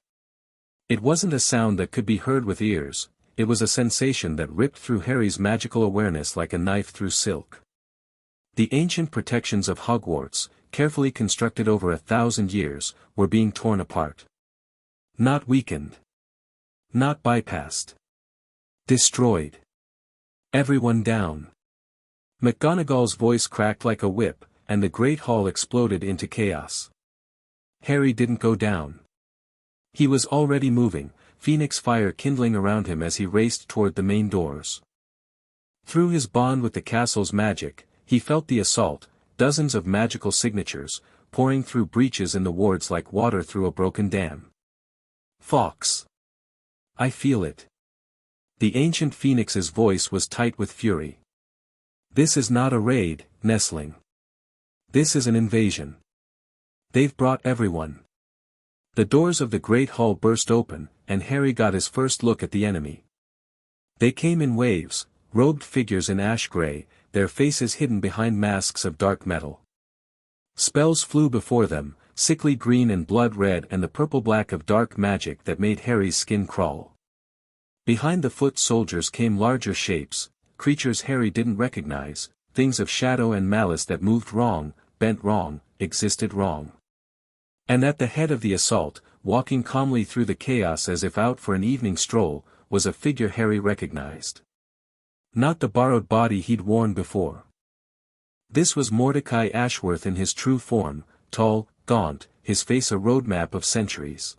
It wasn't a sound that could be heard with ears, it was a sensation that ripped through Harry's magical awareness like a knife through silk. The ancient protections of Hogwarts, carefully constructed over 1,000 years, were being torn apart. Not weakened. Not bypassed. Destroyed. Everyone down. McGonagall's voice cracked like a whip, and the Great Hall exploded into chaos. Harry didn't go down. He was already moving, phoenix fire kindling around him as he raced toward the main doors. Through his bond with the castle's magic, he felt the assault, dozens of magical signatures, pouring through breaches in the wards like water through a broken dam. Fawkes. I feel it. The ancient phoenix's voice was tight with fury. This is not a raid, Nestling. This is an invasion. They've brought everyone. The doors of the Great Hall burst open, and Harry got his first look at the enemy. They came in waves, robed figures in ash grey, their faces hidden behind masks of dark metal. Spells flew before them, sickly green and blood red and the purple-black of dark magic that made Harry's skin crawl. Behind the foot soldiers came larger shapes, creatures Harry didn't recognize, things of shadow and malice that moved wrong, bent wrong, existed wrong. And at the head of the assault, walking calmly through the chaos as if out for an evening stroll, was a figure Harry recognized. Not the borrowed body he'd worn before. This was Mordecai Ashworth in his true form, tall, gaunt, his face a roadmap of centuries.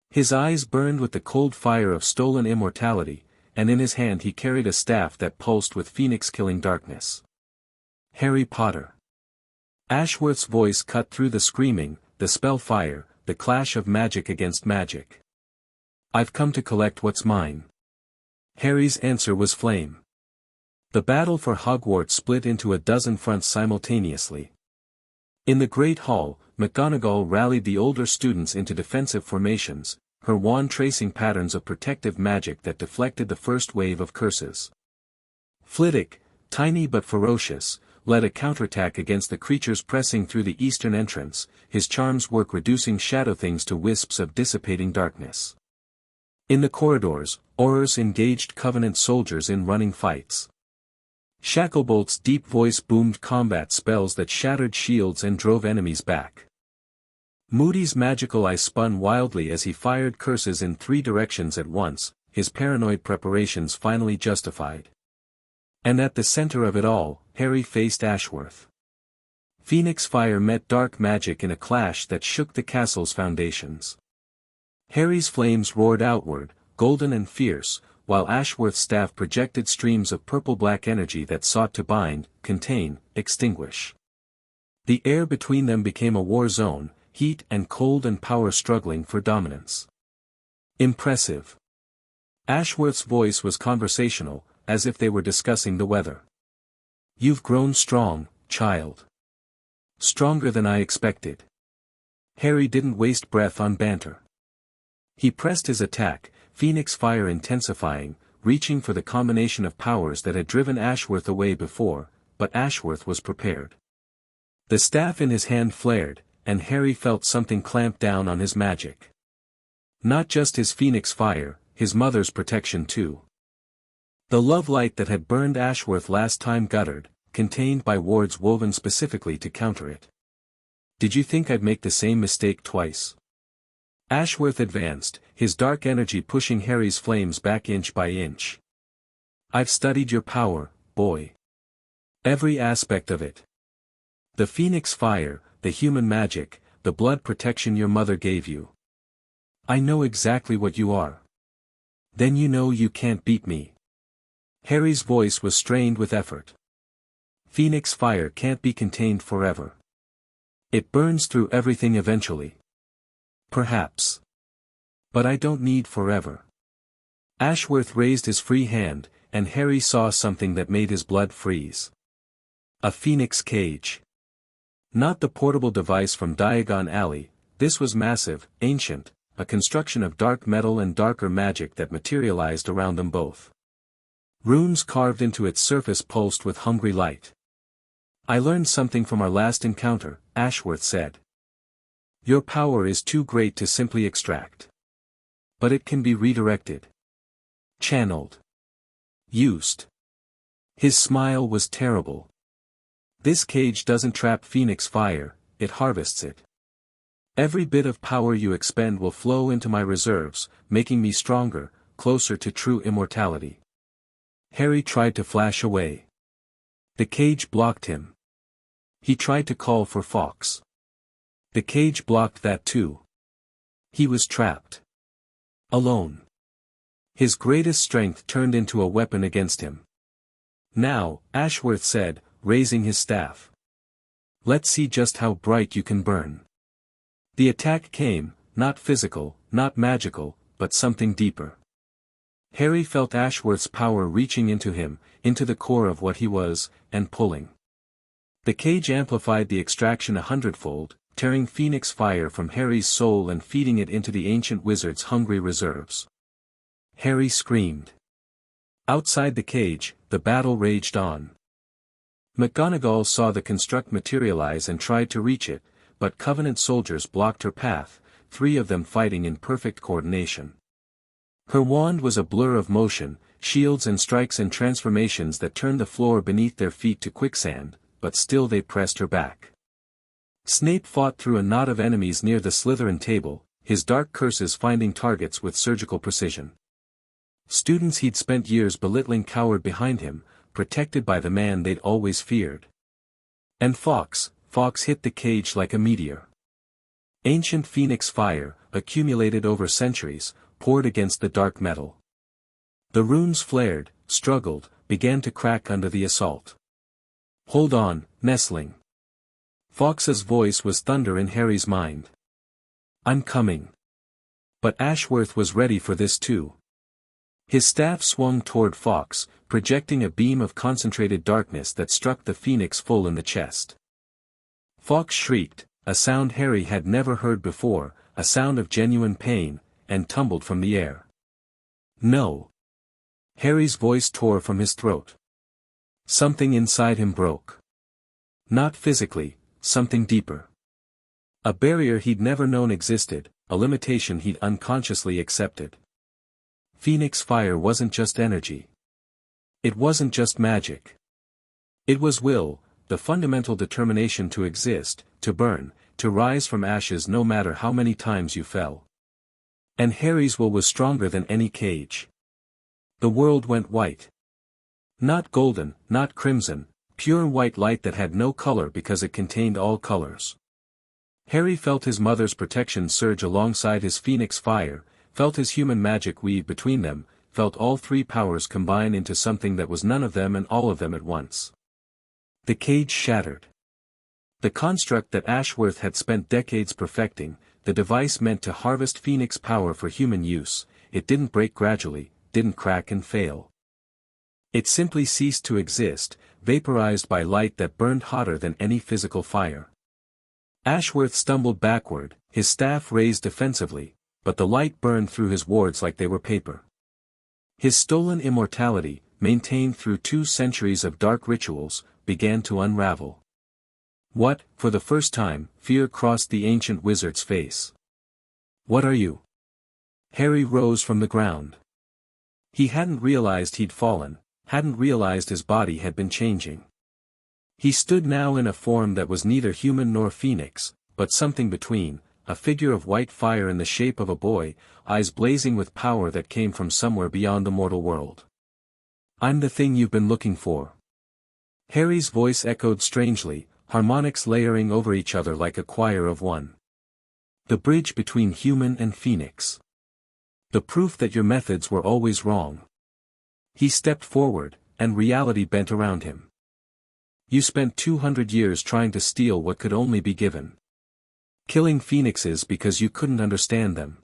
His eyes burned with the cold fire of stolen immortality, and in his hand he carried a staff that pulsed with phoenix-killing darkness. Harry Potter. Ashworth's voice cut through the screaming, the spell fire, the clash of magic against magic. I've come to collect what's mine. Harry's answer was flame. The battle for Hogwarts split into a dozen fronts simultaneously. In the Great Hall, McGonagall rallied the older students into defensive formations, her wand tracing patterns of protective magic that deflected the first wave of curses. Flitwick, tiny but ferocious, led a counterattack against the creatures pressing through the eastern entrance, his charms work reducing shadow things to wisps of dissipating darkness. In the corridors, Aurors engaged Covenant soldiers in running fights. Shacklebolt's deep voice boomed combat spells that shattered shields and drove enemies back. Moody's magical eye spun wildly as he fired curses in 3 directions at once, his paranoid preparations finally justified. And at the center of it all, Harry faced Ashworth. Phoenix fire met dark magic in a clash that shook the castle's foundations. Harry's flames roared outward, golden and fierce, while Ashworth's staff projected streams of purple-black energy that sought to bind, contain, extinguish. The air between them became a war zone, heat and cold and power struggling for dominance. Impressive. Ashworth's voice was conversational, as if they were discussing the weather. You've grown strong, child. Stronger than I expected. Harry didn't waste breath on banter. He pressed his attack, Phoenix fire intensifying, reaching for the combination of powers that had driven Ashworth away before, but Ashworth was prepared. The staff in his hand flared, and Harry felt something clamp down on his magic. Not just his Phoenix fire, his mother's protection too. The love light that had burned Ashworth last time guttered, contained by wards woven specifically to counter it. Did you think I'd make the same mistake twice? Ashworth advanced, his dark energy pushing Harry's flames back inch by inch. I've studied your power, boy. Every aspect of it. The Phoenix fire, the human magic, the blood protection your mother gave you. I know exactly what you are. Then you know you can't beat me. Harry's voice was strained with effort. Phoenix fire can't be contained forever. It burns through everything eventually. Perhaps. But I don't need forever. Ashworth raised his free hand, and Harry saw something that made his blood freeze. A phoenix cage. Not the portable device from Diagon Alley, this was massive, ancient, a construction of dark metal and darker magic that materialized around them both. Runes carved into its surface pulsed with hungry light. I learned something from our last encounter, Ashworth said. Your power is too great to simply extract. But it can be redirected. Channeled. Used. His smile was terrible. This cage doesn't trap Phoenix fire, it harvests it. Every bit of power you expend will flow into my reserves, making me stronger, closer to true immortality. Harry tried to flash away. The cage blocked him. He tried to call for Fawkes. The cage blocked that too. He was trapped. Alone. His greatest strength turned into a weapon against him. Now, Ashworth said, raising his staff. Let's see just how bright you can burn. The attack came, not physical, not magical, but something deeper. Harry felt Ashworth's power reaching into him, into the core of what he was, and pulling. The cage amplified the extraction 100-fold, tearing Phoenix fire from Harry's soul and feeding it into the ancient wizard's hungry reserves. Harry screamed. Outside the cage, the battle raged on. McGonagall saw the construct materialize and tried to reach it, but Covenant soldiers blocked her path, 3 of them fighting in perfect coordination. Her wand was a blur of motion, shields and strikes and transformations that turned the floor beneath their feet to quicksand, but still they pressed her back. Snape fought through a knot of enemies near the Slytherin table, his dark curses finding targets with surgical precision. Students he'd spent years belittling cowered behind him, protected by the man they'd always feared. And Fawkes hit the cage like a meteor. Ancient Phoenix fire, accumulated over centuries, poured against the dark metal. The runes flared, struggled, began to crack under the assault. "Hold on, Nestling." Fawkes's voice was thunder in Harry's mind. "I'm coming." But Ashworth was ready for this too. His staff swung toward Fawkes, projecting a beam of concentrated darkness that struck the phoenix full in the chest. Fawkes shrieked, a sound Harry had never heard before, a sound of genuine pain, and tumbled from the air. "No!" Harry's voice tore from his throat. Something inside him broke. Not physically, something deeper. A barrier he'd never known existed, a limitation he'd unconsciously accepted. Phoenix fire wasn't just energy. It wasn't just magic. It was will, the fundamental determination to exist, to burn, to rise from ashes no matter how many times you fell. And Harry's will was stronger than any cage. The world went white. Not golden, not crimson, pure white light that had no color because it contained all colors. Harry felt his mother's protection surge alongside his phoenix fire, felt his human magic weave between them, felt all three powers combine into something that was none of them and all of them at once. The cage shattered. The construct that Ashworth had spent decades perfecting, the device meant to harvest phoenix power for human use, it didn't break gradually, didn't crack and fail. It simply ceased to exist, vaporized by light that burned hotter than any physical fire. Ashworth stumbled backward, his staff raised defensively, but the light burned through his wards like they were paper. His stolen immortality, maintained through 2 centuries of dark rituals, began to unravel. What, for the first time, fear crossed the ancient wizard's face. "What are you?" Harry rose from the ground. He hadn't realized he'd fallen, hadn't realized his body had been changing. He stood now in a form that was neither human nor phoenix, but something between, a figure of white fire in the shape of a boy, eyes blazing with power that came from somewhere beyond the mortal world. "I'm the thing you've been looking for." Harry's voice echoed strangely, harmonics layering over each other like a choir of one. "The bridge between human and phoenix. The proof that your methods were always wrong." He stepped forward, and reality bent around him. "You spent 200 years trying to steal what could only be given. Killing phoenixes because you couldn't understand them.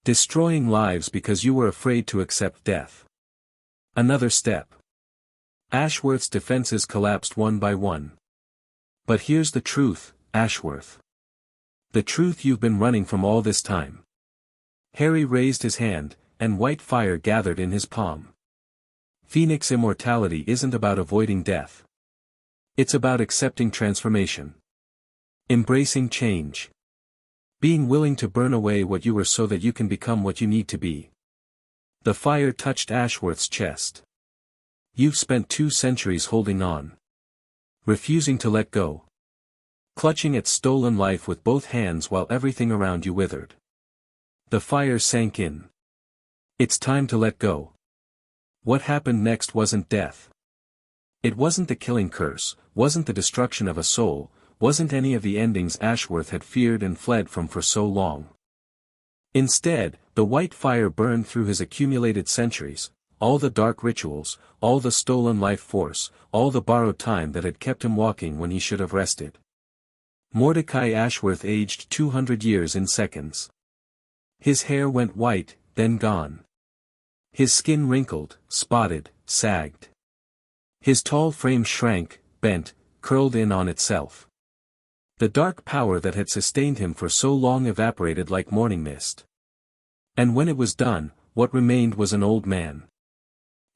Destroying lives because you were afraid to accept death. Another step." Ashworth's defenses collapsed one by one. "But here's the truth, Ashworth. The truth you've been running from all this time." Harry raised his hand, and white fire gathered in his palm. "Phoenix immortality isn't about avoiding death. It's about accepting transformation. Embracing change. Being willing to burn away what you were so that you can become what you need to be." The fire touched Ashworth's chest. "You've spent 2 centuries holding on. Refusing to let go. Clutching at stolen life with both hands while everything around you withered." The fire sank in. "It's time to let go." What happened next wasn't death. It wasn't the killing curse, wasn't the destruction of a soul, wasn't any of the endings Ashworth had feared and fled from for so long. Instead, the white fire burned through his accumulated centuries, all the dark rituals, all the stolen life force, all the borrowed time that had kept him walking when he should have rested. Mordecai Ashworth aged 200 years in seconds. His hair went white, then gone. His skin wrinkled, spotted, sagged. His tall frame shrank, bent, curled in on itself. The dark power that had sustained him for so long evaporated like morning mist. And when it was done, what remained was an old man.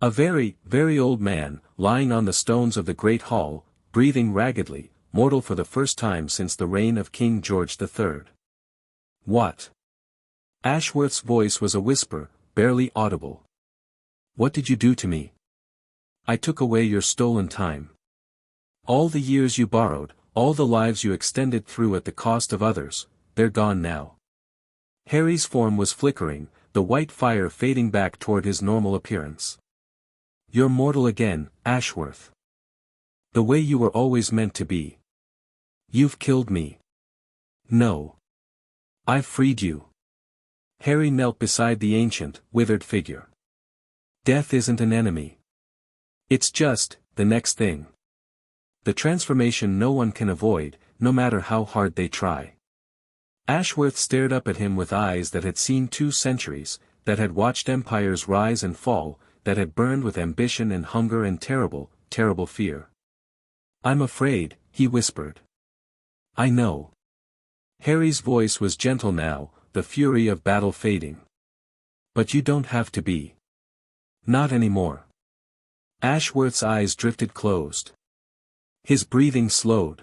A very, very old man, lying on the stones of the great hall, breathing raggedly, mortal for the first time since the reign of King George III. "What?" Ashworth's voice was a whisper, barely audible. "What did you do to me? I took away your stolen time. All the years you borrowed, all the lives you extended through at the cost of others, they're gone now." Harry's form was flickering, the white fire fading back toward his normal appearance. "You're mortal again, Ashworth. The way you were always meant to be. You've killed me." "No. I've freed you." Harry knelt beside the ancient, withered figure. Death isn't an enemy. It's just, the next thing. The transformation no one can avoid, no matter how hard they try. Ashworth stared up at him with eyes that had seen 2 centuries, that had watched empires rise and fall, that had burned with ambition and hunger and terrible, terrible fear. "I'm afraid," he whispered. "I know." Harry's voice was gentle now, the fury of battle fading. "But you don't have to be. Not anymore." Ashworth's eyes drifted closed. His breathing slowed.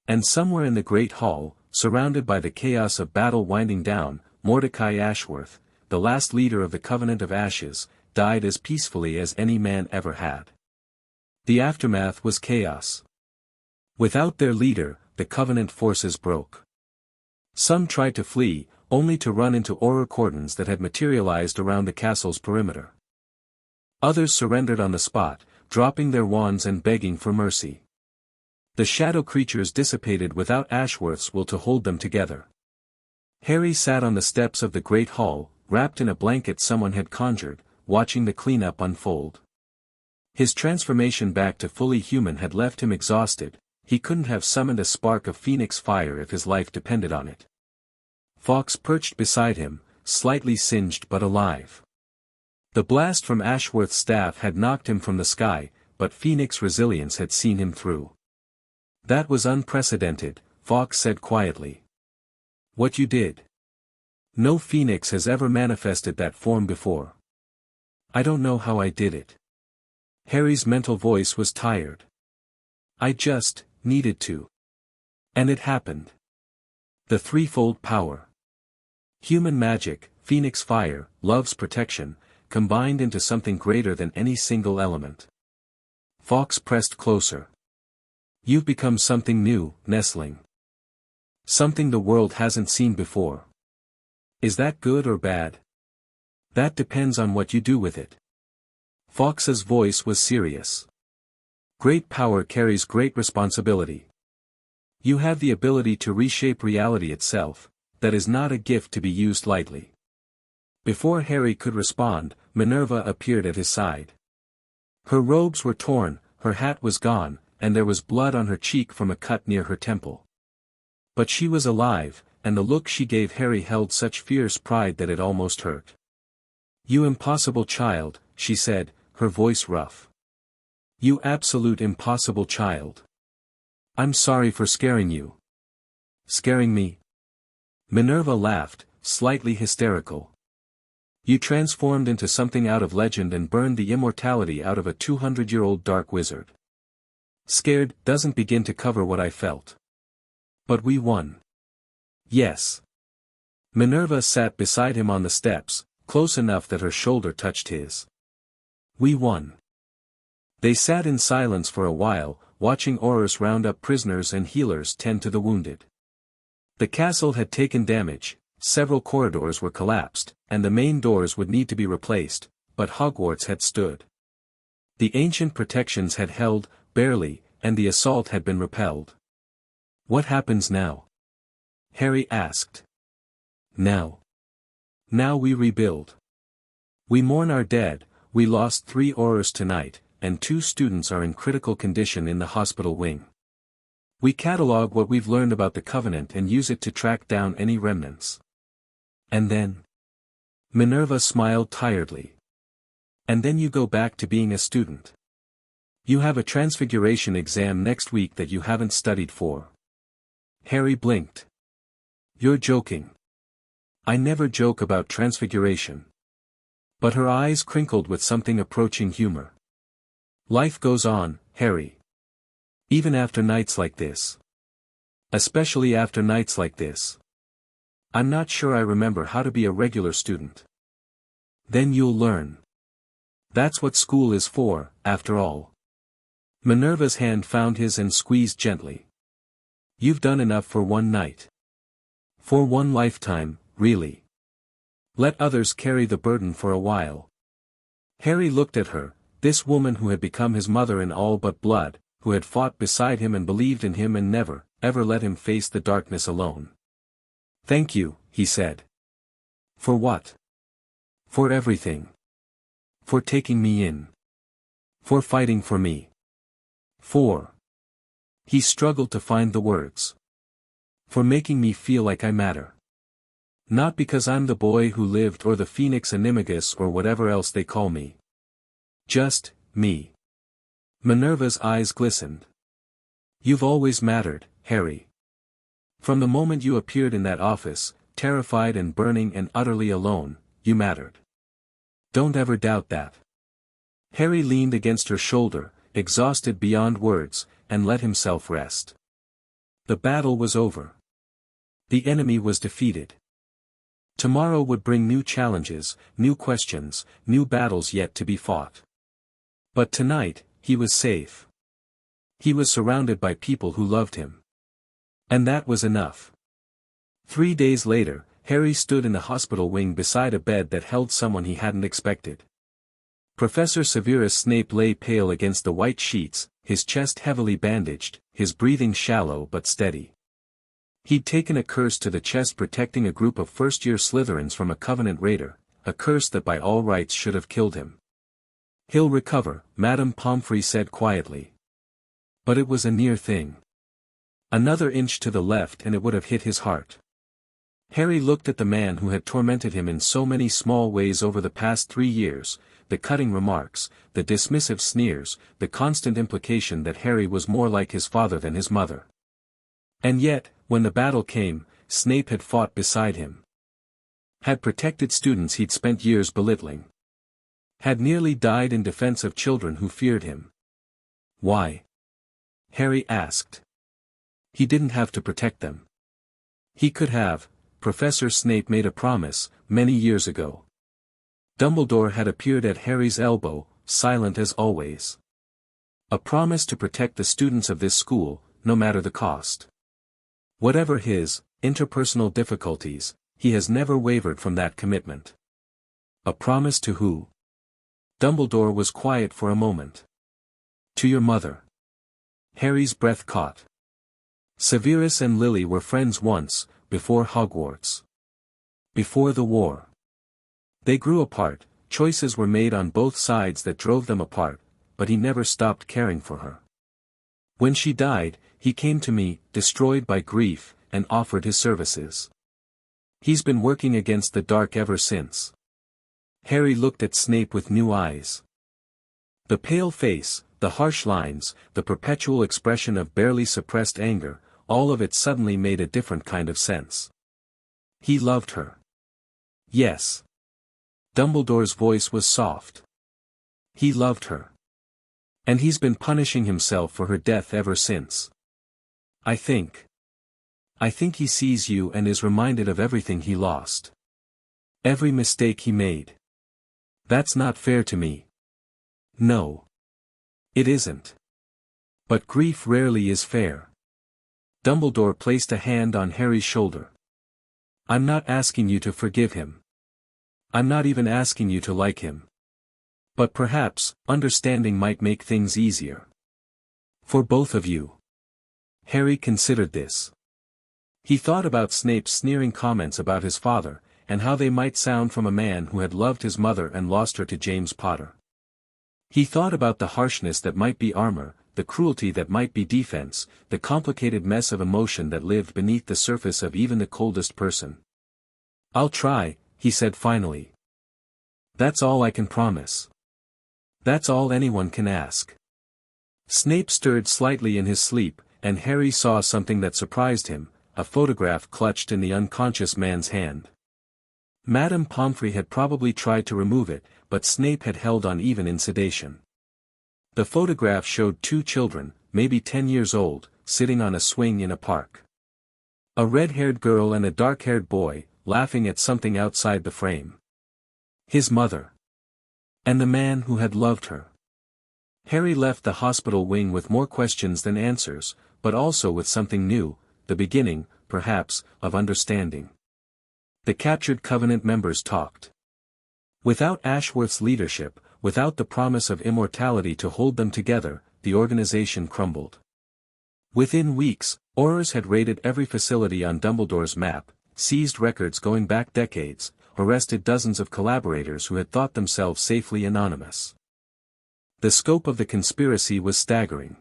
And somewhere in the great hall, surrounded by the chaos of battle winding down, Mordecai Ashworth, the last leader of the Covenant of Ashes, died as peacefully as any man ever had. The aftermath was chaos. Without their leader, the Covenant forces broke. Some tried to flee, only to run into aura cordons that had materialized around the castle's perimeter. Others surrendered on the spot, dropping their wands and begging for mercy. The shadow creatures dissipated without Ashworth's will to hold them together. Harry sat on the steps of the great hall, wrapped in a blanket someone had conjured, watching the cleanup unfold. His transformation back to fully human had left him exhausted. He couldn't have summoned a spark of phoenix fire if his life depended on it. Fawkes perched beside him, slightly singed but alive. The blast from Ashworth's staff had knocked him from the sky, but phoenix resilience had seen him through. "That was unprecedented," Fawkes said quietly. "What you did. No phoenix has ever manifested that form before." "I don't know how I did it." Harry's mental voice was tired. "I just needed to. And it happened." The threefold power. Human magic, phoenix fire, love's protection, combined into something greater than any single element. Fawkes pressed closer. "You've become something new, Nestling. Something the world hasn't seen before. Is that good or bad?" "That depends on what you do with it." Fawkes's voice was serious. "Great power carries great responsibility. You have the ability to reshape reality itself. That is not a gift to be used lightly." Before Harry could respond, Minerva appeared at his side. Her robes were torn, her hat was gone, and there was blood on her cheek from a cut near her temple. But she was alive, and the look she gave Harry held such fierce pride that it almost hurt. "You impossible child," she said, her voice rough. "You absolute impossible child. I'm sorry for scaring you." "Scaring me?" Minerva laughed, slightly hysterical. "You transformed into something out of legend and burned the immortality out of a 200-year-old dark wizard. Scared doesn't begin to cover what I felt. But we won." "Yes." Minerva sat beside him on the steps, close enough that her shoulder touched his. "We won." They sat in silence for a while, watching Aurors round up prisoners and healers tend to the wounded. The castle had taken damage, several corridors were collapsed, and the main doors would need to be replaced, but Hogwarts had stood. The ancient protections had held, barely, and the assault had been repelled. "What happens now?" Harry asked. "Now. Now we rebuild. We mourn our dead. We lost 3 Aurors tonight, and 2 students are in critical condition in the hospital wing. We catalog what we've learned about the Covenant and use it to track down any remnants. And then?" Minerva smiled tiredly. "And then you go back to being a student. You have a transfiguration exam next week that you haven't studied for." Harry blinked. "You're joking." "I never joke about transfiguration." But her eyes crinkled with something approaching humor. "Life goes on, Harry. Even after nights like this. Especially after nights like this. I'm not sure I remember how to be a regular student." "Then you'll learn. That's what school is for, after all." Minerva's hand found his and squeezed gently. "You've done enough for one night. For one lifetime, really. Let others carry the burden for a while." Harry looked at her, this woman who had become his mother in all but blood, who had fought beside him and believed in him and never, ever let him face the darkness alone. "Thank you," he said. "For what?" "For everything. For taking me in. For fighting for me. For. He struggled to find the words. For making me feel like I matter. Not because I'm the boy who lived or the Phoenix Animagus or whatever else they call me. Just, me. Minerva's eyes glistened. You've always mattered, Harry. From the moment you appeared in that office, terrified and burning and utterly alone, you mattered. Don't ever doubt that. Harry leaned against her shoulder, exhausted beyond words, and let himself rest. The battle was over. The enemy was defeated. Tomorrow would bring new challenges, new questions, new battles yet to be fought. But tonight, he was safe. He was surrounded by people who loved him. And that was enough. 3 days later, Harry stood in the hospital wing beside a bed that held someone he hadn't expected. Professor Severus Snape lay pale against the white sheets, his chest heavily bandaged, his breathing shallow but steady. He'd taken a curse to the chest protecting a group of first-year Slytherins from a Covenant raider, a curse that by all rights should have killed him. He'll recover, Madame Pomfrey said quietly. But it was a near thing. Another inch to the left and it would have hit his heart. Harry looked at the man who had tormented him in so many small ways over the past 3 years, the cutting remarks, the dismissive sneers, the constant implication that Harry was more like his father than his mother. And yet, when the battle came, Snape had fought beside him. Had protected students he'd spent years belittling. Had nearly died in defense of children who feared him. Why? Harry asked. He didn't have to protect them. He could have. Professor Snape made a promise, many years ago. Dumbledore had appeared at Harry's elbow, silent as always. A promise to protect the students of this school, no matter the cost. Whatever his interpersonal difficulties, he has never wavered from that commitment. A promise to who? Dumbledore was quiet for a moment. To your mother. Harry's breath caught. Severus and Lily were friends once, before Hogwarts. Before the war. They grew apart, choices were made on both sides that drove them apart, but he never stopped caring for her. When she died, he came to me, destroyed by grief, and offered his services. He's been working against the dark ever since. Harry looked at Snape with new eyes. The pale face, the harsh lines, the perpetual expression of barely suppressed anger, all of it suddenly made a different kind of sense. He loved her. Yes. Dumbledore's voice was soft. He loved her. And he's been punishing himself for her death ever since. I think he sees you and is reminded of everything he lost. Every mistake he made. That's not fair to me. No. It isn't. But grief rarely is fair. Dumbledore placed a hand on Harry's shoulder. I'm not asking you to forgive him. I'm not even asking you to like him. But perhaps, understanding might make things easier. For both of you. Harry considered this. He thought about Snape's sneering comments about his father, and how they might sound from a man who had loved his mother and lost her to James Potter. He thought about the harshness that might be armor, the cruelty that might be defense, the complicated mess of emotion that lived beneath the surface of even the coldest person. I'll try, he said finally. That's all I can promise. That's all anyone can ask. Snape stirred slightly in his sleep, and Harry saw something that surprised him, a photograph clutched in the unconscious man's hand. Madame Pomfrey had probably tried to remove it, but Snape had held on even in sedation. The photograph showed 2 children, maybe 10 years old, sitting on a swing in a park. A red-haired girl and a dark-haired boy, laughing at something outside the frame. His mother. And the man who had loved her. Harry left the hospital wing with more questions than answers, but also with something new, the beginning, perhaps, of understanding. The captured Covenant members talked. Without Ashworth's leadership, without the promise of immortality to hold them together, the organization crumbled. Within weeks, Aurors had raided every facility on Dumbledore's map, seized records going back decades, arrested dozens of collaborators who had thought themselves safely anonymous. The scope of the conspiracy was staggering.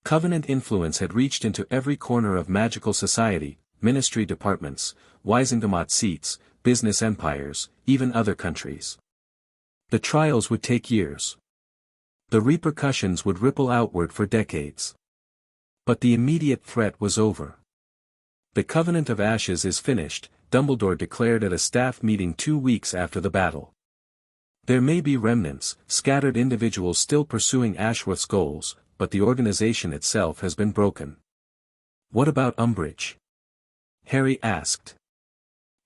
Covenant influence had reached into every corner of magical society, ministry departments, Wisengamot seats, business empires, even other countries. The trials would take years. The repercussions would ripple outward for decades. But the immediate threat was over. The Covenant of Ashes is finished, Dumbledore declared at a staff meeting 2 weeks after the battle. There may be remnants, scattered individuals still pursuing Ashworth's goals, but the organization itself has been broken. What about Umbridge? Harry asked.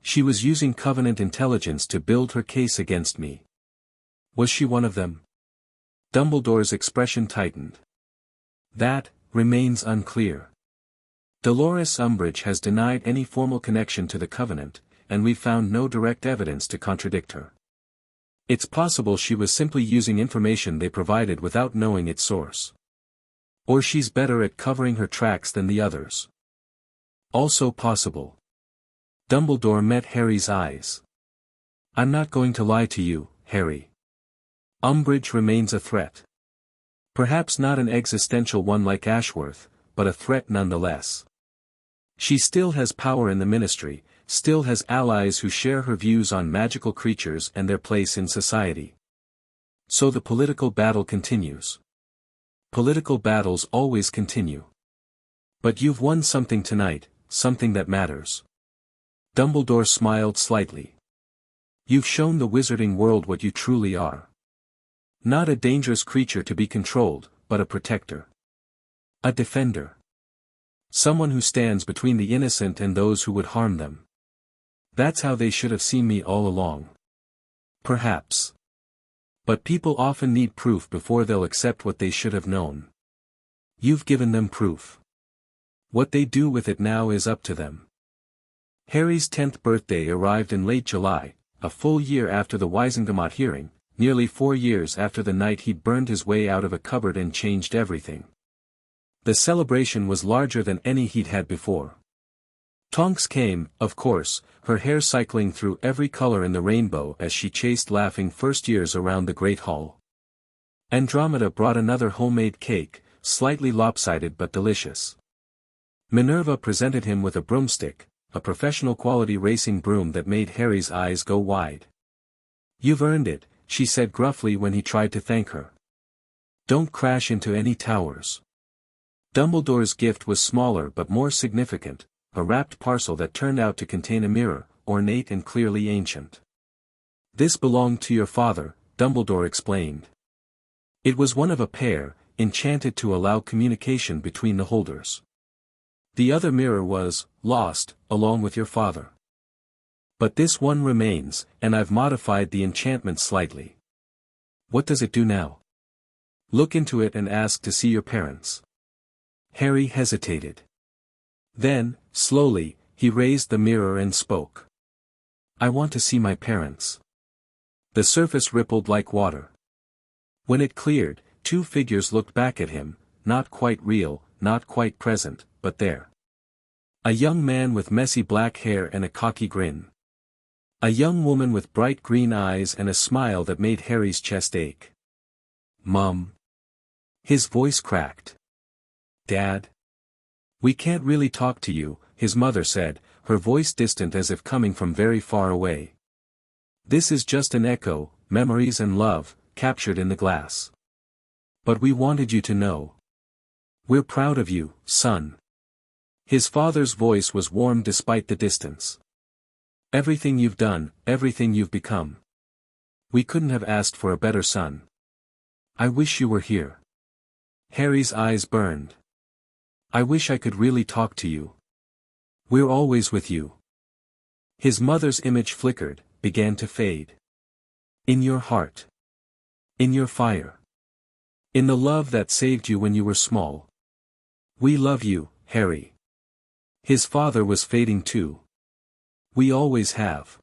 She was using Covenant intelligence to build her case against me. Was she one of them? Dumbledore's expression tightened. That remains unclear. Dolores Umbridge has denied any formal connection to the Covenant, and we've found no direct evidence to contradict her. It's possible she was simply using information they provided without knowing its source. Or she's better at covering her tracks than the others. Also possible. Dumbledore met Harry's eyes. I'm not going to lie to you, Harry. Umbridge remains a threat. Perhaps not an existential one like Ashworth, but a threat nonetheless. She still has power in the Ministry, still has allies who share her views on magical creatures and their place in society. So the political battle continues. Political battles always continue. But you've won something tonight, something that matters. Dumbledore smiled slightly. You've shown the wizarding world what you truly are. Not a dangerous creature to be controlled, but a protector. A defender. Someone who stands between the innocent and those who would harm them. That's how they should have seen me all along. Perhaps. But people often need proof before they'll accept what they should have known. You've given them proof. What they do with it now is up to them. Harry's 10th birthday arrived in late July, a full year after the Wisengamot hearing, nearly 4 years after the night he'd burned his way out of a cupboard and changed everything. The celebration was larger than any he'd had before. Tonks came, of course, her hair cycling through every color in the rainbow as she chased laughing first-years around the Great Hall. Andromeda brought another homemade cake, slightly lopsided but delicious. Minerva presented him with a broomstick, a professional quality racing broom that made Harry's eyes go wide. "You've earned it," she said gruffly when he tried to thank her. "Don't crash into any towers." Dumbledore's gift was smaller but more significant, a wrapped parcel that turned out to contain a mirror, ornate and clearly ancient. "This belonged to your father," Dumbledore explained. It was one of a pair, enchanted to allow communication between the holders. The other mirror was lost, along with your father. But this one remains, and I've modified the enchantment slightly. What does it do now? Look into it and ask to see your parents. Harry hesitated. Then, slowly, he raised the mirror and spoke. "I want to see my parents." The surface rippled like water. When it cleared, 2 figures looked back at him, not quite real, not quite present, but there. A young man with messy black hair and a cocky grin. A young woman with bright green eyes and a smile that made Harry's chest ache. "Mum." His voice cracked. "Dad?" "We can't really talk to you," his mother said, her voice distant as if coming from very far away. "This is just an echo, memories and love, captured in the glass. But we wanted you to know. We're proud of you, son." His father's voice was warm despite the distance. "Everything you've done, everything you've become. We couldn't have asked for a better son. I wish you were here." Harry's eyes burned. "I wish I could really talk to you. We're always with you." His mother's image flickered, began to fade. "In your heart. In your fire. In the love that saved you when you were small. We love you, Harry." His father was fading too. "We always have.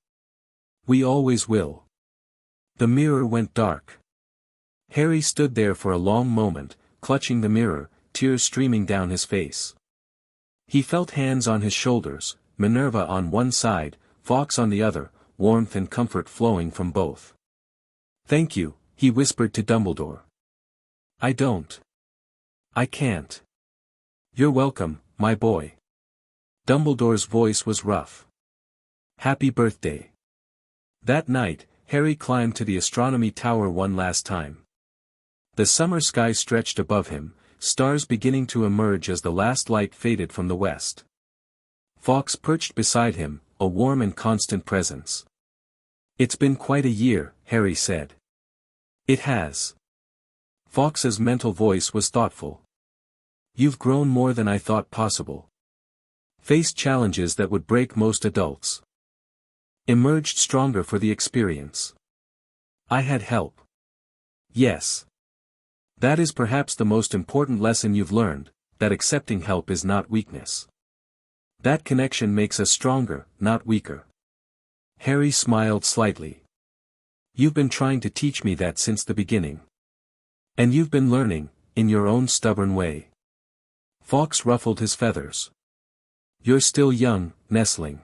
We always will." The mirror went dark. Harry stood there for a long moment, clutching the mirror, tears streaming down his face. He felt hands on his shoulders, Minerva on one side, Fawkes on the other, warmth and comfort flowing from both. "Thank you," he whispered to Dumbledore. "I don't. I can't." "You're welcome, my boy." Dumbledore's voice was rough. "Happy birthday." That night, Harry climbed to the astronomy tower one last time. The summer sky stretched above him, stars beginning to emerge as the last light faded from the west. Fawkes perched beside him, a warm and constant presence. "It's been quite a year," Harry said. "It has." Fawkes's mental voice was thoughtful. "You've grown more than I thought possible. Faced challenges that would break most adults. Emerged stronger for the experience. I had help." "Yes. That is perhaps the most important lesson you've learned, that accepting help is not weakness. That connection makes us stronger, not weaker." Harry smiled slightly. "You've been trying to teach me that since the beginning. And you've been learning, in your own stubborn way." Fawkes ruffled his feathers. "You're still young, Nestling.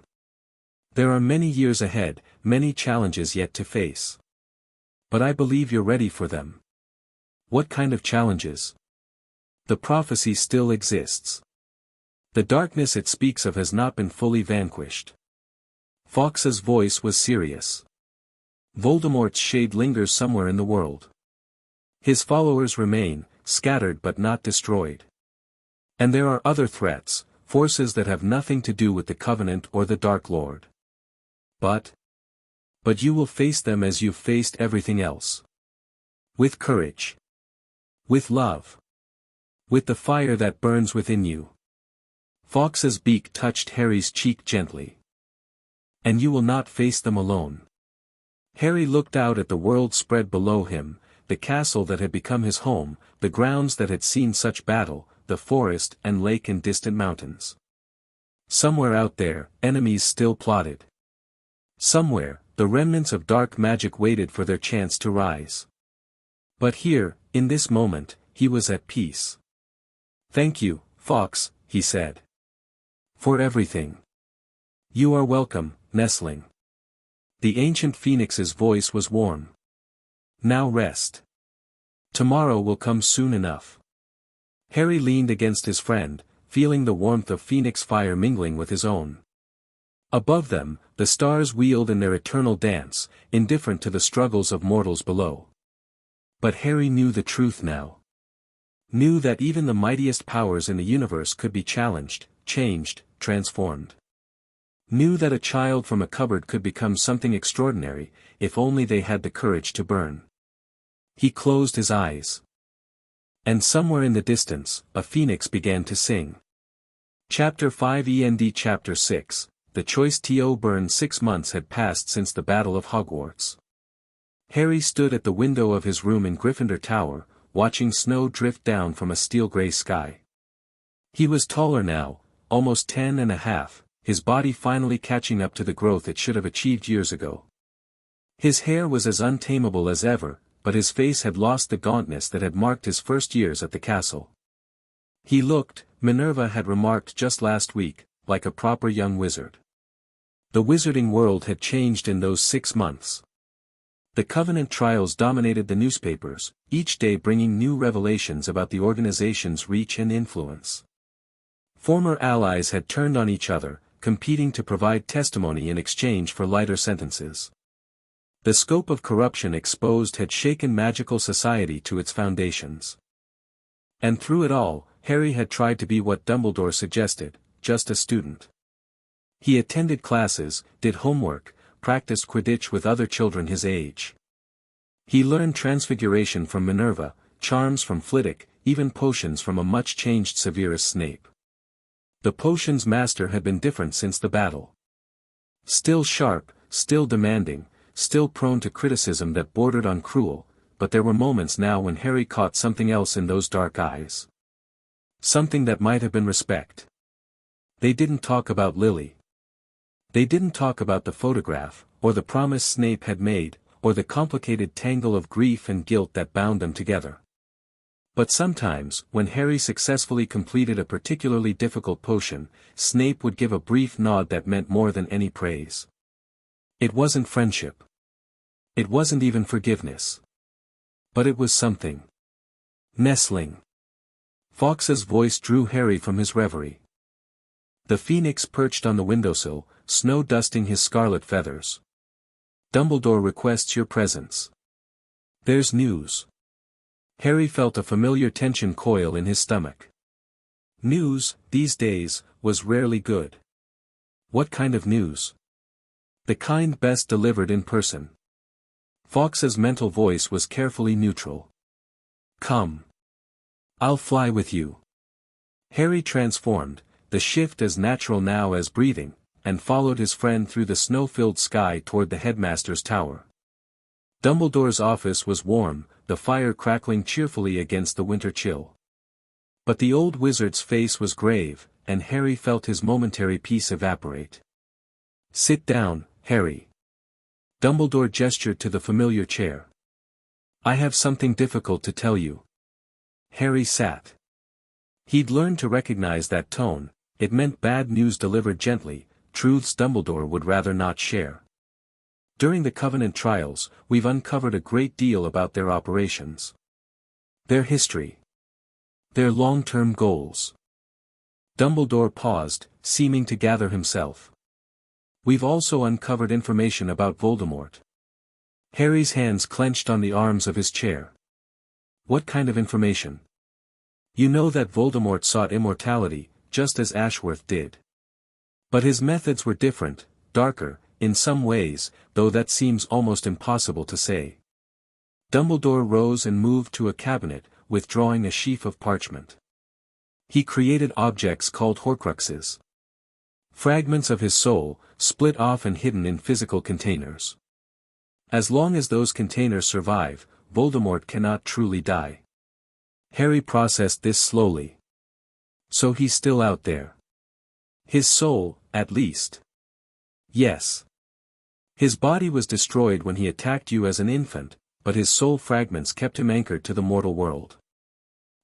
There are many years ahead, many challenges yet to face. But I believe you're ready for them." "What kind of challenges?" "The prophecy still exists. The darkness it speaks of has not been fully vanquished." Fawkes's voice was serious. "Voldemort's shade lingers somewhere in the world. His followers remain, scattered but not destroyed. And there are other threats, forces that have nothing to do with the Covenant or the Dark Lord. But you will face them as you've faced everything else. With courage. With love. With the fire that burns within you." Fawkes's beak touched Harry's cheek gently. "And you will not face them alone." Harry looked out at the world spread below him, the castle that had become his home, the grounds that had seen such battle, the forest and lake and distant mountains. Somewhere out there, enemies still plotted. Somewhere, the remnants of dark magic waited for their chance to rise. But here, in this moment, he was at peace. "Thank you, Fawkes," he said. "For everything." "You are welcome, Nestling." The ancient phoenix's voice was warm. "Now rest. Tomorrow will come soon enough." Harry leaned against his friend, feeling the warmth of phoenix fire mingling with his own. Above them, the stars wheeled in their eternal dance, indifferent to the struggles of mortals below. But Harry knew the truth now. Knew that even the mightiest powers in the universe could be challenged, changed, transformed. Knew that a child from a cupboard could become something extraordinary, if only they had the courage to burn. He closed his eyes. And somewhere in the distance, a phoenix began to sing. Chapter 5 END Chapter 6, The Choice to Burn. 6 months had passed since the Battle of Hogwarts. Harry stood at the window of his room in Gryffindor Tower, watching snow drift down from a steel-grey sky. He was taller now, almost 10.5, his body finally catching up to the growth it should have achieved years ago. His hair was as untamable as ever, but his face had lost the gauntness that had marked his first years at the castle. He looked, Minerva had remarked just last week, like a proper young wizard. The wizarding world had changed in those 6 months. The Covenant trials dominated the newspapers, each day bringing new revelations about the organization's reach and influence. Former allies had turned on each other, competing to provide testimony in exchange for lighter sentences. The scope of corruption exposed had shaken magical society to its foundations. And through it all, Harry had tried to be what Dumbledore suggested, just a student. He attended classes, did homework, practiced Quidditch with other children his age. He learned transfiguration from Minerva, charms from Flitwick, even potions from a much-changed Severus Snape. The potions master had been different since the battle. Still sharp, still demanding, still prone to criticism that bordered on cruel, but there were moments now when Harry caught something else in those dark eyes. Something that might have been respect. They didn't talk about Lily. They didn't talk about the photograph, or the promise Snape had made, or the complicated tangle of grief and guilt that bound them together. But sometimes, when Harry successfully completed a particularly difficult potion, Snape would give a brief nod that meant more than any praise. It wasn't friendship. It wasn't even forgiveness. But it was something. Nestling. Fawkes's voice drew Harry from his reverie. The phoenix perched on the windowsill, snow dusting his scarlet feathers. Dumbledore requests your presence. There's news. Harry felt a familiar tension coil in his stomach. News, these days, was rarely good. What kind of news? The kind best delivered in person. Fawkes's mental voice was carefully neutral. Come. I'll fly with you. Harry transformed, the shift as natural now as breathing, and followed his friend through the snow-filled sky toward the headmaster's tower. Dumbledore's office was warm, the fire crackling cheerfully against the winter chill. But the old wizard's face was grave, and Harry felt his momentary peace evaporate. Sit down, Harry. Dumbledore gestured to the familiar chair. I have something difficult to tell you. Harry sat. He'd learned to recognize that tone, it meant bad news delivered gently, truths Dumbledore would rather not share. During the Covenant trials, we've uncovered a great deal about their operations. Their history. Their long-term goals. Dumbledore paused, seeming to gather himself. We've also uncovered information about Voldemort. Harry's hands clenched on the arms of his chair. What kind of information? You know that Voldemort sought immortality, just as Ashworth did. But his methods were different, darker, in some ways, though that seems almost impossible to say. Dumbledore rose and moved to a cabinet, withdrawing a sheaf of parchment. He created objects called Horcruxes. Fragments of his soul, split off and hidden in physical containers. As long as those containers survive, Voldemort cannot truly die. Harry processed this slowly. So he's still out there. His soul, at least. Yes. His body was destroyed when he attacked you as an infant, but his soul fragments kept him anchored to the mortal world.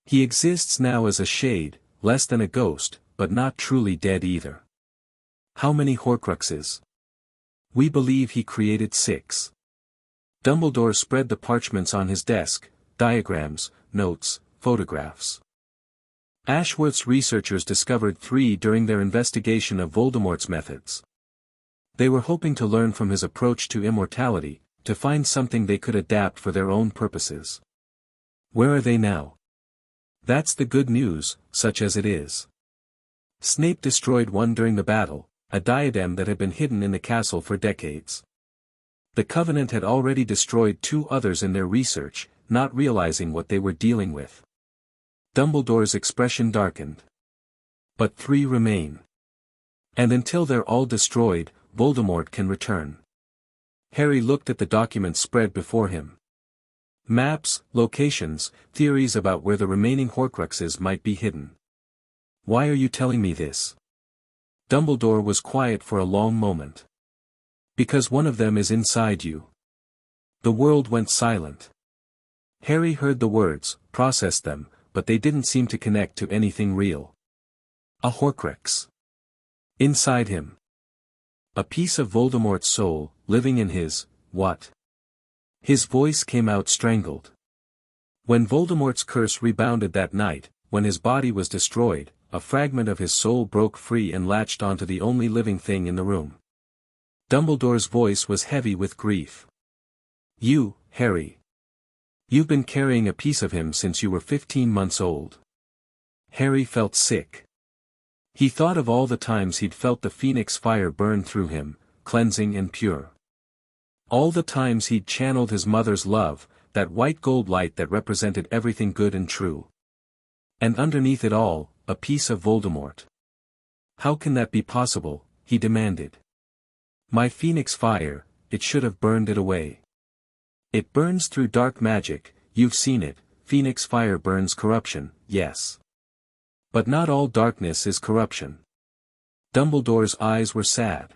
He exists now as a shade, less than a ghost, but not truly dead either. How many Horcruxes? We believe he created 6. Dumbledore spread the parchments on his desk, diagrams, notes, photographs. Ashworth's researchers discovered 3 during their investigation of Voldemort's methods. They were hoping to learn from his approach to immortality, to find something they could adapt for their own purposes. Where are they now? That's the good news, such as it is. Snape destroyed one during the battle, a diadem that had been hidden in the castle for decades. The Covenant had already destroyed 2 others in their research, not realizing what they were dealing with. Dumbledore's expression darkened. But 3 remain. And until they're all destroyed, Voldemort can return. Harry looked at the documents spread before him. Maps, locations, theories about where the remaining Horcruxes might be hidden. Why are you telling me this? Dumbledore was quiet for a long moment. Because one of them is inside you. The world went silent. Harry heard the words, processed them, but they didn't seem to connect to anything real. A Horcrux. Inside him. A piece of Voldemort's soul, living in his, what? His voice came out strangled. When Voldemort's curse rebounded that night, when his body was destroyed, a fragment of his soul broke free and latched onto the only living thing in the room. Dumbledore's voice was heavy with grief. You, Harry. You've been carrying a piece of him since you were 15 months old. Harry felt sick. He thought of all the times he'd felt the phoenix fire burn through him, cleansing and pure. All the times he'd channeled his mother's love, that white gold light that represented everything good and true. And underneath it all, a piece of Voldemort. How can that be possible? He demanded. My phoenix fire, it should have burned it away. It burns through dark magic, you've seen it, phoenix fire burns corruption, yes. But not all darkness is corruption. Dumbledore's eyes were sad.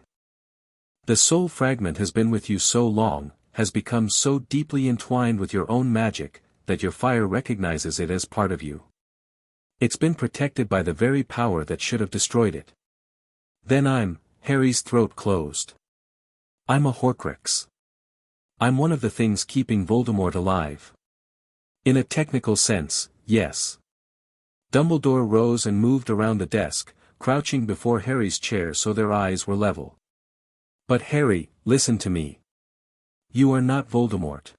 The soul fragment has been with you so long, has become so deeply entwined with your own magic, that your fire recognizes it as part of you. It's been protected by the very power that should have destroyed it. Then Harry's throat closed. I'm a Horcrux. I'm one of the things keeping Voldemort alive. In a technical sense, yes. Dumbledore rose and moved around the desk, crouching before Harry's chair so their eyes were level. But Harry, listen to me. You are not Voldemort.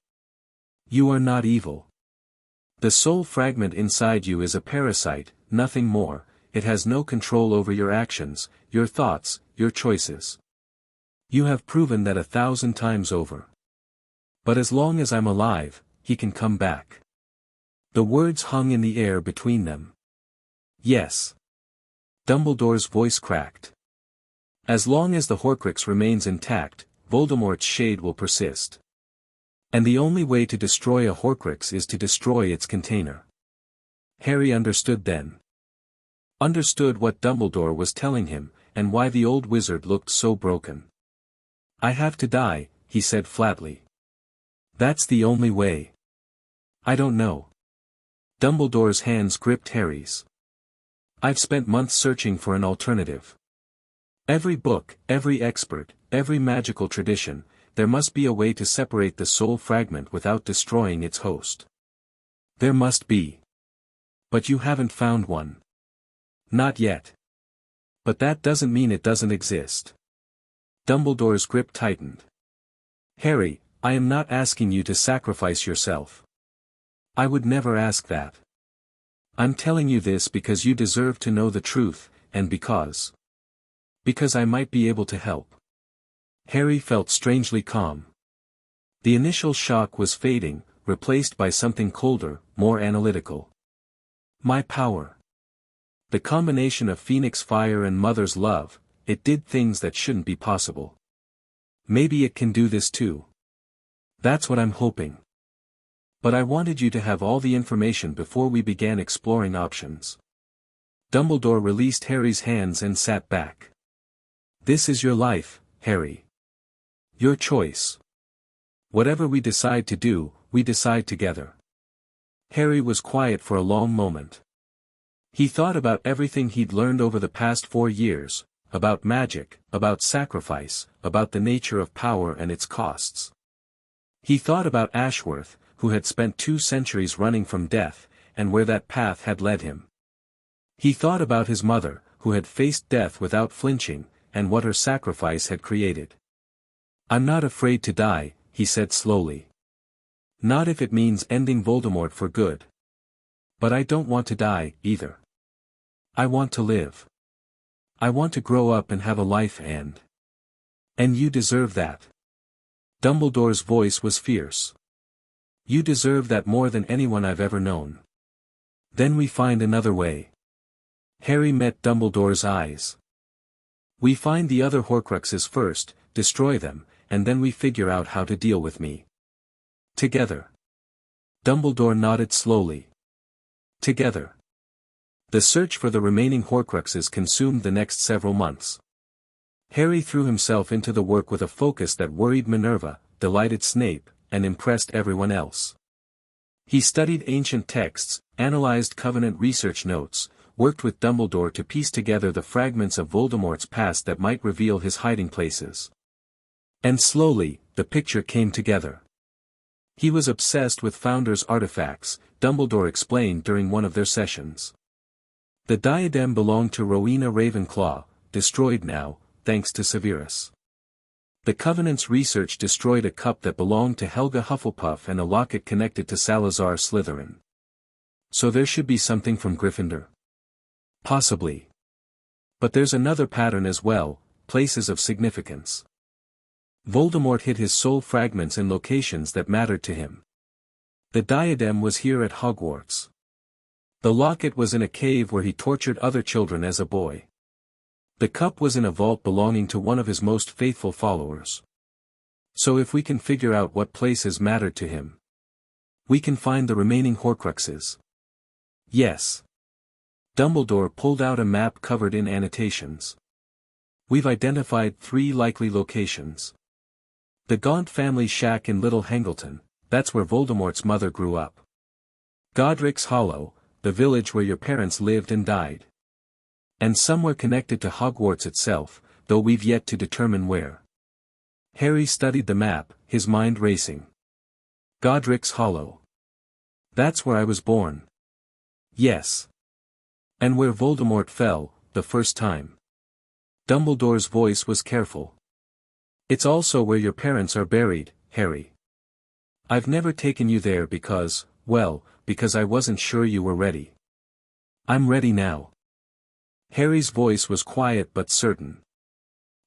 You are not evil. The soul fragment inside you is a parasite, nothing more. It has no control over your actions, your thoughts, your choices. You have proven that 1,000 times over. But as long as I'm alive, he can come back. The words hung in the air between them. Yes. Dumbledore's voice cracked. As long as the Horcrux remains intact, Voldemort's shade will persist. And the only way to destroy a Horcrux is to destroy its container. Harry understood then. Understood what Dumbledore was telling him, and why the old wizard looked so broken. I have to die, he said flatly. That's the only way. I don't know. Dumbledore's hands gripped Harry's. I've spent months searching for an alternative. Every book, every expert, every magical tradition, there must be a way to separate the soul fragment without destroying its host. There must be. But you haven't found one. Not yet. But that doesn't mean it doesn't exist. Dumbledore's grip tightened. Harry, I am not asking you to sacrifice yourself. I would never ask that. I'm telling you this because you deserve to know the truth, and because I might be able to help. Harry felt strangely calm. The initial shock was fading, replaced by something colder, more analytical. My power. The combination of Phoenix fire and Mother's love, it did things that shouldn't be possible. Maybe it can do this too. That's what I'm hoping. But I wanted you to have all the information before we began exploring options. Dumbledore released Harry's hands and sat back. This is your life, Harry. Your choice. Whatever we decide to do, we decide together. Harry was quiet for a long moment. He thought about everything he'd learned over the past 4 years, about magic, about sacrifice, about the nature of power and its costs. He thought about Ashworth, who had spent 2 centuries running from death, and where that path had led him. He thought about his mother, who had faced death without flinching, and what her sacrifice had created. I'm not afraid to die, he said slowly. Not if it means ending Voldemort for good. But I don't want to die, either. I want to live. I want to grow up and have a life and you deserve that. Dumbledore's voice was fierce. You deserve that more than anyone I've ever known. Then we find another way. Harry met Dumbledore's eyes. We find the other Horcruxes first, destroy them, and then we figure out how to deal with me. Together. Dumbledore nodded slowly. Together. The search for the remaining Horcruxes consumed the next several months. Harry threw himself into the work with a focus that worried Minerva, delighted Snape, and impressed everyone else. He studied ancient texts, analyzed Covenant research notes, worked with Dumbledore to piece together the fragments of Voldemort's past that might reveal his hiding places. And slowly, the picture came together. He was obsessed with Founder's artifacts, Dumbledore explained during one of their sessions. The diadem belonged to Rowena Ravenclaw, destroyed now, thanks to Severus. The Covenant's research destroyed a cup that belonged to Helga Hufflepuff and a locket connected to Salazar Slytherin. So there should be something from Gryffindor. Possibly. But there's another pattern as well, places of significance. Voldemort hid his soul fragments in locations that mattered to him. The diadem was here at Hogwarts. The locket was in a cave where he tortured other children as a boy. The cup was in a vault belonging to one of his most faithful followers. So if we can figure out what places mattered to him, we can find the remaining Horcruxes. Yes. Dumbledore pulled out a map covered in annotations. We've identified 3 likely locations. The Gaunt family shack in Little Hangleton, that's where Voldemort's mother grew up. Godric's Hollow, the village where your parents lived and died. And somewhere connected to Hogwarts itself, though we've yet to determine where. Harry studied the map, his mind racing. Godric's Hollow. That's where I was born. Yes. And where Voldemort fell, the first time. Dumbledore's voice was careful. It's also where your parents are buried, Harry. I've never taken you there because, well, because I wasn't sure you were ready. I'm ready now. Harry's voice was quiet but certain.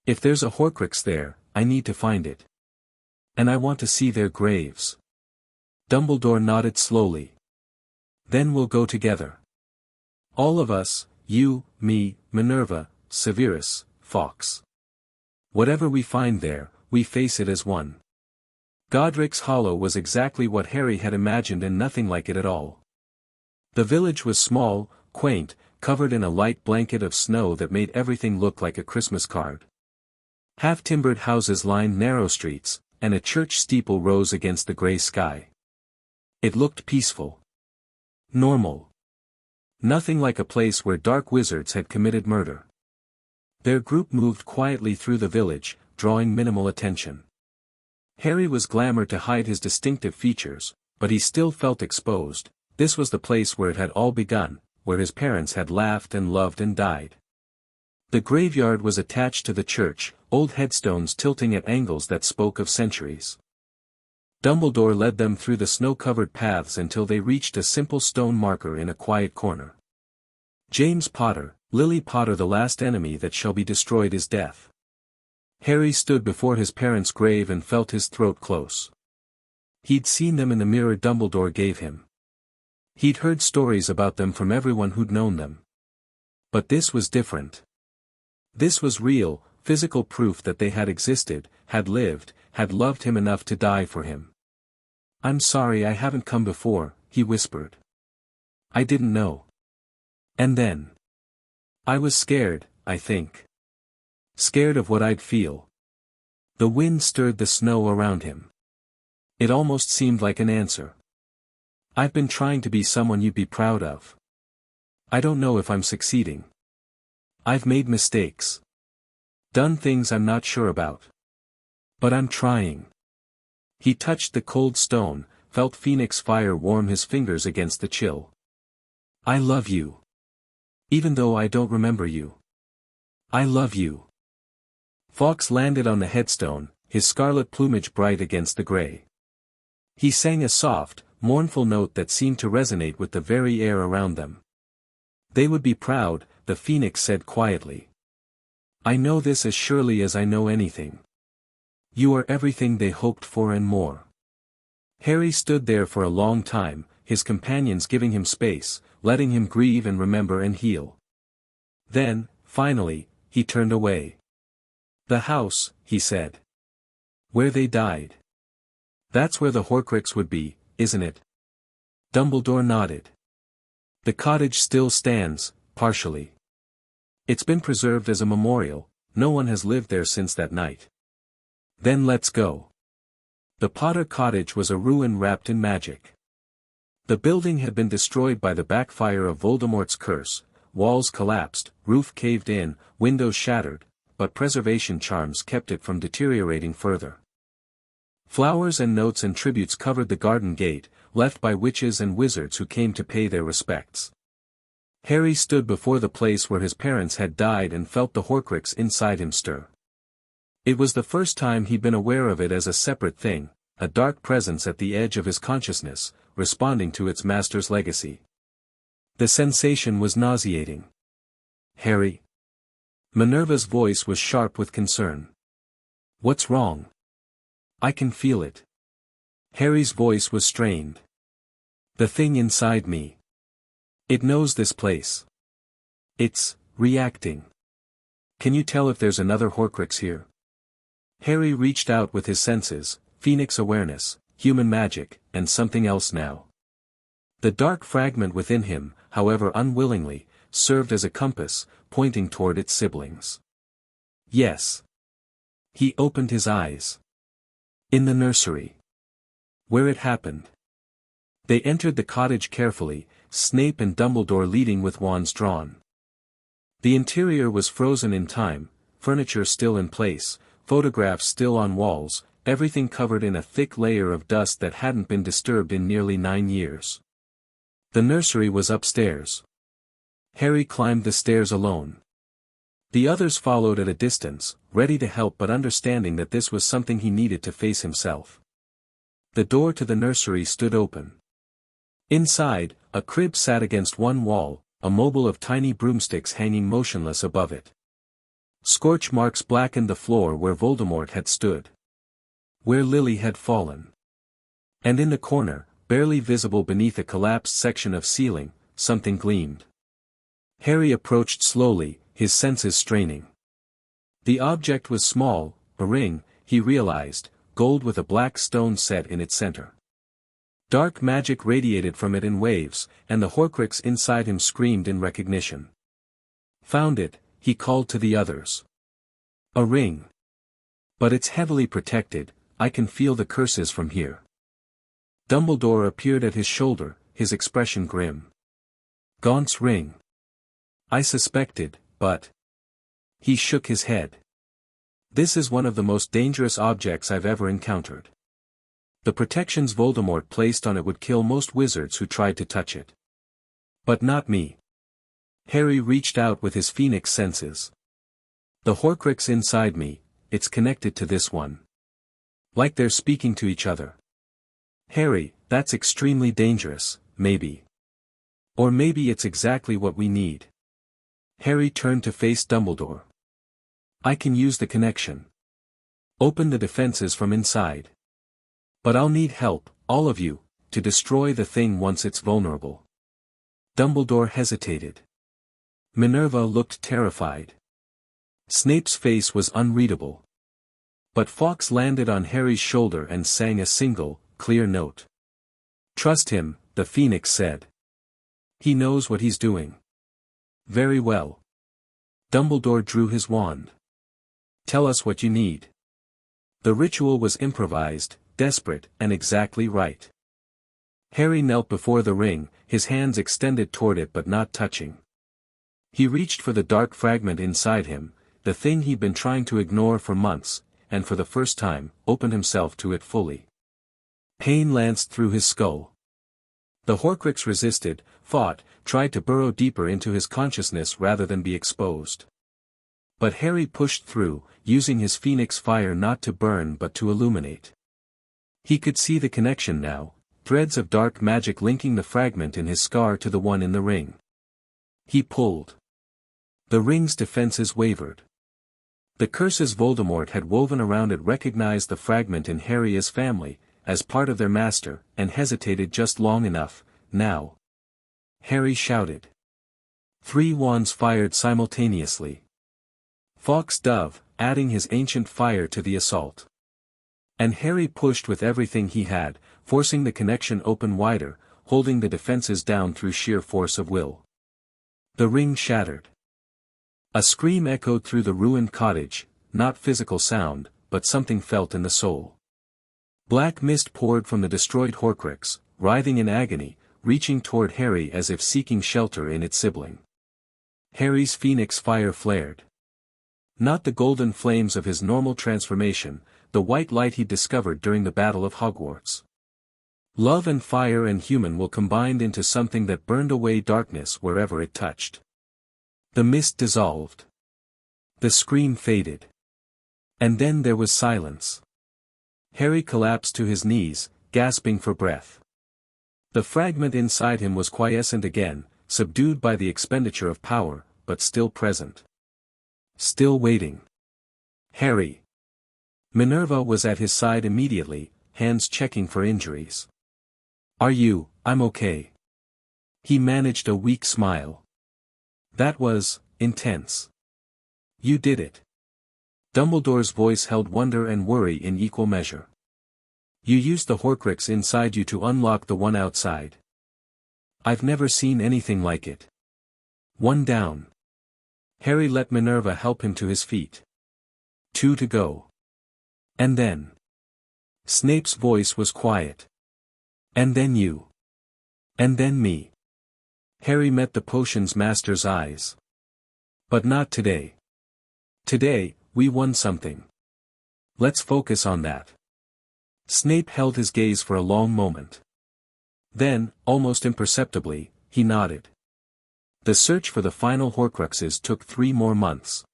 If there's a Horcrux there, I need to find it. And I want to see their graves. Dumbledore nodded slowly. Then we'll go together. All of us, you, me, Minerva, Severus, Fawkes. Whatever we find there, we face it as one. Godric's Hollow was exactly what Harry had imagined and nothing like it at all. The village was small, quaint, covered in a light blanket of snow that made everything look like a Christmas card. Half-timbered houses lined narrow streets, and a church steeple rose against the grey sky. It looked peaceful. Normal. Nothing like a place where dark wizards had committed murder. Their group moved quietly through the village, drawing minimal attention. Harry was glamored to hide his distinctive features, but he still felt exposed. This was the place where it had all begun, where his parents had laughed and loved and died. The graveyard was attached to the church, old headstones tilting at angles that spoke of centuries. Dumbledore led them through the snow-covered paths until they reached a simple stone marker in a quiet corner. James Potter, Lily Potter, the last enemy that shall be destroyed is death. Harry stood before his parents' grave and felt his throat close. He'd seen them in the mirror Dumbledore gave him. He'd heard stories about them from everyone who'd known them. But this was different. This was real, physical proof that they had existed, had lived, had loved him enough to die for him. I'm sorry I haven't come before, he whispered. I didn't know. And then. I was scared, I think. Scared of what I'd feel. The wind stirred the snow around him. It almost seemed like an answer. I've been trying to be someone you'd be proud of. I don't know if I'm succeeding. I've made mistakes. Done things I'm not sure about. But I'm trying. He touched the cold stone, felt phoenix fire warm his fingers against the chill. I love you. Even though I don't remember you. I love you. Fawkes landed on the headstone, his scarlet plumage bright against the grey. He sang a soft, mournful note that seemed to resonate with the very air around them. They would be proud, the phoenix said quietly. I know this as surely as I know anything. You are everything they hoped for and more. Harry stood there for a long time, his companions giving him space, letting him grieve and remember and heal. Then, finally, he turned away. The house, he said. Where they died. That's where the Horcrux would be, isn't it? Dumbledore nodded. The cottage still stands, partially. It's been preserved as a memorial, no one has lived there since that night. Then let's go. The Potter cottage was a ruin wrapped in magic. The building had been destroyed by the backfire of Voldemort's curse, walls collapsed, roof caved in, windows shattered, but preservation charms kept it from deteriorating further. Flowers and notes and tributes covered the garden gate, left by witches and wizards who came to pay their respects. Harry stood before the place where his parents had died and felt the Horcrux inside him stir. It was the first time he'd been aware of it as a separate thing, a dark presence at the edge of his consciousness, responding to its master's legacy. The sensation was nauseating. Harry. Minerva's voice was sharp with concern. What's wrong? I can feel it. Harry's voice was strained. The thing inside me. It knows this place. It's reacting. Can you tell if there's another Horcrux here? Harry reached out with his senses, phoenix awareness, human magic, and something else now. The dark fragment within him, however unwillingly, served as a compass, pointing toward its siblings. Yes. He opened his eyes. In the nursery. Where it happened. They entered the cottage carefully, Snape and Dumbledore leading with wands drawn. The interior was frozen in time, furniture still in place, photographs still on walls, everything covered in a thick layer of dust that hadn't been disturbed in nearly 9 years. The nursery was upstairs. Harry climbed the stairs alone. The others followed at a distance, ready to help but understanding that this was something he needed to face himself. The door to the nursery stood open. Inside, a crib sat against one wall, a mobile of tiny broomsticks hanging motionless above it. Scorch marks blackened the floor where Voldemort had stood. Where Lily had fallen. And in the corner, barely visible beneath a collapsed section of ceiling, something gleamed. Harry approached slowly, his senses straining. The object was small, a ring, he realized, gold with a black stone set in its center. Dark magic radiated from it in waves, and the Horcrux inside him screamed in recognition. Found it, he called to the others. A ring. But it's heavily protected, I can feel the curses from here. Dumbledore appeared at his shoulder, his expression grim. Gaunt's ring. I suspected, but... He shook his head. This is one of the most dangerous objects I've ever encountered. The protections Voldemort placed on it would kill most wizards who tried to touch it. But not me. Harry reached out with his phoenix senses. The Horcrux inside me, it's connected to this one. Like they're speaking to each other. Harry, that's extremely dangerous, maybe. Or maybe it's exactly what we need. Harry turned to face Dumbledore. I can use the connection. Open the defenses from inside. But I'll need help, all of you, to destroy the thing once it's vulnerable. Dumbledore hesitated. Minerva looked terrified. Snape's face was unreadable. But Fawkes landed on Harry's shoulder and sang a single, clear note. Trust him, the Phoenix said. He knows what he's doing. Very well. Dumbledore drew his wand. Tell us what you need. The ritual was improvised, desperate, and exactly right. Harry knelt before the ring, his hands extended toward it but not touching. He reached for the dark fragment inside him, the thing he'd been trying to ignore for months, and for the first time, opened himself to it fully. Pain lanced through his skull. The Horcrux resisted, fought, tried to burrow deeper into his consciousness rather than be exposed. But Harry pushed through, using his phoenix fire not to burn but to illuminate. He could see the connection now, threads of dark magic linking the fragment in his scar to the one in the ring. He pulled. The ring's defenses wavered. The curses Voldemort had woven around it recognized the fragment in Harry as family, as part of their master, and hesitated just long enough. Now. Harry shouted. 3 wands fired simultaneously. Fawkes dove, adding his ancient fire to the assault. And Harry pushed with everything he had, forcing the connection open wider, holding the defenses down through sheer force of will. The ring shattered. A scream echoed through the ruined cottage, not physical sound, but something felt in the soul. Black mist poured from the destroyed Horcrux, writhing in agony, reaching toward Harry as if seeking shelter in its sibling. Harry's phoenix fire flared. Not the golden flames of his normal transformation, the white light he discovered during the Battle of Hogwarts. Love and fire and human will combined into something that burned away darkness wherever it touched. The mist dissolved. The scream faded. And then there was silence. Harry collapsed to his knees, gasping for breath. The fragment inside him was quiescent again, subdued by the expenditure of power, but still present. Still waiting. Harry. Minerva was at his side immediately, hands checking for injuries. I'm okay. He managed a weak smile. That was intense. You did it. Dumbledore's voice held wonder and worry in equal measure. You used the Horcrux inside you to unlock the one outside. I've never seen anything like it. 1 down. Harry let Minerva help him to his feet. 2 to go. And then. Snape's voice was quiet. And then you. And then me. Harry met the potion's master's eyes. But not today. Today, we won something. Let's focus on that. Snape held his gaze for a long moment. Then, almost imperceptibly, he nodded. The search for the final Horcruxes took 3 more months.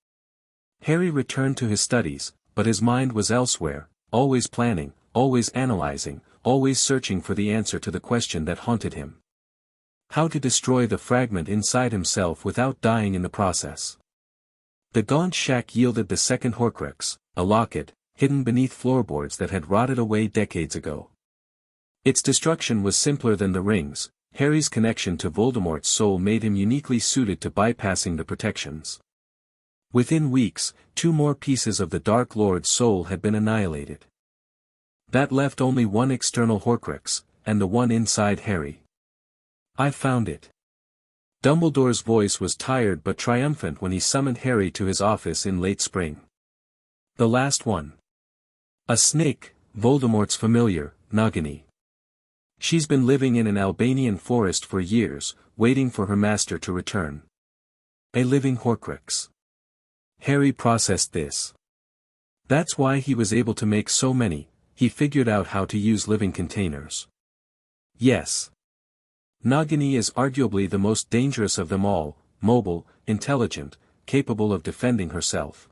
Harry returned to his studies, but his mind was elsewhere, always planning, always analyzing, always searching for the answer to the question that haunted him. How to destroy the fragment inside himself without dying in the process. The gaunt shack yielded the second Horcrux, a locket, hidden beneath floorboards that had rotted away decades ago. Its destruction was simpler than the rings. Harry's connection to Voldemort's soul made him uniquely suited to bypassing the protections. Within weeks, 2 more pieces of the Dark Lord's soul had been annihilated. That left only one external Horcrux, and the one inside Harry. "I've found it." Dumbledore's voice was tired but triumphant when he summoned Harry to his office in late spring. "The last one. A snake, Voldemort's familiar, Nagini. She's been living in an Albanian forest for years, waiting for her master to return. A living Horcrux." Harry processed this. That's why he was able to make so many. He figured out how to use living containers. Yes. Nagini is arguably the most dangerous of them all, mobile, intelligent, capable of defending herself.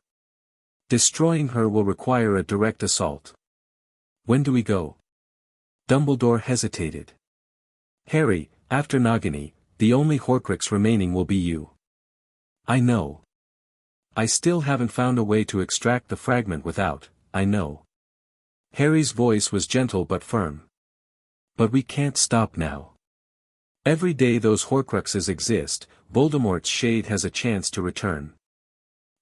Destroying her will require a direct assault. "When do we go?" Dumbledore hesitated. "Harry, after Nagini, the only Horcrux remaining will be you." "I know. I still haven't found a way to extract the fragment without, I know." Harry's voice was gentle but firm. "But we can't stop now. Every day those Horcruxes exist, Voldemort's shade has a chance to return.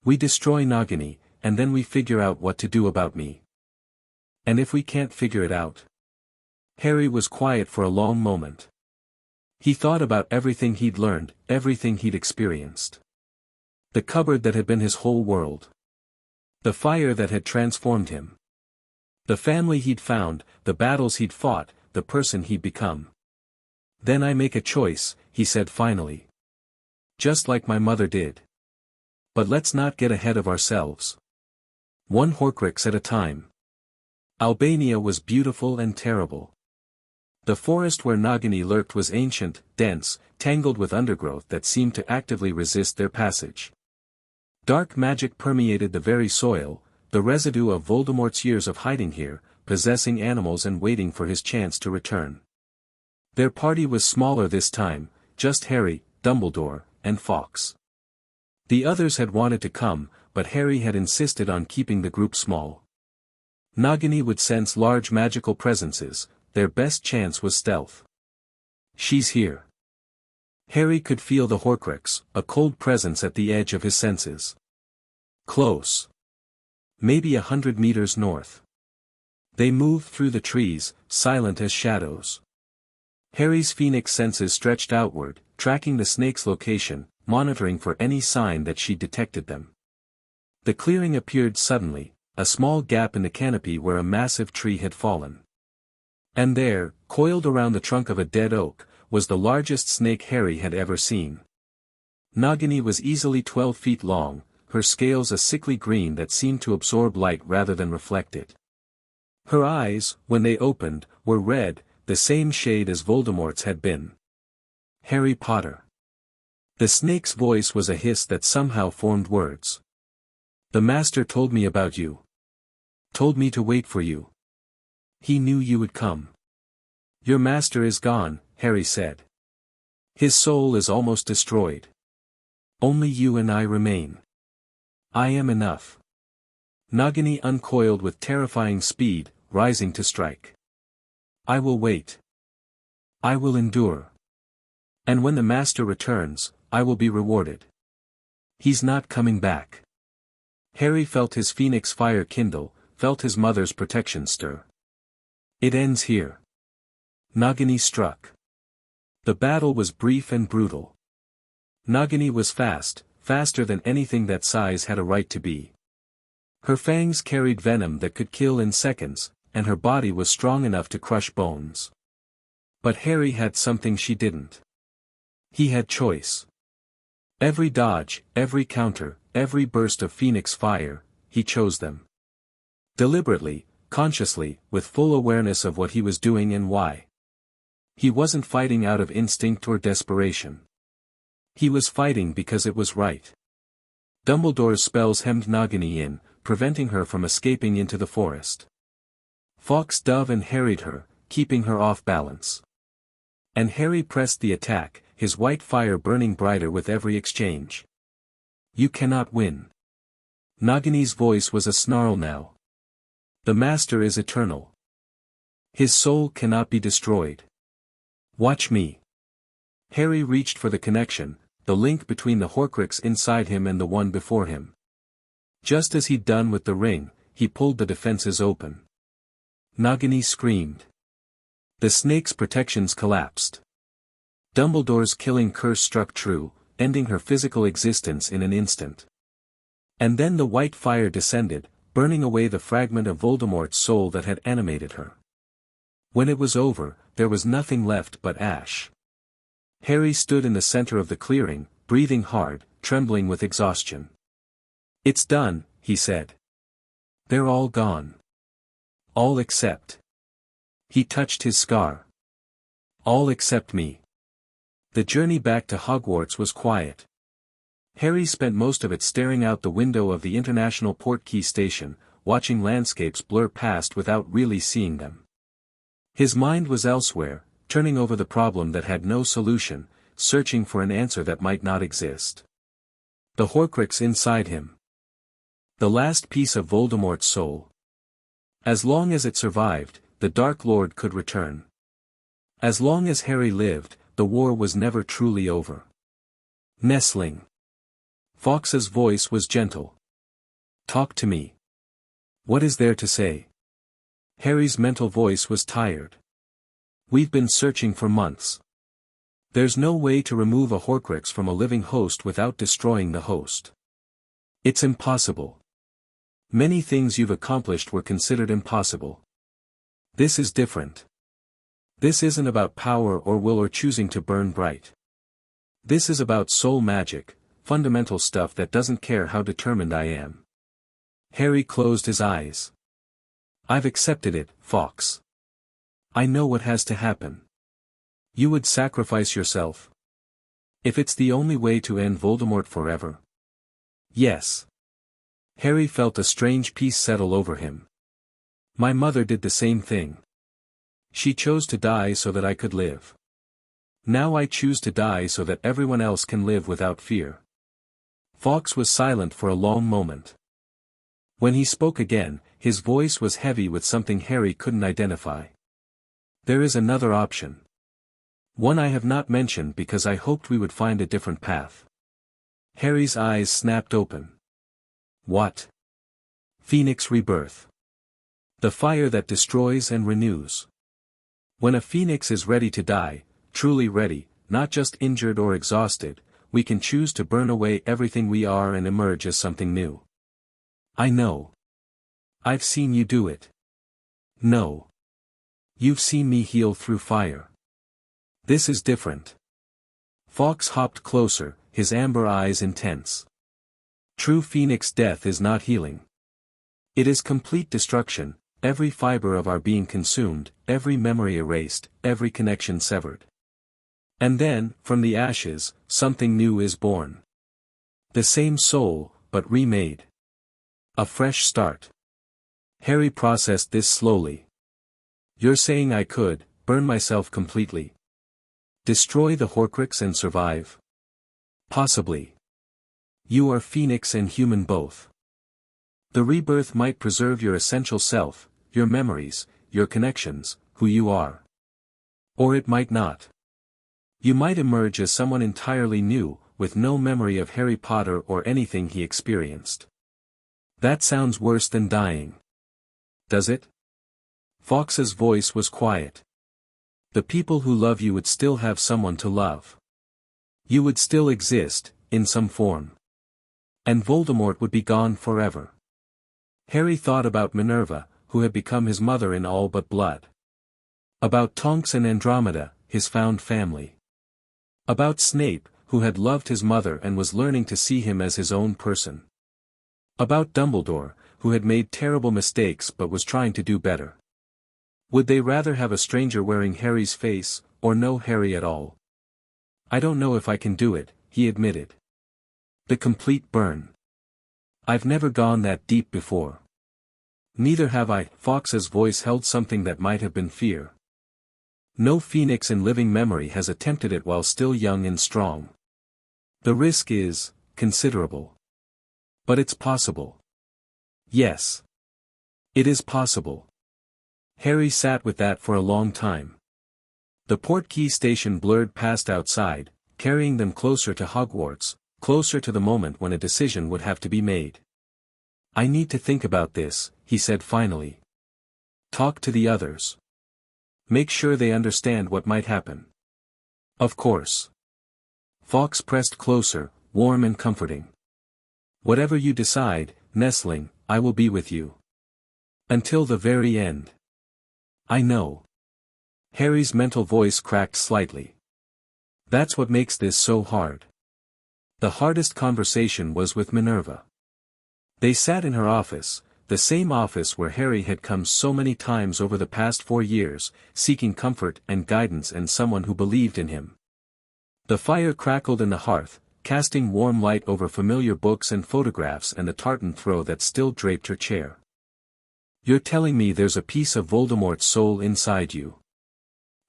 We destroy Nagini, and then we figure out what to do about me. And if we can't figure it out?" Harry was quiet for a long moment. He thought about everything he'd learned, everything he'd experienced. The cupboard that had been his whole world. The fire that had transformed him. The family he'd found, the battles he'd fought, the person he'd become. "Then I make a choice," he said finally. "Just like my mother did. But let's not get ahead of ourselves. One Horcrux at a time." Albania was beautiful and terrible. The forest where Nagini lurked was ancient, dense, tangled with undergrowth that seemed to actively resist their passage. Dark magic permeated the very soil, the residue of Voldemort's years of hiding here, possessing animals and waiting for his chance to return. Their party was smaller this time, just Harry, Dumbledore, and Fawkes. The others had wanted to come, but Harry had insisted on keeping the group small. Nagini would sense large magical presences, their best chance was stealth. "She's here." Harry could feel the Horcrux, a cold presence at the edge of his senses. Close. Maybe 100 meters north. They moved through the trees, silent as shadows. Harry's phoenix senses stretched outward, tracking the snake's location, monitoring for any sign that she detected them. The clearing appeared suddenly, a small gap in the canopy where a massive tree had fallen. And there, coiled around the trunk of a dead oak, was the largest snake Harry had ever seen. Nagini was easily 12 feet long, her scales a sickly green that seemed to absorb light rather than reflect it. Her eyes, when they opened, were red, the same shade as Voldemort's had been. "Harry Potter." The snake's voice was a hiss that somehow formed words. "The master told me about you. Told me to wait for you. He knew you would come." "Your master is gone," Harry said. "His soul is almost destroyed. Only you and I remain. I am enough." Nagini uncoiled with terrifying speed, rising to strike. "I will wait. I will endure. And when the master returns, I will be rewarded. He's not coming back." Harry felt his phoenix fire kindle, felt his mother's protection stir. "It ends here." Nagini struck. The battle was brief and brutal. Nagini was fast, faster than anything that size had a right to be. Her fangs carried venom that could kill in seconds, and her body was strong enough to crush bones. But Harry had something she didn't. He had choice. Every dodge, every counter, every burst of phoenix fire, he chose them. Deliberately, consciously, with full awareness of what he was doing and why. He wasn't fighting out of instinct or desperation. He was fighting because it was right. Dumbledore's spells hemmed Nagini in, preventing her from escaping into the forest. Fawkes dove and harried her, keeping her off balance. And Harry pressed the attack, his white fire burning brighter with every exchange. You cannot win. Nagini's voice was a snarl now. The Master is eternal. His soul cannot be destroyed. Watch me. Harry reached for the connection, the link between the Horcrux inside him and the one before him. Just as he'd done with the ring, he pulled the defenses open. Nagini screamed. The snake's protections collapsed. Dumbledore's killing curse struck true, ending her physical existence in an instant. And then the white fire descended, burning away the fragment of Voldemort's soul that had animated her. When it was over, there was nothing left but ash. Harry stood in the center of the clearing, breathing hard, trembling with exhaustion. It's done, he said. They're all gone. All except. He touched his scar. All except me. The journey back to Hogwarts was quiet. Harry spent most of it staring out the window of the International Portkey Station, watching landscapes blur past without really seeing them. His mind was elsewhere, turning over the problem that had no solution, searching for an answer that might not exist. The Horcrux inside him. The last piece of Voldemort's soul. As long as it survived, the Dark Lord could return. As long as Harry lived, the war was never truly over. Nestling. Fawkes's voice was gentle. Talk to me. What is there to say? Harry's mental voice was tired. We've been searching for months. There's no way to remove a Horcrux from a living host without destroying the host. It's impossible. Many things you've accomplished were considered impossible. This is different. This isn't about power or will or choosing to burn bright. This is about soul magic, fundamental stuff that doesn't care how determined I am. Harry closed his eyes. I've accepted it, Fawkes. I know what has to happen. You would sacrifice yourself? If it's the only way to end Voldemort forever? Yes. Harry felt a strange peace settle over him. My mother did the same thing. She chose to die so that I could live. Now I choose to die so that everyone else can live without fear. Fawkes was silent for a long moment. When he spoke again, his voice was heavy with something Harry couldn't identify. There is another option. One I have not mentioned because I hoped we would find a different path. Harry's eyes snapped open. What? Phoenix Rebirth. The fire that destroys and renews. When a phoenix is ready to die, truly ready, not just injured or exhausted, we can choose to burn away everything we are and emerge as something new. I know. I've seen you do it. No. You've seen me heal through fire. This is different. Fawkes hopped closer, his amber eyes intense. True phoenix death is not healing. It is complete destruction, every fiber of our being consumed, every memory erased, every connection severed. And then, from the ashes, something new is born. The same soul, but remade. A fresh start. Harry processed this slowly. You're saying I could, burn myself completely. Destroy the Horcrux and survive? Possibly. You are phoenix and human both. The rebirth might preserve your essential self, your memories, your connections, who you are. Or it might not. You might emerge as someone entirely new, with no memory of Harry Potter or anything he experienced. That sounds worse than dying. Does it? Fawkes's voice was quiet. The people who love you would still have someone to love. You would still exist, in some form. And Voldemort would be gone forever. Harry thought about Minerva, who had become his mother in all but blood. About Tonks and Andromeda, his found family. About Snape, who had loved his mother and was learning to see him as his own person. About Dumbledore, who had made terrible mistakes but was trying to do better. Would they rather have a stranger wearing Harry's face, or no Harry at all? I don't know if I can do it, he admitted. The complete burn. I've never gone that deep before. Neither have I. Fawkes's voice held something that might have been fear. No phoenix in living memory has attempted it while still young and strong. The risk is considerable. But it's possible. Yes. It is possible. Harry sat with that for a long time. The Portkey station blurred past outside, carrying them closer to Hogwarts, closer to the moment when a decision would have to be made. I need to think about this, he said finally. Talk to the others. Make sure they understand what might happen. Of course. Fawkes pressed closer, warm and comforting. Whatever you decide, Nestling, I will be with you. Until the very end. I know. Harry's mental voice cracked slightly. That's what makes this so hard. The hardest conversation was with Minerva. They sat in her office, the same office where Harry had come so many times over the past 4 years, seeking comfort and guidance and someone who believed in him. The fire crackled in the hearth, casting warm light over familiar books and photographs and the tartan throw that still draped her chair. You're telling me there's a piece of Voldemort's soul inside you.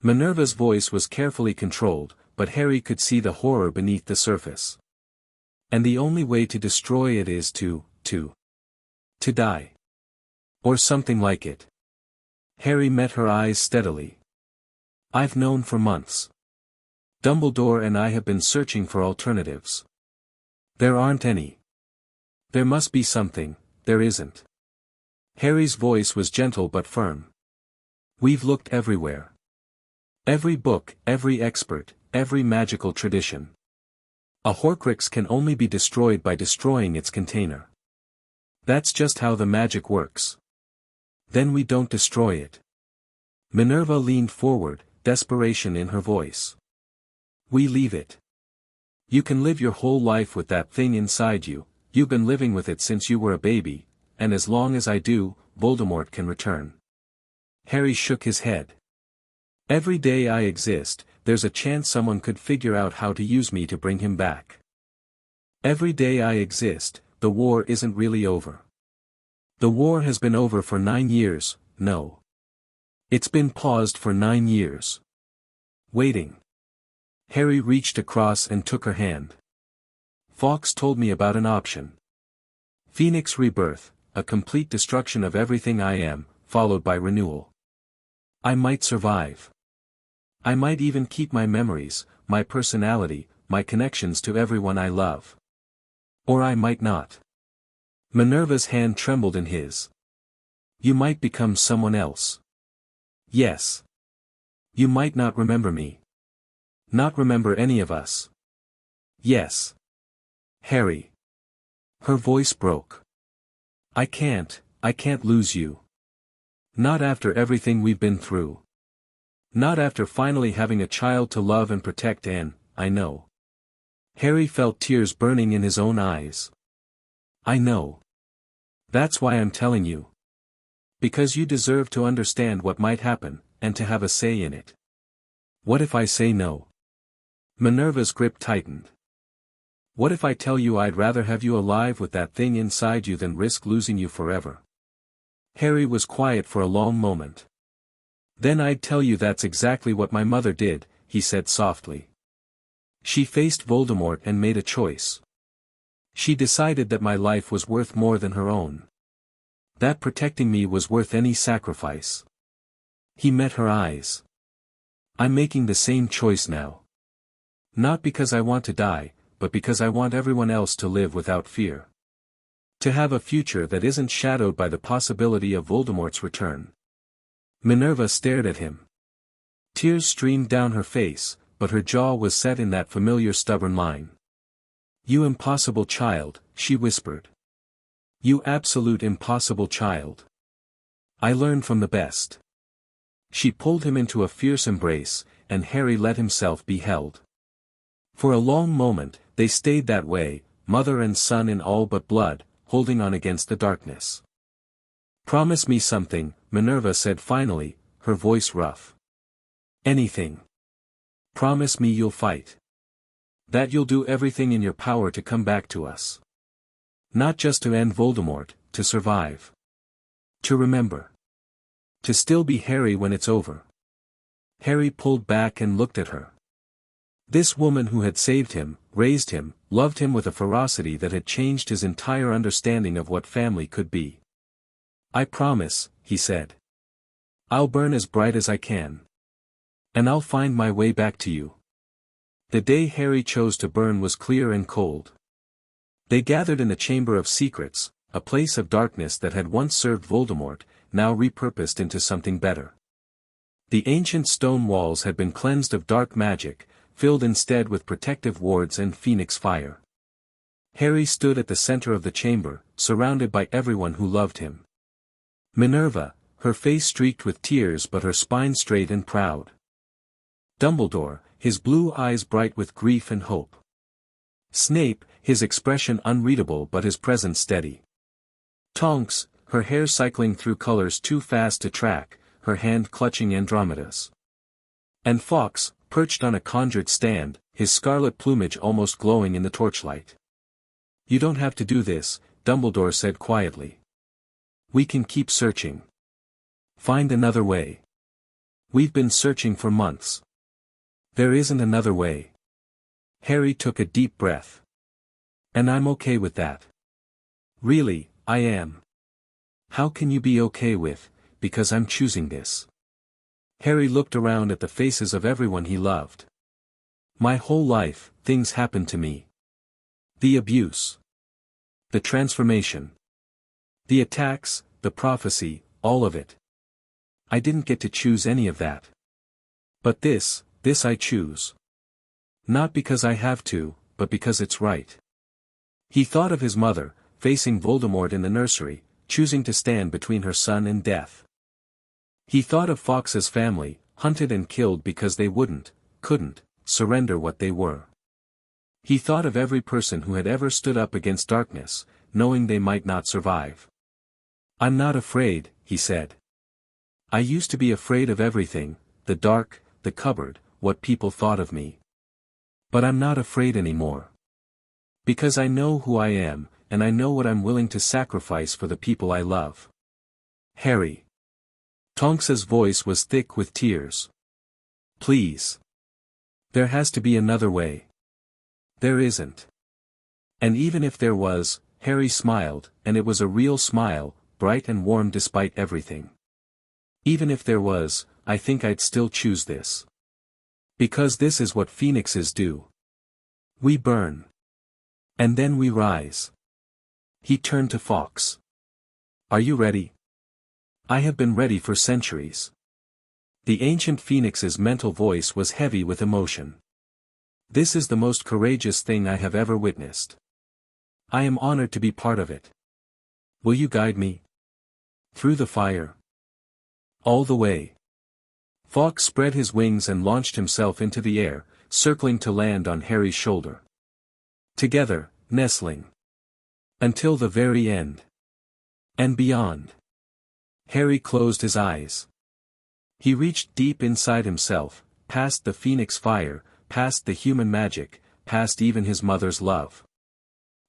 Minerva's voice was carefully controlled, but Harry could see the horror beneath the surface. And the only way to destroy it is to die. Or something like it. Harry met her eyes steadily. I've known for months. Dumbledore and I have been searching for alternatives. There aren't any. There must be something, there isn't. Harry's voice was gentle but firm. We've looked everywhere. Every book, every expert, every magical tradition. A Horcrux can only be destroyed by destroying its container. That's just how the magic works. Then we don't destroy it. Minerva leaned forward, desperation in her voice. We leave it. You can live your whole life with that thing inside you, you've been living with it since you were a baby, and as long as I do, Voldemort can return. Harry shook his head. Every day I exist, there's a chance someone could figure out how to use me to bring him back. Every day I exist, the war isn't really over. The war has been over for 9 years, no. It's been paused for 9 years. Waiting. Harry reached across and took her hand. Fawkes told me about an option. Phoenix Rebirth, a complete destruction of everything I am, followed by renewal. I might survive. I might even keep my memories, my personality, my connections to everyone I love. Or I might not. Minerva's hand trembled in his. You might become someone else. Yes. You might not remember me. Not remember any of us. Yes. Harry. Her voice broke. I can't lose you. Not after everything we've been through. Not after finally having a child to love and protect and, I know. Harry felt tears burning in his own eyes. I know. That's why I'm telling you. Because you deserve to understand what might happen, and to have a say in it. What if I say no? Minerva's grip tightened. What if I tell you I'd rather have you alive with that thing inside you than risk losing you forever? Harry was quiet for a long moment. Then I'd tell you that's exactly what my mother did, he said softly. She faced Voldemort and made a choice. She decided that my life was worth more than her own. That protecting me was worth any sacrifice. He met her eyes. I'm making the same choice now. Not because I want to die, but because I want everyone else to live without fear. To have a future that isn't shadowed by the possibility of Voldemort's return. Minerva stared at him. Tears streamed down her face, but her jaw was set in that familiar stubborn line. You impossible child, she whispered. You absolute impossible child. I learned from the best. She pulled him into a fierce embrace, and Harry let himself be held. For a long moment, they stayed that way, mother and son in all but blood, holding on against the darkness. Promise me something, Minerva said finally, her voice rough. Anything. Promise me you'll fight. That you'll do everything in your power to come back to us. Not just to end Voldemort, to survive. To remember. To still be Harry when it's over. Harry pulled back and looked at her. This woman who had saved him, raised him, loved him with a ferocity that had changed his entire understanding of what family could be. I promise, he said. I'll burn as bright as I can. And I'll find my way back to you. The day Harry chose to burn was clear and cold. They gathered in the Chamber of Secrets, a place of darkness that had once served Voldemort, now repurposed into something better. The ancient stone walls had been cleansed of dark magic, filled instead with protective wards and phoenix fire. Harry stood at the center of the chamber, surrounded by everyone who loved him. Minerva, her face streaked with tears but her spine straight and proud. Dumbledore, his blue eyes bright with grief and hope. Snape, his expression unreadable but his presence steady. Tonks, her hair cycling through colors too fast to track, her hand clutching Andromeda's. And Fawkes, perched on a conjured stand, his scarlet plumage almost glowing in the torchlight. You don't have to do this, Dumbledore said quietly. We can keep searching. Find another way. We've been searching for months. There isn't another way. Harry took a deep breath. And I'm okay with that. Really, I am. How can you be okay with, because I'm choosing this? Harry looked around at the faces of everyone he loved. My whole life, things happened to me. The abuse. The transformation. The attacks, the prophecy, all of it. I didn't get to choose any of that. But this I choose. Not because I have to, but because it's right. He thought of his mother, facing Voldemort in the nursery, choosing to stand between her son and death. He thought of Fawkes' family, hunted and killed because they couldn't, surrender what they were. He thought of every person who had ever stood up against darkness, knowing they might not survive. I'm not afraid, he said. I used to be afraid of everything, the dark, the cupboard, what people thought of me. But I'm not afraid anymore. Because I know who I am, and I know what I'm willing to sacrifice for the people I love. Harry. Tonks's voice was thick with tears. Please. There has to be another way. There isn't. And even if there was, Harry smiled, and it was a real smile, bright and warm despite everything. Even if there was, I think I'd still choose this. Because this is what phoenixes do. We burn. And then we rise. He turned to Fawkes. Are you ready? I have been ready for centuries. The ancient phoenix's mental voice was heavy with emotion. This is the most courageous thing I have ever witnessed. I am honored to be part of it. Will you guide me? Through the fire. All the way. Fawkes spread his wings and launched himself into the air, circling to land on Harry's shoulder. Together, nestling. Until the very end. And beyond. Harry closed his eyes. He reached deep inside himself, past the phoenix fire, past the human magic, past even his mother's love.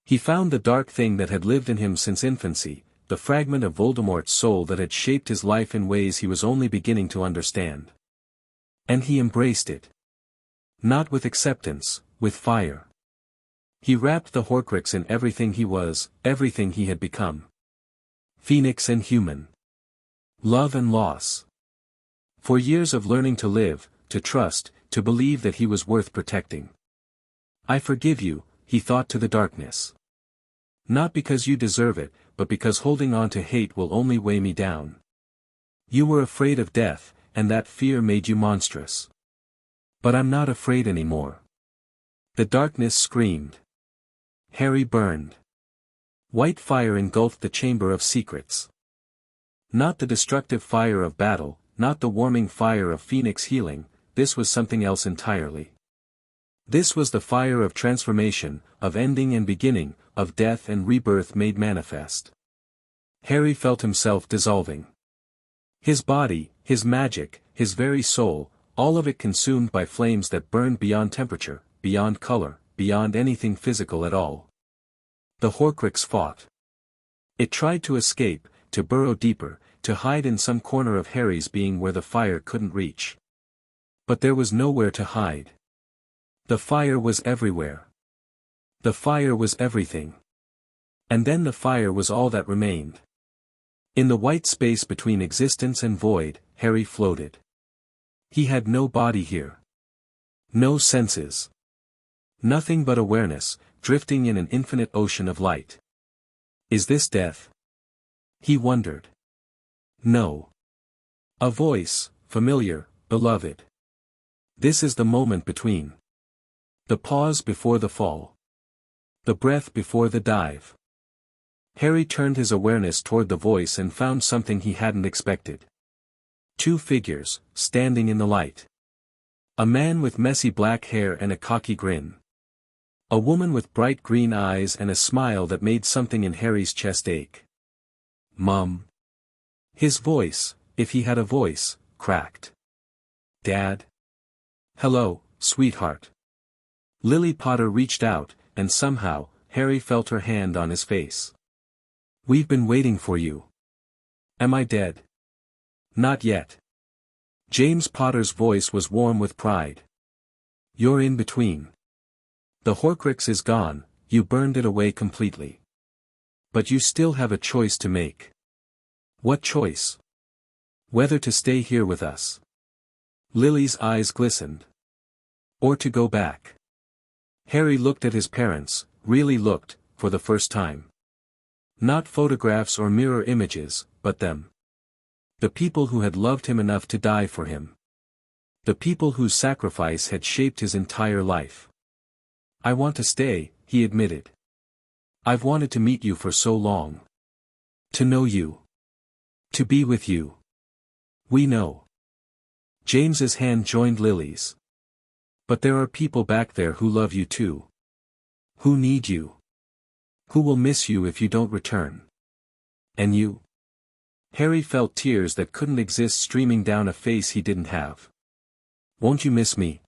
He found the dark thing that had lived in him since infancy, the fragment of Voldemort's soul that had shaped his life in ways he was only beginning to understand. And he embraced it. Not with acceptance, with fire. He wrapped the Horcrux in everything he was, everything he had become. Phoenix and human. Love and loss. For years of learning to live, to trust, to believe that he was worth protecting. I forgive you, he thought to the darkness. Not because you deserve it, but because holding on to hate will only weigh me down. You were afraid of death, and that fear made you monstrous. But I'm not afraid anymore. The darkness screamed. Harry burned. White fire engulfed the Chamber of Secrets. Not the destructive fire of battle, not the warming fire of phoenix healing, this was something else entirely. This was the fire of transformation, of ending and beginning, of death and rebirth made manifest. Harry felt himself dissolving. His body, his magic, his very soul, all of it consumed by flames that burned beyond temperature, beyond color, beyond anything physical at all. The Horcrux fought. It tried to escape, to burrow deeper, to hide in some corner of Harry's being where the fire couldn't reach. But there was nowhere to hide. The fire was everywhere. The fire was everything. And then the fire was all that remained. In the white space between existence and void, Harry floated. He had no body here. No senses. Nothing but awareness, drifting in an infinite ocean of light. Is this death? He wondered. No. A voice, familiar, beloved. This is the moment between. The pause before the fall. The breath before the dive. Harry turned his awareness toward the voice and found something he hadn't expected. Two figures, standing in the light. A man with messy black hair and a cocky grin. A woman with bright green eyes and a smile that made something in Harry's chest ache. Mum. His voice, if he had a voice, cracked. Dad? Hello, sweetheart. Lily Potter reached out, and somehow, Harry felt her hand on his face. We've been waiting for you. Am I dead? Not yet. James Potter's voice was warm with pride. You're in between. The Horcrux is gone, you burned it away completely. But you still have a choice to make. What choice? Whether to stay here with us. Lily's eyes glistened. Or to go back. Harry looked at his parents, really looked, for the first time. Not photographs or mirror images, but them. The people who had loved him enough to die for him. The people whose sacrifice had shaped his entire life. I want to stay, he admitted. I've wanted to meet you for so long. To know you. To be with you. We know. James's hand joined Lily's. But there are people back there who love you too. Who need you. Who will miss you if you don't return. And you? Harry felt tears that couldn't exist streaming down a face he didn't have. Won't you miss me?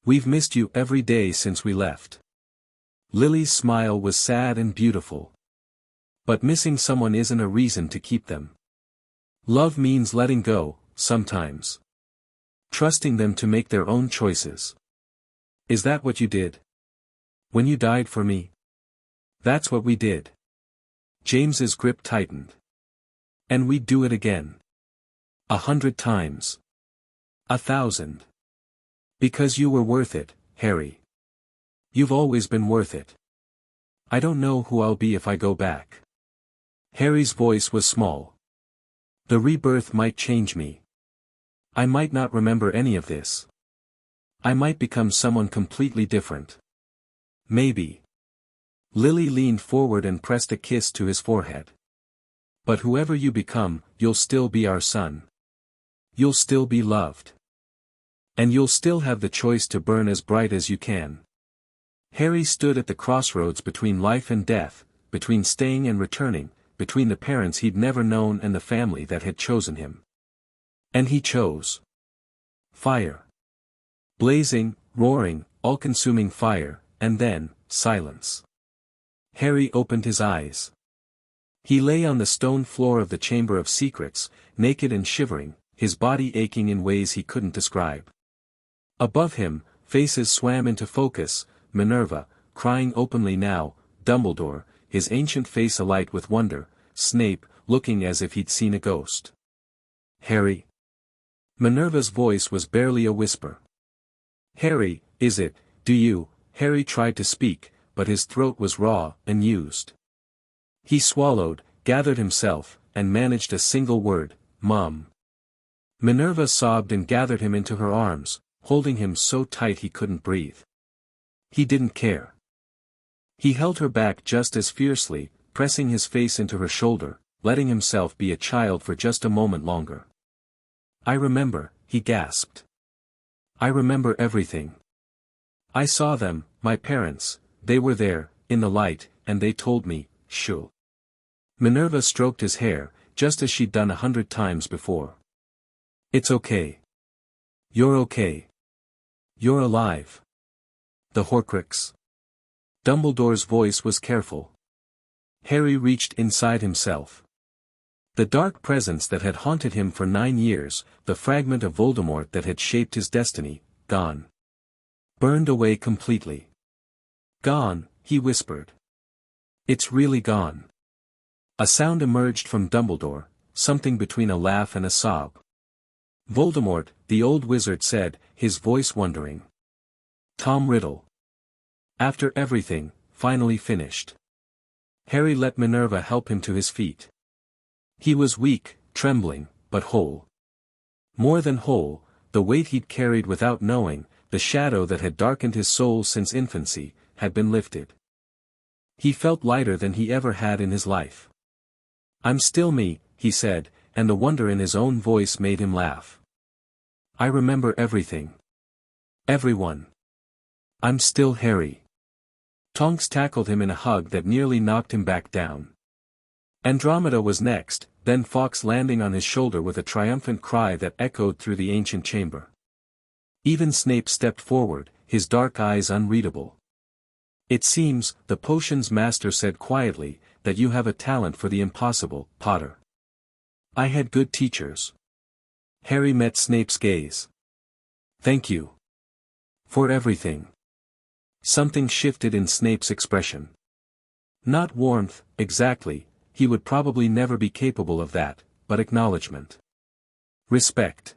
We've missed you every day since we left. Lily's smile was sad and beautiful. But missing someone isn't a reason to keep them. Love means letting go, sometimes. Trusting them to make their own choices. Is that what you did? When you died for me? That's what we did. James's grip tightened. And we'd do it again. 100 times. 1,000. Because you were worth it, Harry. You've always been worth it. I don't know who I'll be if I go back. Harry's voice was small. The rebirth might change me. I might not remember any of this. I might become someone completely different. Maybe. Lily leaned forward and pressed a kiss to his forehead. But whoever you become, you'll still be our son. You'll still be loved. And you'll still have the choice to burn as bright as you can. Harry stood at the crossroads between life and death, between staying and returning, between the parents he'd never known and the family that had chosen him. And he chose. Fire. Blazing, roaring, all-consuming fire, and then, silence. Harry opened his eyes. He lay on the stone floor of the Chamber of Secrets, naked and shivering, his body aching in ways he couldn't describe. Above him, faces swam into focus, Minerva, crying openly now, Dumbledore, his ancient face alight with wonder, Snape, looking as if he'd seen a ghost. Harry. Minerva's voice was barely a whisper. Harry, is it, do you? Harry tried to speak, but his throat was raw, and used. He swallowed, gathered himself, and managed a single word, Mom. Minerva sobbed and gathered him into her arms, holding him so tight he couldn't breathe. He didn't care. He held her back just as fiercely, pressing his face into her shoulder, letting himself be a child for just a moment longer. I remember, he gasped. I remember everything. I saw them, my parents, they were there, in the light, and they told me, shoo. Minerva stroked his hair, just as she'd done 100 times before. It's okay. You're okay. You're alive. The Horcrux. Dumbledore's voice was careful. Harry reached inside himself. The dark presence that had haunted him for 9 years, the fragment of Voldemort that had shaped his destiny, gone. Burned away completely. Gone, he whispered. It's really gone. A sound emerged from Dumbledore, something between a laugh and a sob. Voldemort, the old wizard said, his voice wondering. Tom Riddle. After everything, finally finished. Harry let Minerva help him to his feet. He was weak, trembling, but whole. More than whole, the weight he'd carried without knowing, the shadow that had darkened his soul since infancy, had been lifted. He felt lighter than he ever had in his life. I'm still me, he said, and the wonder in his own voice made him laugh. I remember everything. Everyone. I'm still Harry. Tonks tackled him in a hug that nearly knocked him back down. Andromeda was next, then Fawkes landing on his shoulder with a triumphant cry that echoed through the ancient chamber. Even Snape stepped forward, his dark eyes unreadable. It seems, the potions master said quietly, that you have a talent for the impossible, Potter. I had good teachers. Harry met Snape's gaze. Thank you. For everything. Something shifted in Snape's expression. Not warmth, exactly, he would probably never be capable of that, but acknowledgement. Respect.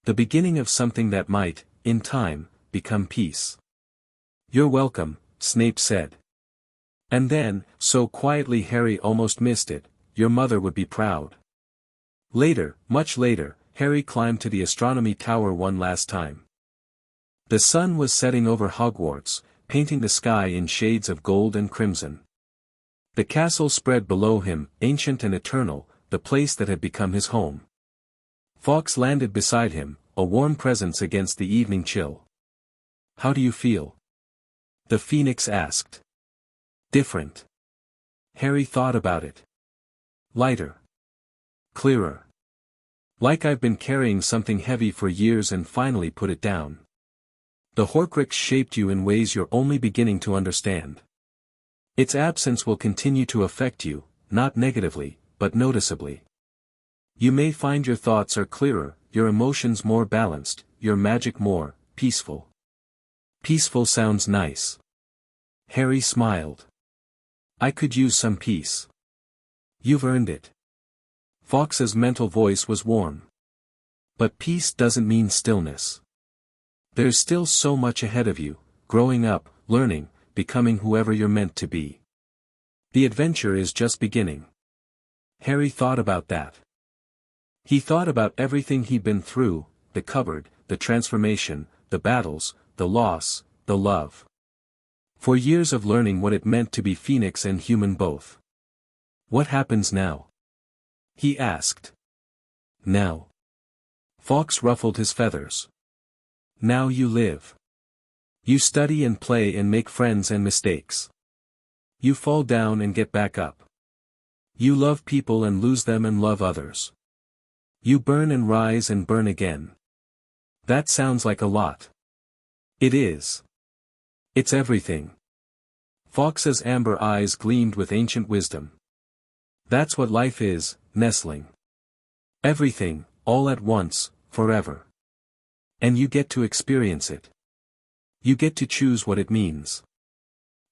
The beginning of something that might, in time, become peace. You're welcome, Snape said. And then, so quietly Harry almost missed it, your mother would be proud. Later, much later, Harry climbed to the astronomy tower one last time. The sun was setting over Hogwarts, painting the sky in shades of gold and crimson. The castle spread below him, ancient and eternal, the place that had become his home. Fawkes landed beside him, a warm presence against the evening chill. How do you feel? The Phoenix asked. Different. Harry thought about it. Lighter. Clearer. Like I've been carrying something heavy for years and finally put it down. The Horcrux shaped you in ways you're only beginning to understand. Its absence will continue to affect you, not negatively, but noticeably. You may find your thoughts are clearer, your emotions more balanced, your magic more peaceful. Peaceful sounds nice. Harry smiled. I could use some peace. You've earned it. Fawkes's mental voice was warm. But peace doesn't mean stillness. There's still so much ahead of you, growing up, learning, becoming whoever you're meant to be. The adventure is just beginning. Harry thought about that. He thought about everything he'd been through, the cupboard, the transformation, the battles, the loss, the love. For years of learning what it meant to be Phoenix and human both. What happens now? He asked. Now. Fawkes ruffled his feathers. Now you live. You study and play and make friends and mistakes. You fall down and get back up. You love people and lose them and love others. You burn and rise and burn again. That sounds like a lot. It is. It's everything. Fawkes's amber eyes gleamed with ancient wisdom. That's what life is, nestling. Everything, all at once, forever. And you get to experience it. You get to choose what it means.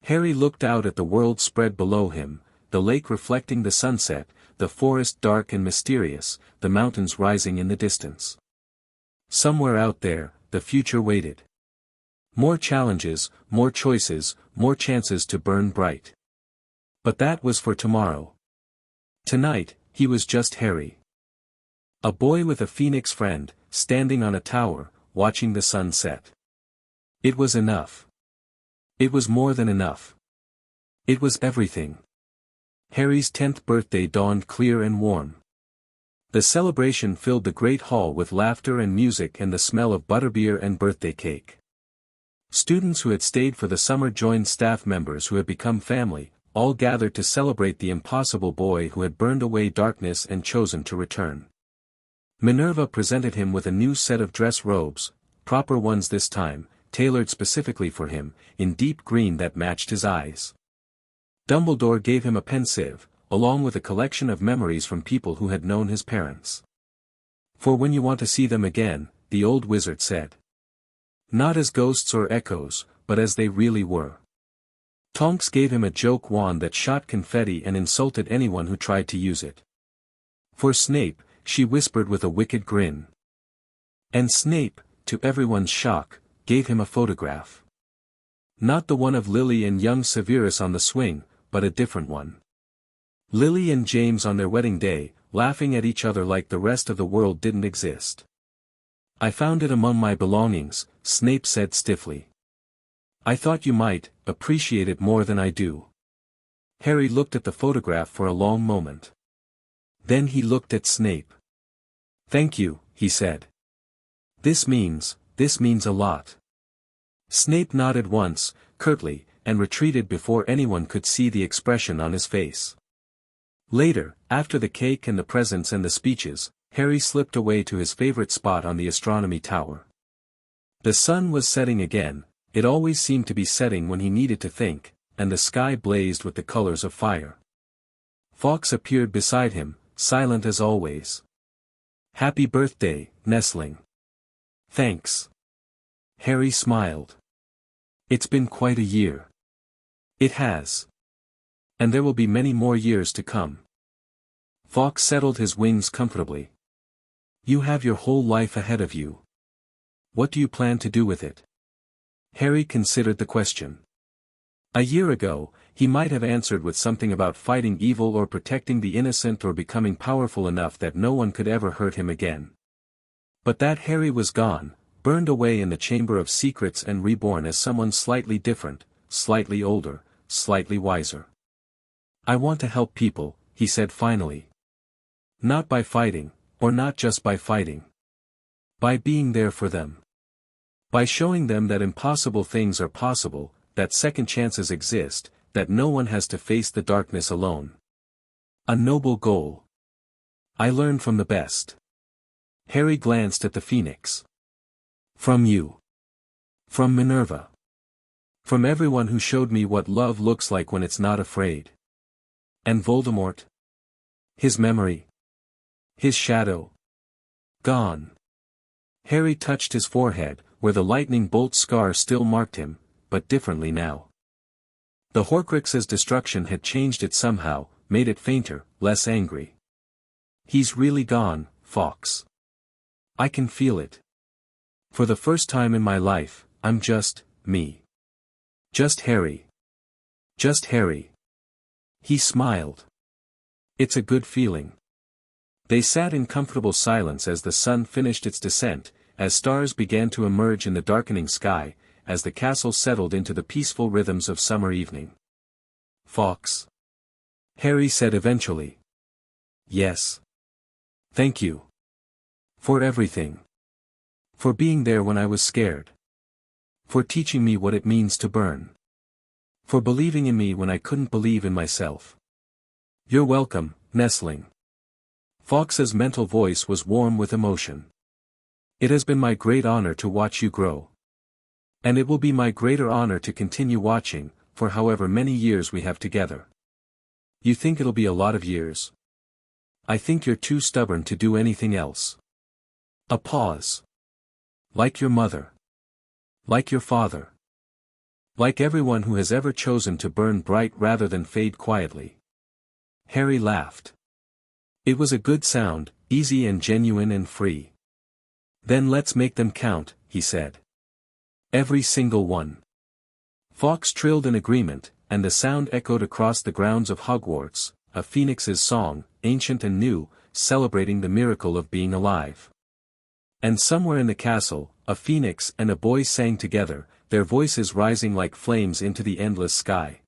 Harry looked out at the world spread below him, the lake reflecting the sunset, the forest dark and mysterious, the mountains rising in the distance. Somewhere out there, the future waited. More challenges, more choices, more chances to burn bright. But that was for tomorrow. Tonight, he was just Harry. A boy with a Phoenix friend, standing on a tower, watching the sun set. It was enough. It was more than enough. It was everything. Harry's 10th birthday dawned clear and warm. The celebration filled the great hall with laughter and music and the smell of butterbeer and birthday cake. Students who had stayed for the summer joined staff members who had become family, all gathered to celebrate the impossible boy who had burned away darkness and chosen to return. Minerva presented him with a new set of dress robes, proper ones this time, tailored specifically for him, in deep green that matched his eyes. Dumbledore gave him a pensieve, along with a collection of memories from people who had known his parents. For when you want to see them again, the old wizard said. Not as ghosts or echoes, but as they really were. Tonks gave him a joke wand that shot confetti and insulted anyone who tried to use it. For Snape, she whispered with a wicked grin. And Snape, to everyone's shock, gave him a photograph. Not the one of Lily and young Severus on the swing, but a different one. Lily and James on their wedding day, laughing at each other like the rest of the world didn't exist. I found it among my belongings, Snape said stiffly. I thought you might appreciate it more than I do. Harry looked at the photograph for a long moment. Then he looked at Snape. Thank you, he said. This means a lot. Snape nodded once, curtly, and retreated before anyone could see the expression on his face. Later, after the cake and the presents and the speeches, Harry slipped away to his favorite spot on the astronomy tower. The sun was setting again, it always seemed to be setting when he needed to think, and the sky blazed with the colors of fire. Fawkes appeared beside him, silent as always. Happy birthday, Nestling. Thanks. Harry smiled. It's been quite a year. It has. And there will be many more years to come. Fawkes settled his wings comfortably. You have your whole life ahead of you. What do you plan to do with it? Harry considered the question. A year ago, he might have answered with something about fighting evil or protecting the innocent or becoming powerful enough that no one could ever hurt him again. But that Harry was gone, burned away in the Chamber of Secrets and reborn as someone slightly different, slightly older, slightly wiser. I want to help people, he said finally. Not by fighting, or not just by fighting. By being there for them. By showing them that impossible things are possible, that second chances exist, that no one has to face the darkness alone. A noble goal. I learned from the best. Harry glanced at the Phoenix. From you. From Minerva. From everyone who showed me what love looks like when it's not afraid. And Voldemort? His memory? His shadow? Gone. Harry touched his forehead, where the lightning bolt scar still marked him, but differently now. The Horcruxes' destruction had changed it somehow, made it fainter, less angry. He's really gone, Fawkes. I can feel it. For the first time in my life, I'm just me. Just Harry. Just Harry. He smiled. It's a good feeling. They sat in comfortable silence as the sun finished its descent, as stars began to emerge in the darkening sky, as the castle settled into the peaceful rhythms of summer evening. Fawkes. Harry said eventually. Yes. Thank you. For everything. For being there when I was scared. For teaching me what it means to burn. For believing in me when I couldn't believe in myself. You're welcome, Nestling. Fawkes's mental voice was warm with emotion. It has been my great honor to watch you grow. And it will be my greater honor to continue watching, for however many years we have together. You think it'll be a lot of years? I think you're too stubborn to do anything else. A pause. Like your mother. Like your father. Like everyone who has ever chosen to burn bright rather than fade quietly. Harry laughed. It was a good sound, easy and genuine and free. Then let's make them count, he said. Every single one. Fawkes trilled in agreement, and the sound echoed across the grounds of Hogwarts, a phoenix's song, ancient and new, celebrating the miracle of being alive. And somewhere in the castle, a phoenix and a boy sang together, their voices rising like flames into the endless sky.